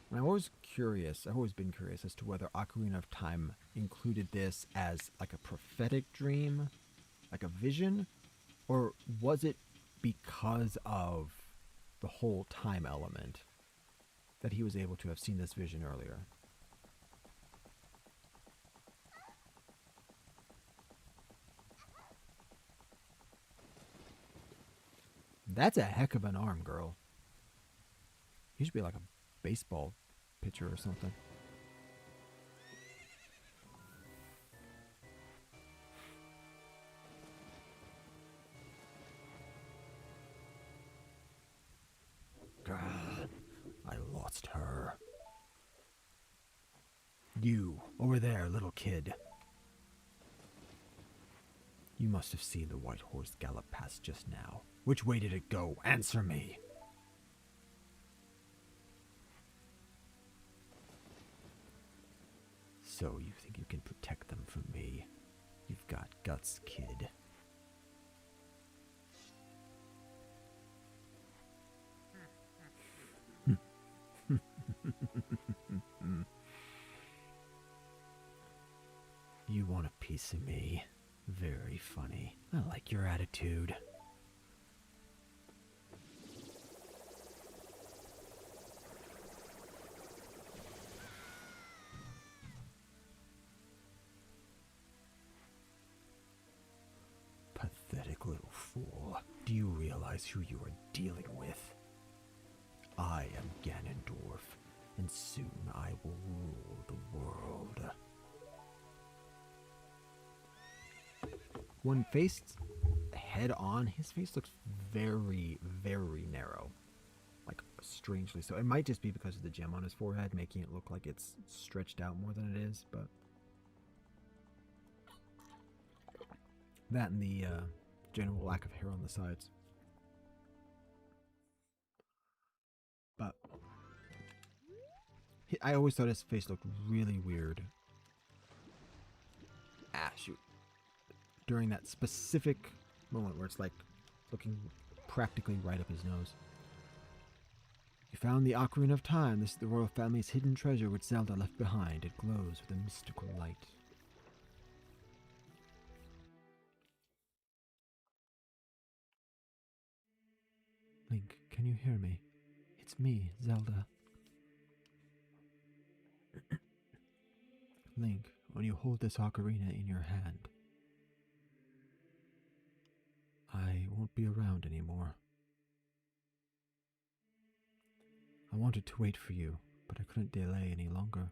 And I've always been curious as to whether Ocarina of Time included this as like a prophetic dream, like a vision, or was it because of the whole time element that he was able to have seen this vision earlier? That's a heck of an arm, girl. You should be like a baseball pitcher or something. God, I lost her. You, over there, little kid. You must have seen the white horse gallop past just now. Which way did it go? Answer me. So you think you can protect them from me? You've got guts, kid. You want a piece of me? Very funny. I like your attitude. Pathetic little fool. Do you realize who you are dealing with? I am Ganondorf, and soon I will rule the world. When faced head on, his face looks very, very narrow. Like, strangely so. It might just be because of the gem on his forehead, making it look like it's stretched out more than it is, but... that and the general lack of hair on the sides. But I always thought his face looked really weird. Ah, shoot. During that specific moment where it's like looking practically right up his nose. You found the Ocarina of Time. This is the royal family's hidden treasure which Zelda left behind. It glows with a mystical light. Link, can you hear me? It's me, Zelda. Link, when you hold this ocarina in your hand, I won't be around anymore. I wanted to wait for you, but I couldn't delay any longer.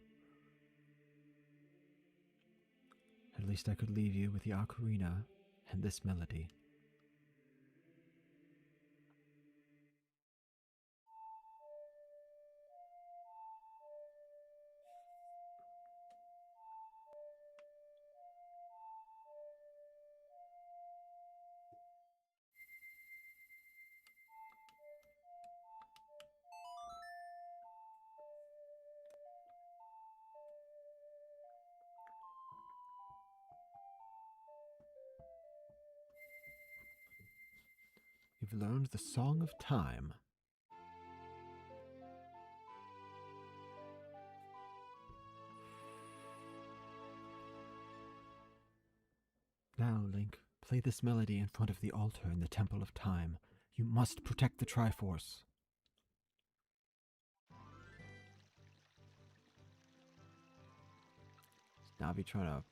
At least I could leave you with the ocarina and this melody. You've learned the Song of Time. Now, Link, play this melody in front of the altar in the Temple of Time. You must protect the Triforce. Navi trying to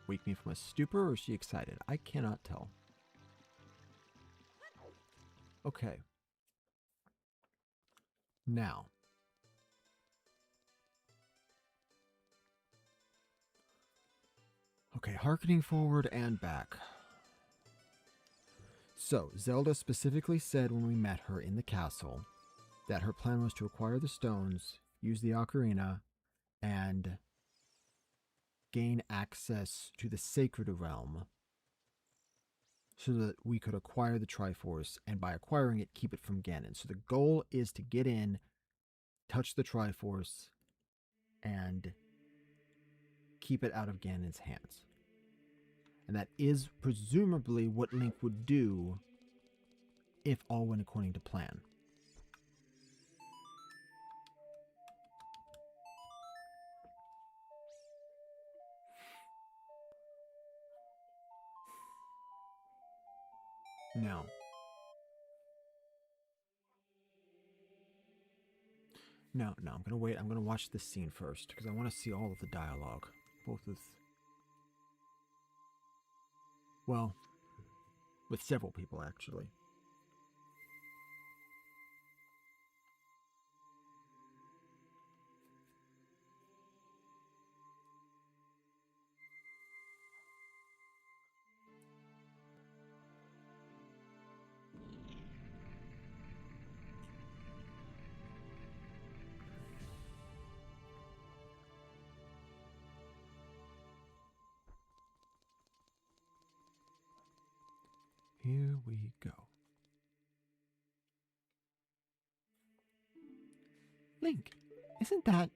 wake me from a stupor, or is she excited? I cannot tell. Okay. Now. Okay, hearkening forward and back. So, Zelda specifically said when we met her in the castle that her plan was to acquire the stones, use the ocarina, and gain access to the sacred realm so that we could acquire the Triforce, and by acquiring it, keep it from Ganon. So the goal is to get in, touch the Triforce, and keep it out of Ganon's hands. And that is presumably what Link would do if all went according to plan. No. No, I'm gonna wait. I'm gonna watch this scene first because I want to see all of the dialogue, both with, well, with several people actually. Here we go. Link, isn't that...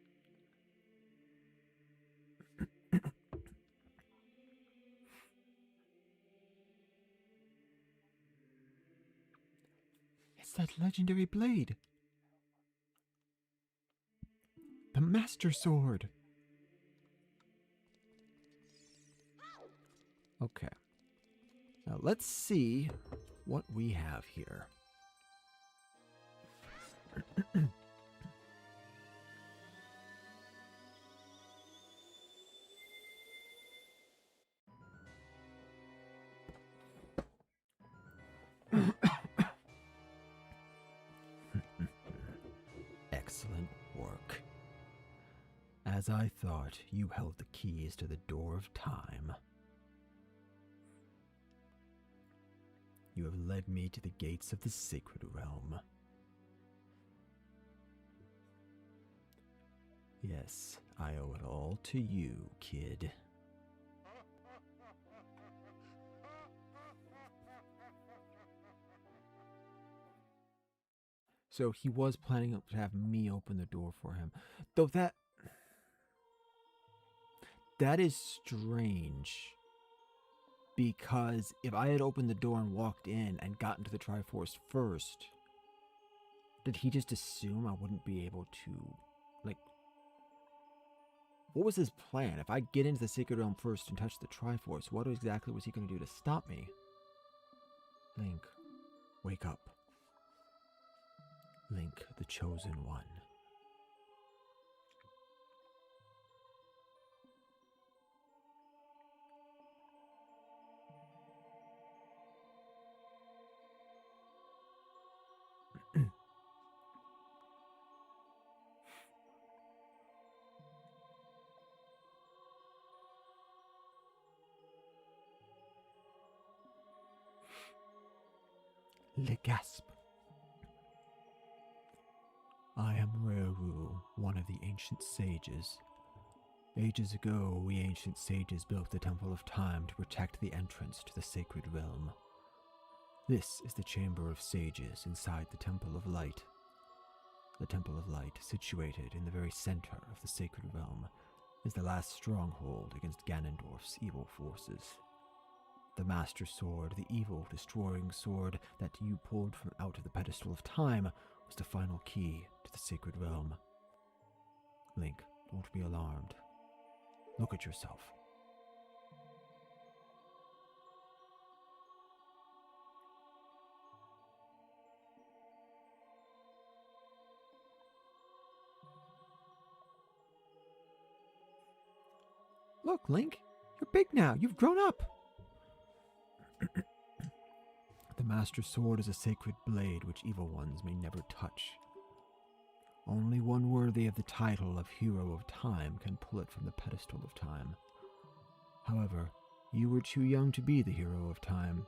It's that legendary blade. The Master Sword. Okay. Now let's see what we have here. Excellent work. As I thought, you held the keys to the door of time. You have led me to the gates of the sacred realm. Yes, I owe it all to you, kid. So he was planning to have me open the door for him. Though that is strange. Because if I had opened the door and walked in and gotten to the Triforce first, did he just assume I wouldn't be able to, like... What was his plan? If I get into the Sacred Realm first and touch the Triforce, what exactly was he going to do to stop me? Link, wake up. Link, the Chosen One. Le gasp. I am Reru, one of the ancient sages. Ages ago, we ancient sages built the Temple of Time to protect the entrance to the sacred realm. This is the Chamber of Sages inside the Temple of Light. The Temple of Light, situated in the very center of the sacred realm, is the last stronghold against Ganondorf's evil forces. The Master Sword, the evil, destroying sword that you pulled from out of the pedestal of time, was the final key to the sacred realm. Link, don't be alarmed. Look at yourself. Look, Link, you're big now. You've grown up. The Master Sword is a sacred blade which evil ones may never touch. Only one worthy of the title of Hero of Time can pull it from the pedestal of time. However, you were too young to be the Hero of Time.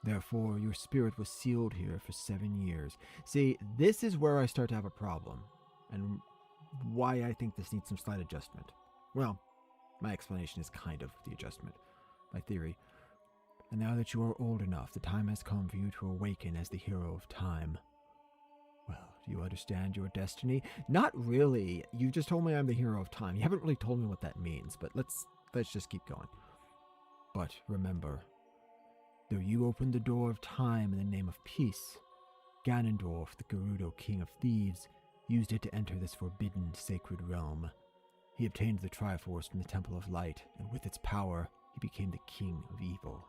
Therefore, your spirit was sealed here for 7 years. See, this is where I start to have a problem, and why I think this needs some slight adjustment. Well, my explanation is kind of the adjustment, my theory. And now that you are old enough, the time has come for you to awaken as the Hero of Time. Well, do you understand your destiny? Not really. You just told me I'm the Hero of Time. You haven't really told me what that means, but let's just keep going. But remember, though you opened the door of time in the name of peace, Ganondorf, the Gerudo King of Thieves, used it to enter this forbidden sacred realm. He obtained the Triforce from the Temple of Light, and with its power, he became the King of Evil.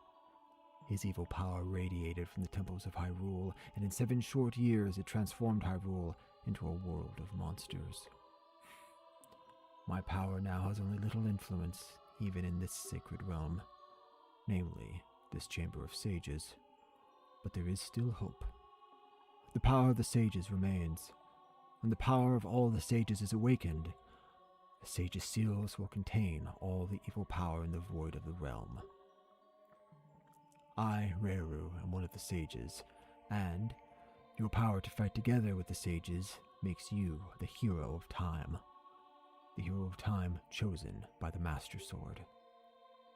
His evil power radiated from the temples of Hyrule, and in 7 short years it transformed Hyrule into a world of monsters. My power now has only little influence, even in this sacred realm, namely, this Chamber of Sages. But there is still hope. The power of the sages remains. When the power of all the sages is awakened, the sages' seals will contain all the evil power in the void of the realm. I, Reru, am one of the sages, and your power to fight together with the sages makes you the Hero of Time. The Hero of Time chosen by the Master Sword.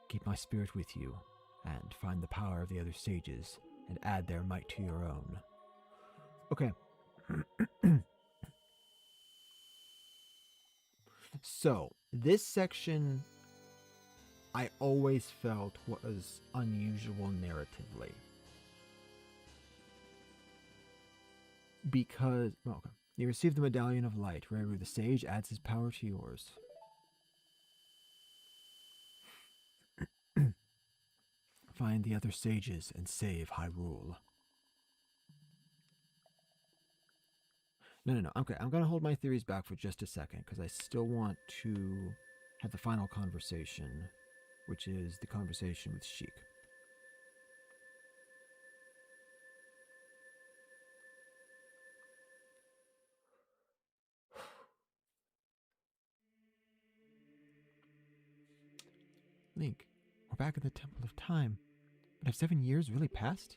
Keep my spirit with you, and find the power of the other sages, and add their might to your own. Okay. So, this section I always felt was unusual narratively. Because, okay. You receive the Medallion of Light. Reru the Sage adds his power to yours. Find the other sages and save Hyrule. No. Okay, I'm going to hold my theories back for just a second because I still want to have the final conversation, which is the conversation with Sheik. Link, we're back at the Temple of Time. But have 7 years really passed?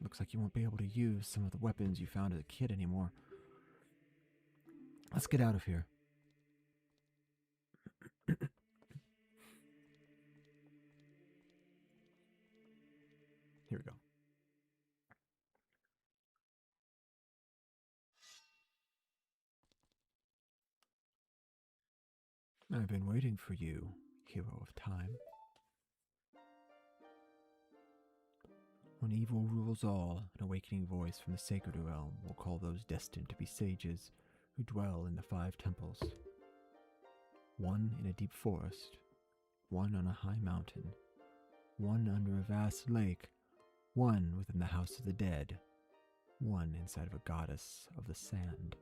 Looks like you won't be able to use some of the weapons you found as a kid anymore. Let's get out of here. Here we go. I've been waiting for you, Hero of Time. When evil rules all, an awakening voice from the sacred realm will call those destined to be sages who dwell in the 5 temples. One in a deep forest, one on a high mountain, one under a vast lake, one within the house of the dead, one inside of a goddess of the sand.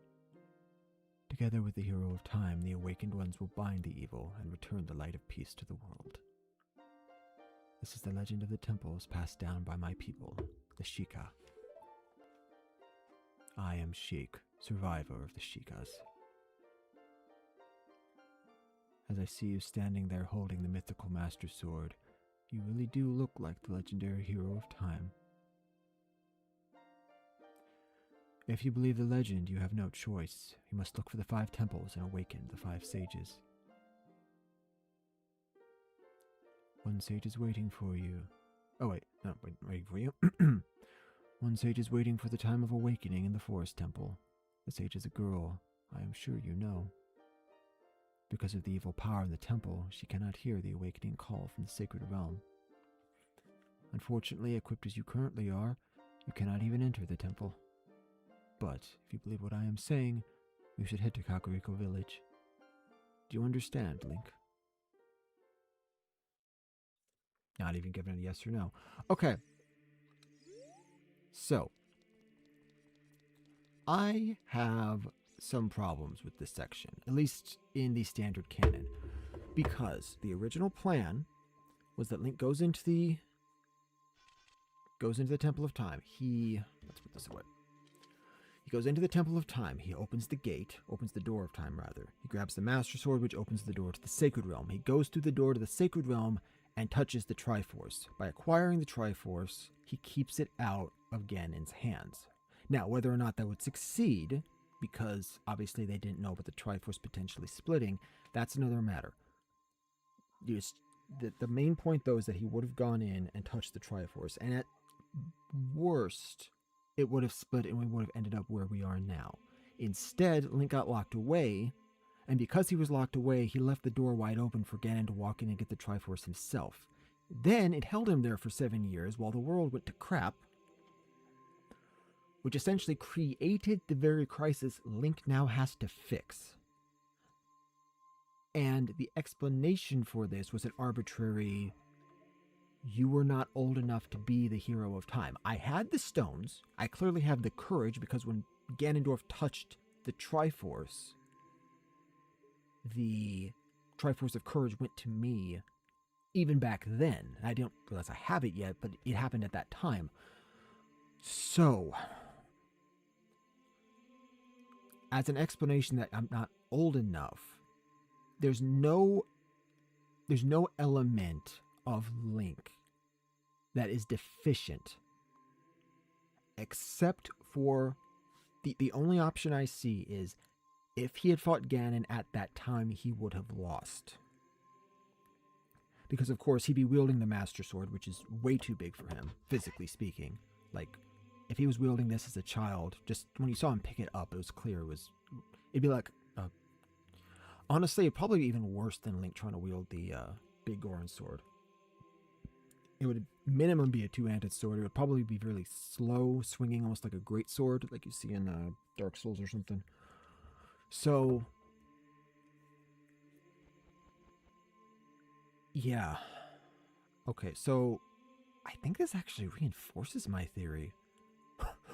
Together with the Hero of Time, the awakened ones will bind the evil and return the light of peace to the world. This is the legend of the temples passed down by my people, the Sheikah. I am Sheik, survivor of the Sheikahs. As I see you standing there holding the mythical Master Sword, you really do look like the legendary Hero of Time. If you believe the legend, you have no choice. You must look for the 5 temples and awaken the 5 sages. One sage is waiting for you. Oh wait, not waiting for you. One sage is waiting for the time of awakening in the forest temple. The sage is a girl, I am sure you know. Because of the evil power in the temple, she cannot hear the awakening call from the sacred realm. Unfortunately, equipped as you currently are, you cannot even enter the temple. But if you believe what I am saying, you should head to Kakariko Village. Do you understand, Link? Not even given a yes or no. Okay. So, I have some problems with this section, at least in the standard canon. Because the original plan was that Link goes into the Temple of Time. Let's put this away. He goes into the Temple of Time. He opens the door of time, rather. He grabs the Master Sword, which opens the door to the Sacred Realm. He goes through the door to the Sacred Realm and touches the Triforce. By acquiring the Triforce, he keeps it out of Ganon's hands. Now, whether or not that would succeed, because obviously they didn't know about the Triforce potentially splitting, that's another matter. The main point, though, is that he would have gone in and touched the Triforce, and at worst, it would have split and we would have ended up where we are now. Instead, Link got locked away, and because he was locked away, he left the door wide open for Ganon to walk in and get the Triforce himself. Then it held him there for 7 years while the world went to crap, which essentially created the very crisis Link now has to fix. And the explanation for this was an arbitrary, you were not old enough to be the hero of time. I had the stones. I clearly have the courage because when Ganondorf touched the Triforce of courage went to me even back then. I don't realize I have it yet, but it happened at that time. So, as an explanation that I'm not old enough, there's no element of Link that is deficient, except for the only option I see is if he had fought Ganon at that time, he would have lost. Because of course he'd be wielding the Master Sword, which is way too big for him, physically speaking. Like, if he was wielding this as a child, just when you saw him pick it up, it was clear it'd be like, honestly, it'd probably be even worse than Link trying to wield the big Goron sword. It would minimum be a two-handed sword. It would probably be really slow, swinging almost like a great sword, like you see in Dark Souls or something. So, yeah. Okay, so I think this actually reinforces my theory,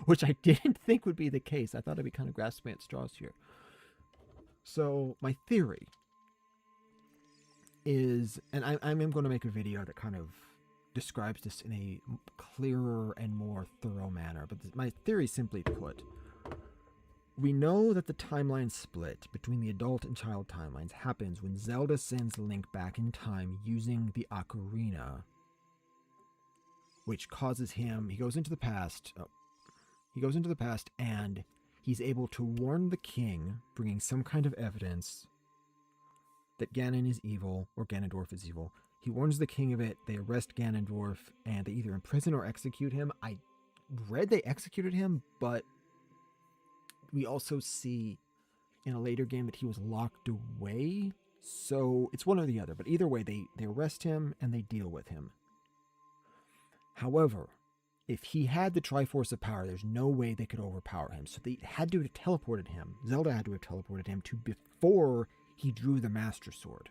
which I didn't think would be the case. I thought I'd be kind of grasping at straws here. So, my theory is, and I'm going to make a video that kind of describes this in a clearer and more thorough manner, but my theory, simply put, we know that the timeline split between the adult and child timelines happens when Zelda sends Link back in time using the Ocarina, which causes him, he goes into the past and he's able to warn the king, bringing some kind of evidence that Ganon is evil, or Ganondorf is evil. He warns the king of it, they arrest Ganondorf, and they either imprison or execute him. I read they executed him, but we also see in a later game that he was locked away, so it's one or the other. But either way, they arrest him and they deal with him. However, if he had the Triforce of Power, there's no way they could overpower him. So they had to have teleported him. Zelda had to have teleported him to before he drew the Master Sword.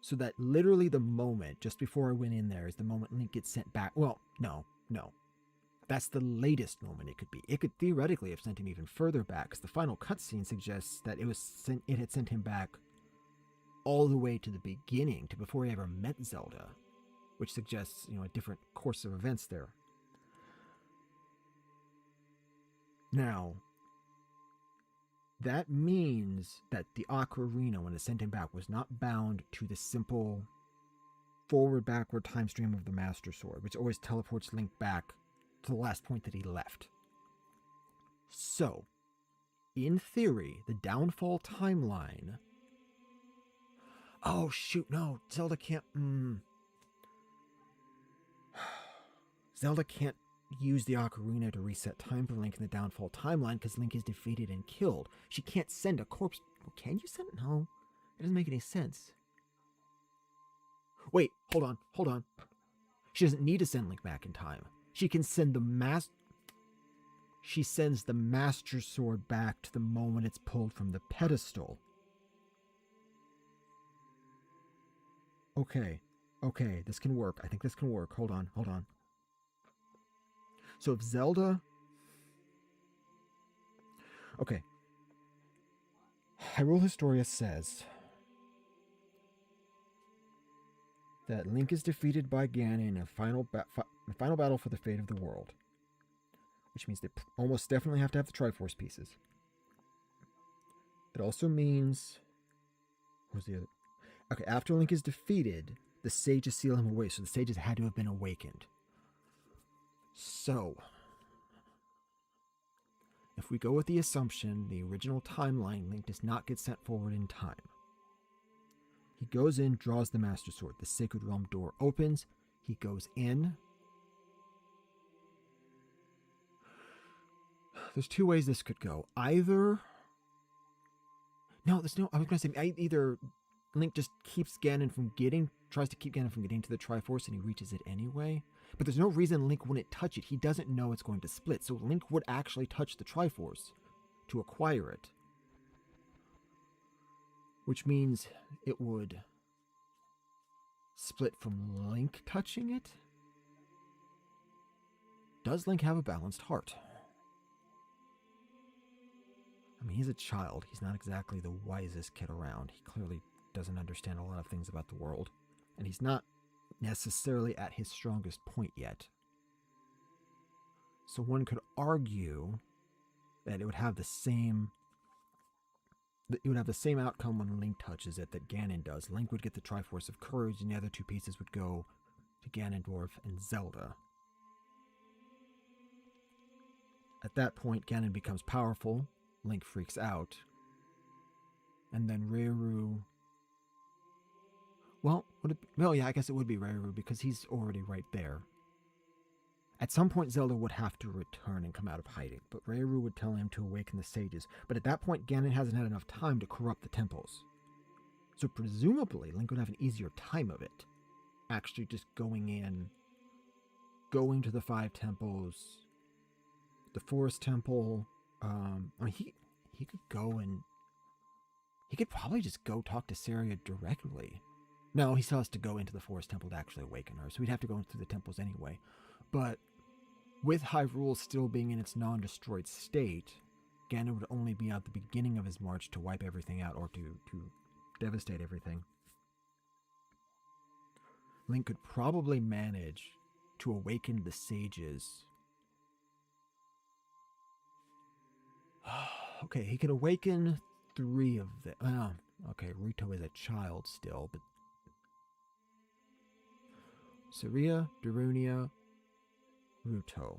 So that literally the moment, just before I went in there, is the moment Link gets sent back. Well, no. That's the latest moment it could be. It could theoretically have sent him even further back, because the final cutscene suggests that it had sent him back all the way to the beginning, to before he ever met Zelda, which suggests, a different course of events there. Now, that means that the Ocarina, when it sent him back, was not bound to the simple forward-backward time stream of the Master Sword, which always teleports Link back to the last point that he left. So, in theory, the downfall timeline... Oh, shoot, no, Zelda can't... Zelda can't use the Ocarina to reset time for Link in the downfall timeline because Link is defeated and killed. She can't send a corpse... Can you send... No, it doesn't make any sense. Wait, hold on. She doesn't need to send Link back in time. She can send She sends the Master Sword back to the moment it's pulled from the pedestal. Okay, this can work. I think this can work. Hold on. So if Zelda... Okay. Hyrule Historia says that Link is defeated by Ganon in a final battle for the fate of the world. Which means they almost definitely have to have the Triforce pieces. It also means... What's the other? Okay, after Link is defeated, the sages seal him away, so the sages had to have been awakened. So, if we go with the assumption, the original timeline, Link does not get sent forward in time. He goes in, draws the Master Sword. The Sacred Realm door opens. He goes in. There's two ways this could go. Either... No, there's no... I was going to say, either Link just keeps Ganon from getting... Tries to keep Ganon from getting to the Triforce and he reaches it anyway. But there's no reason Link wouldn't touch it. He doesn't know it's going to split. So Link would actually touch the Triforce to acquire it. Which means it would split from Link touching it. Does Link have a balanced heart? I mean, he's a child. He's not exactly the wisest kid around. He clearly doesn't understand a lot of things about the world. And he's not necessarily at his strongest point yet. So one could argue that it would have the same... It would have the same outcome when Link touches it that Ganon does. Link would get the Triforce of Courage, and the other two pieces would go to Ganondorf and Zelda. At that point, Ganon becomes powerful. Link freaks out. And then Rayru... Well, yeah, I guess it would be Rayru because he's already right there. At some point, Zelda would have to return and come out of hiding, but Rayru would tell him to awaken the sages. But at that point, Ganon hasn't had enough time to corrupt the temples. So presumably, Link would have an easier time of it. Actually just going in, going to the 5 temples, the Forest Temple. I mean, he could go and... He could probably just go talk to Saria directly. No, he still has to go into the Forest Temple to actually awaken her, so he'd have to go through the temples anyway. But with Hyrule still being in its non-destroyed state, Ganon would only be at the beginning of his march to wipe everything out or to devastate everything. Link could probably manage to awaken the sages. Okay, he could awaken 3 of them. Oh, okay, Rito is a child still, but... Saria, Darunia, Ruto.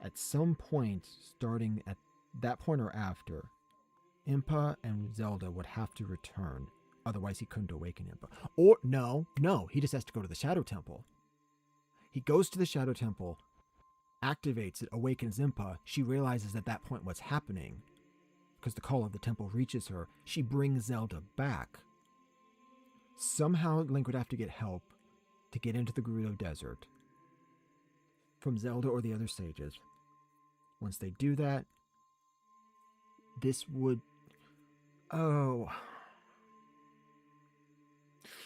At some point, starting at that point or after, Impa and Zelda would have to return. Otherwise, he couldn't awaken Impa. Or, no, he just has to go to the Shadow Temple. He goes to the Shadow Temple, activates it, awakens Impa. She realizes at that point what's happening. Because the call of the temple reaches her. She brings Zelda back. Somehow, Link would have to get help to get into the Gerudo Desert from Zelda or the other sages. Once they do that, this would... Oh.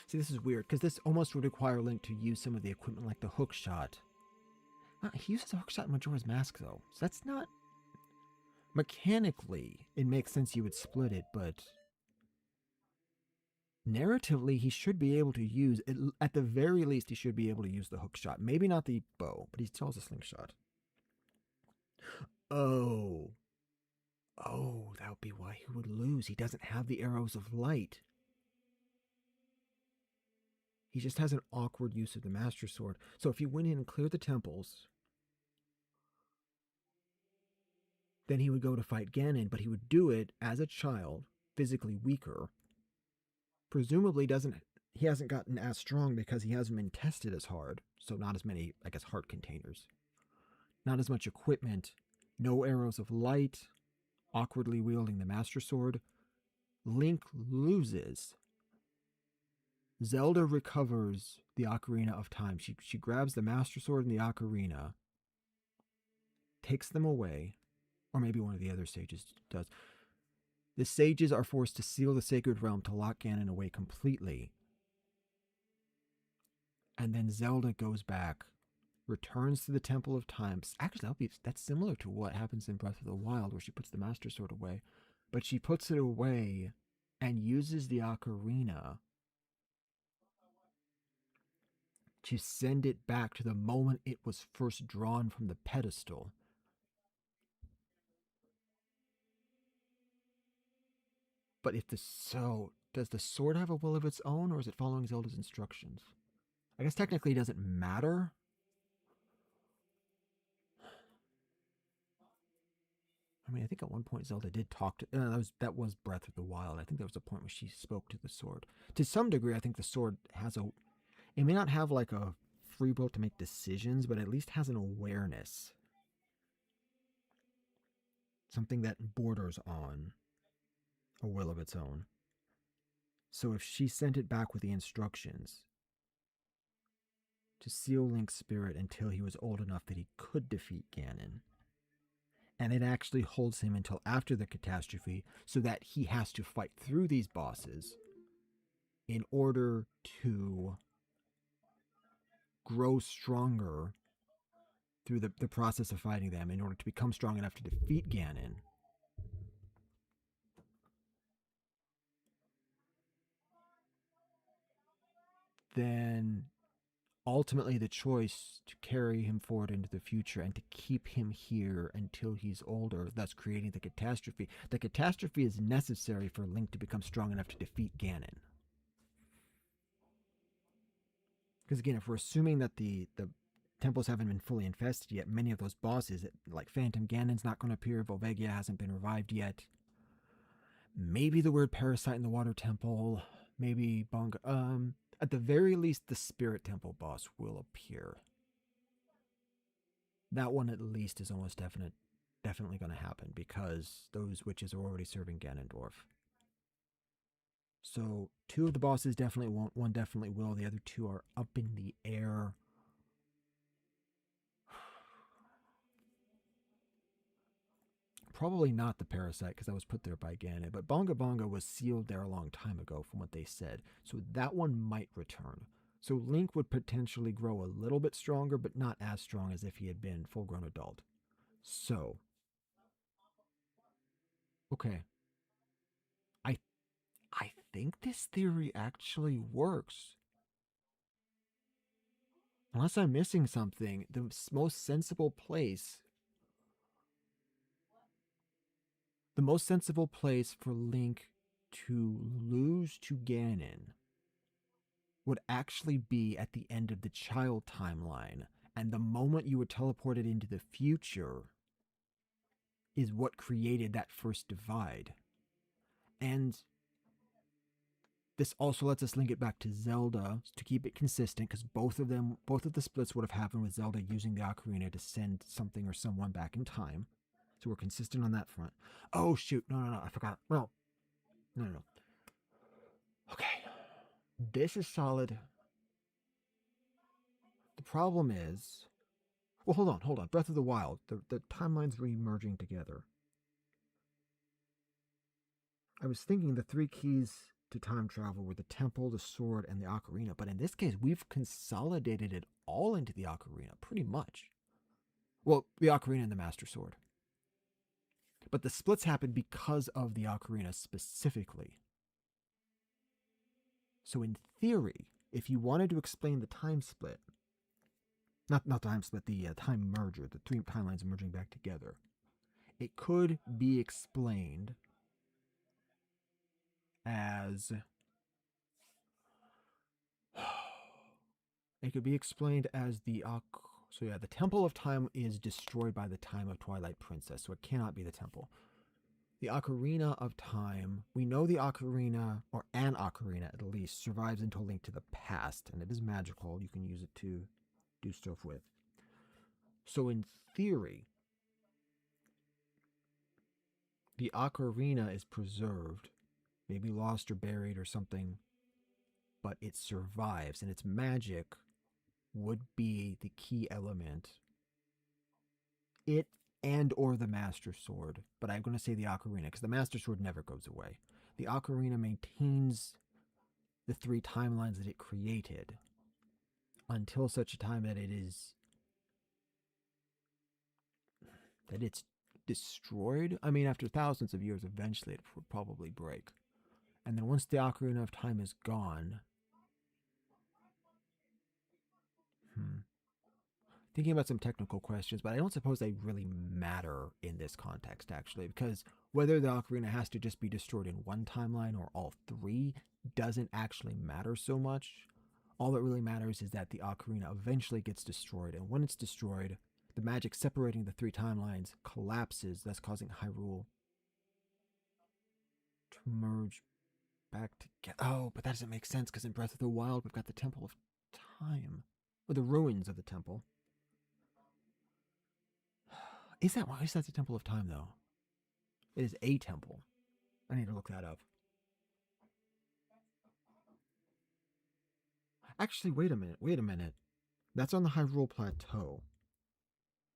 See, this is weird, because this almost would require Link to use some of the equipment like the hook shot. He uses a hook shot in Majora's Mask, though, so that's not... Mechanically, it makes sense you would split it, but... Narratively, he should be able to use, at the very least, he should be able to use the hook shot. Maybe not the bow, but he still has a slingshot. Oh, that would be why he would lose. He doesn't have the arrows of light. He just has an awkward use of the Master Sword. So if he went in and cleared the temples, then he would go to fight Ganon, but he would do it as a child, physically weaker. Presumably he hasn't gotten as strong because he hasn't been tested as hard. So not as many, I guess, heart containers. Not as much equipment. No arrows of light. Awkwardly wielding the Master Sword. Link loses. Zelda recovers the Ocarina of Time. She grabs the Master Sword and the Ocarina. Takes them away. Or maybe one of the other sages does. The sages are forced to seal the Sacred Realm to lock Ganon away completely. And then Zelda goes back, returns to the Temple of Time. Actually, that's similar to what happens in Breath of the Wild, where she puts the Master Sword away. But she puts it away and uses the Ocarina to send it back to the moment it was first drawn from the pedestal. But if does the sword have a will of its own, or is it following Zelda's instructions? I guess technically it doesn't matter. I mean, I think at one point Zelda did talk to. That was Breath of the Wild. I think there was a point where she spoke to the sword. To some degree, I think the sword has a. It may not have like a free will to make decisions, but at least has an awareness. Something that borders on a will of its own. So if she sent it back with the instructions to seal Link's spirit until he was old enough that he could defeat Ganon, and it actually holds him until after the catastrophe so that he has to fight through these bosses in order to grow stronger through the process of fighting them, in order to become strong enough to defeat Ganon. Then ultimately the choice to carry him forward into the future and to keep him here until he's older, thus creating the catastrophe. The catastrophe is necessary for Link to become strong enough to defeat Ganon. Because again, if we're assuming that the temples haven't been fully infested yet, many of those bosses, like Phantom Ganon's not going to appear, Volvagia hasn't been revived yet. Maybe the weird parasite in the water temple, maybe Bonga. At the very least, the Spirit Temple boss will appear. That one, at least, is almost definitely going to happen, because those witches are already serving Ganondorf. So 2 of the bosses definitely won't, 1 definitely will. The other 2 are up in the air. Probably not the parasite, because that was put there by Ganon, but Bonga Bonga was sealed there a long time ago from what they said, so that one might return. So Link would potentially grow a little bit stronger, but not as strong as if he had been full-grown adult. So, okay. I think this theory actually works. Unless I'm missing something, the most sensible place for Link to lose to Ganon would actually be at the end of the child timeline, and the moment you were teleported into the future is what created that first divide. And this also lets us link it back to Zelda to keep it consistent, because both of the splits would have happened with Zelda using the Ocarina to send something or someone back in time. So we're consistent on that front. Oh, shoot. No, I forgot. Well, no. Okay. This is solid. The problem is... Well, hold on. Breath of the Wild. The timelines re-merging together. I was thinking the 3 keys to time travel were the temple, the sword, and the ocarina. But in this case, we've consolidated it all into the ocarina, pretty much. Well, the ocarina and the master sword. But the splits happened because of the ocarina specifically. So in theory, if you wanted to explain the time split, not time split, the time merger, the 3 timelines merging back together, it could be explained as... It could be explained as the Temple of Time is destroyed by the time of Twilight Princess, so it cannot be the temple. The Ocarina of Time, we know the ocarina, or an ocarina at least, survives until Link to the Past, and it is magical. You can use it to do stuff with. So in theory, the ocarina is preserved, maybe lost or buried or something, but it survives, and its magic would be the key element. It and or the Master Sword, but I'm going to say the Ocarina, because the Master Sword never goes away. The Ocarina maintains the 3 timelines that it created until such a time that it's destroyed. I mean, after thousands of years, eventually it would probably break. And then once the Ocarina of Time is gone, thinking about some technical questions, but I don't suppose they really matter in this context, actually, because whether the ocarina has to just be destroyed in one timeline or all three doesn't actually matter so much. All that really matters is that the ocarina eventually gets destroyed, and when it's destroyed, the magic separating the three timelines collapses, thus causing Hyrule to merge back together. Oh, but that doesn't make sense because in Breath of the Wild, we've got the Temple of Time, or the ruins of the temple. Is that why is that the Temple of Time, though? It is a temple. I need to look that up. Actually, wait a minute. That's on the Hyrule Plateau.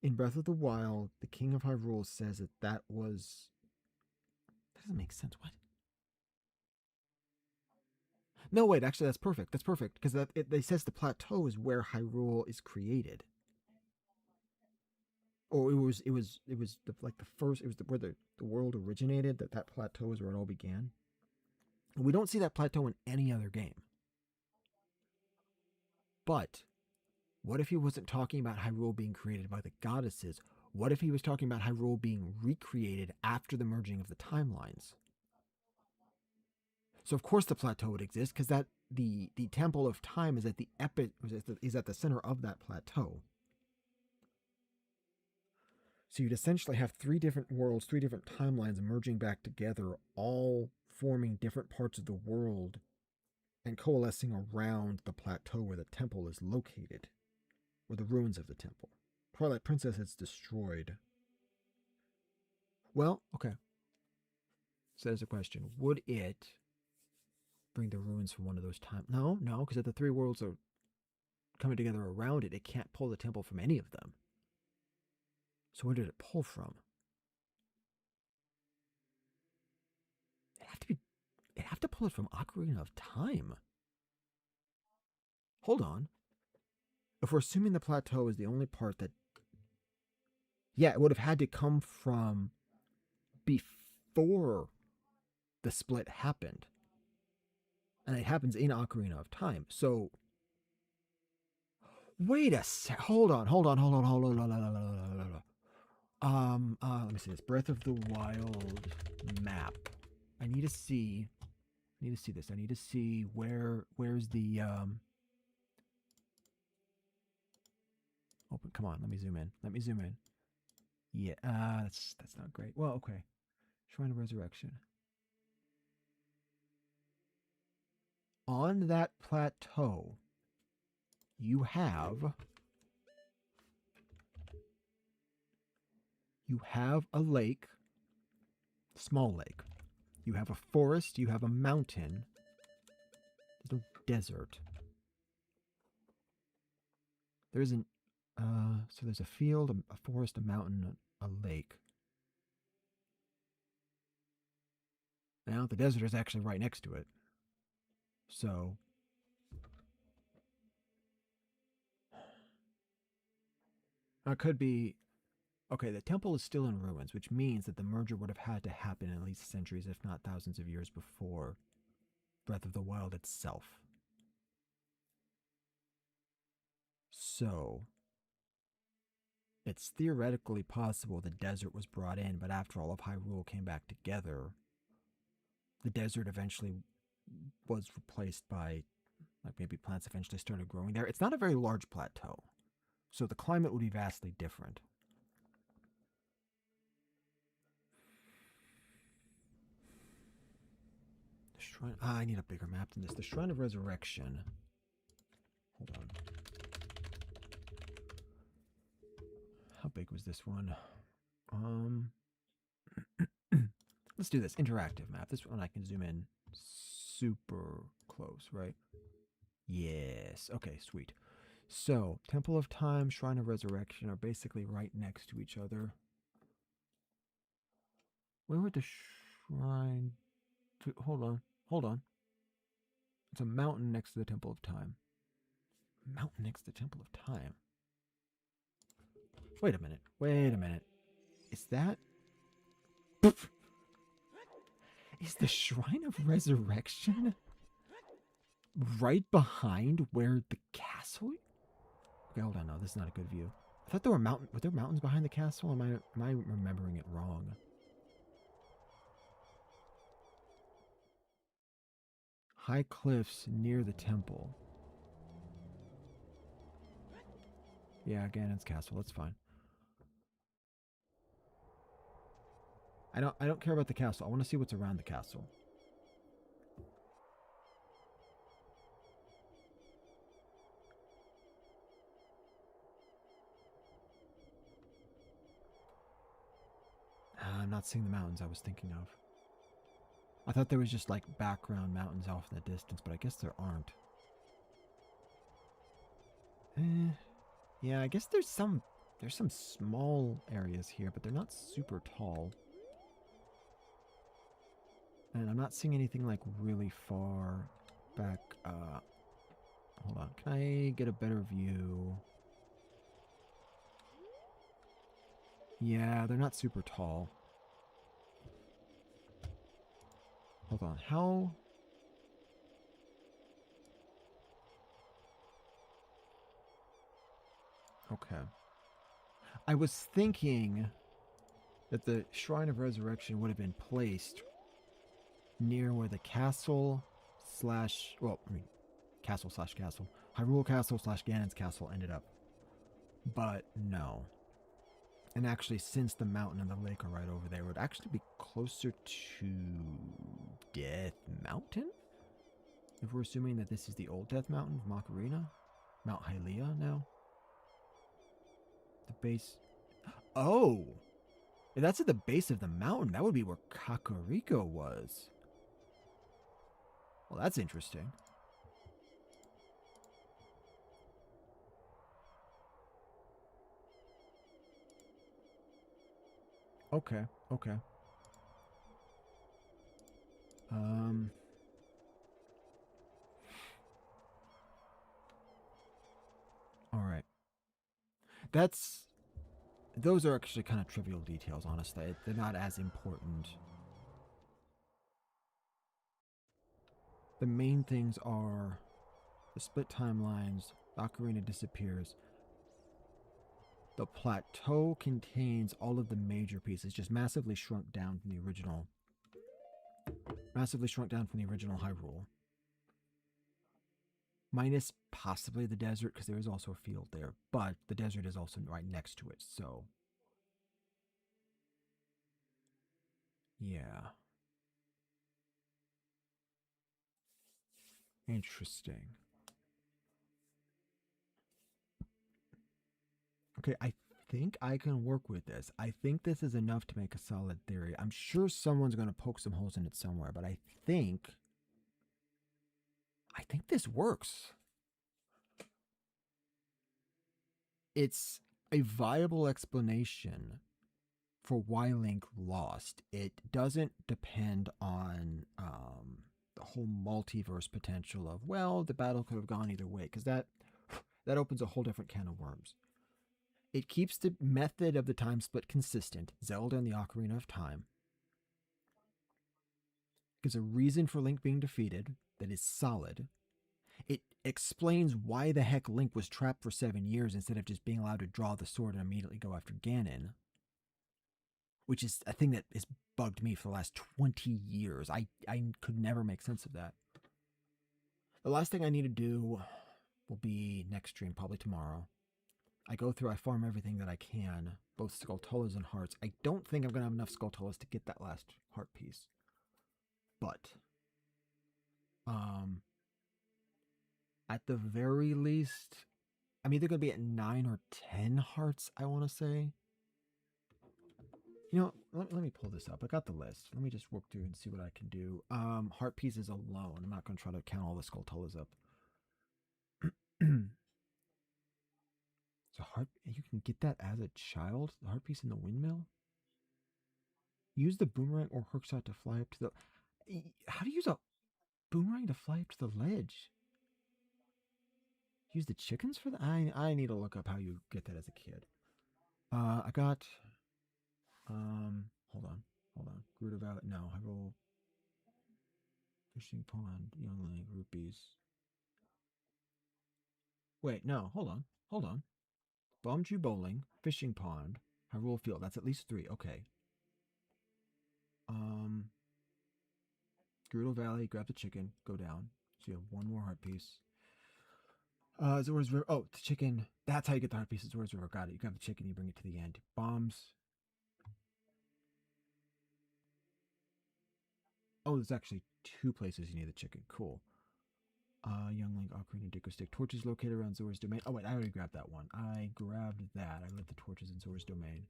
In Breath of the Wild, the King of Hyrule says that was... That doesn't make sense. What? No, wait, actually, that's perfect. That's perfect, because it says the plateau is where Hyrule is created. Or it was like the first, it was where the world originated, that plateau is where it all began. We don't see that plateau in any other game. But what if he wasn't talking about Hyrule being created by the goddesses? What if he was talking about Hyrule being recreated after the merging of the timelines? So of course the plateau would exist, because that the Temple of Time is at the center of that plateau. So you'd essentially have three different worlds, three different timelines merging back together, all forming different parts of the world and coalescing around the plateau where the temple is located, or the ruins of the temple. Twilight Princess is destroyed. Well, okay. So there's a question. Would it bring the ruins from one of those times? No, because if the three worlds are coming together around it, it can't pull the temple from any of them. So where did it pull from? It'd have to pull it from Ocarina of Time. Hold on. If we're assuming the plateau is the only part that... Yeah, it would have had to come from before the split happened. And it happens in Ocarina of Time. So... Wait a sec. Hold on. Let me see this. Breath of the Wild map. I need to see this. I need to see where's the open. Come on, let me zoom in. Yeah, that's not great. Well, okay. Shrine of Resurrection. On that plateau, you have a lake, small lake. You have a forest, you have a mountain. There's no desert. There isn't, so there's a field, a forest, a mountain, a lake. Now, the desert is actually right next to it. So, it could be, okay, the temple is still in ruins, which means that the merger would have had to happen at least centuries, if not thousands of years before Breath of the Wild itself. So, it's theoretically possible the desert was brought in, but after all of Hyrule came back together, the desert eventually was replaced by, like, maybe plants eventually started growing there. It's not a very large plateau, so the climate would be vastly different. The shrine... I need a bigger map than this. The Shrine of Resurrection. Hold on. How big was this one? Let's do this. Interactive map. This one I can zoom in super close, right? Yes. Okay, sweet. So, Temple of Time, Shrine of Resurrection are basically right next to each other. Where would the shrine... Hold on. It's a mountain next to the Temple of Time. Mountain next to the Temple of Time. Wait a minute. Is that... Is the Shrine of Resurrection right behind where the castle... Okay, hold on. No, this is not a good view. I thought there were there mountains behind the castle? Am I remembering it wrong? High cliffs near the temple. Yeah, Ganon's castle. That's fine. I don't care about the castle. I want to see what's around the castle. I'm not seeing the mountains I was thinking of. I thought there was just like background mountains off in the distance, but I guess there aren't. Yeah, I guess there's some small areas here, but they're not super tall. And I'm not seeing anything like really far back. Hold on. Can I get a better view? Yeah, they're not super tall. Hold on. How? Okay. I was thinking that the Shrine of Resurrection would have been placed near where the castle slash, well, I mean, castle slash castle, Hyrule Castle slash Ganon's castle ended up. But no. And actually, since the mountain and the lake are right over there, it would actually be closer to Death Mountain? If we're assuming that this is the old Death Mountain of Ocarina? Mount Hylia now? The base. Oh! If that's at the base of the mountain, that would be where Kakariko was. Well, that's interesting. Okay, okay. All right. That's those are actually kind of trivial details, honestly. They're not as important. The main things are the split timelines, Ocarina disappears. The plateau contains all of the major pieces, just massively shrunk down from the original. Massively shrunk down from the original Hyrule. Minus possibly the desert, because there is also a field there, but the desert is also right next to it, so. Yeah. Interesting. Okay, I think I can work with this. I think this is enough to make a solid theory. I'm sure someone's going to poke some holes in it somewhere, but I think this works. It's a viable explanation for why Link lost. It doesn't depend on the whole multiverse potential of, well, the battle could have gone either way, because that opens a whole different can of worms. It keeps the method of the time split consistent, Zelda and the Ocarina of Time. Gives a reason for Link being defeated that is solid. It explains why the heck Link was trapped for 7 years instead of just being allowed to draw the sword and immediately go after Ganon, which is a thing that has bugged me for the last 20 years. I could never make sense of that. The last thing I need to do will be next stream, probably tomorrow. I go through, I farm everything that I can, both Skulltulas and hearts. I don't think I'm going to have enough Skulltulas to get that last heart piece. But, at the very least, I'm either going to be at 9 or 10 hearts, I want to say. You know, let me pull this up. I got the list. Let me just work through and see what I can do. Heart pieces alone. I'm not going to try to count all the Skulltulas up. So you can get that as a child? The heart piece in the windmill? Use the boomerang or hookshot to fly up to the... How do you use a boomerang to fly up to the ledge? Use the chickens for that? I need to look up how you get that as a kid. I got... hold on. Gerudo Valley. No, I roll... Fishing pond, youngling, rupees. Wait, no, hold on. Bombchu Bowling, Fishing Pond, Hyrule Field. That's at least 3. Okay. Gerudo Valley, grab the chicken, go down. So you have 1 more heart piece. Zora's River. Oh, the chicken. That's how you get the heart piece. Zora's River. Got it. You grab the chicken, you bring it to the end. Bombs. Oh, there's actually 2 places you need the chicken. Cool. Young Link, Ocarina, Dicker Stick. Torches located around Zora's Domain. Oh, wait, I already grabbed that one. I grabbed that. I lit the torches in Zora's Domain.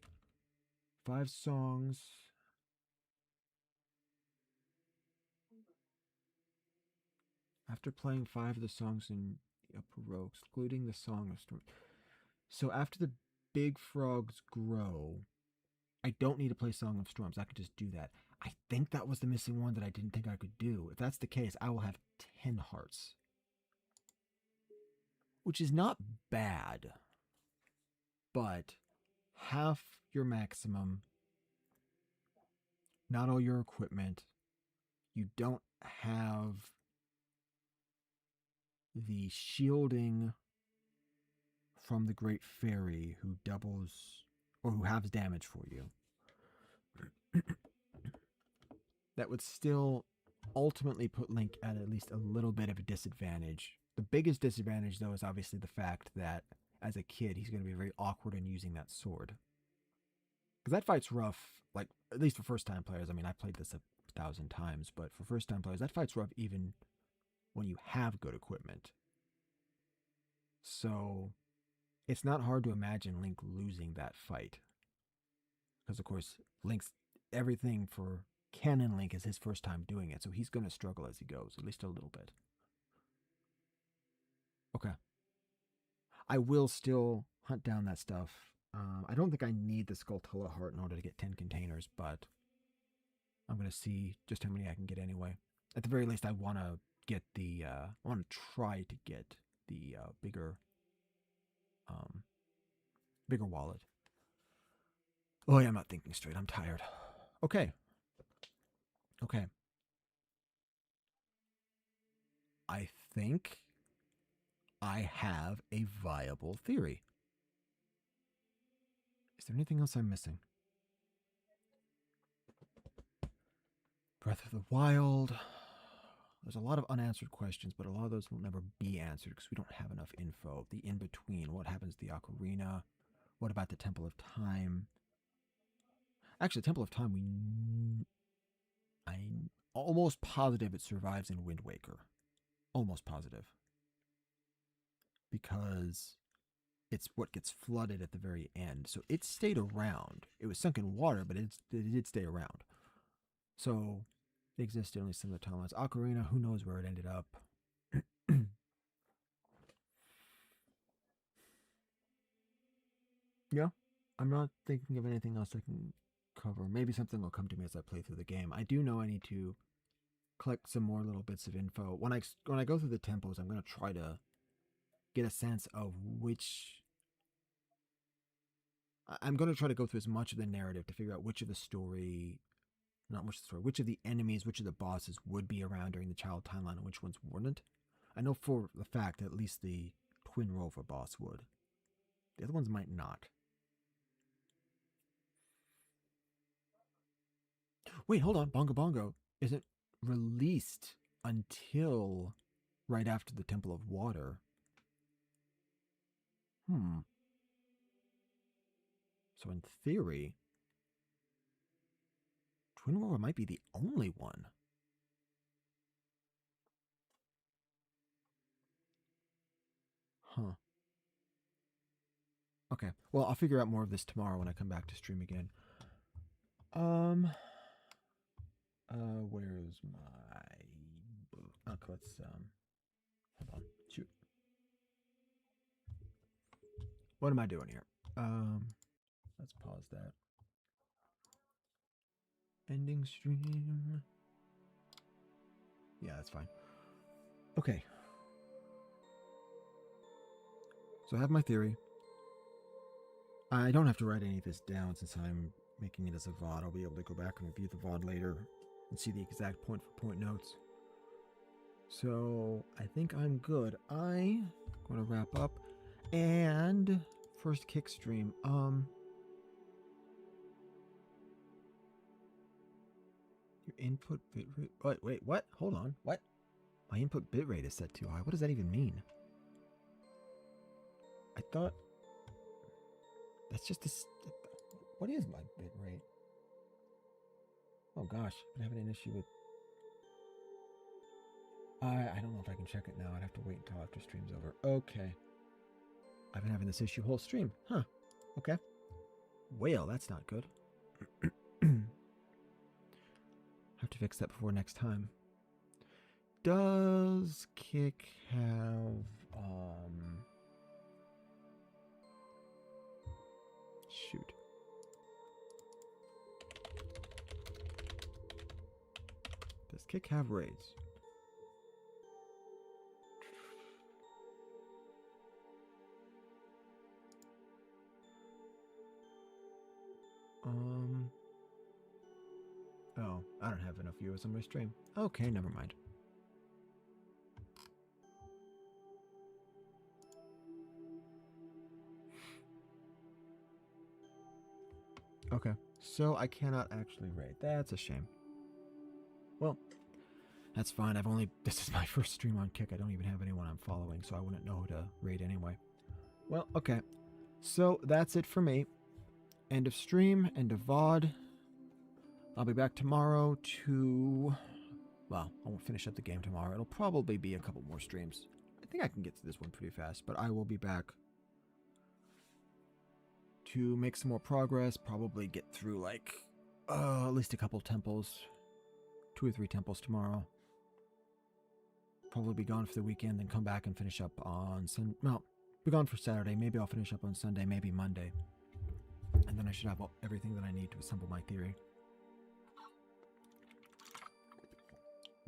5 songs. After playing 5 of the songs in the Upper Row, excluding the Song of Storms. So after the big frogs grow, I don't need to play Song of Storms. I could just do that. I think that was the missing one that I didn't think I could do. If that's the case, I will have 10 hearts. Which is not bad. But half your maximum, not all your equipment. You don't have the shielding from the Great Fairy who doubles or who halves damage for you. That would still ultimately put Link at least a little bit of a disadvantage. The biggest disadvantage, though, is obviously the fact that as a kid, he's going to be very awkward in using that sword. Because that fight's rough, like, at least for first-time players. I mean, I played this 1,000 times, but for first-time players, that fight's rough even when you have good equipment. So it's not hard to imagine Link losing that fight. Because, of course, Link's everything for Canon Link is his first time doing it, so he's going to struggle as he goes, at least a little bit. Okay. I will still hunt down that stuff. I don't think I need the Skulltula heart in order to get 10 containers, but I'm going to see just how many I can get anyway. At the very least, I want to get the, I want to try to get the bigger wallet. Oh yeah, I'm not thinking straight. I'm tired. Okay. I think I have a viable theory. Is there anything else I'm missing? Breath of the Wild. There's a lot of unanswered questions, but a lot of those will never be answered because we don't have enough info. The in-between, what happens to the Ocarina? What about the Temple of Time? Actually, Temple of Time, I'm almost positive it survives in Wind Waker. Almost positive. Because it's what gets flooded at the very end. So it stayed around. It was sunk in water, but it did stay around. So it existed only some of the timelines. Ocarina, who knows where it ended up. Yeah, I'm not thinking of anything else I can cover. Maybe something will come to me as I play through the game. I do know I need to collect some more little bits of info. When I go through the temples, I'm going to try to get a sense of which... I'm going to try to go through as much of the narrative to figure out which of the story... Not much of the story. Which of the enemies, which of the bosses would be around during the child timeline and which ones wouldn't. I know for the fact that at least the Twin Rover boss would. The other ones might not. Wait, hold on. Bongo Bongo isn't released until right after the Temple of Water. So in theory, Twin Rover might be the only one. Huh. Okay. Well, I'll figure out more of this tomorrow when I come back to stream again. Where's my... Okay, let's, hold on. Shoot. What am I doing here? Let's pause that. Ending stream. Yeah, that's fine. Okay. So I have my theory. I don't have to write any of this down since I'm making it as a VOD. I'll be able to go back and review the VOD later and see the exact point for point notes. So I think I'm good. I'm going to wrap up. And First kick stream. Your input bitrate. Wait, what? Hold on. What? My input bitrate is set too high. What does that even mean? I thought that's just this. What is my bitrate? Oh gosh, I'm having an issue with. I don't know if I can check it now. I'd have to wait until after stream's over. Okay. I've been having this issue whole stream. Huh. Okay. Well, that's not good. Have to fix that before next time. Does Kick have shoot. Does Kick have raids? Oh, I don't have enough viewers on my stream. Okay, never mind. Okay, so I cannot actually raid. That's a shame. Well, that's fine. This is my first stream on Kick. I don't even have anyone I'm following, so I wouldn't know who to raid anyway. Well, okay. So that's it for me. End of stream, end of VOD. I'll be back tomorrow to... Well, I won't finish up the game tomorrow. It'll probably be a couple more streams. I think I can get through this one pretty fast, but I will be back to make some more progress. Probably get through, like, at least a couple temples. 2 or 3 temples tomorrow. Probably be gone for the weekend, then come back and finish up on Sunday. Well, be gone for Saturday. Maybe I'll finish up on Sunday, maybe Monday. And then I should have everything that I need to assemble my theory.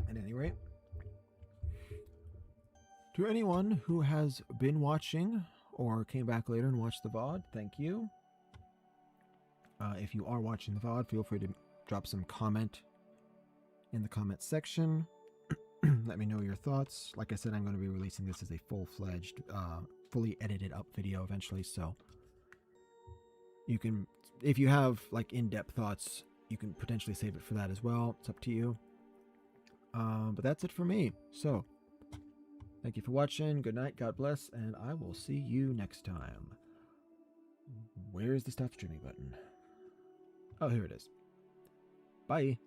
At any rate, to anyone who has been watching or came back later and watched the VOD, thank you. If you are watching the VOD, feel free to drop some comment in the comment section. Let me know your thoughts. Like I said, I'm going to be releasing this as a full-fledged, fully edited up video eventually, so you can, if you have like in-depth thoughts, you can potentially save it for that as well. It's up to you. But that's it for me. So, thank you for watching. Good night. God bless. And I will see you next time. Where's the stop streaming button? Oh, here it is. Bye.